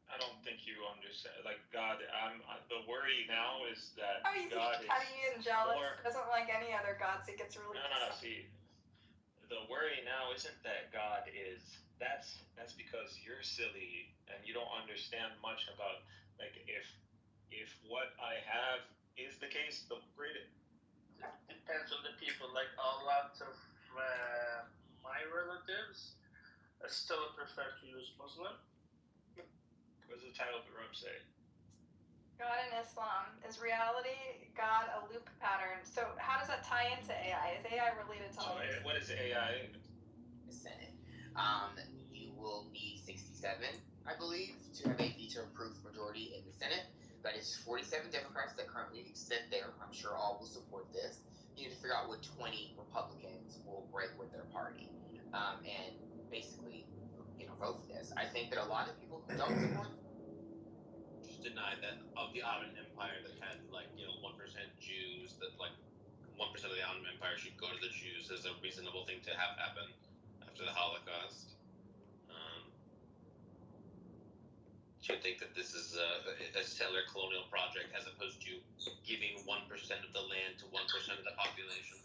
I don't think you understand. Like God, the worry now is that he's God is petty and jealous. Doesn't like any other gods. He gets really No. See, the worry now isn't that God is. That's because you're silly and you don't understand much about like if what I have is the case, the great. It depends on the people. Like a lot of my relatives still prefer to use Muslim. What does the title of the room say? God in Islam. Is reality God a loop pattern? So how does that tie into AI? Is AI related to all this? What is AI? The Senate. You will need 67, I believe, to have a veto-proof majority in the Senate. That is 47 Democrats that currently sit there. I'm sure all will support this. You need to figure out what 20 Republicans will break with their party and basically, vote for this. I think that a lot of people who don't support just denied that of the Ottoman Empire that had 1% Jews, that 1% of the Ottoman Empire should go to the Jews as a reasonable thing to have happen after the Holocaust. You think that this is a settler colonial project as opposed to giving 1% of the land to 1% of the population?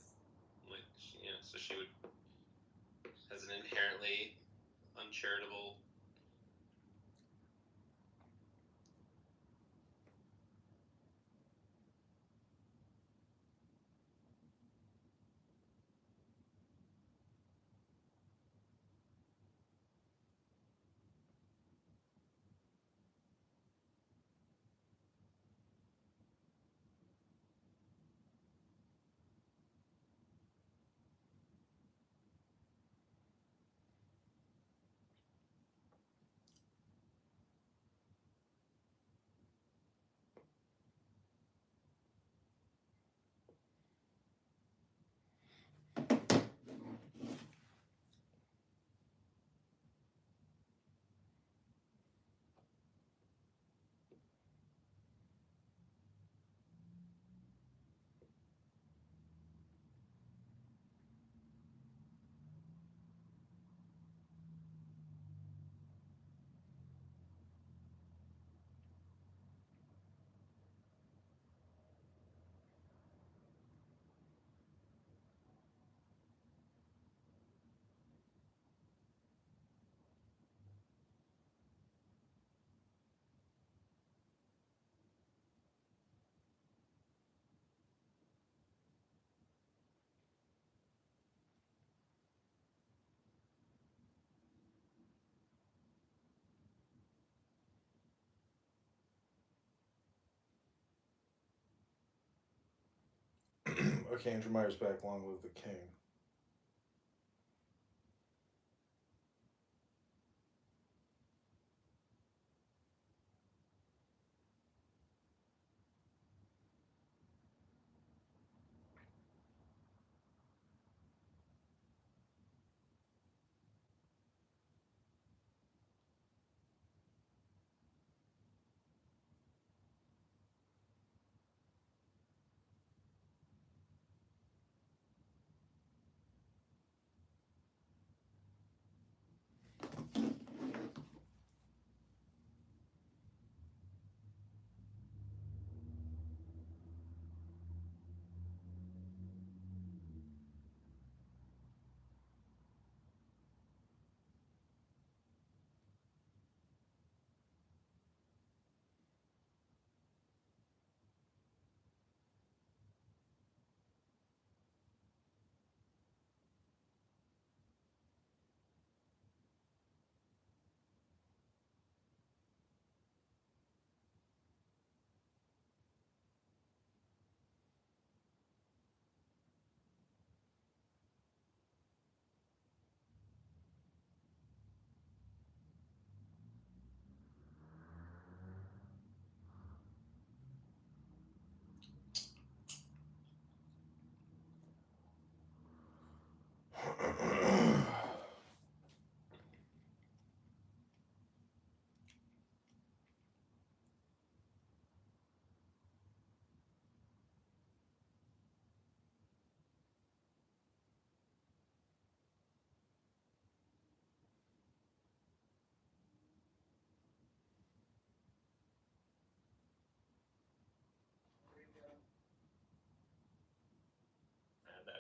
So she would has an inherently uncharitable. Okay, Andrew Meyer's back. Long live the king.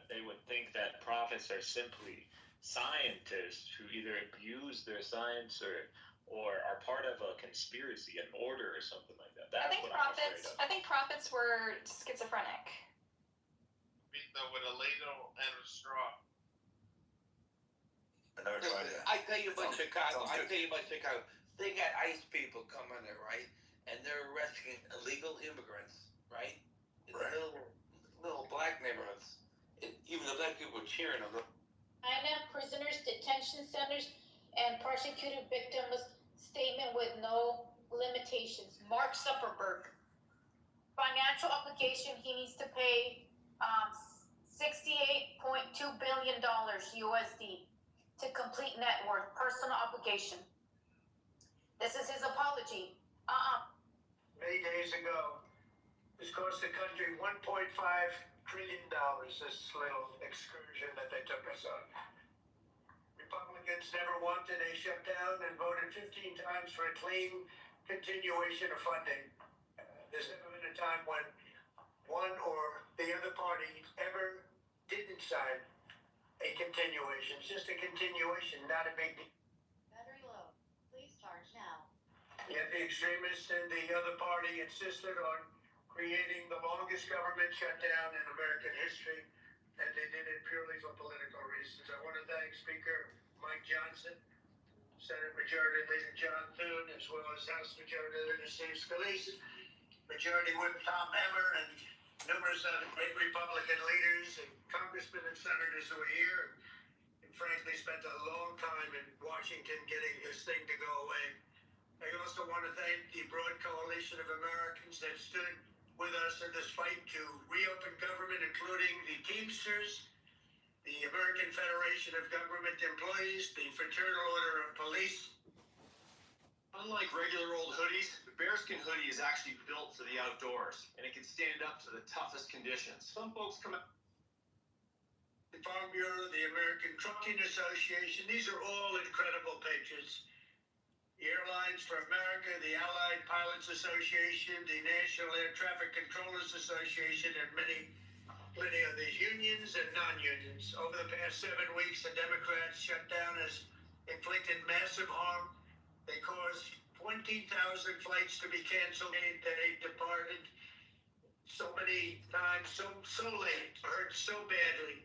They would think that prophets are simply scientists who either abuse their science or are part of a conspiracy, an order, or something like that. That's what I'm afraid of. I think prophets were schizophrenic. With a ladle and a straw. I tell you about Chicago. They got ICE people coming there, right? And they're arresting illegal immigrants, right? In little black neighborhoods. Even the black people were cheering on them. INF prisoners, detention centers, and prosecuted victims statement with no limitations. Mark Zuckerberg. Financial obligation, he needs to pay $68.2 billion USD to complete net worth. Personal obligation. This is his apology. Many days ago, this cost the country $1.5 trillion, this little excursion that they took us on. Republicans never wanted a shutdown and voted 15 times for a clean continuation of funding. There's never been a time when one or the other party ever didn't sign a continuation. It's just a continuation, not a big deal. Battery low. Please charge now. Yet the extremists in the other party insisted on creating the longest government shutdown in American history, and they did it purely for political reasons. I want to thank Speaker Mike Johnson, Senate Majority Leader John Thune, as well as House Majority Leader Steve Scalise, Majority Whip Tom Emmer, and numerous other great Republican leaders and congressmen and senators who are here, and frankly spent a long time in Washington getting this thing to go away. I also want to thank the broad coalition of Americans that stood with us in this fight to reopen government, including the Teamsters, the American Federation of Government Employees, the Fraternal Order of Police. Unlike regular old hoodies, the bearskin hoodie is actually built for the outdoors, and it can stand up to the toughest conditions. Some folks come out. The Farm Bureau, the American Trucking Association, these are all incredible patriots. The Airlines for America, the Allied Pilots Association, the National Air Traffic Controllers Association, and many of these unions and non-unions. Over the past 7 weeks, the Democrats' shutdown has inflicted massive harm. They caused 20,000 flights to be canceled. They departed so many times, so late, hurt so badly.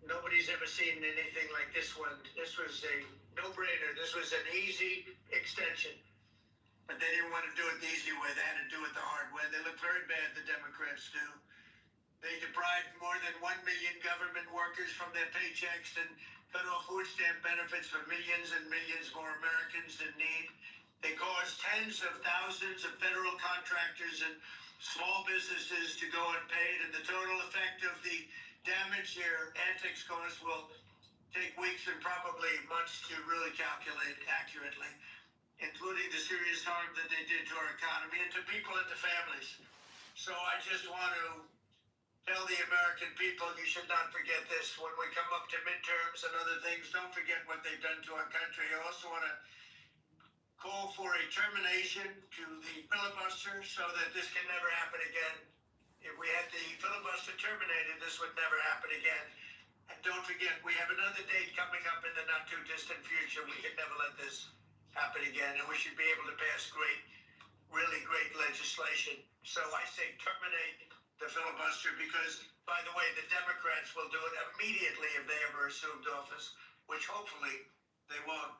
Nobody's ever seen anything like this one. This was a no-brainer. This was an easy extension. But they didn't want to do it the easy way. They had to do it the hard way. They look very bad, the Democrats do. They deprived more than 1 million government workers from their paychecks and cut off food stamp benefits for millions and millions more Americans in need. They caused tens of thousands of federal contractors and small businesses to go unpaid, and the total effect of the damage their antics caused will take weeks and probably months to really calculate accurately, including the serious harm that they did to our economy and to people and to families. So I just want to tell the American people, you should not forget this. When we come up to midterms and other things, don't forget what they've done to our country. I also want to call for a termination to the filibuster so that this can never happen again. If we had the filibuster terminated, this would never happen again. And don't forget, we have another date coming up in the not-too-distant future. We can never let this happen again, and we should be able to pass really great legislation. So I say terminate the filibuster because, by the way, the Democrats will do it immediately if they ever assumed office, which hopefully they won't.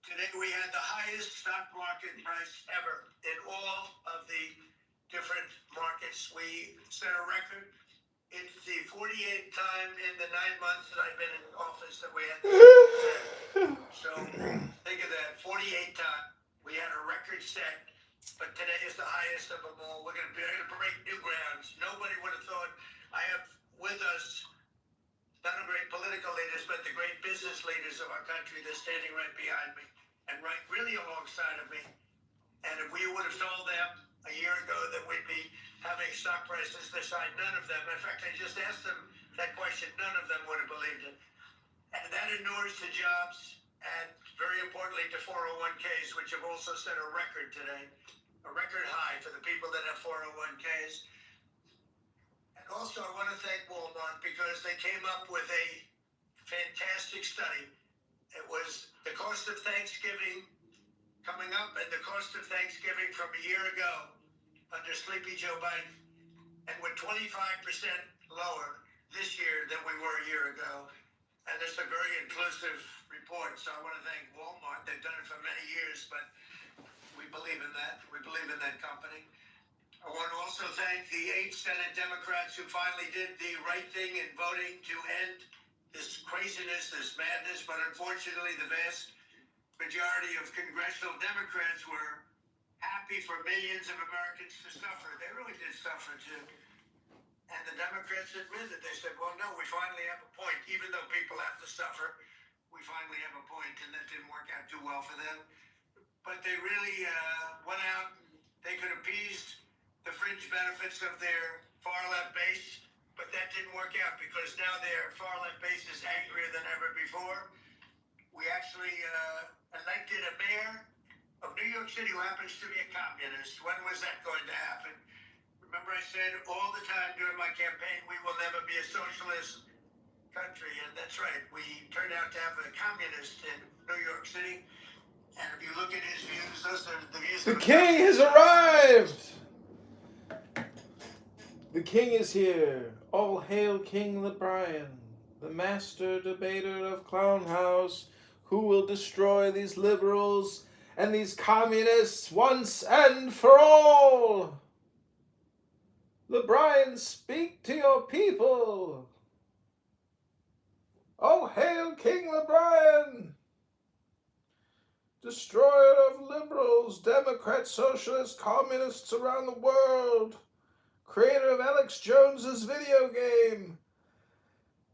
Today we had the highest stock market price ever in all of the different markets. We set a record. It's the 48th time in the 9 months that I've been in office that we had this. So think of that, 48 times. We had a record set, but today is the highest of them all. We're going to be able to break new grounds. Nobody would have thought. I have with us not only great political leaders, but the great business leaders of our country. They're standing right behind me and right really alongside of me. And if we would have told them a year ago that we'd be having stock prices this high, none of them. In fact, I just asked them that question. None of them would have believed it. And that inures to jobs and, very importantly, to 401ks, which have also set a record today, a record high for the people that have 401ks. And also, I want to thank Walmart because they came up with a fantastic study. It was the cost of Thanksgiving coming up and the cost of Thanksgiving from a year ago under Sleepy Joe Biden, and we're 25% lower this year than we were a year ago. And it's a very inclusive report, so I want to thank Walmart. They've done it for many years, but we believe in that. We believe in that company. I want to also thank the 8 Senate Democrats who finally did the right thing in voting to end this craziness, this madness, but unfortunately the vast majority of congressional Democrats were happy for millions of Americans to suffer. They really did suffer too. And the Democrats admitted, they said, well, no, we finally have a point. Even though people have to suffer, we finally have a point, and that didn't work out too well for them. But they really went out, and they could appease the fringe benefits of their far-left base, but that didn't work out because now their far-left base is angrier than ever before. We actually elected a mayor of New York City who happens to be a communist. When was that going to happen? Remember I said all the time during my campaign, we will never be a socialist. country, and that's right. We turned out to have a communist in New York City, and if you look at his views, those are the views The of a king has arrived! The king is here. All hail King LeBrian, the master debater of Clown House, who will destroy these liberals and these communists once and for all. LeBrian, speak to your people. Oh, hail King LeBrian, destroyer of liberals, Democrats, socialists, communists around the world, creator of Alex Jones's video game,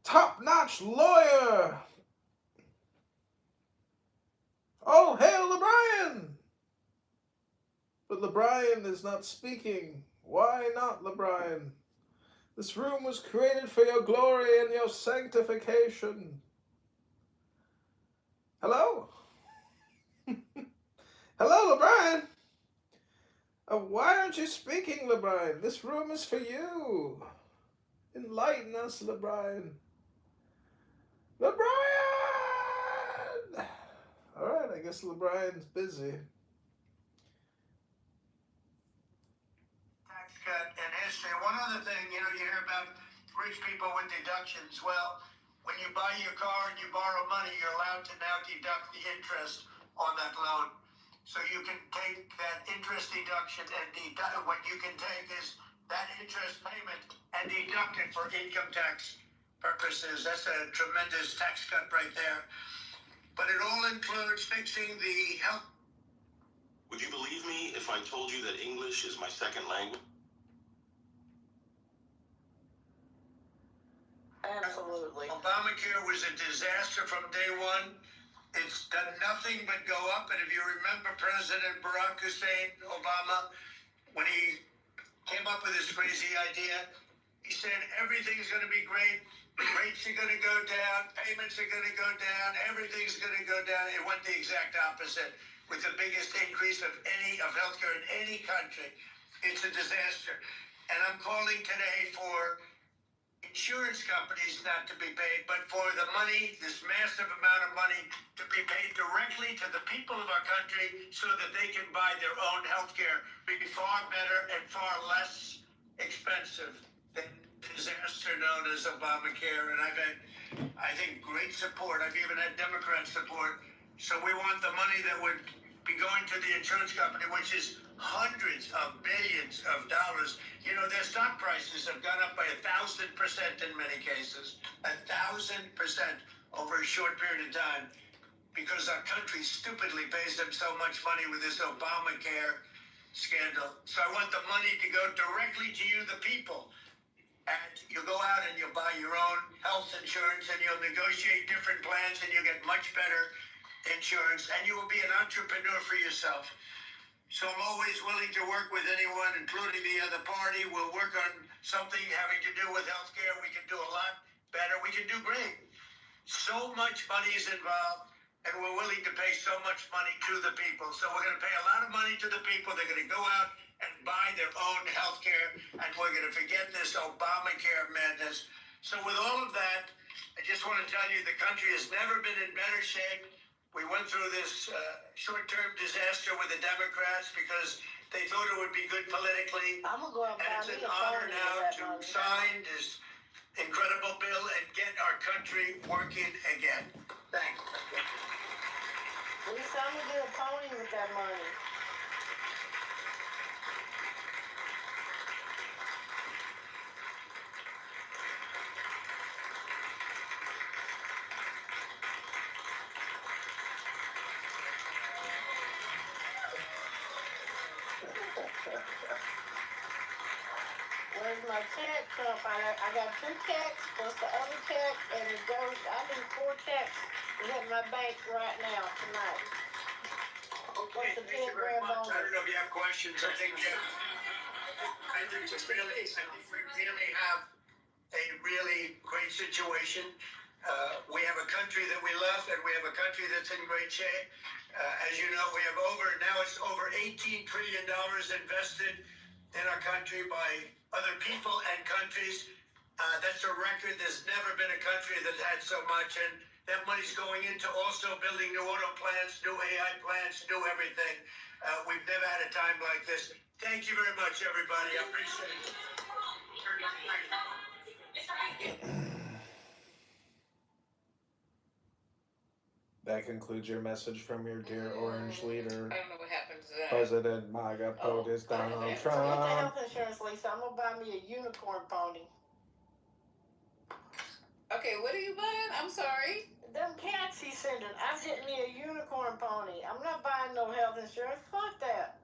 top-notch lawyer. Oh, hail LeBrian! But LeBrian is not speaking. Why not, LeBrian? This room was created for your glory and your sanctification. Hello? Hello, LeBrian? Why aren't you speaking, LeBrian? This room is for you. Enlighten us, LeBrian. LeBrian! All right, I guess LeBrian's busy. Tax cut and history. One other thing, you hear about rich people with deductions. Well, when you buy your car and you borrow money, you're allowed to now deduct the interest on that loan. So you can take that interest deduction and what you can take is that interest payment and deduct it for income tax purposes. That's a tremendous tax cut right there. But it all includes fixing the health. Would you believe me if I told you that English is my second language? Absolutely. Obamacare was a disaster from day one. It's done nothing but go up. And if you remember President Barack Hussein Obama, when he came up with this crazy idea, he said everything's going to be great. Rates are going to go down. Payments are going to go down. Everything's going to go down. It went the exact opposite with the biggest increase of healthcare in any country. It's a disaster. And I'm calling today for insurance companies not to be paid, but for the money, this massive amount of money, to be paid directly to the people of our country so that they can buy their own health care, be far better and far less expensive than the disaster known as Obamacare. And I've had, I think, great support. I've even had Democrat support. So we want the money that would be going to the insurance company, which is hundreds of billions of dollars. Their stock prices have gone up by 1,000% in many cases, 1,000% over a short period of time, because our country stupidly pays them so much money with this Obamacare scandal. So I want the money to go directly to you, the people. And you go out and you buy your own health insurance and you'll negotiate different plans and you'll get much better insurance and you will be an entrepreneur for yourself. So I'm always willing to work with anyone, including the other party. We'll work on something having to do with healthcare. We can do a lot better. We can do great. So much money is involved, and we're willing to pay so much money to the people. So we're going to pay a lot of money to the people. They're going to go out and buy their own healthcare, and we're going to forget this Obamacare madness. So with all of that, I just want to tell you the country has never been in better shape. We went through this short-term disaster with the Democrats because they thought it would be good politically. I'm gonna go out and and it's an honor now to sign this incredible bill and get our country working again. Thank you. At least I'm gonna get a pony with that money. Where's my check? I got 2 checks plus the other check, and it goes. I need 4 checks to hit my bank right now tonight. Okay, thank you very much. I don't know if you have questions. I think we really have a really great situation. We have a country that we love, and we have a country that's in great shape. As you know, we have it's over $18 trillion invested in our country by other people and countries. That's a record. There's never been a country that had so much, and that money's going into also building new auto plants, new AI plants, new everything. We've never had a time like this. Thank you very much, everybody. I appreciate it. That concludes your message from your dear orange leader, I don't know what happened to that. President MAGA POTUS Donald Forget the Trump. health insurance, Lisa. I'm gonna buy me a unicorn pony. Okay, what are you buying? I'm sorry. Them cats he's sending. I'm getting me a unicorn pony. I'm not buying no health insurance. Fuck that.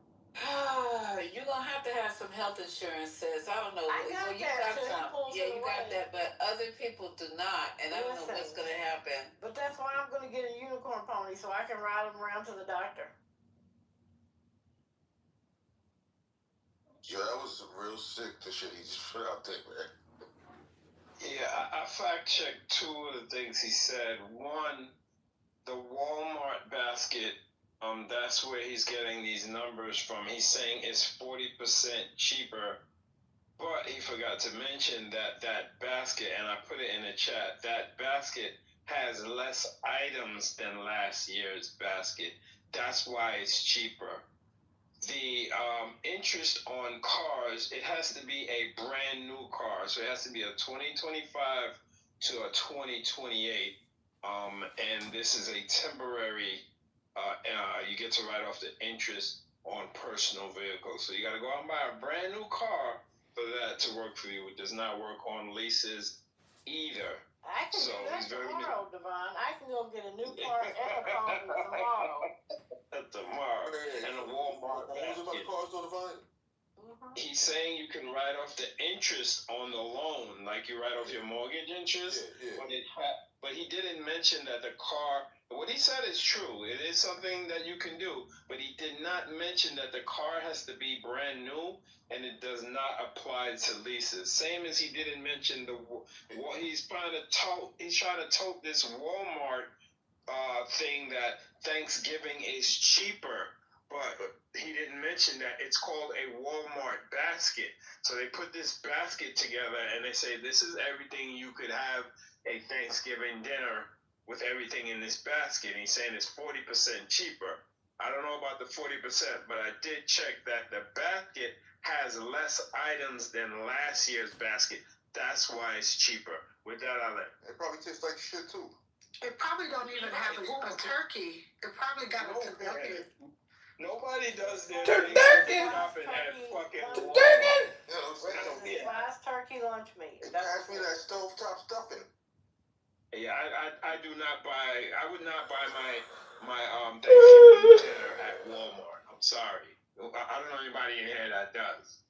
You're gonna have to have some health insurance, sis. I don't know. I got you that, got so he some. pulls Yeah, it you got away. that, but other people do not, and I don't know what's Listen. gonna happen. But that's why I'm gonna get a unicorn pony so I can ride him around to the doctor. Yo, that was real sick, the shit he just put out there, man. Yeah, I fact checked two of the things he said. One, the Walmart basket, that's where he's getting these numbers from. He's saying it's 40% cheaper, but he forgot to mention that basket, and I put it in the chat, that basket has less items than last year's basket. That's why it's cheaper. The interest on cars, it has to be a brand new car. So it has to be a 2025 to a 2028. And this is a temporary, you get to write off the interest on personal vehicles. So you got to go out and buy a brand new car for that to work for you. It does not work on leases either. I can do that tomorrow, Devon. I can go get a new car and a pony tomorrow. Tomorrow. And a Walmart basket. He's saying you can write off the interest on the loan, like you write off your mortgage interest. But he didn't mention that the car, what he said is true. It is something that you can do, but he did not mention that the car has to be brand new and it does not apply to leases. Same as he didn't mention he's trying to tote this Walmart thing that Thanksgiving is cheaper, but he didn't mention that it's called a Walmart basket. So they put this basket together and they say this is everything you could have a Thanksgiving dinner with everything in this basket. And he's saying it's 40% cheaper. I don't know about the 40%, but I did check that the basket has less items than last year's basket. That's why it's cheaper. With that, I'll let it probably tastes like shit too. It probably don't even have a turkey. It probably got a turkey. Nobody does their Turkey. shopping at fucking Turkey. Last turkey lunch meat. Pass me that stovetop stuffing. Yeah, I do not buy. I would not buy my Thanksgiving dinner at Walmart. I'm sorry. I don't know anybody in here that does.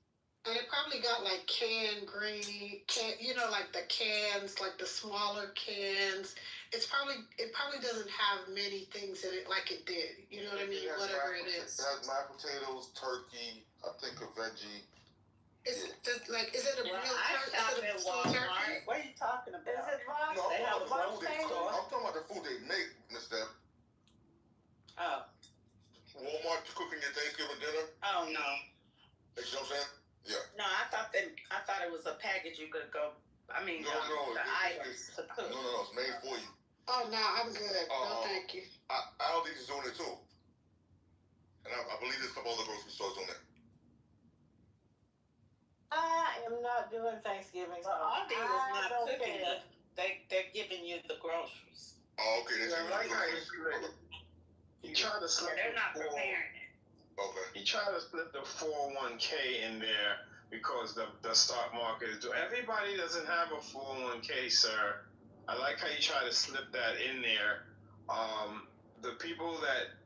And it probably got like canned green, like the cans, like the smaller cans. It probably doesn't have many things in it like it did. You know what I mean? Whatever it is. It has mashed potatoes, turkey, I think a veggie. Is it a real turkey? Is it a full turkey? What are you talking about? Is it No, they have I'm talking about the food they make, Miss Deb. Oh. Walmart cooking your Thanksgiving dinner? Oh, no. You know what I'm saying? Yeah. No, I thought it was a package you could go. I mean, No, the items to cook. No, it's made for you. Oh no, I'm good. No, thank you. Aldi's is doing it too, and I believe there's a couple other grocery stores doing it. I am not doing Thanksgiving. Well, Aldi is not cooking it. They're giving you the groceries. Oh, okay. He tried to slip they're not preparing it. Okay. He tried to split the 401k in there because the stock market is doing. Everybody doesn't have a 401k, sir. I like how you try to slip that in there. The people that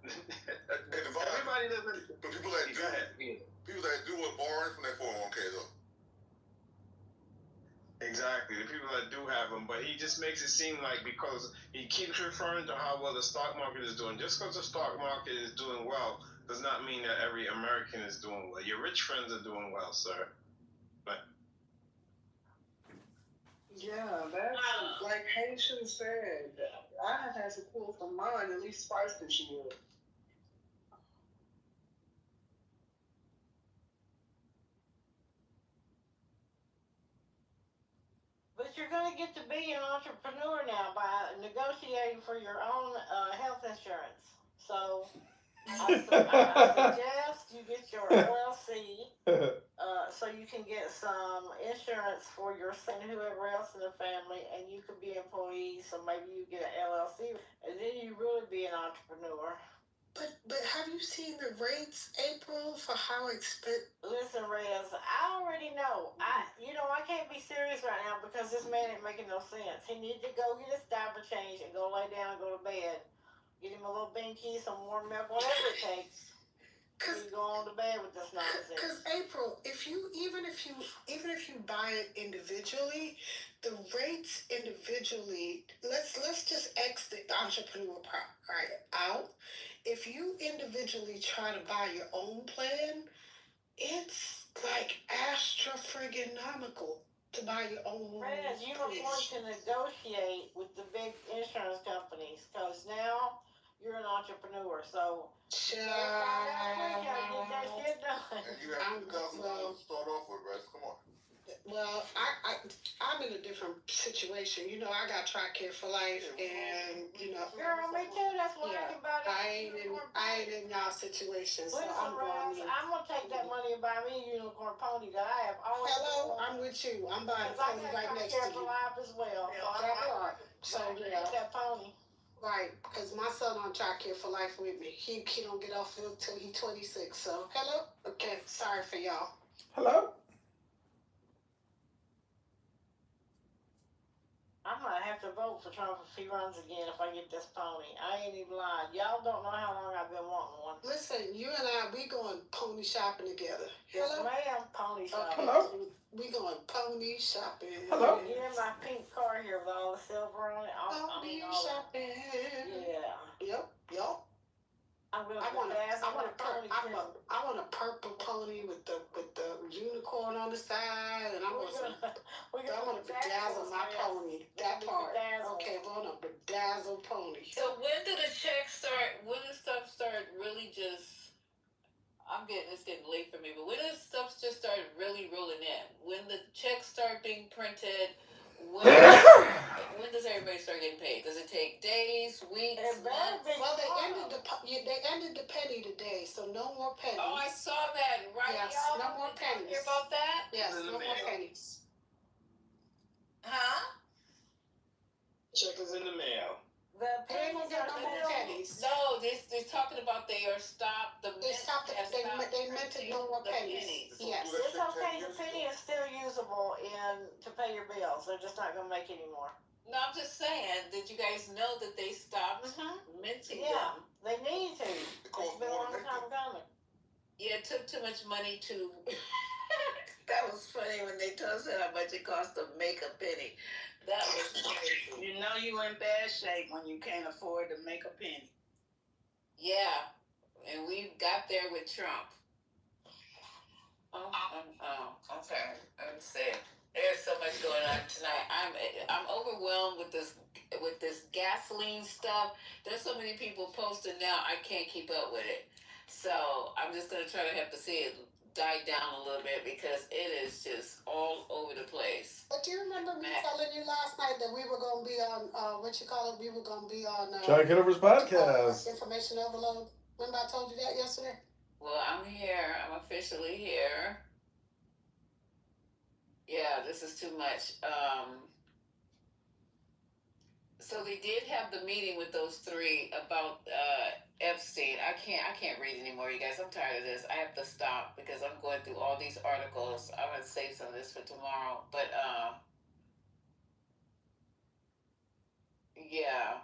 everybody doesn't. The people that do are borrowing from their 401k though. Exactly, the people that do have them, but he just makes it seem like because he keeps referring to how well the stock market is doing. Just because the stock market is doing well does not mean that every American is doing well. Your rich friends are doing well, sir. But yeah, that's like Haitian said. I have had to pull from mine at least twice this year. going to get to be an entrepreneur now by negotiating for your own health insurance. So I suggest you get your LLC so you can get some insurance for your son and whoever else in the family, and you could be employees, so maybe you get an LLC, and then you really be an entrepreneur. But have you seen the rates, April, for how expensive? Listen, Rez, I already know. I can't be serious right now because this man ain't making no sense. He needs to go get his diaper change and go lay down and go to bed. Get him a little binky, some warm milk, whatever it takes. You go on to bed with this nonsense. Because April, even if you buy it individually, the rates individually. Let's just X the entrepreneur part out. If you individually try to buy your own plan, it's like extra friggin' nomical to buy your own. Rez, you are going to negotiate with the big insurance companies because now you're an entrepreneur. So. And you have $2,000 to start off with, Rez. Come on. Well, I'm in a different situation. I got TRICARE for life, and Girl, me too. That's what I can buy. I ain't in y'all situation, so I'm gonna take that money and buy me a unicorn pony that I have always. Hello, I'm with you. I'm buying a pony right next to you. For life as well. So yeah. That pony. Right, because my son on TRICARE for life with me. He don't get off until he's 26. So hello. Okay, sorry for y'all. Hello. I'm gonna have to vote for Trump if he runs again if I get this pony. I ain't even lying. Y'all don't know how long I've been wanting one. Listen, you and I, we going pony shopping together. Yes, ma'am. Pony shopping. Hello. We going pony shopping. Hello. Get in my pink car here with all the silver on it. Pony shopping. Yeah. Yep. I want a purple pony with the unicorn on the side, and I want to bedazzle my pony. That part. Okay, I want a bedazzle pony. So when do the checks start? When does stuff start really just? It's getting late for me, but when does stuff just start really rolling in? When the checks start being printed? When does everybody start getting paid? Does it take days, weeks, months? Well, they ended the penny today, so no more pennies. Oh, I saw that. Right? Yes, y'all? no more pennies. Hear about that? Yes, no more pennies. Huh? Check is in the mail. The pennies are no more pennies. No, they're talking about they are stopped. They minted no more pennies. Yes. It's okay. The penny is still usable to pay your bills. They're just not going to make any more. No, I'm just saying. Did you guys know that they stopped minting them? They need to. It's been a long time coming. Yeah, it took too much money to. That was funny when they told us how much it cost to make a penny. That was crazy. You know you in bad shape when you can't afford to make a penny. Yeah, and we got there with Trump. Okay. I'm saying there's so much going on tonight. I'm overwhelmed with this gasoline stuff. There's so many people posting now. I can't keep up with it. So I'm just gonna try to have to see it die down a little bit because it is just all over the place. But do you remember me telling you last night that we were going to be on, we were going to be on... John Kitover's podcast. Information overload. Remember I told you that yesterday? Well, I'm here. I'm officially here. Yeah, this is too much. So they did have the meeting with those three about Epstein. I can't read anymore, you guys. I'm tired of this. I have to stop because I'm going through all these articles. I'm gonna save some of this for tomorrow. But yeah.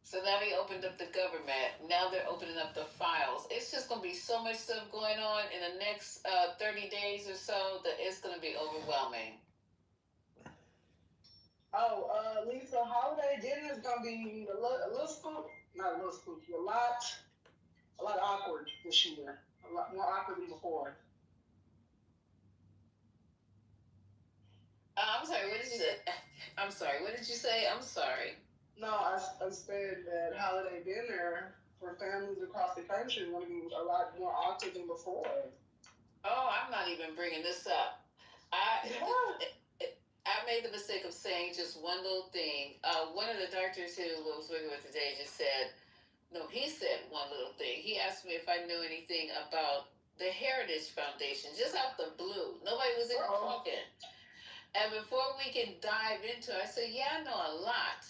So now they opened up the government. Now they're opening up the files. It's just gonna be so much stuff going on in the next 30 days or so that it's gonna be overwhelming. Oh, Lisa, holiday dinner is gonna be a little spooky. Not a little spooky. A lot awkward this year. A lot more awkward than before. I'm sorry. What did you say? I'm sorry. What did you say? I'm sorry. No, I said that holiday dinner for families across the country is gonna be a lot more awkward than before. Oh, I'm not even bringing this up. made the mistake of saying just one little thing. One of the doctors who was working with today just said, no, he said one little thing. He asked me if I knew anything about the Heritage Foundation, just out the blue. Nobody was even talking. And before we can dive into it, I said, yeah, I know a lot.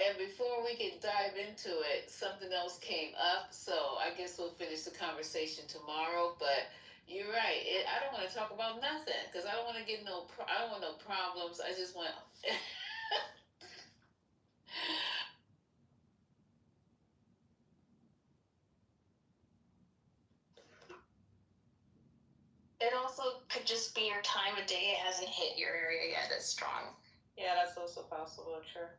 And before we can dive into it, something else came up. So I guess we'll finish the conversation tomorrow. But you're right. I don't want to talk about nothing because I don't want to get I don't want no problems. I just want. It also could just be your time of day. It hasn't hit your area yet as strong. Yeah, that's also possible, sure.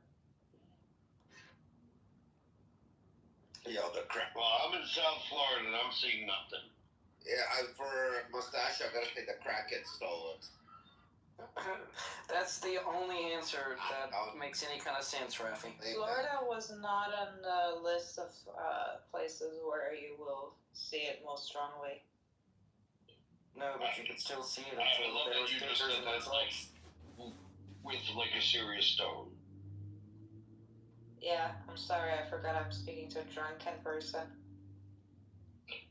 Yo, the crack. Well, I'm in South Florida and I'm seeing nothing. Yeah, for mustache, I gotta say the crackhead stole it. That's the only answer that makes any kind of sense, Rafi. Florida was not on the list of places where you will see it most strongly. No, but you could still see it. I love that you just said that, like, with like a serious tone. Yeah, I'm sorry, I forgot I'm speaking to a drunken person.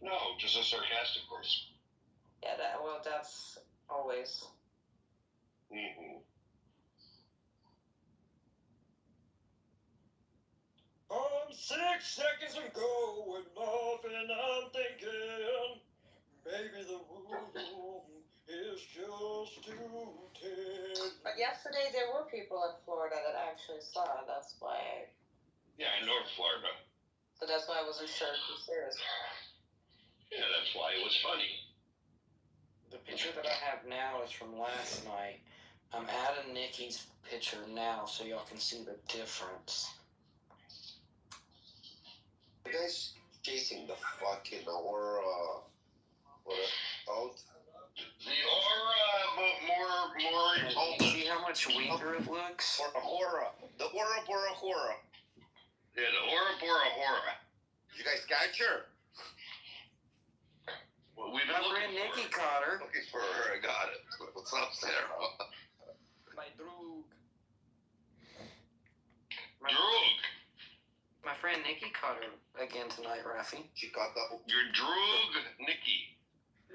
No, just a sarcastic person. Yeah, that's always. Mm-hmm. I'm 6 seconds ago with nothing I'm thinking. Maybe the room is just too tense. But yesterday there were people in Florida that actually saw it. That's why. Yeah, in North Florida. So that's why I wasn't sure if you serious. Yeah, that's why it was funny. The picture that I have now is from last night. I'm adding Nikki's picture now so y'all can see the difference. You guys chasing the fucking aura, out? The aura, but more involved. See how much weaker it looks? Aura. The aura, Bora, Hora. Yeah, the aura, Bora, Hora. Did you guys catch her? Well, we've been My friend Nikki caught her. Looking for her, I got it. What's up, Sarah? My droog. Droog. My friend Nikki caught her again tonight, Rafi. She caught the... Your droog, Nikki.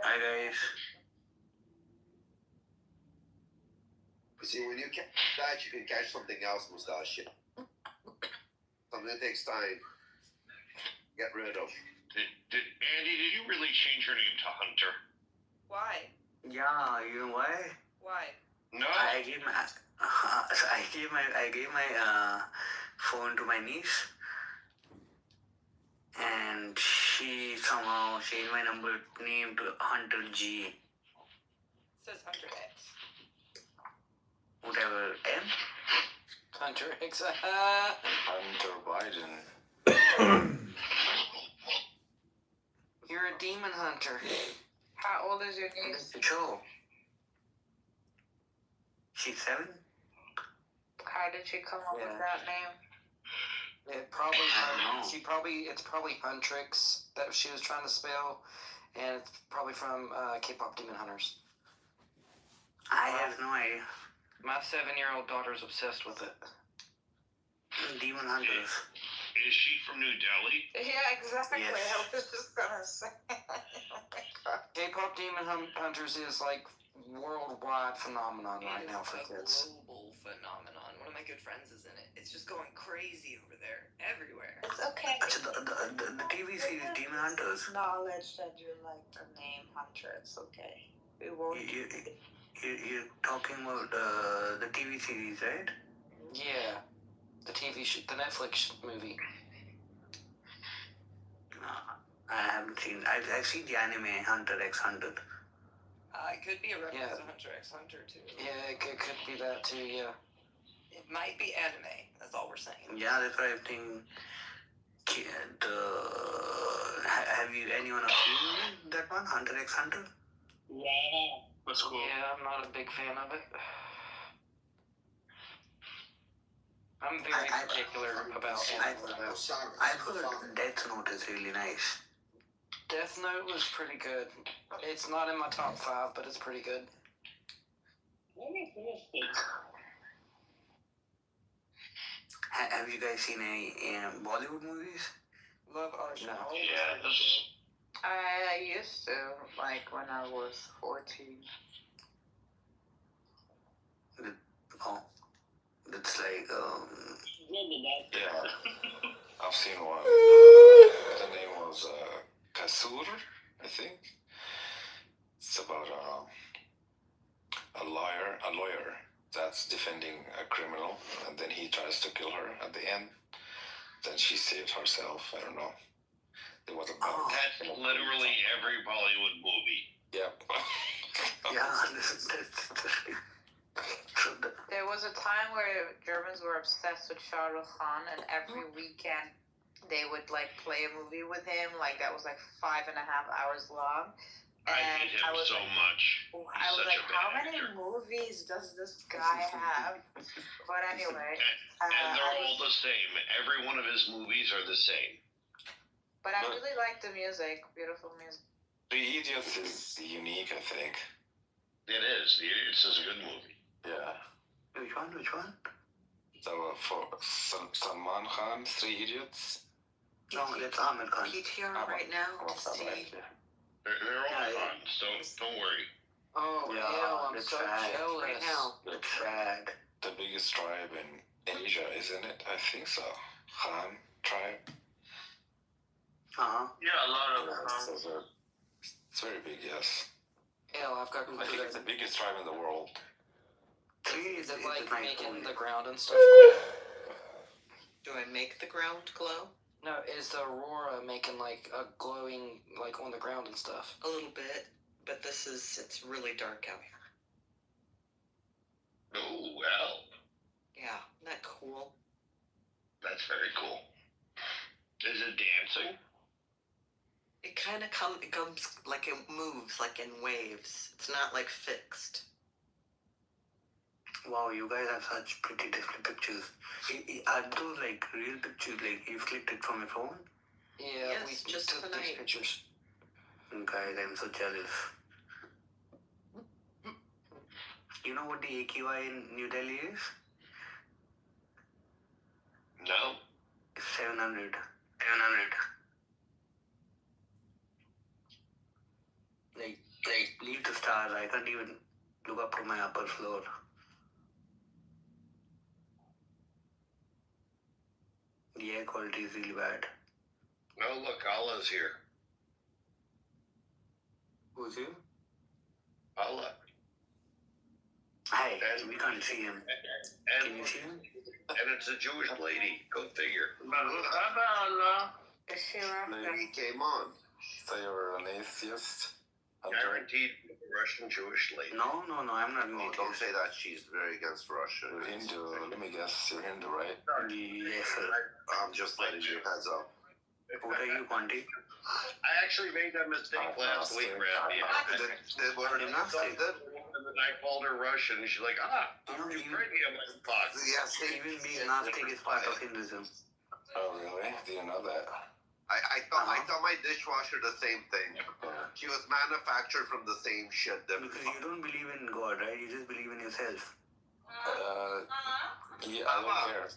Hi, guys. See, when you catch that, you can catch something else, mustache. Something that takes time. Get rid of. Andy, did you really change your name to Hunter? Why? Yeah, you know why? Why? No. I gave my phone to my niece, and she somehow changed my name to Hunter G. It says Hunter X. Whatever. M? Hunter X. Hunter Biden. You're a demon hunter. How old is your niece? Joe. She's 7? How did she come up with that name? It probably I don't know. it's probably Huntrix that she was trying to spell, and it's probably from K-pop Demon Hunters. I have no idea. My 7-year-old daughter's obsessed with it. Demon Hunters. Is she from New Delhi? Yeah, exactly. Yes. I was just gonna say. Oh my god. K-pop Demon Hunters is like worldwide phenomenon right now for kids. Global phenomenon. One of my good friends is in it. It's just going crazy over there, everywhere. It's okay. The TV series Demon Hunters. Acknowledge that you like the name Hunter. It's okay. We won't. You're talking about the TV series, right? Yeah, the the Netflix movie. I haven't seen. I've seen the anime Hunter x Hunter. It could be a reference to Hunter x Hunter too. Yeah, it could be that too. Yeah. It might be anime. That's all we're saying. Yeah, that's what I think. Have you anyone else seen that one, Hunter x Hunter? Yeah, that's cool. Yeah, I'm not a big fan of it. I'm very particular about anime. I've heard Death Note is really nice. Death Note was pretty good. It's not in my top 5, but it's pretty good. Have you guys seen any Bollywood movies? Love Archer. No. Yes. I used to, like when I was 14. Oh, it's like Yeah, I've seen one. The name was Kasur, I think. It's about a lawyer that's defending a criminal, and then he tries to kill her at the end. Then she saved herself. I don't know. It was about That's literally every Bollywood movie. Yep. There was a time where Germans were obsessed with Shah Rukh Khan, and every weekend they would like play a movie with him. Like that was like 5.5 hours long. I hate him so much. I was like, how many movies does this guy have? But anyway. And they're all the same. Every one of his movies are the same. But I really like the music. Beautiful music. Three Idiots is unique, I think. It is. It's a good movie. Yeah. Which one? For Salman Khan's Three Idiots. No, that's Amir Khan. PTR right now to see. They're all fun, so don't worry. Oh, yeah, I'm it's so sad. jealous. Right now. It's sad. The biggest tribe in Asia, isn't it? I think so. Khan tribe. Yeah, a lot of It's very big, yes. Hell, I've got I think it's the biggest tribe in the world. Is it like making the ground and stuff Do I make the ground glow? No, is the aurora making like a glowing like on the ground and stuff? A little bit, but it's really dark out here. Oh, well. Yeah, isn't that cool? That's very cool. Is it dancing? It kind of comes like it moves like in waves. It's not like fixed. Wow, you guys have such pretty different pictures. Are those like real pictures? Like you clicked it from your phone? Yeah, Yes, we just took tonight. these pictures. Guys, I'm so jealous. You know what the AQI in New Delhi is? No. 700. Like, leave the stars. I can't even look up to my upper floor. The air quality is really bad. No, look, Allah's here. Who's you? Allah. Hi, we can't see him. And, Can you see him? and it's a Jewish lady. Go figure. He came on. So you're an atheist? Guaranteed Russian Jewish lady. No, I'm not. No, don't say that. She's very against Russia. You're Hindu. Let me guess. You're Hindu, right? Yes, sir. I'm just letting you heads up. What are you, Ponty? I actually made that mistake last week, Randy. And then I called her Russian, and she's like, I'm Ukrainian. I'm like, fuck. Yes, Even being Gnostic is part of Hinduism. Oh, really? Didn't know that. I thought my dishwasher the same thing. She was manufactured from the same shit. Because you don't believe in God, right? You just believe in yourself. Yeah, I don't care.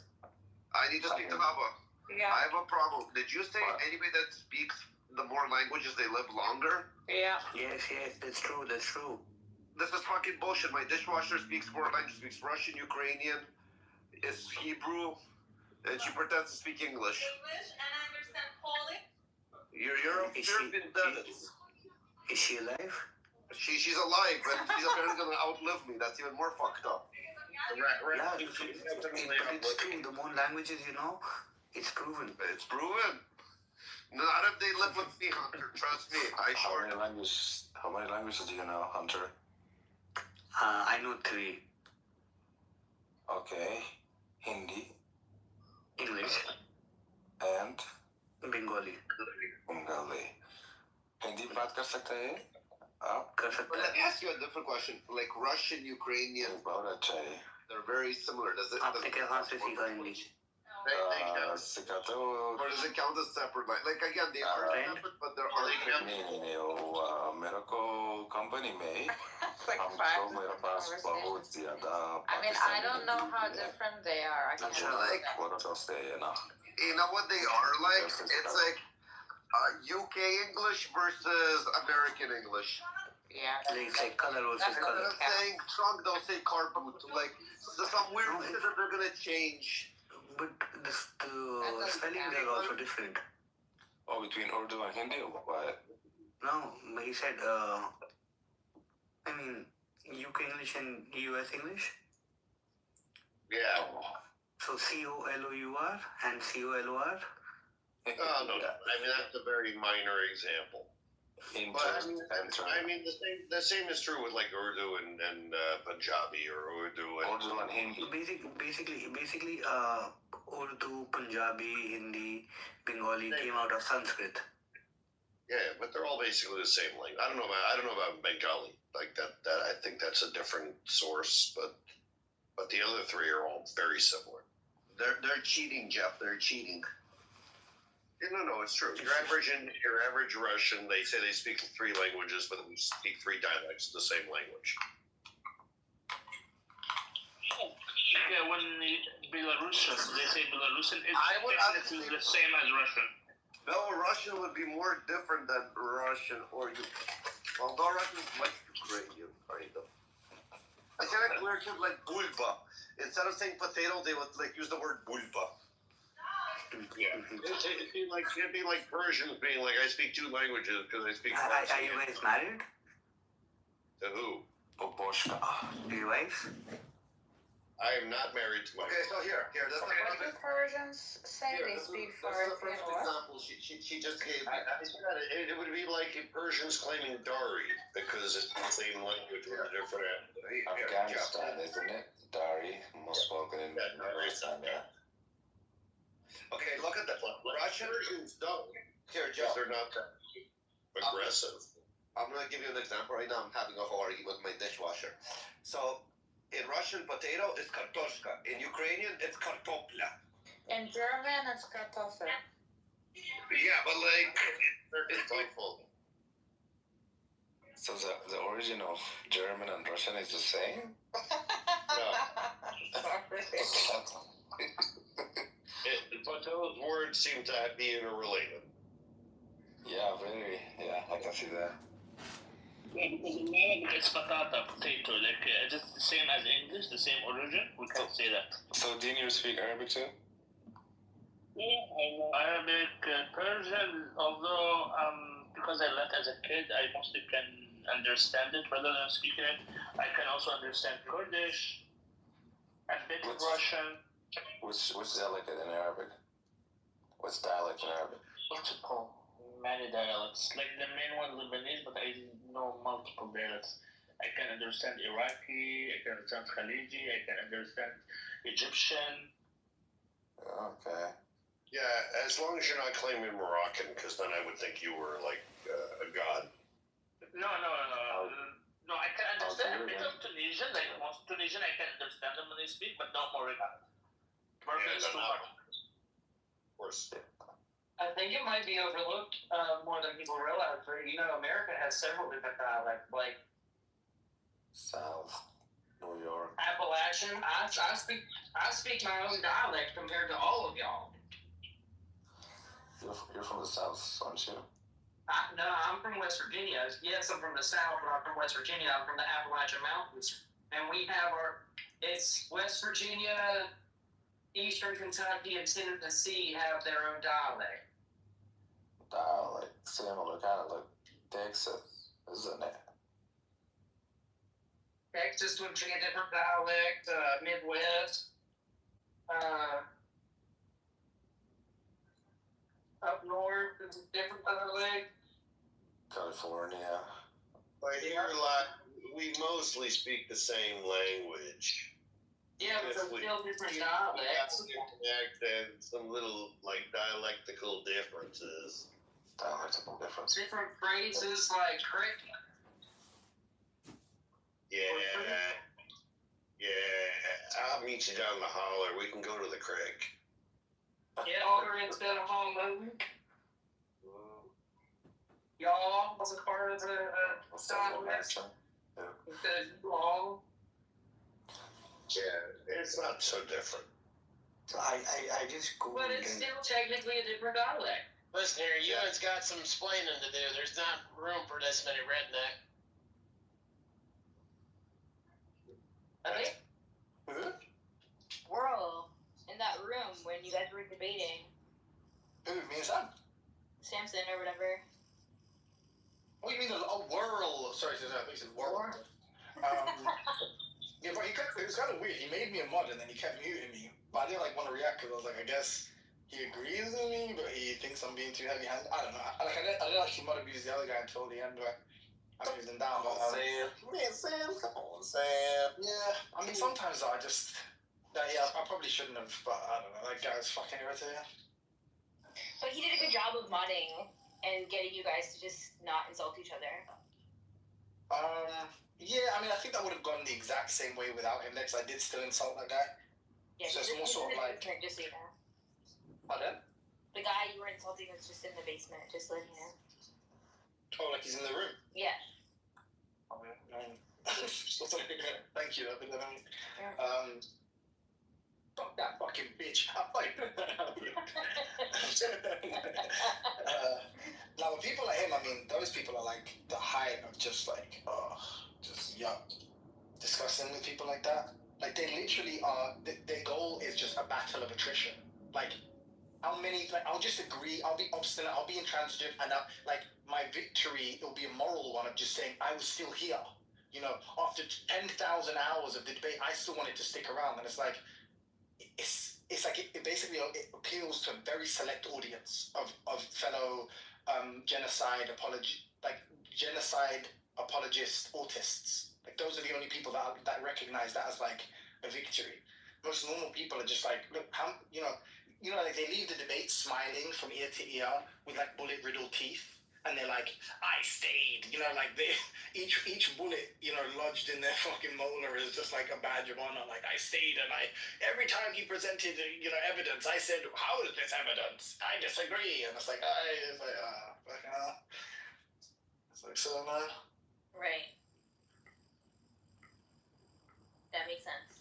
I need to speak to Hava. Yeah. I have a problem. Did you say anybody that speaks the more languages they live longer? Yeah. Yes, that's true. This is fucking bullshit. My dishwasher speaks more languages. Speaks Russian, Ukrainian, is Hebrew, and she pretends to speak English. And I understand Polish. You're a European dentist. Is she alive? She's alive, but she's apparently gonna outlive me. That's even more fucked up. Yeah, it's true. The more languages you know, it's proven. It's proven. Not if they live with me, Hunter. Trust me. How many languages do you know, Hunter? I know 3. Okay. Hindi. English. And? Bengali. Hindi बात कर सकते हैं आप? कर सकते But let me ask you a different question. Like Russian, Ukrainian, बहुत अच्छा है. they're very similar. Does it? आपने कहाँ से सीखा Hindi? Sicato. Or does it count as separate? Like again, they are separate, but there are. Medical company में Like हमको मेरे पास बहुत ज्यादा I mean, I don't know how different they are. I can't like what else they you know what they are like? It's like UK English versus American English. Yeah. Like color versus color. Instead of saying trunk, they'll say car boot. Like there's some weird shit that they're gonna change. But the spelling are also different. Oh, between Urdu and Hindi or what? No, he said, I mean, UK English and US English. Yeah. So COLOUR and COLOR. Oh no, I mean that's a very minor example. But I mean the same is true with like Urdu and Punjabi or Urdu and Hindi. Basically, Urdu, Punjabi, Hindi, Bengali came out of Sanskrit. Yeah, but they're all basically the same language. I don't know about Bengali. Like that I think that's a different source, but the other three are all very similar. They're cheating, Jeff. They're cheating. No, it's true. Your average Russian, they say they speak three languages, but they speak three dialects of the same language. Yeah, when Belarusian, they say Belarusian, it's the same as Russian. No, Russian would be more different than Russian or although Russian is much Ukrainian, right? I said like weird shit like bulba. Instead of saying potato, they would like use the word bulba. Yeah, it'd be like Persians being like, I speak two languages because I speak. Are you guys married? To who? Poposhka. Do you wife? I am not married to my. Okay, so here, that's What do Persians say they speak for? This is the first example she just gave me. It would be like Persians claiming Dari because it's the same language with a different. Afghanistan, isn't it? Dari, most spoken in Afghanistan. Okay, look at that one. Russians don't. Here, Jeff. They're not that aggressive. I'm going to give you an example. Right now, I'm having a whole argument with my dishwasher. So, in Russian, potato is kartoshka. In Ukrainian, it's kartopla. In German, it's kartoffel. Yeah, but like, it's playful. So the origin of German and Russian is the same? No. But those words seem to be interrelated. Yeah, very. Yeah, I can see that. Yeah, because in American it's potato, like it's the same as English, the same origin. We can say that. So, didn't you speak Arabic too? Yeah, I know Arabic, Persian. Although because I left as a kid, I mostly can understand it rather than speaking it. I can also understand Kurdish, a bit of Russian. Which dialect in Arabic? What's dialect in Arabic? What's it called? Many dialects. Like the main one, Lebanese, but I know multiple dialects. I can understand Iraqi, I can understand Khaliji, I can understand Egyptian. Okay. Yeah, as long as you're not claiming Moroccan, because then I would think you were like a god. No, I can understand a bit of Tunisian. Like most Tunisian, I can understand them when they speak, but not Moroccan. Moroccan is too hard. Of course. I think it might be overlooked more than people realize. Right? You know, America has several different dialects, like South, New York, Appalachian. I speak my own dialect compared to all of y'all. You're from the South, aren't you? No, I'm from West Virginia. Yes, I'm from the South, but I'm from West Virginia. I'm from the Appalachian Mountains, and we have it's West Virginia, Eastern Kentucky, and Tennessee have their own dialect. Dialect, similar, kind of like Texas, isn't it? Texas would be a different dialect. Midwest. Up north is a different dialect. California. But here, we mostly speak the same language. Yeah, but they're still different dialects. And some little dialectical differences. Dialectical differences. Different phrases like crick. Yeah. I'll meet you down the holler. We can go to the creek. Yeah, it's been a home movie. Y'all was a part of the Southwest. Because long. Yeah, it's not so different. I just Googled. But it's still technically a different dialect. Listen here, you has got some explaining to do. There's not room for this many redneck. Okay. We're all in that room when you guys were debating. Who, me and Sam? Samson or whatever. What do you mean? Whirl. Sorry, I think he said whirl. Yeah, but it was kind of weird. He made me a mod and then he kept muting me. But I didn't want to react because I was like, I guess he agrees with me, but he thinks I'm being too heavy-handed. I don't know. I didn't actually mod abuse the other guy until the end, but I moved him down. Sam. Man, Sam, come on, Sam. Yeah, I mean, sometimes I just... I probably shouldn't have, but I don't know. That guy's fucking irritating. But he did a good job of modding and getting you guys to just not insult each other. Yeah, I mean, I think that would have gone the exact same way without him, because I did still insult that guy. Yeah, so it's more sort of like... Just so you know. Pardon? The guy you were insulting was just in the basement, just letting you know. Oh, like he's in the room? Yeah. Thank you. Fuck that fucking bitch. Now, with people like him, I mean, those people are like the height of just like, just yuck. Discussing with people like that. Like, they literally are, their goal is just a battle of attrition. Like, how many, like, I'll just agree, I'll be obstinate, I'll be intransigent, and like, my victory, it'll be a moral one of just saying, I was still here. You know, after 10,000 hours of the debate, I still wanted to stick around, and it's like, it's like it basically it appeals to a very select audience of fellow genocide apologist autists. Like, those are the only people that recognize that as like a victory. Most normal people are just like, look, how like they leave the debate smiling from ear to ear with like bullet riddled teeth, and they're like, I stayed. You know, like they each bullet, you know, lodged in their fucking molar is just like a badge of honor. Like, I stayed, and every time he presented, you know, evidence, I said, how is this evidence? I disagree. And it's like, fucking hell. It's like, so man. Right. That makes sense.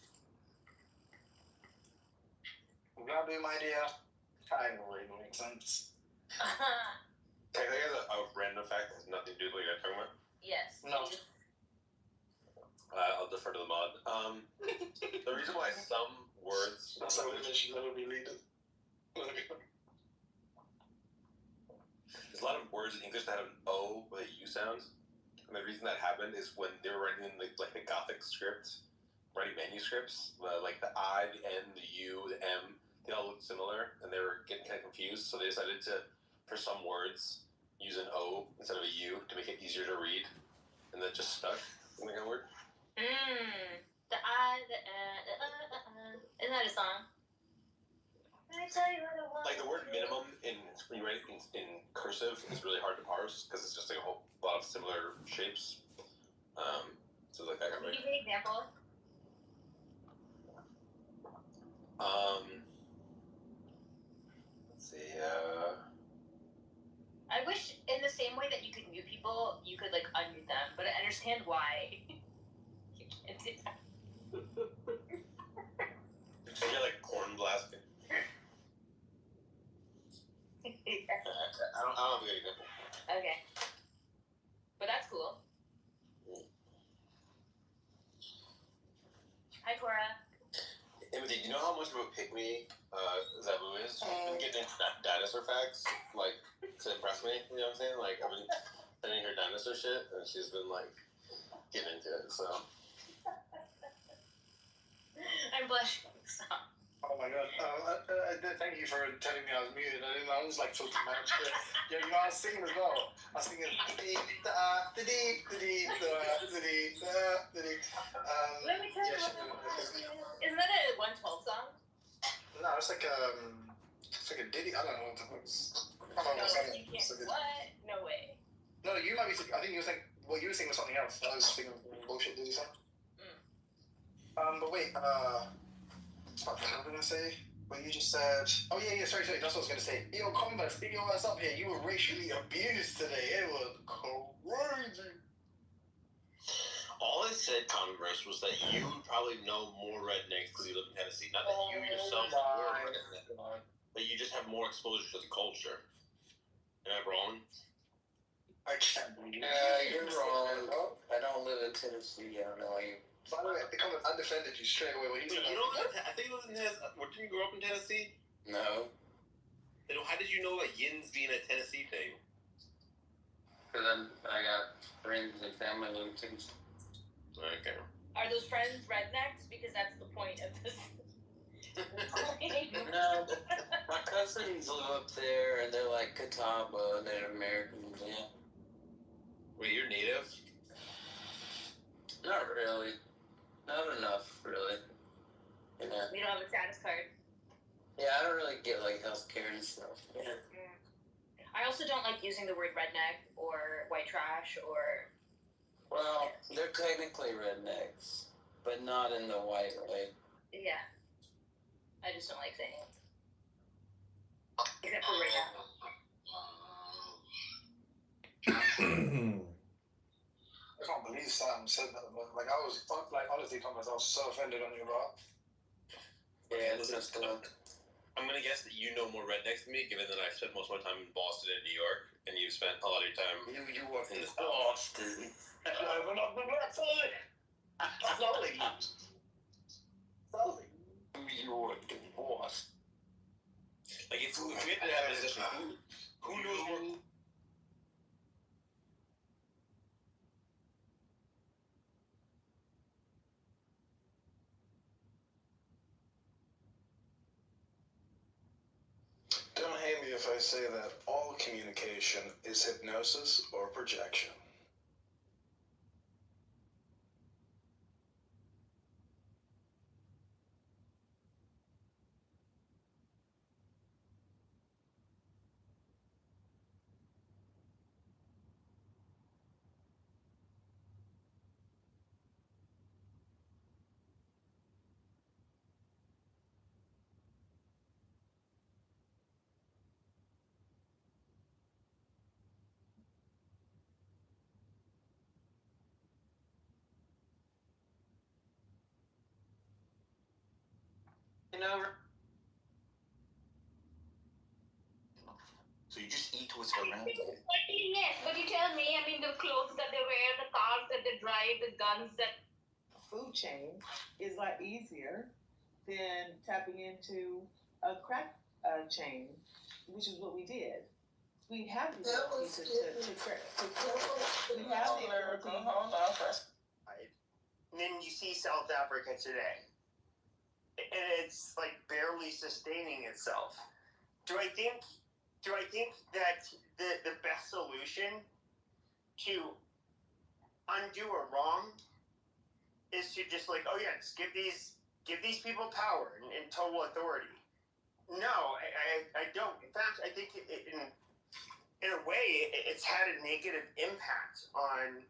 I'm glad we my idea kind of makes sense. Hey, there's a random fact that has nothing to do with what you're talking about. Yes. No. I'll defer to the mod. The reason why some words... That's how it should never be needed. There's a lot of words in English that have an O with a U sound. And the reason that happened is when they were writing in the Gothic script, writing manuscripts, like the I, the N, the U, the M, they all looked similar, and they were getting kind of confused, so they decided to, for some words, use an O instead of a U to make it easier to read, and that just stuck. Isn't that a word? The I, the Isn't that a song? Let me tell you what I want. Like the word minimum when you write it in cursive is really hard to parse because it's just like a whole lot of similar shapes. So like that kind of. Can you give me an example? Let's see. I wish in the same way that you could mute people, you could like unmute them, but I understand why you can't do that. You're like corn blasting. I don't have a good example. Okay. But that's cool. Hi, Cora. Timothy, do you know how much of a pick-me Zabu is? She's been getting dinosaur facts, like, to impress me, you know what I'm saying? Like, I've been sending her dinosaur shit, and she's been, like, getting into it, so. I'm blushing. Stop. Oh my god. Thank you for telling me I was muted. I was like talking about shit. Yeah, you know, I was singing as well. I was singing Let me tell you Isn't that a 112 song? No, it's like a ditty. I don't know what the fuck it's. No, you can't. What? No way. No, you might be. I think you were saying. Well, you were singing something else. I was singing bullshit ditty song. But wait. What was I gonna say? But you just said, oh yeah, sorry, that's what I was gonna say. Yo, Converse, pick your ass up here. You were racially abused today. It was crazy. All I said, Converse, was that you probably know more rednecks because you live in Tennessee. Not that you yourself were a redneck, but you just have more exposure to the culture. Am I wrong? I can't believe you're wrong. I don't live in Tennessee. I don't know you. By the way, I defended you straight away when he said you don't live in I think you live in Tennessee. Didn't you grow up in Tennessee? No. Then how did you know that yins being a Tennessee thing? Because I got friends and family living in Tennessee. Okay. Are those friends rednecks? Because that's the point of this. No, my cousins live up there, and they're like Kitover, Native Americans. Yeah. Wait, you're native? Not really. Not enough, really. Yeah. We don't have a status card. Yeah, I don't really get like healthcare and stuff. Yeah. I also don't like using the word redneck or white trash or. Well, they're technically rednecks, but not in the white way. Yeah. I just don't like saying it. Except for right now. I can't believe Sam said that, but like I was honestly, Thomas, I was so offended on you, bro. Yeah, it's just I'm gonna guess that you know more rednecks than me, given that I spent most of my time in Boston and New York, and you've spent a lot of your time you were in the Boston. Driving up the black side. Slowly. New York and Boston. Like if we had to have a discussion, who knows more? Don't hate me if I say that all communication is hypnosis or projection. So you just eat what's around you? Yes, but you tell me, I mean, the clothes that they wear, the cars that they drive, the guns that. Food chain is a lot easier than tapping into a crack chain, which is what we did. We have the ability to we have the ability. And then you see South Africa today, and it's like barely sustaining itself. Do I think that the best solution to undo a wrong is to just like, oh yeah, just give these people power and total authority? No, I don't. In fact, I think in a way it's had a negative impact on,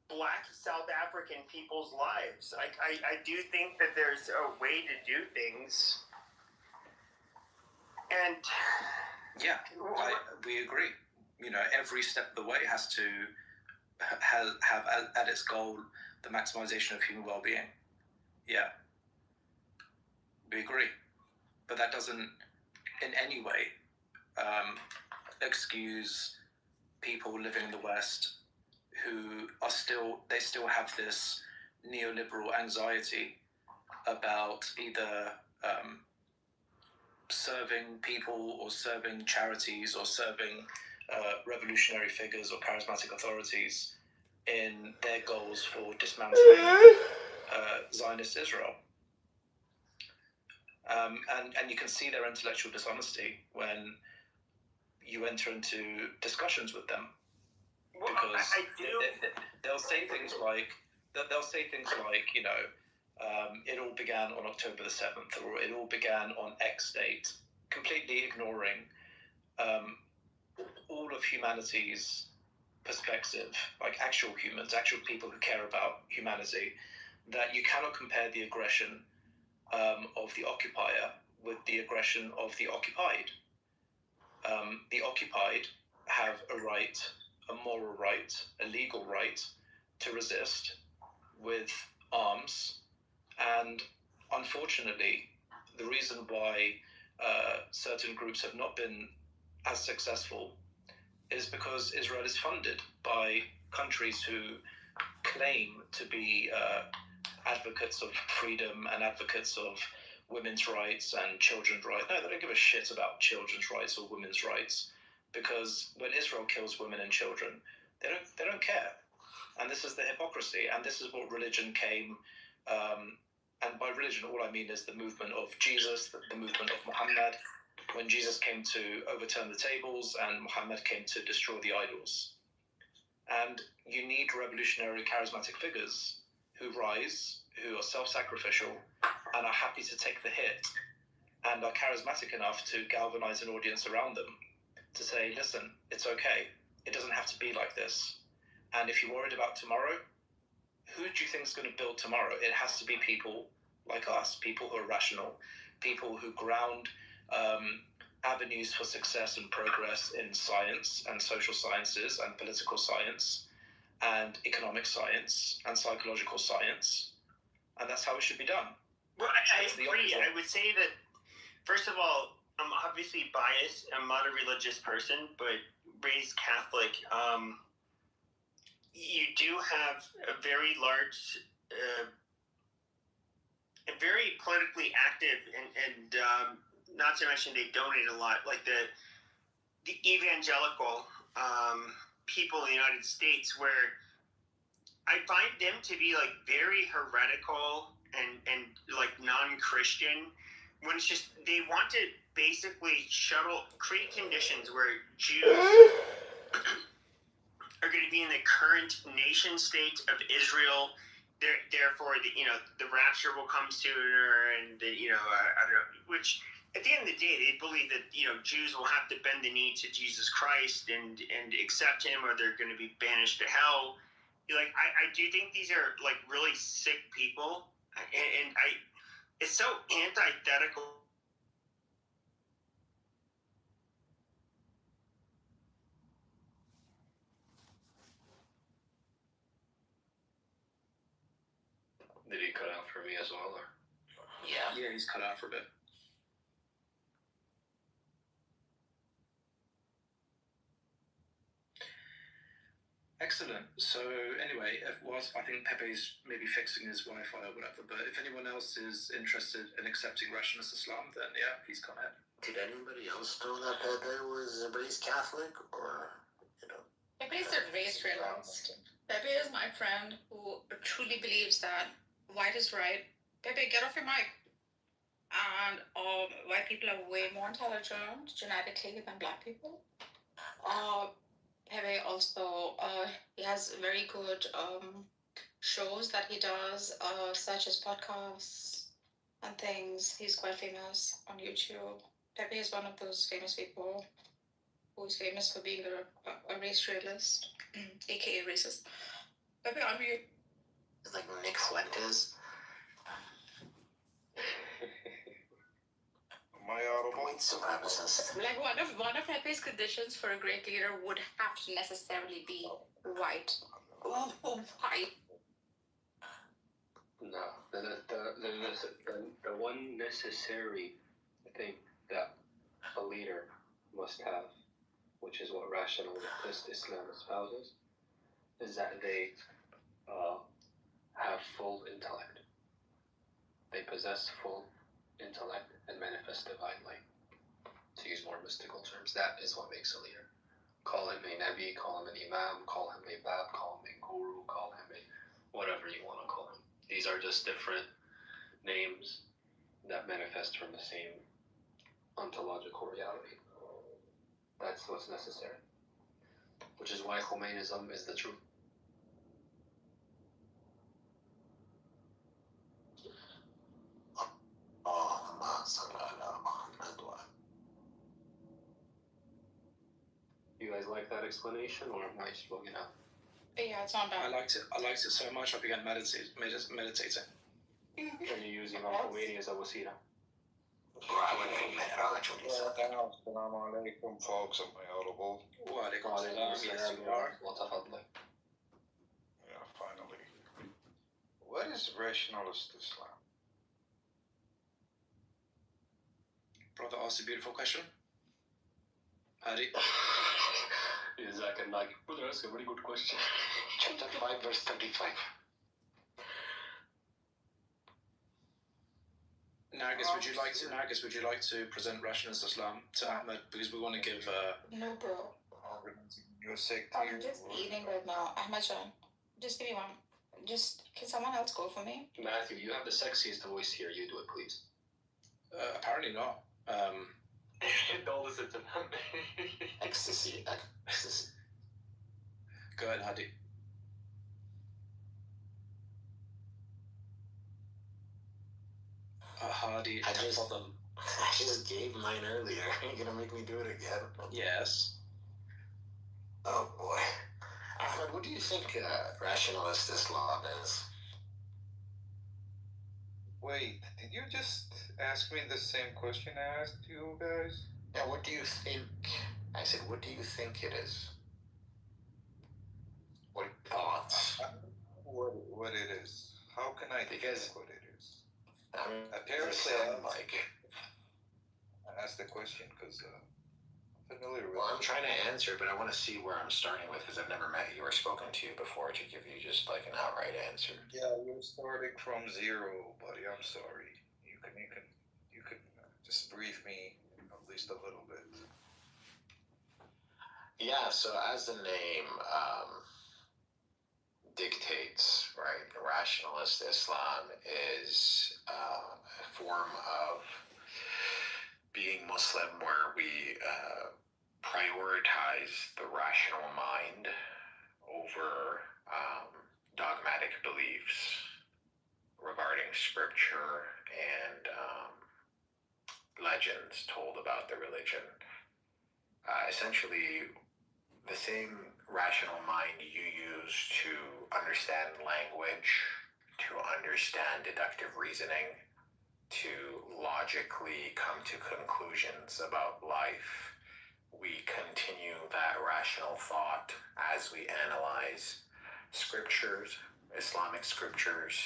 Black South African people's lives. I do think that there's a way to do things. And yeah, we agree. Every step of the way has to have at its goal the maximization of human well-being. Yeah, we agree, but that doesn't in any way excuse people living in the West who are still have this neoliberal anxiety about either serving people or serving charities or serving revolutionary figures or charismatic authorities in their goals for dismantling Zionist Israel. And you can see their intellectual dishonesty when you enter into discussions with them, because they'll say things like it all began on October the 7th, or it all began on X date, completely ignoring all of humanity's perspective, like actual humans, actual people who care about humanity, that you cannot compare the aggression of the occupier with the aggression of the occupied. The occupied have a right, a moral right, a legal right to resist with arms, and unfortunately, the reason why certain groups have not been as successful is because Israel is funded by countries who claim to be advocates of freedom and advocates of women's rights and children's rights. No, they don't give a shit about children's rights or women's rights, because when Israel kills women and children, they don't care. And this is the hypocrisy, and this is what religion came. And by religion, all I mean is the movement of Jesus, the movement of Muhammad. When Jesus came to overturn the tables and Muhammad came to destroy the idols. And you need revolutionary, charismatic figures who rise, who are self-sacrificial, and are happy to take the hit, and are charismatic enough to galvanize an audience around them to say, listen, it's okay. It doesn't have to be like this. And if you're worried about tomorrow, who do you think is going to build tomorrow? It has to be people like us, people who are rational, people who ground avenues for success and progress in science and social sciences and political science and economic science and psychological science. And that's how it should be done. Well, I agree. I would say that, first of all, I'm obviously biased. I'm not a religious person, but raised Catholic. You do have a very large, very politically active, and not to mention they donate a lot, like the evangelical people in the United States, where I find them to be like very heretical and like non-Christian, when it's just they want to basically create conditions where Jews are going to be in the current nation state of Israel. Therefore, the rapture will come sooner, and I don't know. Which at the end of the day, they believe that Jews will have to bend the knee to Jesus Christ and accept Him, or they're going to be banished to hell. Like I do think these are like really sick people, and it's so antithetical. Did he cut out for me as well, or? Yeah, he's cut out for a bit. Excellent. So anyway, whilst I think Pepe's maybe fixing his Wi-Fi or whatever, but if anyone else is interested in accepting rationalist Islam, then yeah, please come ahead. Did anybody else know that Pepe was raised Catholic, or Pepe is a race realist. Pepe is my friend who truly believes that white is right. Pepe, get off your mic. And white people are way more intelligent genetically than black people. Pepe also, he has very good shows that he does, such as podcasts and things. He's quite famous on YouTube. Pepe is one of those famous people who is famous for being a race realist, aka racist. Pepe, I'm you. It's like Nick Fuentes. My white supremacist. Like one of Pepe's conditions for a great leader would have to necessarily be white. White. No, the one necessary thing that a leader must have, which is what rationalist Islam espouses, is that they have full intellect. They possess full intellect and manifest divine light. To use more mystical terms, that is what makes a leader. Call him a Nabi, call him an Imam, call him a Bab, call him a Guru, call him a whatever you want to call him. These are just different names that manifest from the same ontological reality. That's what's necessary. Which is why Khomeinism is the truth. You guys like that explanation, or am I just bugging out? Yeah, it's not bad. I liked it so much I began meditating. Can you use Imam Khomeini as a wasila? I wouldn't admit it. I'll actually say something. Assalamu alaikum, folks. Am I audible? وعليكم السلام. Yes, you are. وتفضل. Yeah, finally. What is rationalist Islam? Brother asked a beautiful question. Hadi. Jazakallah. Brother, that's a very good question. Chapter 5, verse 35. Nargis, would you like to present rationalist Islam to Ahmed, because we want to give No, bro. Your sect I'm here. just eating right now. Ahmed John, just give me one. Can someone else go for me? Matthew, you have the sexiest voice here. You do it, please. apparently not. Don't listen to them. Ecstasy. Go ahead, Hadi. Hadi, I just gave mine earlier. You're gonna make me do it again? Yes. Oh boy. Ahmed, what do you think rationalist Islam is? Wait, did you just ask me the same question I asked you guys? Yeah, what do you think? I said, what do you think it is? What thoughts? What it is? How can I think what it is? Apparently, I asked the question because I'm familiar with Well, I'm trying to answer, but I want to see where I'm starting with because I've never met you or spoken to you before to give you just like an outright answer. Yeah, you're starting from zero, buddy. I'm sorry. You can just brief me at least a little bit. Yeah, so as the name dictates, right, rationalist Islam is a form of being Muslim where we prioritize the rational mind over dogmatic beliefs regarding scripture and legends told about the religion. Essentially, the same rational mind you use to understand language, to understand deductive reasoning, to logically come to conclusions about life, we continue that rational thought as we analyze scriptures, Islamic scriptures.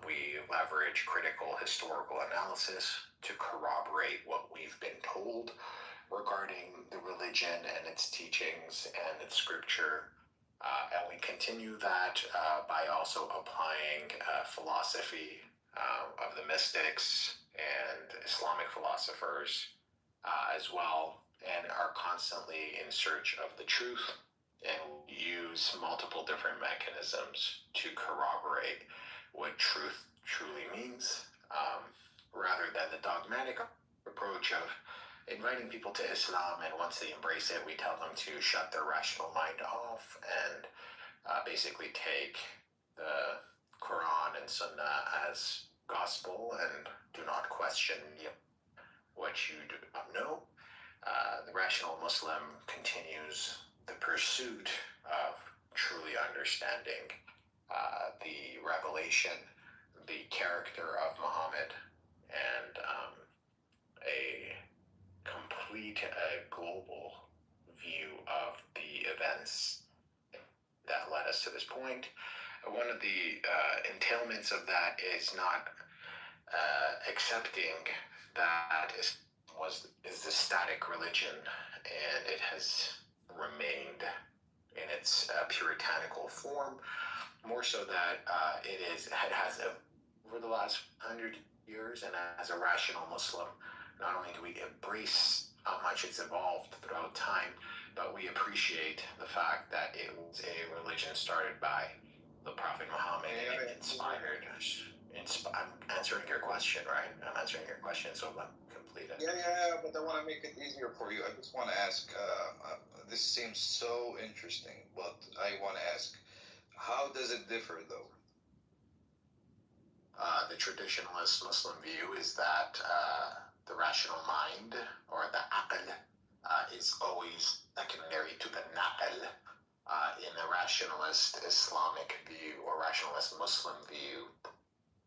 We leverage critical historical analysis to corroborate what we've been told regarding the religion and its teachings and its scripture. And we continue that by also applying philosophy of the mystics and Islamic philosophers as well, and are constantly in search of the truth and use multiple different mechanisms to corroborate what truth truly means, rather than the dogmatic approach of inviting people to Islam, and once they embrace it, we tell them to shut their rational mind off and basically take the Quran and Sunnah as gospel and do not question what you do not know. The rational Muslim continues the pursuit of truly understanding the revelation, the character of Muhammad, and a complete global view of the events that led us to this point. One of the entailments of that is not accepting that is the static religion, and it has remained in its puritanical form, more so that it has over the last 100 years, and as a rational Muslim, not only do we embrace how much it's evolved throughout time, but we appreciate the fact that it was a religion started by the Prophet Muhammad, and it inspired. I'm answering your question, right? I'm answering your question, so I'm completed. Yeah, but I want to make it easier for you. I just want to ask, this seems so interesting, but I want to ask, how does it differ, though? The traditionalist Muslim view is that the rational mind, or the aql, is always secondary to the naql. In the rationalist Islamic view or rationalist Muslim view,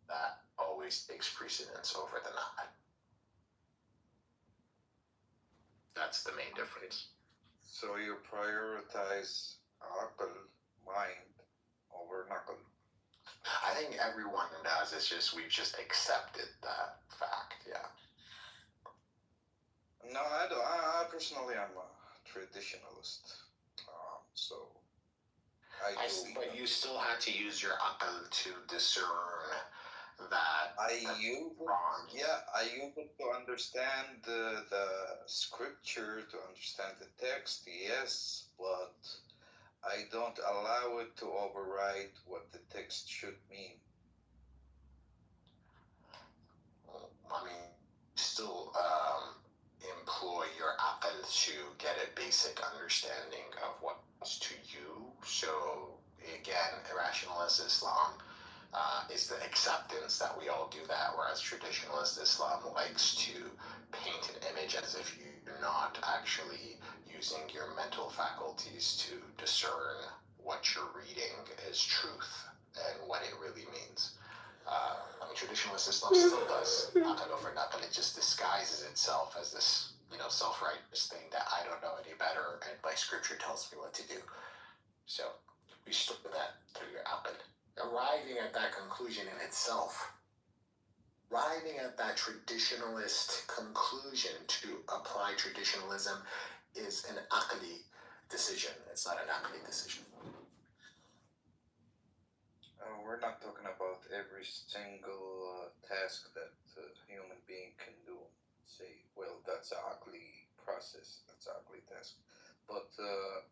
that always takes precedence over the not. That's the main difference. So you prioritize aql, mind, over naql. I think everyone does. It's just we've just accepted that fact. Yeah. No, I don't. I personally am a traditionalist. So I do. But you still had to use your aql to discern that. I use it to understand the scripture, to understand the text, yes, but I don't allow it to override what the text should mean. I mean, still employ your aql to get a basic understanding of what's to you. So again, rationalist Islam is the acceptance that we all do that, whereas traditionalist Islam likes to paint an image as if you're not actually using your mental faculties to discern what you're reading as truth and what it really means. I mean, traditionalist Islam still does naql over naql. It just disguises itself as this, self-righteous thing that I don't know any better, and my scripture tells me what to do. So we still do that through your aql. Arriving at that conclusion in itself, arriving at that traditionalist conclusion to apply traditionalism is an aqli decision. It's not an aqli decision. We're not talking about every single task that a human being can do. Say, well, that's an ugly process, that's an ugly task. But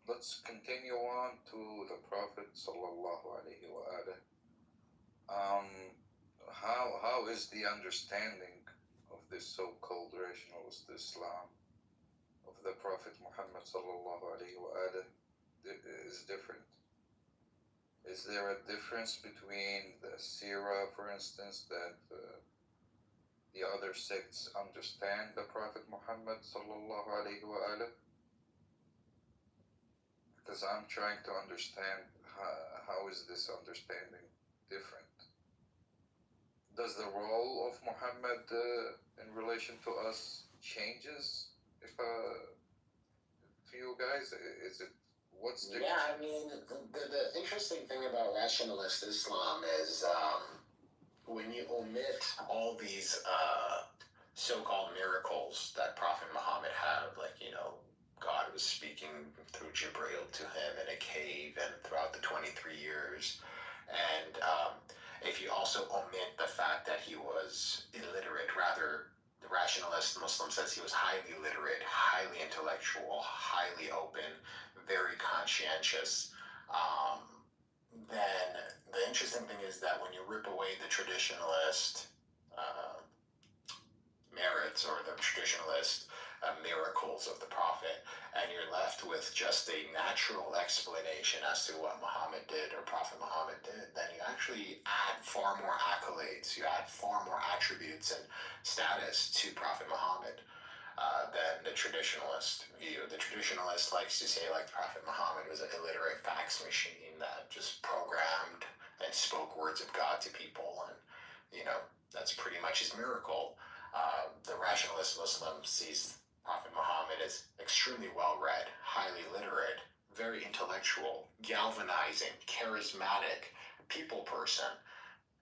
let's continue on to the Prophet sallallahu alaihi wasallam. How is the understanding of this so-called rationalist Islam of the Prophet Muhammad sallallahu alaihi wasallam is different? Is there a difference between the Sirah, for instance, that the other sects understand the Prophet Muhammad sallallahu alaihi wasallam? Because I'm trying to understand how is this understanding different? Does the role of Muhammad in relation to us changes if to you guys? Is it what's different? Yeah, I mean, the interesting thing about rationalist Islam is when you omit all these so-called miracles that Prophet Muhammad had, like, God was speaking through Jibreel to him in a cave and throughout the 23 years. And if you also omit the fact that he was illiterate, rather, the rationalist Muslim says he was highly literate, highly intellectual, highly open, very conscientious, then the interesting thing is that when you rip away the traditionalist merits or the traditionalist miracles of the Prophet, and you're left with just a natural explanation as to what Muhammad did or Prophet Muhammad did, then you actually add far more accolades, you add far more attributes and status to Prophet Muhammad than the traditionalist view. The traditionalist likes to say, like, Prophet Muhammad was an illiterate fax machine that just programmed and spoke words of God to people, and, that's pretty much his miracle. The rationalist Muslim sees Prophet Muhammad is extremely well-read, highly literate, very intellectual, galvanizing, charismatic, people person,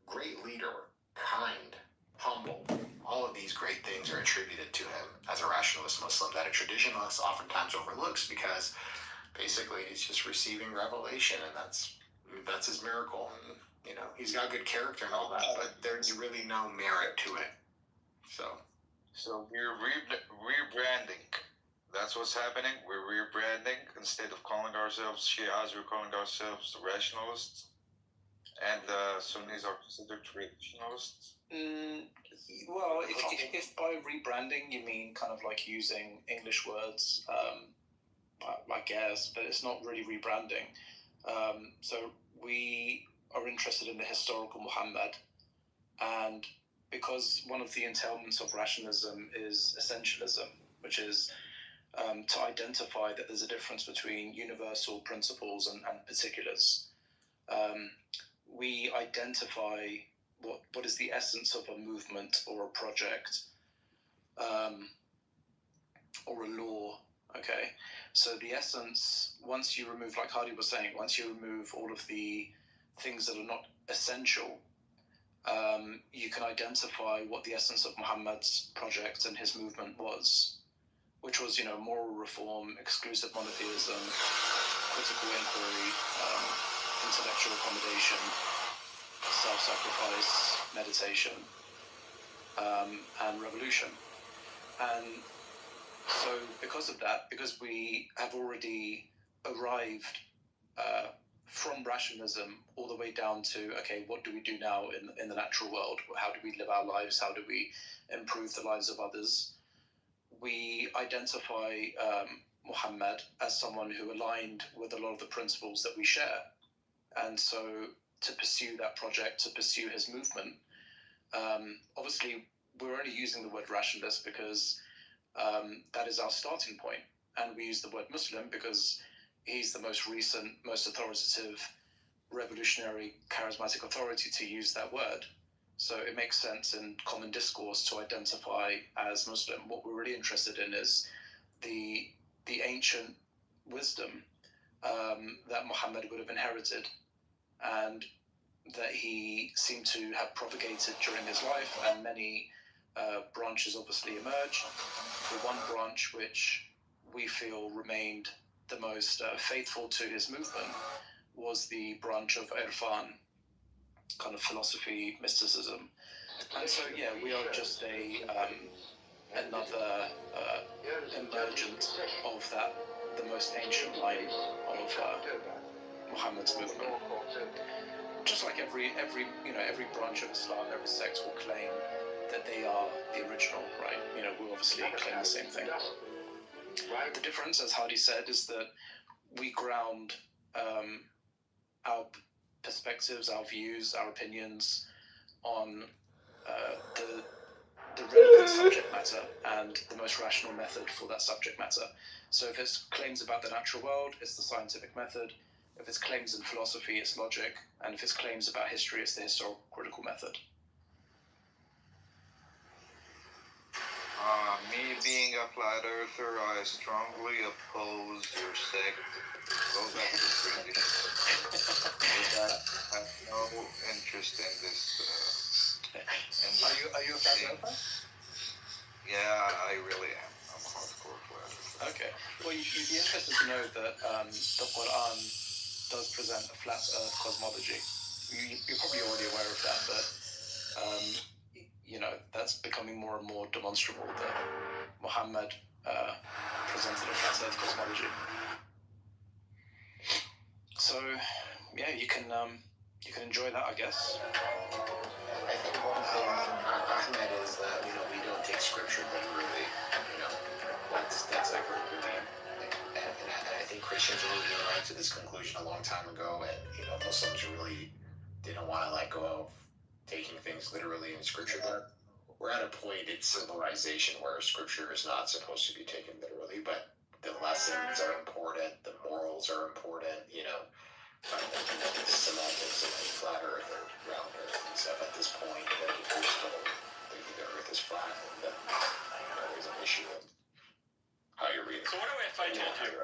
great leader, kind, humble. All of these great things are attributed to him as a rationalist Muslim that a traditionalist oftentimes overlooks because basically he's just receiving revelation, and that's his miracle. And, he's got good character and all that, but there's really no merit to it. So we're rebranding. That's what's happening. We're rebranding. Instead of calling ourselves Shias, we're calling ourselves rationalists. And Sunnis are considered traditionalists. Well, if by rebranding you mean kind of like using English words, I guess, but it's not really rebranding. So we are interested in the historical Muhammad, and because one of the entailments of rationalism is essentialism, which is to identify that there's a difference between universal principles and particulars. We identify what is the essence of a movement or a project, or a law. Okay, so the essence, once you remove, like Hardy was saying, once you remove all of the things that are not essential, you can identify what the essence of Muhammad's project and his movement was, which was, moral reform, exclusive monotheism, critical inquiry, intellectual accommodation, self-sacrifice, meditation, and revolution. And so because of that, because we have already arrived from rationalism all the way down to, okay, what do we do now in the natural world? How do we live our lives? How do we improve the lives of others? We identify Muhammad as someone who aligned with a lot of the principles that we share. And so to pursue that project, to pursue his movement, obviously we're only using the word rationalist because that is our starting point. And we use the word Muslim because he's the most recent, most authoritative, revolutionary, charismatic authority to use that word. So it makes sense in common discourse to identify as Muslim. What we're really interested in is the ancient wisdom that Muhammad would have inherited and that he seemed to have propagated during his life, and many branches obviously emerged. The one branch which we feel remained the most faithful to his movement was the branch of Irfan, kind of philosophy, mysticism. And so, yeah, we are just another emergent of that, the most ancient line of Muhammad's movement. Just like every branch of Islam, every sect will claim that they are the original, right? We obviously claim the same thing. The difference, as Hardy said, is that we ground our perspectives, our views, our opinions on the relevant subject matter and the most rational method for that subject matter. So if it's claims about the natural world, it's the scientific method. If it's claims in philosophy, it's logic. And if it's claims about history, it's the historical critical method. Me being a flat earther, I strongly oppose your sect. Go back to British. I have no interest in this. Are you a flat earther? Yeah, I really am. I'm hardcore flat earther. Okay. Well, you'd be interested to know that the Quran does present a flat earth cosmology. You're probably already aware of that, but that's becoming more and more demonstrable that Muhammad presented a flat earth cosmology. So, yeah, you can enjoy that, I guess. I think one thing Ahmed is that we don't take scripture literally. That's like really, and I think Christians really arrived to this conclusion a long time ago, and Muslims really didn't want to let go of taking things literally in scripture. But we're at a point in civilization where scripture is not supposed to be taken literally, but the lessons are important, the morals are important, the semantics of flat earth or round earth and stuff. At this point, if you're still thinking the earth is flat, then there's an issue with how you read it. So what if I told you?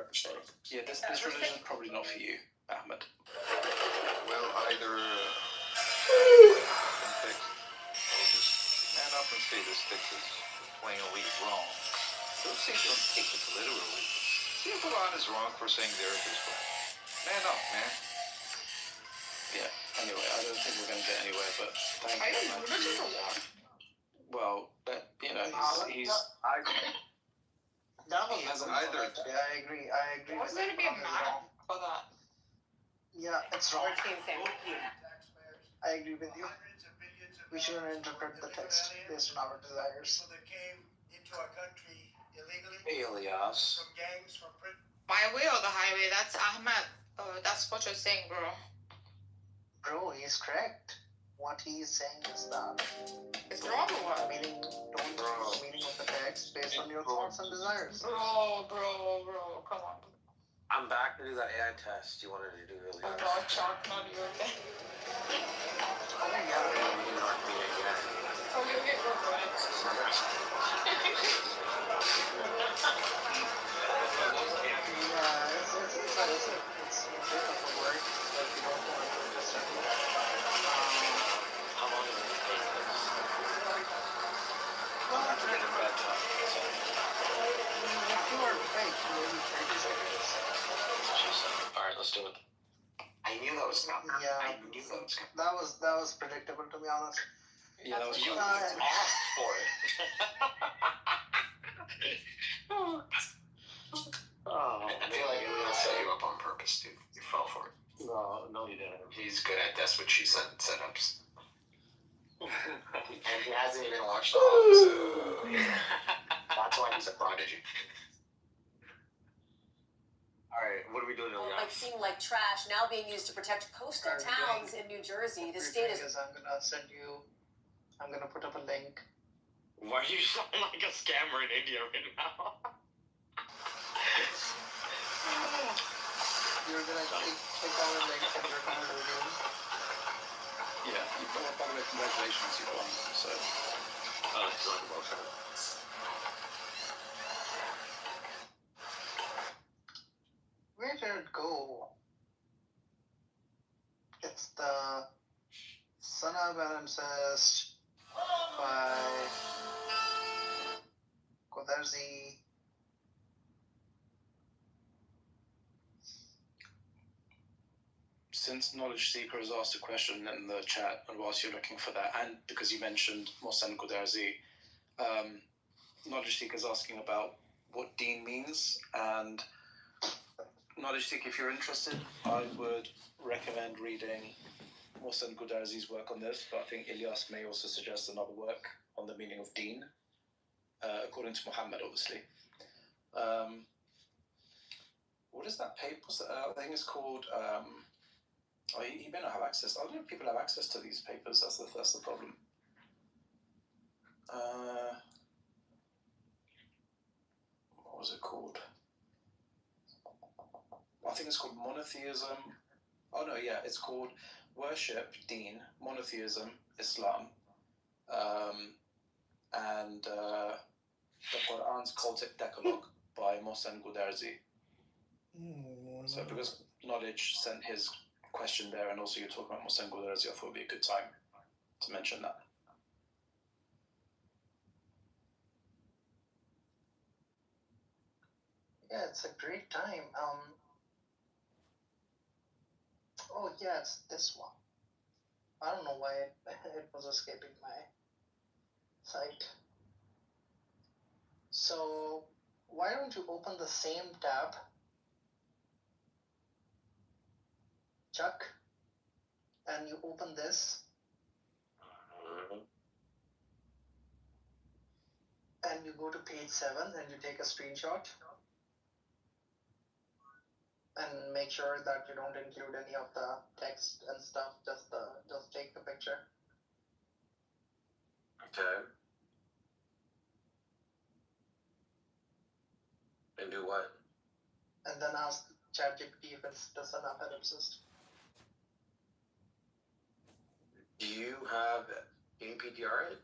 Yeah, this religion is probably not for you, Ahmed. Well, either man up and say this text is plainly wrong. Don't say don't take it literally. See if Quran is wrong for saying the earth is flat. Man up, man. Yeah, anyway, I don't think we're going to get anywhere, but thank you. Well, he's None of he them hasn't either. Yeah, I agree. What's going to be mad for that? Yeah, it's wrong. I agree with you. We shouldn't interpret the text based on our desires. Elias. My way or the highway? That's Ahmed. That's what you're saying, bro. Bro, he's correct. What he is saying is that it's wrong or what? Meaning of the text based on your thoughts and desires. Bro, come on. I'm back to do that AI test you wanted to do earlier. I brought chalk on your bed. Oh yeah, you knocked me again. Oh, you get regrets. It's a bit of a work, but you don't want to just study. How long does it take this? Well, I have to get to bed time. So. If you are fake, maybe 30 seconds. Alright, let's do it. I knew that was coming. Yeah. I knew that was coming. That was predictable, to be honest. Yeah, that was You fun. asked for it. Oh, I feel like Elias set you up on purpose, dude. You fell for it. No, you didn't. He's good at that's what she said setups. And he hasn't even watched The Office. That's why he's a prodigy. Alright, what are we doing now? What might seem like trash now being used to protect coastal towns in New Jersey. The state is. I'm gonna put up a link. Why do you sound like a scammer in India right now? You're gonna click on the link and you're gonna review. Yeah, you've got, by the way, congratulations, you've won. So. Oh, it's like about that. Where did it go? It's the Sana Balances by Kodarzi. Since Knowledge Seeker has asked a question in the chat, and whilst you're looking for that, and because you mentioned Mohsen Gudarzi, Knowledge Seeker is asking about what Dean means, and Knowledge Seeker, if you're interested, I would recommend reading Mohsen Gudarzi's work on this, but I think Ilyas may also suggest another work on the meaning of Dean, according to Muhammad, obviously. What is that paper? I think it's called... he may not have access. I don't know if people have access to these papers. That's the problem. What was it called? I think it's called Monotheism. Oh no, yeah, it's called Worship, Deen, Monotheism, Islam, and the Quran's Cultic Decalogue by Mohsen Gudarzi. So because Knowledge sent his question there, and also you're talking about Mohsen Gudarzi, I thought it would be a good time to mention that. Yeah, it's a great time. Oh yeah, it's this one. I don't know why it was escaping my sight. So why don't you open the same tab, Chuck, and you open this, and you go to page 7 and you take a screenshot, and make sure that you don't include any of the text and stuff. Just take the picture. Okay. And do what? And then ask ChatGPT if it does an ellipsis. Do you have APDR it?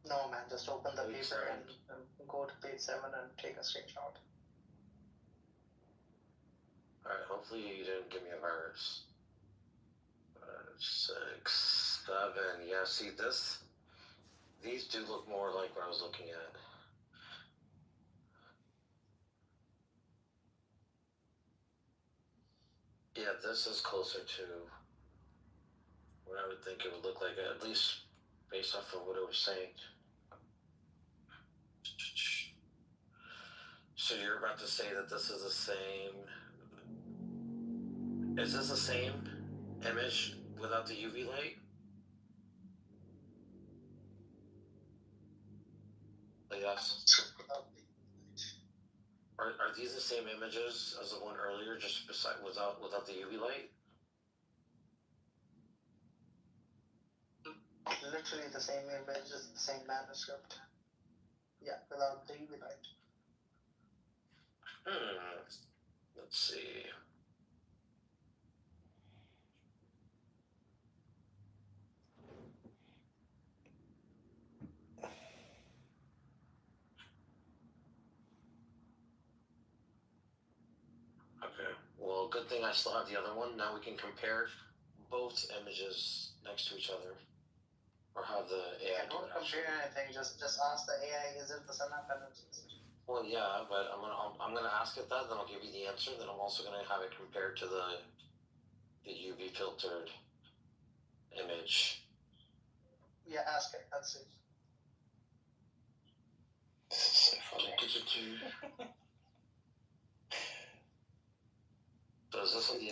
No, man, just open the paper and go to page 7 and take a screenshot. Alright, hopefully you didn't give me a virus. 5, 6, 7. Yeah, see this? These do look more like what I was looking at. Yeah, this is closer to what I would think it would look like, at least based off of what it was saying. So you're about to say that this is the same... Is this the same image without the UV light? Yes. Are these the same images as the one earlier, just beside without the UV light? Literally the same image, just the same manuscript. Yeah, without the UV light. Let's see. Okay. Well, good thing I still have the other one. Now we can compare both images next to each other, or have the AI do Don't it. Actually. compare anything. Just ask the AI. Is it the son of images? Well, yeah, but I'm gonna ask it that. Then I'll give you the answer. Then I'm also gonna have it compared to the UV filtered image. Yeah, ask it. Let's see. So funny. So is this on the